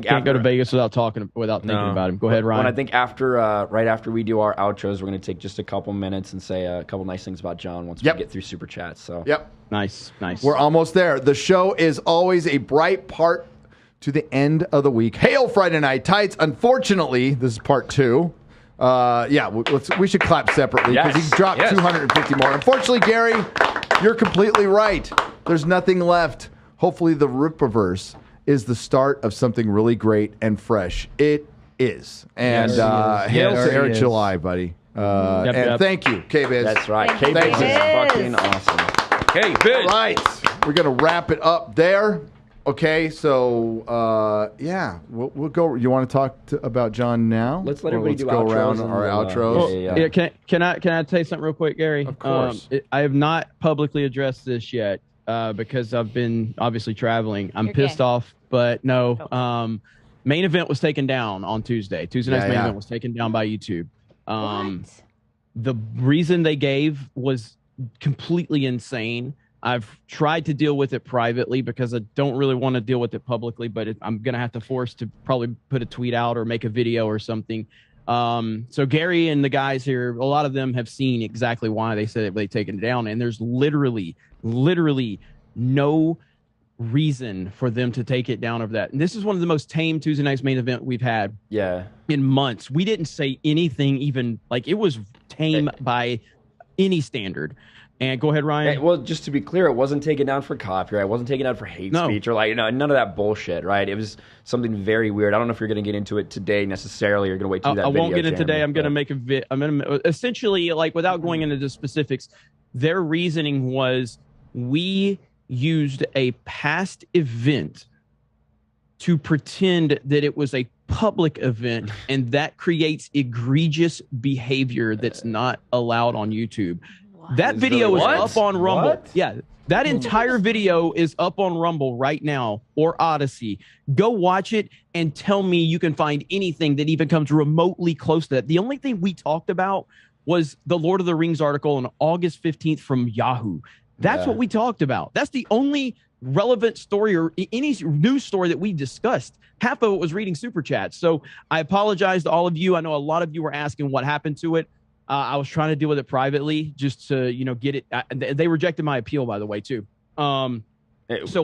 Can't go to Vegas without thinking about him. Go ahead, Ryan. I think right after we do our outros, we're going to take just a couple minutes and say a couple nice things about John once we get through super chats. So nice. We're almost there. The show is always a bright part to the end of the week. Hail Friday Night Tights. Unfortunately, this is part 2. We should clap separately because he dropped 250 more. Unfortunately, Gary, you're completely right. There's nothing left. Hopefully, the RIPPAVERSE is the start of something really great and fresh. It is. And hail to Eric July, buddy. And thank you, K-Biz. That's right. K-Biz is fucking awesome. K-Biz. All right. We're going to wrap it up there. Okay, so, we'll go. You want to talk about John now? Let's let everybody go around our outros. Can I tell you something real quick, Gary? Of course. I have not publicly addressed this yet. Because I've been obviously traveling. I'm pissed off, but no. Main event was taken down on Tuesday. Tuesday night's main event was taken down by YouTube. The reason they gave was completely insane. I've tried to deal with it privately because I don't really want to deal with it publicly, but I'm going to have to force to probably put a tweet out or make a video or something. So Gary and the guys here, a lot of them have seen exactly why they said they've taken it down. And there's literally no reason for them to take it down of that. And this is one of the most tame Tuesday night's main event we've had in months. We didn't say anything even like it was tame by any standard. And go ahead, Ryan. Well, just to be clear, it wasn't taken down for copyright. It wasn't taken down for hate speech or none of that bullshit, right? It was something very weird. I don't know if you're going to get into it today necessarily. You're going to wait till that video. I won't get into today. I'm going to make a I'm going to essentially, like, without going into the specifics, their reasoning was we used a past event to pretend that it was a public event, and that creates egregious behavior that's not allowed on YouTube. That video is up on Rumble. What? Yeah, that entire video is up on Rumble right now or Odyssey. Go watch it and tell me you can find anything that even comes remotely close to that. The only thing we talked about was the Lord of the Rings article on August 15th from Yahoo. That's what we talked about. That's the only relevant story or any news story that we discussed. Half of it was reading super chats. So I apologize to all of you. I know a lot of you were asking what happened to it. I was trying to deal with it privately just to, get it. They rejected my appeal, by the way, too. So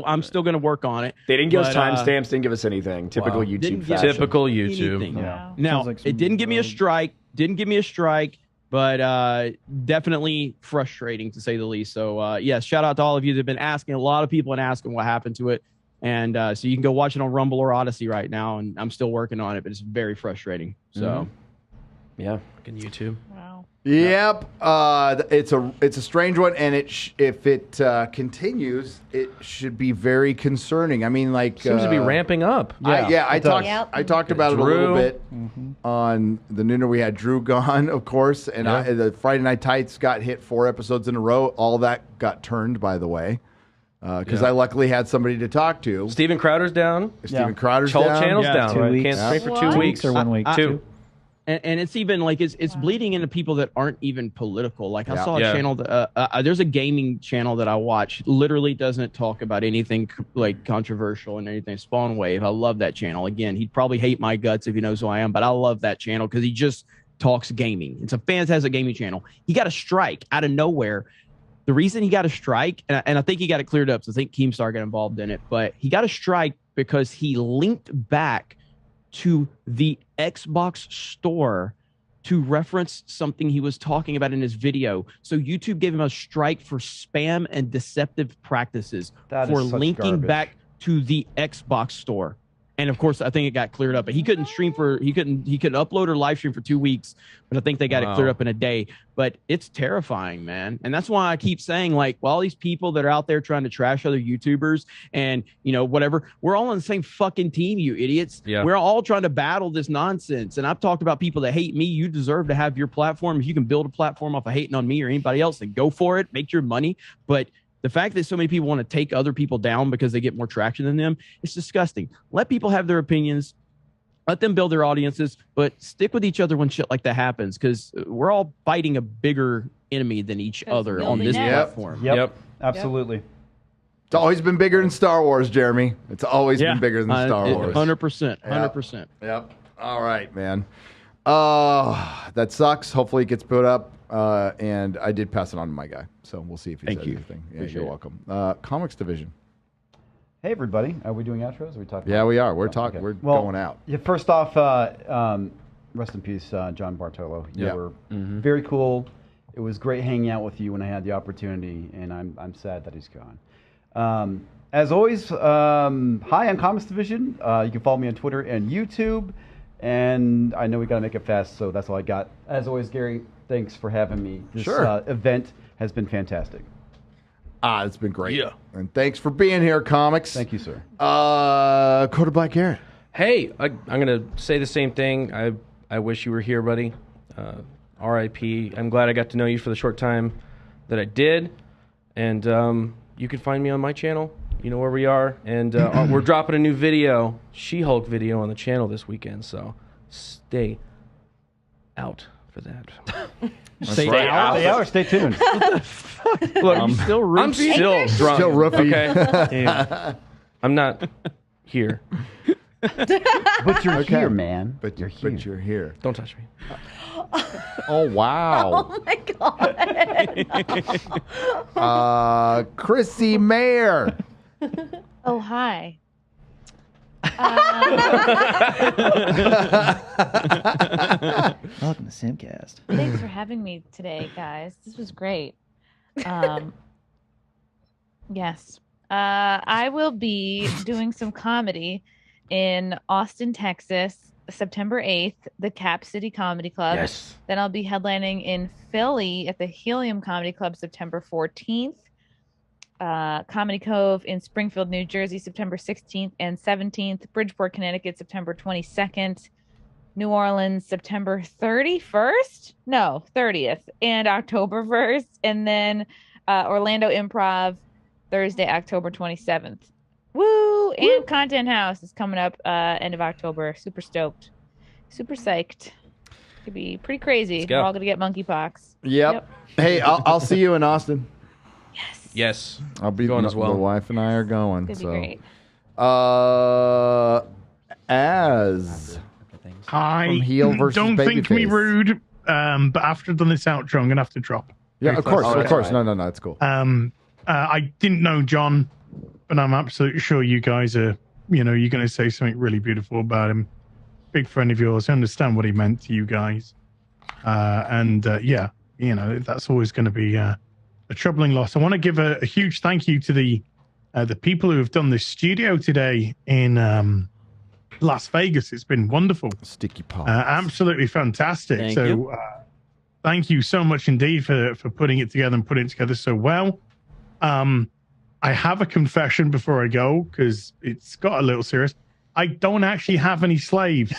I'm still going to work on it. They didn't give us timestamps, didn't give us anything. Typical YouTube fashion. Typical YouTube. Yeah. Now, it didn't give me a strike. But definitely frustrating, to say the least. So, yes, shout out to all of you that have been asking. A lot of people have been asking what happened to it. And so you can go watch it on Rumble or Odyssey right now. And I'm still working on it, but it's very frustrating. So, yeah. Fucking YouTube. Wow. Yep. It's a strange one, and if it continues, it should be very concerning. I mean, like seems to be ramping up. I talked about it a little bit on the Nooner. We had Drew gone, of course, and the Friday Night Tights got hit 4 episodes in a row. All that got turned, by the way. Because I luckily had somebody to talk to. Steven Crowder's down. Steven Crowder's Chult down. Channel's down. 2 weeks. Can't stream for 2 weeks or 1 week. 2. And it's even like it's bleeding into people that aren't even political. Like I saw a channel that there's a gaming channel that I watch. Literally doesn't talk about anything like controversial and anything. Spawn Wave. I love that channel. Again, he'd probably hate my guts if he knows who I am, but I love that channel because he just talks gaming. It's a fantastic gaming channel. He got a strike out of nowhere. The reason he got a strike, and I think he got it cleared up, so I think Keemstar got involved in it, but he got a strike because he linked back to the Xbox store to reference something he was talking about in his video. So YouTube gave him a strike for spam and deceptive practices for linking back to the Xbox store. And of course, I think it got cleared up. But he couldn't stream he couldn't upload or live stream for 2 weeks. But I think they got it cleared up in a day. But it's terrifying, man. And that's why I keep saying, like, well, all these people that are out there trying to trash other YouTubers and whatever, we're all on the same fucking team, you idiots. Yeah. We're all trying to battle this nonsense. And I've talked about people that hate me. You deserve to have your platform. If you can build a platform off of hating on me or anybody else, then go for it. Make your money. But the fact that so many people want to take other people down because they get more traction than them, it's disgusting. Let people have their opinions. Let them build their audiences, but stick with each other when shit like that happens because we're all fighting a bigger enemy than each other on this platform. Yep. Absolutely. It's always been bigger than Star Wars, Jeremy. It's always been bigger than Star Wars. 100%. 100%. Yep. All right, man. That sucks. Hopefully it gets put up. And I did pass it on to my guy, so we'll see if he says anything. Yeah, you're welcome. Comics division. Hey, everybody. Are we doing outros? Are we talking? Yeah, we are. We're talking. Okay. We're going out. Yeah. First off, rest in peace, John Bartolo. You were very cool. It was great hanging out with you when I had the opportunity, and I'm sad that he's gone. As always, hi, I'm Comics Division. You can follow me on Twitter and YouTube. And I know we got to make it fast, so that's all I got. As always, Gary, thanks for having me. This event has been fantastic. It's been great. Yeah. And thanks for being here, Comics. Thank you, sir. Coda Black Garrett. Hey, I'm going to say the same thing. I wish you were here, buddy. R.I.P. I'm glad I got to know you for the short time that I did. And you can find me on my channel. You know where we are. And we're dropping a new video, She-Hulk video, on the channel this weekend. So stay out for that. Stay out or stay tuned. Look, I'm still drunk. Still roofie. Okay. I'm not here. But you're here, man. But you're here. But you're here. Don't touch me. Oh, wow. Oh, my God. Chrissy Mayer. Oh, hi. Welcome to Simcast. Thanks for having me today, guys. This was great. Yes. I will be doing some comedy in Austin, Texas, September 8th, the Cap City Comedy Club. Yes. Then I'll be headlining in Philly at the Helium Comedy Club September 14th. Comedy Cove in Springfield, New Jersey, September 16th and 17th. Bridgeport, Connecticut, September 22nd. New Orleans, September 31st? No, 30th. And Octoberverse. And then Orlando Improv, Thursday, October 27th. Woo! And Content House is coming up end of October. Super stoked. Super psyched. Could be pretty crazy. We're all going to get monkeypox. Yep. Hey, I'll see you in Austin. Yes. I'll be going as well. The wife and I are going. It's going to be great. As I from heel versus don't think me babyface. rude, but after I've done this outro, I'm going to have to drop. Yeah, of course. No, it's cool. I didn't know John, but I'm absolutely sure you guys are, you're going to say something really beautiful about him. Big friend of yours. I understand what he meant to you guys. That's always going to be a troubling loss. I want to give a huge thank you to the people who have done this studio today in Las Vegas. It's been wonderful. Sticky paws. Absolutely fantastic. Thank you. Thank you so much indeed for putting it together and putting it together so well. I have a confession before I go because it's got a little serious. I don't actually have any slaves.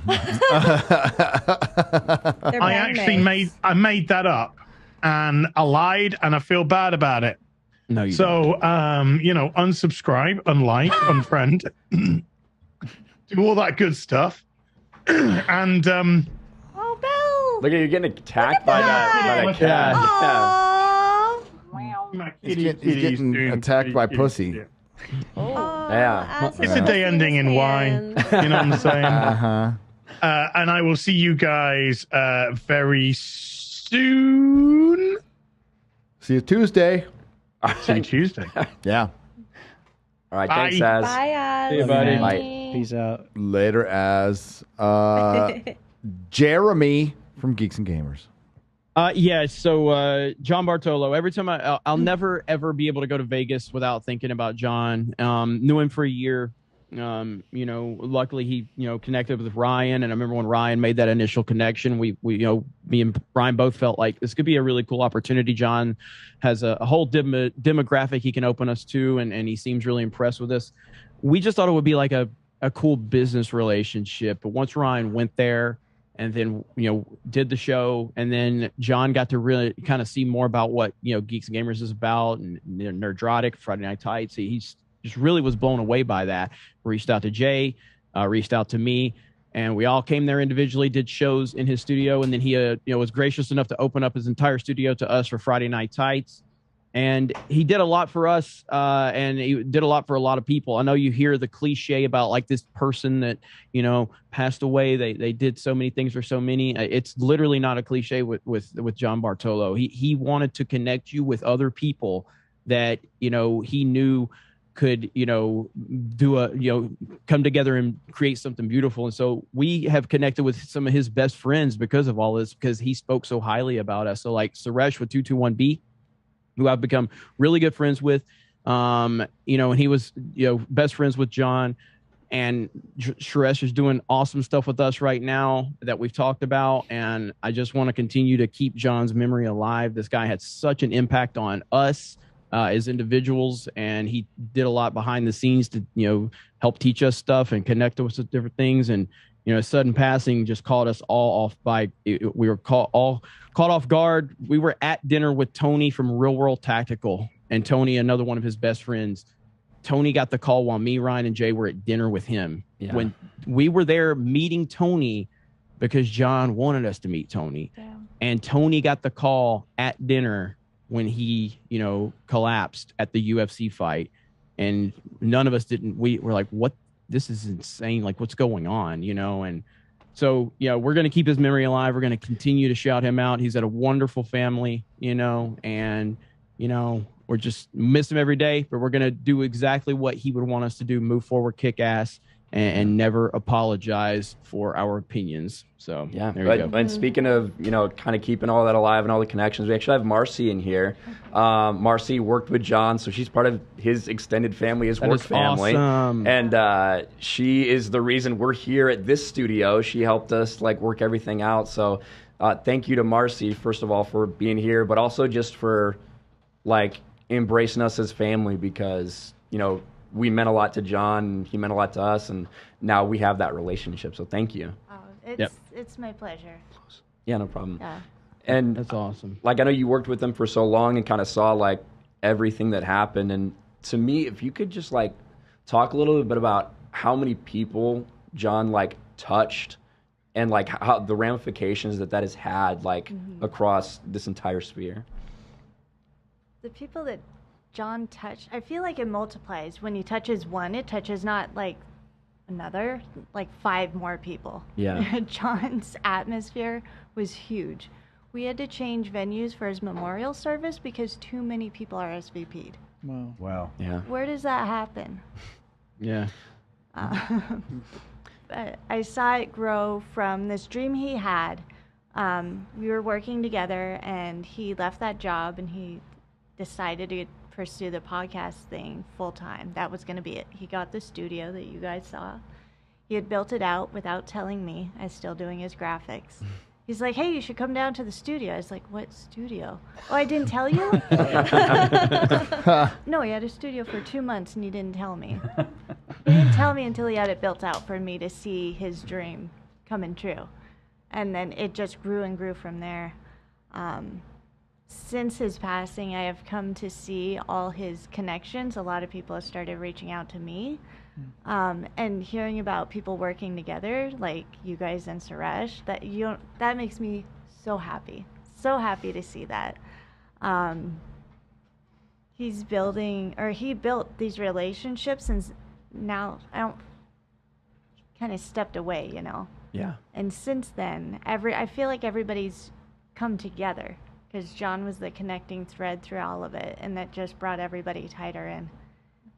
I made that up, and I lied, and I feel bad about it. No, you don't. Unsubscribe, unlike, unfriend, do all that good stuff, and Oh, Belle! Look at you getting attacked by that cat. He's getting attacked by pussy. Yeah. It's a day ending in Y. You know what I'm saying? And I will see you guys very soon. See you Tuesday. See you Tuesday. Yeah. All right. Thanks, Az. Bye, Az. See you, buddy. Bye. Peace out. Later, Az. Jeremy from Geeks and Gamers. So John Bartolo. Every time I'll never ever be able to go to Vegas without thinking about John. Knew him for a year. Luckily he connected with Ryan, and I remember when Ryan made that initial connection, we me and Ryan both felt like this could be a really cool opportunity. John has a whole demographic he can open us to, and he seems really impressed with us. We just thought it would be like a cool business relationship, but once Ryan went there and then did the show, and then John got to really kind of see more about what Geeks and Gamers is about, and Nerdrotic, Friday Night Tights. He's just really was blown away by that. Reached out to Jay, reached out to me, and we all came there individually, did shows in his studio, and then he was gracious enough to open up his entire studio to us for Friday Night Tights. And he did a lot for us, and he did a lot for a lot of people. I know you hear the cliche about like this person that passed away. They did so many things for so many. It's literally not a cliche with John Bartolo. He wanted to connect you with other people that he knew could come together and create something beautiful. And so we have connected with some of his best friends because of all this, because he spoke so highly about us. So like Suresh with 221B, who I've become really good friends with, and he was best friends with John, and Suresh is doing awesome stuff with us right now that we've talked about, and I just want to continue to keep John's memory alive. This guy had such an impact on us as individuals, and he did a lot behind the scenes to help teach us stuff and connect us with different things. And sudden passing just caught us all off by we were caught off guard. We were at dinner with Tony from Real World Tactical, and Tony, another one of his best friends. Tony got the call while me, Ryan, and Jay were at dinner with him. Yeah. When we were there meeting Tony because John wanted us to meet Tony. Damn. And Tony got the call at dinner when he, collapsed at the UFC fight. And none of us we were like, what? This is insane. Like, what's going on, And so, we're going to keep his memory alive. We're going to continue to shout him out. He's got a wonderful family, and, we're just miss him every day, but we're going to do exactly what he would want us to do, move forward, kick ass, and never apologize for our opinions. So yeah, there you go. And speaking of, kind of keeping all that alive and all the connections, we actually have Marcy in here. Marcy worked with John, so she's part of his extended family, his work family. Awesome. And she is the reason we're here at this studio. She helped us work everything out. So thank you to Marcy, first of all, for being here, but also just for embracing us as family, because, we meant a lot to John, and he meant a lot to us, and now we have that relationship. So thank you. Oh, it's my pleasure. Yeah, no problem. Yeah. And that's awesome. I know you worked with them for so long and kind of saw everything that happened. And to me, if you could just talk a little bit about how many people John touched, and how the ramifications that has had across this entire sphere. The people that John touched, I feel like it multiplies. When he touches one, it touches not another, 5 more people. Yeah. John's atmosphere was huge. We had to change venues for his memorial service because too many people RSVP'd. Wow. Yeah. Where does that happen? Yeah. I saw it grow from this dream he had. We were working together, and he left that job, and he decided to pursue the podcast thing full time. That was going to be it. He got the studio that you guys saw. He had built it out without telling me. I was still doing his graphics. he's like, hey, you should come down to the studio. I was like, what studio? Oh, I didn't tell you? No, he had a studio for 2 months and he didn't tell me. He didn't tell me until he had it built out for me to see his dream coming true. And then it just grew and grew from there. Since his passing, I have come to see all his connections. A lot of people have started reaching out to me. And hearing about people working together, like you guys and Suresh, that makes me so happy to see that. He built these relationships, and now kind of stepped away, you know. Yeah. And since then, I feel like everybody's come together because John was the connecting thread through all of it, and that just brought everybody tighter in.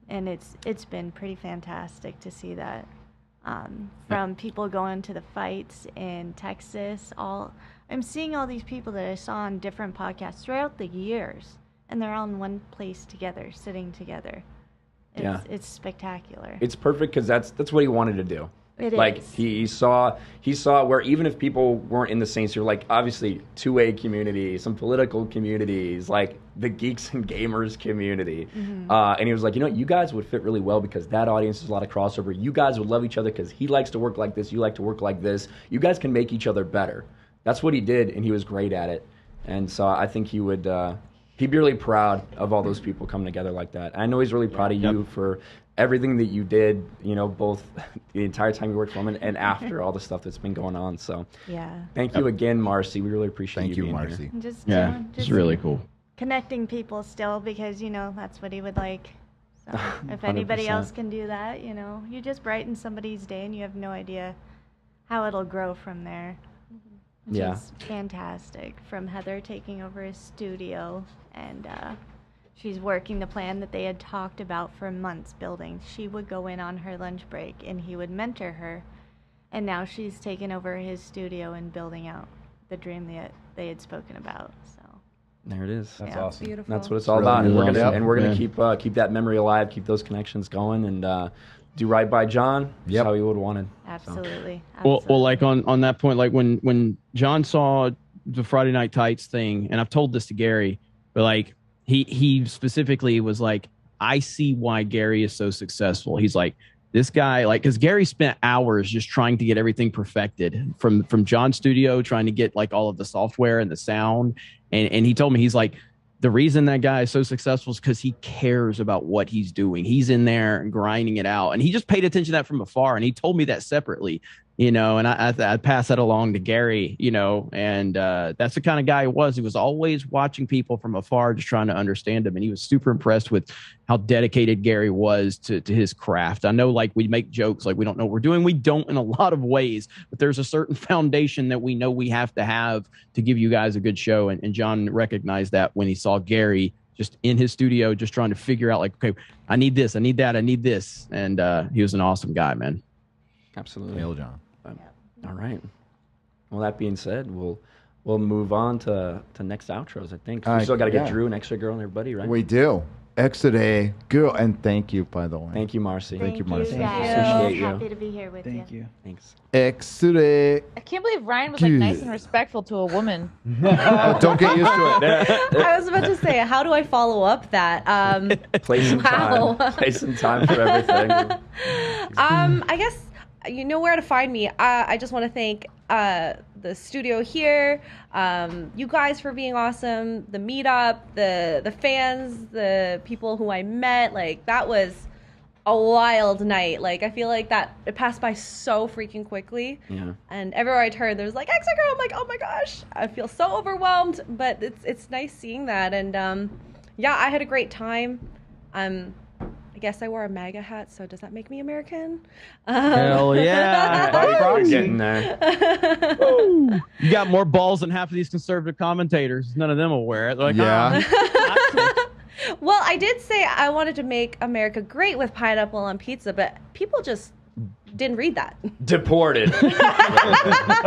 And it's been pretty fantastic to see that. From people going to the fights in Texas, I'm seeing all these people that I saw on different podcasts throughout the years, and they're all in one place together, sitting together. It's spectacular. It's perfect because that's what he wanted to do. It like is. he saw where even if people weren't in the same sphere, like obviously 2A community, some political communities, like the geeks and gamers community, and he was like, you know, you guys would fit really well because that audience is a lot of crossover. You guys would love each other because he likes to work like this, you like to work like this. You guys can make each other better. That's what he did, and he was great at it. And so I think he would. He'd be really proud of all those people coming together like that. I know he's really proud of you for everything that you did, you know, both the entire time you worked for him and after all the stuff that's been going on. So thank you again, Marcy. We really appreciate you being Marcy. Here. It's really cool. Connecting people still, because, you know, that's what he would like. So if anybody 100%. else can do that, you know, you just brighten somebody's day and you have no idea how it'll grow from there. Which is fantastic. From Heather taking over his studio, and she's working the plan that they had talked about for months building. She would go in on her lunch break and he would mentor her, and now she's taken over his studio and building out the dream that they had spoken about. So there it is. That's awesome. Beautiful. That's what it's all about. And we're gonna keep that memory alive, keep those connections going, and do right by John. Yep. How he would have wanted. Absolutely. Well, like on that point, like when John saw the Friday Night Tights thing, and I've told this to Gary, but like he specifically was like, I see why Gary is so successful. He's like, this guy, like, because Gary spent hours just trying to get everything perfected from John's studio, trying to get like all of the software and the sound, and he told me, he's like, the reason that guy is so successful is because he cares about what he's doing. He's in there and grinding it out. And he just paid attention to that from afar. And he told me that separately, you know, and I passed that along to Gary, you know, and that's the kind of guy he was. He was always watching people from afar, just trying to understand them. And he was super impressed with how dedicated Gary was to his craft. I know, like, we make jokes like we don't know what we're doing. We don't in a lot of ways, but there's a certain foundation that we know we have to give you guys a good show. And John recognized that when he saw Gary just in his studio, just trying to figure out, like, okay, I need this, I need that, I need this. And he was an awesome guy, man. Absolutely. Hail John. All right. Well, that being said, we'll move on to next outros, I think. We still got to get Drew and Extra Girl and everybody, right? We do. Extra Girl. And thank you, by the way. Thank you, Marcy. Thank you, Marcy. Appreciate you. Happy to be here with you. Thank you. Thanks. Extra. I can't believe Ryan was like nice and respectful to a woman. Don't get used to it. I was about to say, how do I follow up that? Place and time. Place and time for everything. I guess you know where to find me. I just want to thank the studio here, you guys for being awesome, the meetup, the fans, the people who I met. Like, that was a wild night. Like, I feel like that it passed by so freaking quickly. Yeah. And everywhere I turned, there's like Extra Girl. I'm like, oh my gosh, I feel so overwhelmed. But it's nice seeing that. And yeah, I had a great time. I guess I wore a MAGA hat, so does that make me American? Hell yeah. We're getting there. You got more balls than half of these conservative commentators. None of them will wear it. They're like, Yeah. Well, I did say I wanted to make America great with pineapple on pizza, but people just didn't read that. Deported.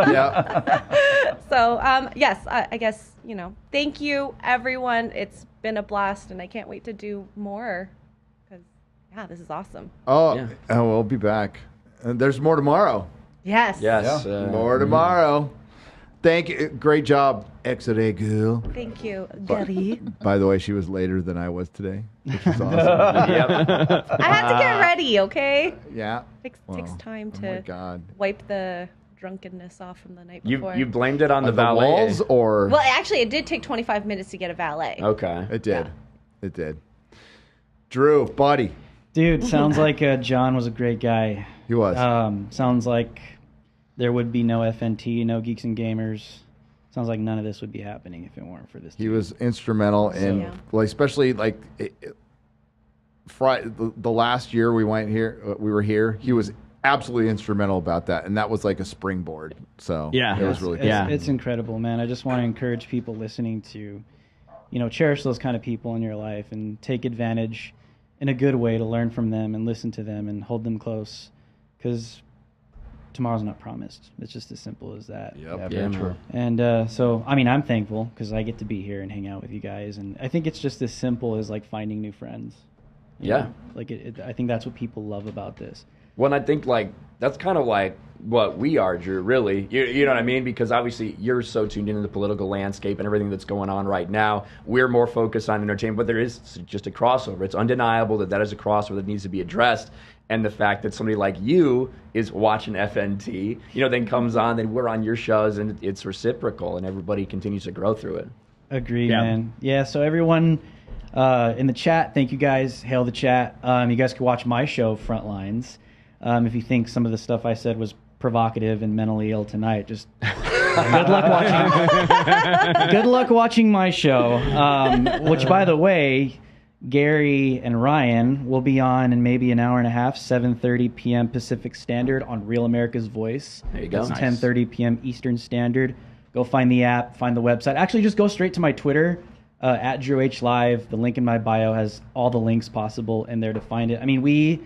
Yeah. So, yes, I guess, you know, thank you, everyone. It's been a blast, and I can't wait to do more. Yeah, this is awesome. Oh, we'll be back. And there's more tomorrow. Yes. Yes. More tomorrow. Thank you. Great job, X-Ray Girl. Thank you, Gary. By the way, she was later than I was today, which is awesome. I had to get ready, okay? Yeah. Takes time Oh my to God. wipe the drunkenness off from the night You before. you blamed it on the The valet. walls or Well, actually, it did take 25 minutes to get a valet. Okay. it did. It did. Drew, buddy. Dude, sounds like John was a great guy. He was. Sounds like there would be no FNT, no Geeks and Gamers. Sounds like none of this would be happening if it weren't for this. He was instrumental in, like, especially like the last year we went here, we were here. He was absolutely instrumental about that, and that was like a springboard. So Yeah. it was really cool. It's incredible, man. I just want to encourage people listening to, cherish those kind of people in your life and take advantage in a good way to learn from them and listen to them and hold them close, because tomorrow's not promised. It's just as simple as that. Yep. Yeah, very true. And so, I mean, I'm thankful because I get to be here and hang out with you guys. And I think it's just as simple as like finding new friends. You Yeah. know? Like I think that's what people love about this. Well, and I think like that's kind of like what we are, Drew. Really, you know what I mean? Because obviously you're so tuned into the political landscape and everything that's going on right now. We're more focused on entertainment, but there is just a crossover. It's undeniable that is a crossover that needs to be addressed. And the fact that somebody like you is watching FNT, then comes on, then we're on your shows, and it's reciprocal, and everybody continues to grow through it. Agree, man. Yeah. So everyone in the chat, thank you guys. Hail the chat. You guys can watch my show, Frontlines. If you think some of the stuff I said was provocative and mentally ill tonight, just good luck watching. Good luck watching my show. Which, by the way, Gary and Ryan will be on in maybe an hour and a half, 7:30 p.m. Pacific Standard on Real America's Voice. There you go. It's 10:30 p.m. Eastern Standard. Go find the app, find the website. Actually, just go straight to my Twitter, at Drew H Live. The link in my bio has all the links possible in there to find it. I mean, we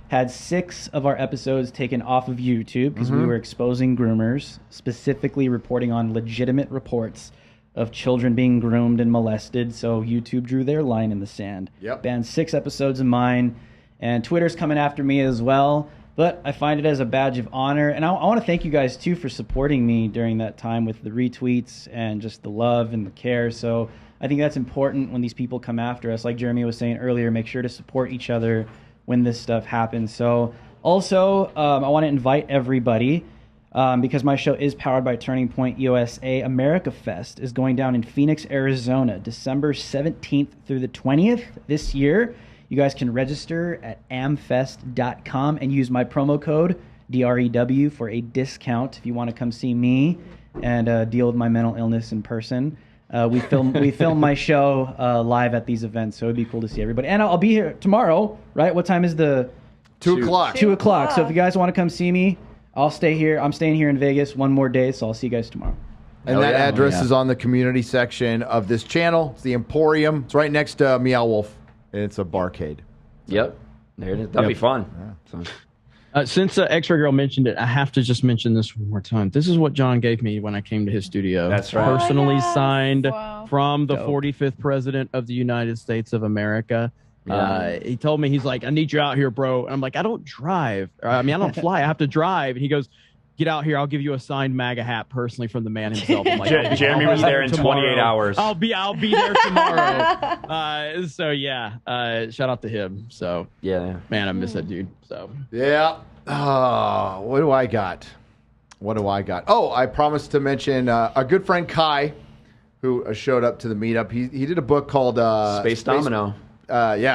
had 6 of our episodes taken off of YouTube because we were exposing groomers, specifically reporting on legitimate reports of children being groomed and molested. So YouTube drew their line in the sand. Yep. Banned 6 episodes of mine, and Twitter's coming after me as well. But I find it as a badge of honor, and I want to thank you guys too for supporting me during that time with the retweets and just the love and the care. So I think that's important when these people come after us. Like Jeremy was saying earlier, make sure to support each other when this stuff happens. So also, I want to invite everybody, because my show is powered by Turning Point USA. America Fest is going down in Phoenix, Arizona, December 17th through the 20th this year. You guys can register at amfest.com and use my promo code DREW for a discount if you want to come see me and deal with my mental illness in person. We film my show live at these events, so it'd be cool to see everybody. And I'll be here tomorrow, right? What time is the 2 o'clock? 2 o'clock. So if you guys want to come see me, I'll stay here. I'm staying here in Vegas one more day, so I'll see you guys tomorrow. And that address is on the community section of this channel. It's the Emporium. It's right next to Meow Wolf. It's a barcade. Yep. There it is. That'll be fun. Yeah. So. Since X-Ray Girl mentioned it, I have to just mention this one more time. This is what John gave me when I came to his studio. That's right. Personally signed from the 45th President of the United States of America. Yeah. He told me, he's like, I need you out here, bro. And I'm like, I don't drive. I mean, I don't fly. I have to drive. And he goes, get out here. I'll give you a signed MAGA hat personally from the man himself. I'm like, Jeremy was there in 28 hours. I'll be there tomorrow. So yeah, shout out to him. So yeah, man, I miss that dude. So yeah. What do I got? Oh, I promised to mention a good friend Kai, who showed up to the meetup. He did a book called Space Domino.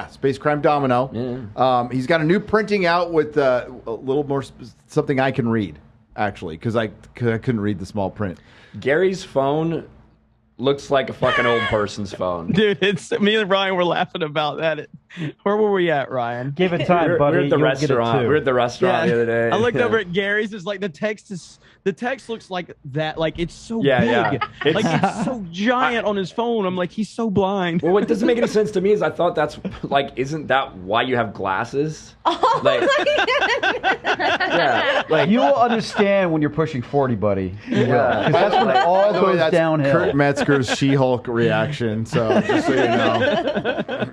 Space Crime Domino. Yeah. He's got a new printing out with a little more something I can read, actually, because I couldn't read the small print. Gary's phone looks like a fucking old person's phone. Dude, it's me and Ryan were laughing about that. Where were we at, Ryan? Give it time, buddy. We're at the restaurant. We were at the restaurant the other day. I looked over at Gary's. It's like the text looks like that. Like it's so big. Yeah. It's so giant on his phone. I'm like, he's so blind. Well, what doesn't make any sense to me is I thought that's like, isn't that why you have glasses? Oh, like, like you will understand when you're pushing 40, buddy. Yeah, because that's when it all goes downhill. Kurt Metzger's She-Hulk reaction. So just so you know.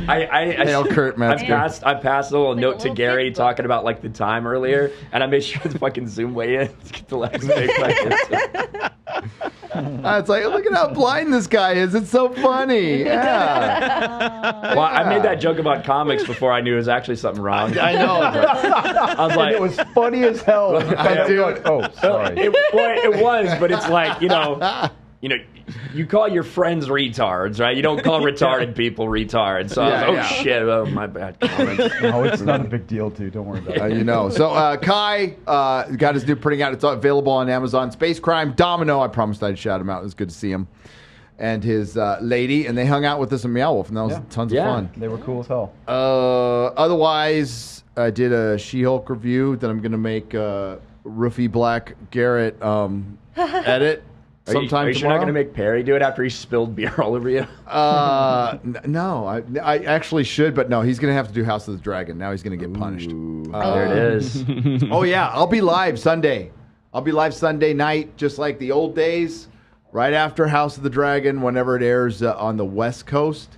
Hail Kurt Metzger. I passed a little note to little Gary Facebook. talking about like the time earlier, and I made sure to fucking zoom way in to get the last name. It's like, look at how blind this guy is. It's so funny. Yeah. Well, I made that joke about comics before I knew it was actually something wrong. I know. I was like, it was funny as hell. Oh, sorry. it was, but it's like, you know, you call your friends retards, right? You don't call retarded people retards. So I was shit, oh my bad comments. No, it's not a big deal, too. Don't worry about it. So Kai got his new printing out. It's available on Amazon. Space Crime, Domino. I promised I'd shout him out. It was good to see him. And his lady, and they hung out with us in Meow Wolf, and that was tons of fun. They were cool as hell. Otherwise, I did a She-Hulk review that I'm going to make Roofy Black Garrett edit. Sometime Are you sure not going to make Perry do it after he spilled beer all over you? No, I actually should, but no, he's going to have to do House of the Dragon. Now he's going to get punished. There it is. Oh, yeah, I'll be live Sunday. I'll be live Sunday night, just like the old days, right after House of the Dragon, whenever it airs on the West Coast,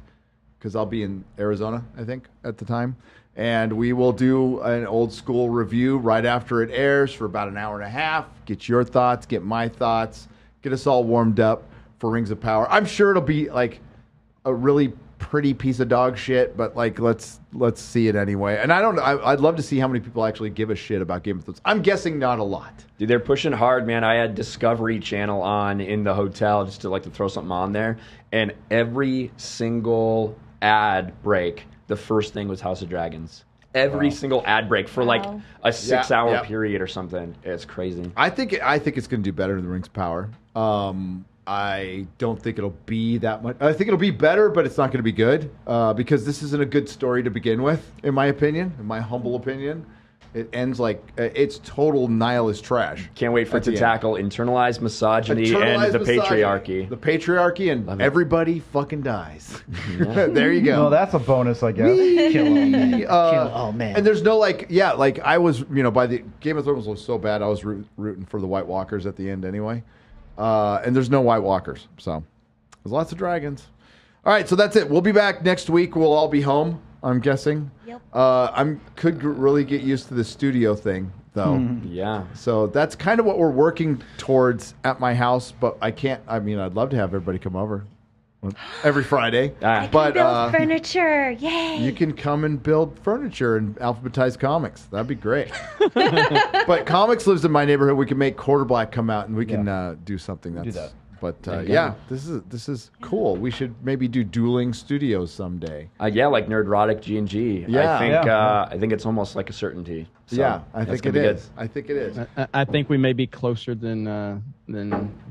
because I'll be in Arizona, I think, at the time. And we will do an old school review right after it airs for about an hour and a half. Get your thoughts, get my thoughts. Get us all warmed up for Rings of Power. I'm sure it'll be like a really pretty piece of dog shit, but like let's see it anyway. And I don't know. I'd love to see how many people actually give a shit about Game of Thrones. I'm guessing not a lot. Dude, they're pushing hard, man. I had Discovery Channel on in the hotel just to throw something on there, and every single ad break, the first thing was House of Dragons. Every single ad break for like a 6-hour period or something. It's crazy. I think it's going to do better than Rings of Power. I don't think it'll be that much. I think it'll be better, but it's not going to be good because this isn't a good story to begin with, in my opinion, in my humble opinion. It ends like it's total nihilist trash. Can't wait for it to tackle internalized misogyny and the patriarchy. The patriarchy and everybody fucking dies. There you go. No, that's a bonus, I guess. Kill all men. And there's no I was, by the Game of Thrones was so bad, I was rooting for the White Walkers at the end anyway. And there's no White Walkers, so there's lots of dragons. All right, so that's it. We'll be back next week. We'll all be home, I'm guessing. Yep. Could really get used to the studio thing, though. Yeah. So that's kind of what we're working towards at my house, but I can't. I mean, I'd love to have everybody come over every Friday. I can build furniture. Yay! You can come and build furniture and alphabetize comics. That'd be great. But Comics lives in my neighborhood. We can make Quarter Black come out and we can do something. Do that. But this is cool. We should maybe do dueling studios someday. Yeah, like Nerdrotic G&G. Yeah. I think it's almost like a certainty. So, yeah, I think it is. I think it is. I think we may be closer than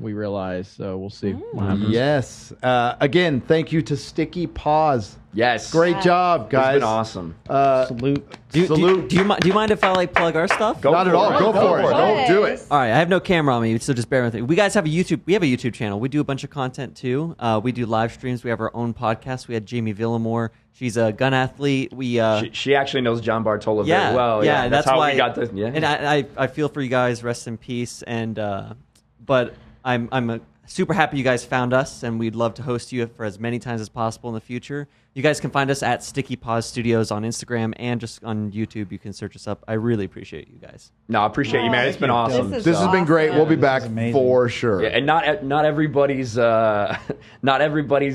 we realize. So we'll see what happens. Yes. Again, thank you to Sticky Paws. Yes. Great job, guys. It's been awesome. Salute. Do you mind if I plug our stuff? Not at all. Go for it. Don't do it. All right, I have no camera on me, so just bear with me. We guys have a YouTube. We have a YouTube channel. We do a bunch of content too. We do live streams. We have our own podcast. We had Jamie Villamore. She's a gun athlete. She actually knows John Bartola very well. Yeah, that's how we got the. Yeah. And I feel for you guys. Rest in peace. And but I'm super happy you guys found us, and we'd love to host you for as many times as possible in the future. You guys can find us at Sticky Paws Studios on Instagram and just on YouTube. You can search us up. I really appreciate you guys. No, I appreciate you, man. It's been awesome. This has been great. We'll be back for sure. Yeah, and not everybody's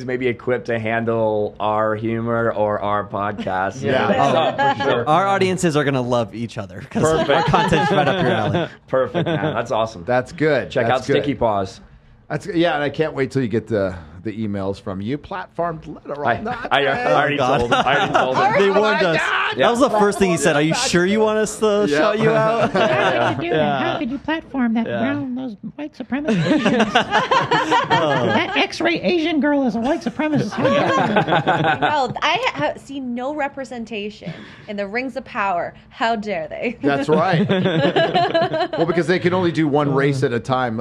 maybe equipped to handle our humor or our podcast. For sure. Our audiences are gonna love each other because our content's right up your alley. Perfect, man. That's awesome. That's good. Check out Sticky Paws. And I can't wait till you get the emails from you. Platformed letter. I already told him. They warned us. That was the first thing he said. Are you sure you want us to shout you out? How could you platform that brown, those white supremacist Asians? That X-ray Asian girl is a white supremacist. No, I see no representation in the Rings of Power. How dare they? That's right. Well, because they can only do one race at a time.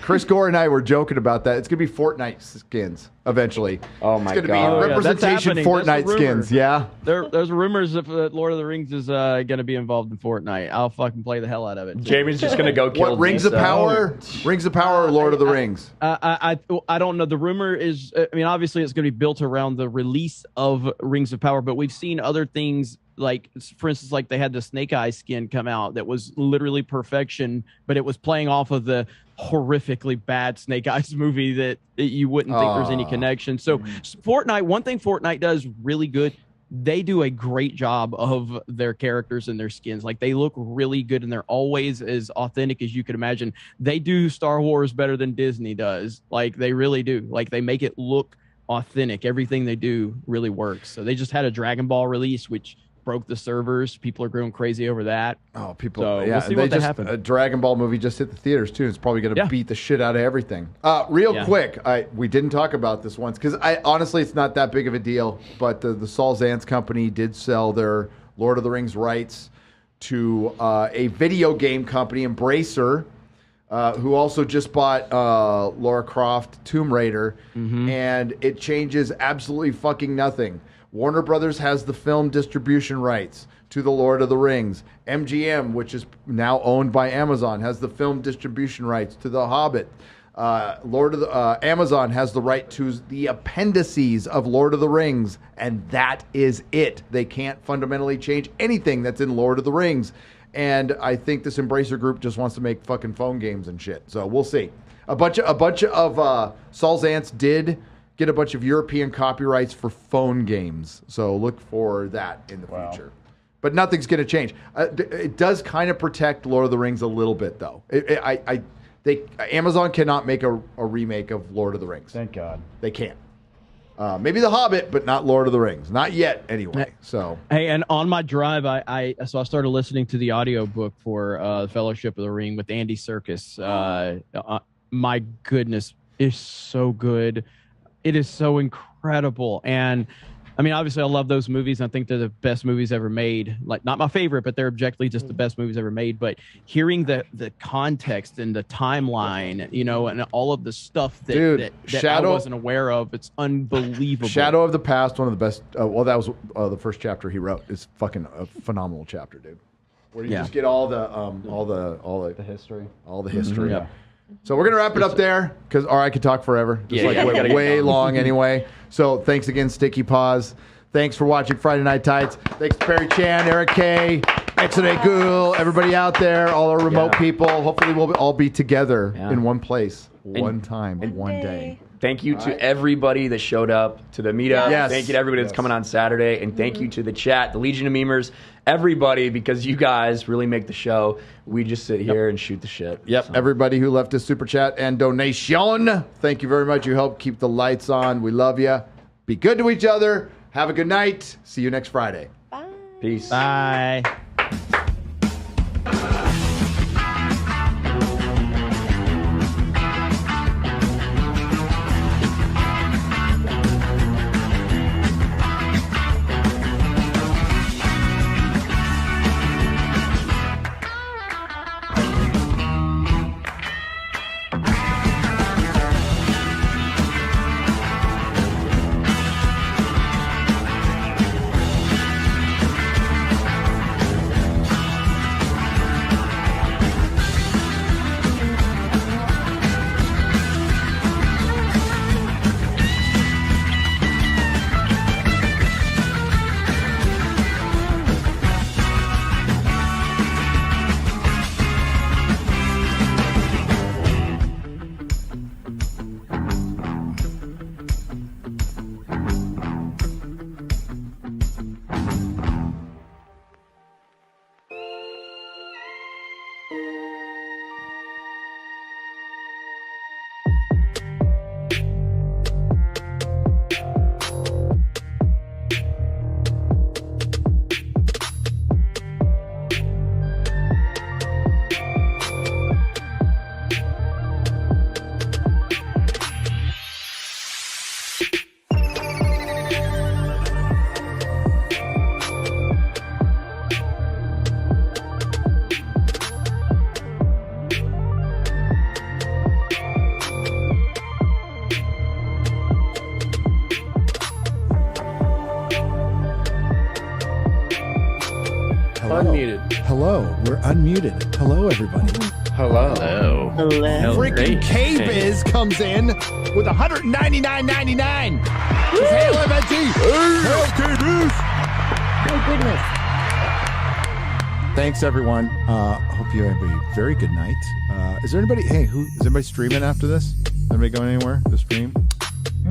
Chris Gore and I were joking about that. It's going to be Fortnite skins. eventually. Oh my It's god! going to be representation Fortnite skins. Yeah. There's rumors if Lord of the Rings is going to be involved in Fortnite. I'll fucking play the hell out of it. Jamie's just going to go kill. What, Rings of Power? Rings of Power or Lord of the Rings? I don't know. The rumor is, I mean, obviously it's going to be built around the release of Rings of Power, but we've seen other things. Like, for instance, like they had the Snake Eye skin come out that was literally perfection, but it was playing off of the horrifically bad Snake Eyes movie that you wouldn't think there's any connection. So Fortnite, one thing Fortnite does really good, they do a great job of their characters and their skins. Like, they look really good and they're always as authentic as you could imagine. They do Star Wars better than Disney does. Like, they really do. Like, they make it look authentic. Everything they do really works. So they just had a Dragon Ball release, which broke the servers. People are going crazy over that. Oh, people! So yeah, we'll see what happens. A Dragon Ball movie just hit the theaters too. It's probably going to beat the shit out of everything. Real quick, we didn't talk about this once because honestly, it's not that big of a deal. But the Saul Zaentz company did sell their Lord of the Rings rights to a video game company, Embracer, who also just bought Lara Croft Tomb Raider, and it changes absolutely fucking nothing. Warner Brothers has the film distribution rights to The Lord of the Rings. MGM, which is now owned by Amazon, has the film distribution rights to The Hobbit. Amazon has the right to the appendices of Lord of the Rings, and that is it. They can't fundamentally change anything that's in Lord of the Rings. And I think this Embracer group just wants to make fucking phone games and shit. So we'll see. A bunch of Saul Zaentz did get a bunch of European copyrights for phone games. So look for that in the future. But nothing's going to change. It does kind of protect Lord of the Rings a little bit, though. Amazon cannot make a remake of Lord of the Rings. Thank God. They can't. Maybe The Hobbit, but not Lord of the Rings. Not yet, anyway. So hey, and on my drive, I started listening to the audiobook for Fellowship of the Ring with Andy Serkis. My goodness, it's so good. It is so incredible. And I mean, obviously I love those movies. I think they're the best movies ever made. Like, not my favorite, but they're objectively just the best movies ever made. But hearing the context and the timeline, you know, and all of the stuff that I wasn't aware of, it's unbelievable. Shadow of the Past, one of the best. Well, that was the first chapter he wrote. It's fucking a phenomenal chapter, dude. Where you just get all the history. All the history. Yeah. So we're going to wrap it up there, or I could talk forever. Just way long anyway. So thanks again, Sticky Paws. Thanks for watching Friday Night Tights. Thanks to Perry Chan, Eric K, Exode Ghoul, everybody out there, all our remote people. Hopefully we'll all be together in one place, one time, one day. Thank you to everybody that showed up to the meetup. Yes. Thank you to everybody that's coming on Saturday. And thank you to the chat, the Legion of Memers, everybody, because you guys really make the show. We just sit here and shoot the shit. Yep. So. Everybody who left a super chat and donation, thank you very much. You help keep the lights on. We love you. Be good to each other. Have a good night. See you next Friday. Bye. Peace. Bye. Unmuted. Hello. We're unmuted. Hello, everybody. Hello. Freaking K-Biz comes in with $199.99. Hail FNT. Hail K-Biz. Oh, goodness. Thanks, everyone. Hope you have a very good night. Is there anybody? Hey, is anybody streaming after this? Anybody going anywhere to stream?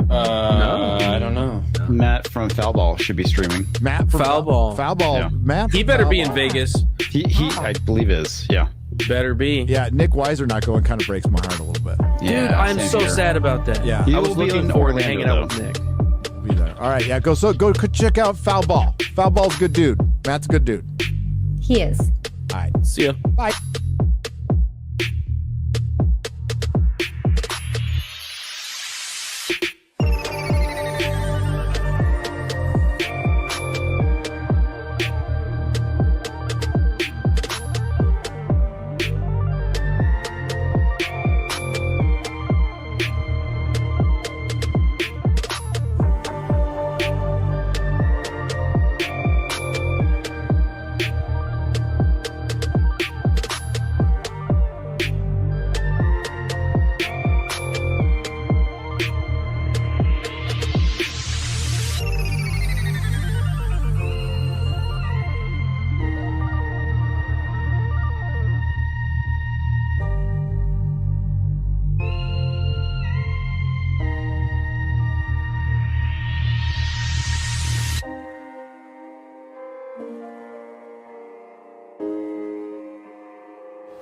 No, I don't know. Matt from Foulball should be streaming. Matt from Foulball. Foulball. Yeah. Matt. He better be in Vegas. He I believe is. Yeah. Better be. Yeah, Nick Weiser not going kind of breaks my heart a little bit. Dude, I'm so sad about that. Yeah. I was looking forward to hanging out with Nick. Be there. All right, yeah, go check out Foulball. Foulball's a good dude. Matt's a good dude. He is. All right. See ya. Bye.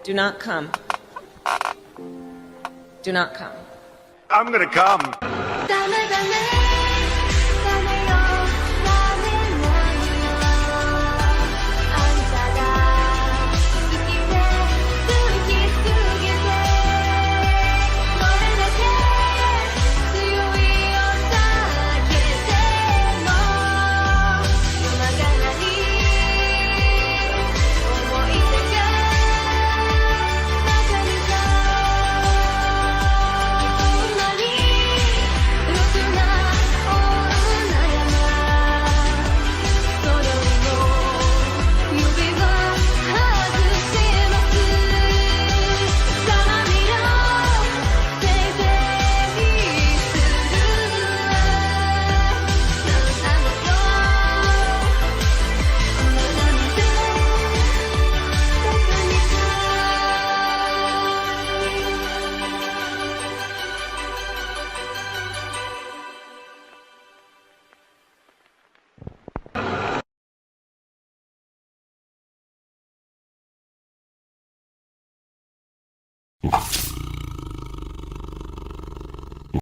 Do not come. Do not come. I'm gonna come. You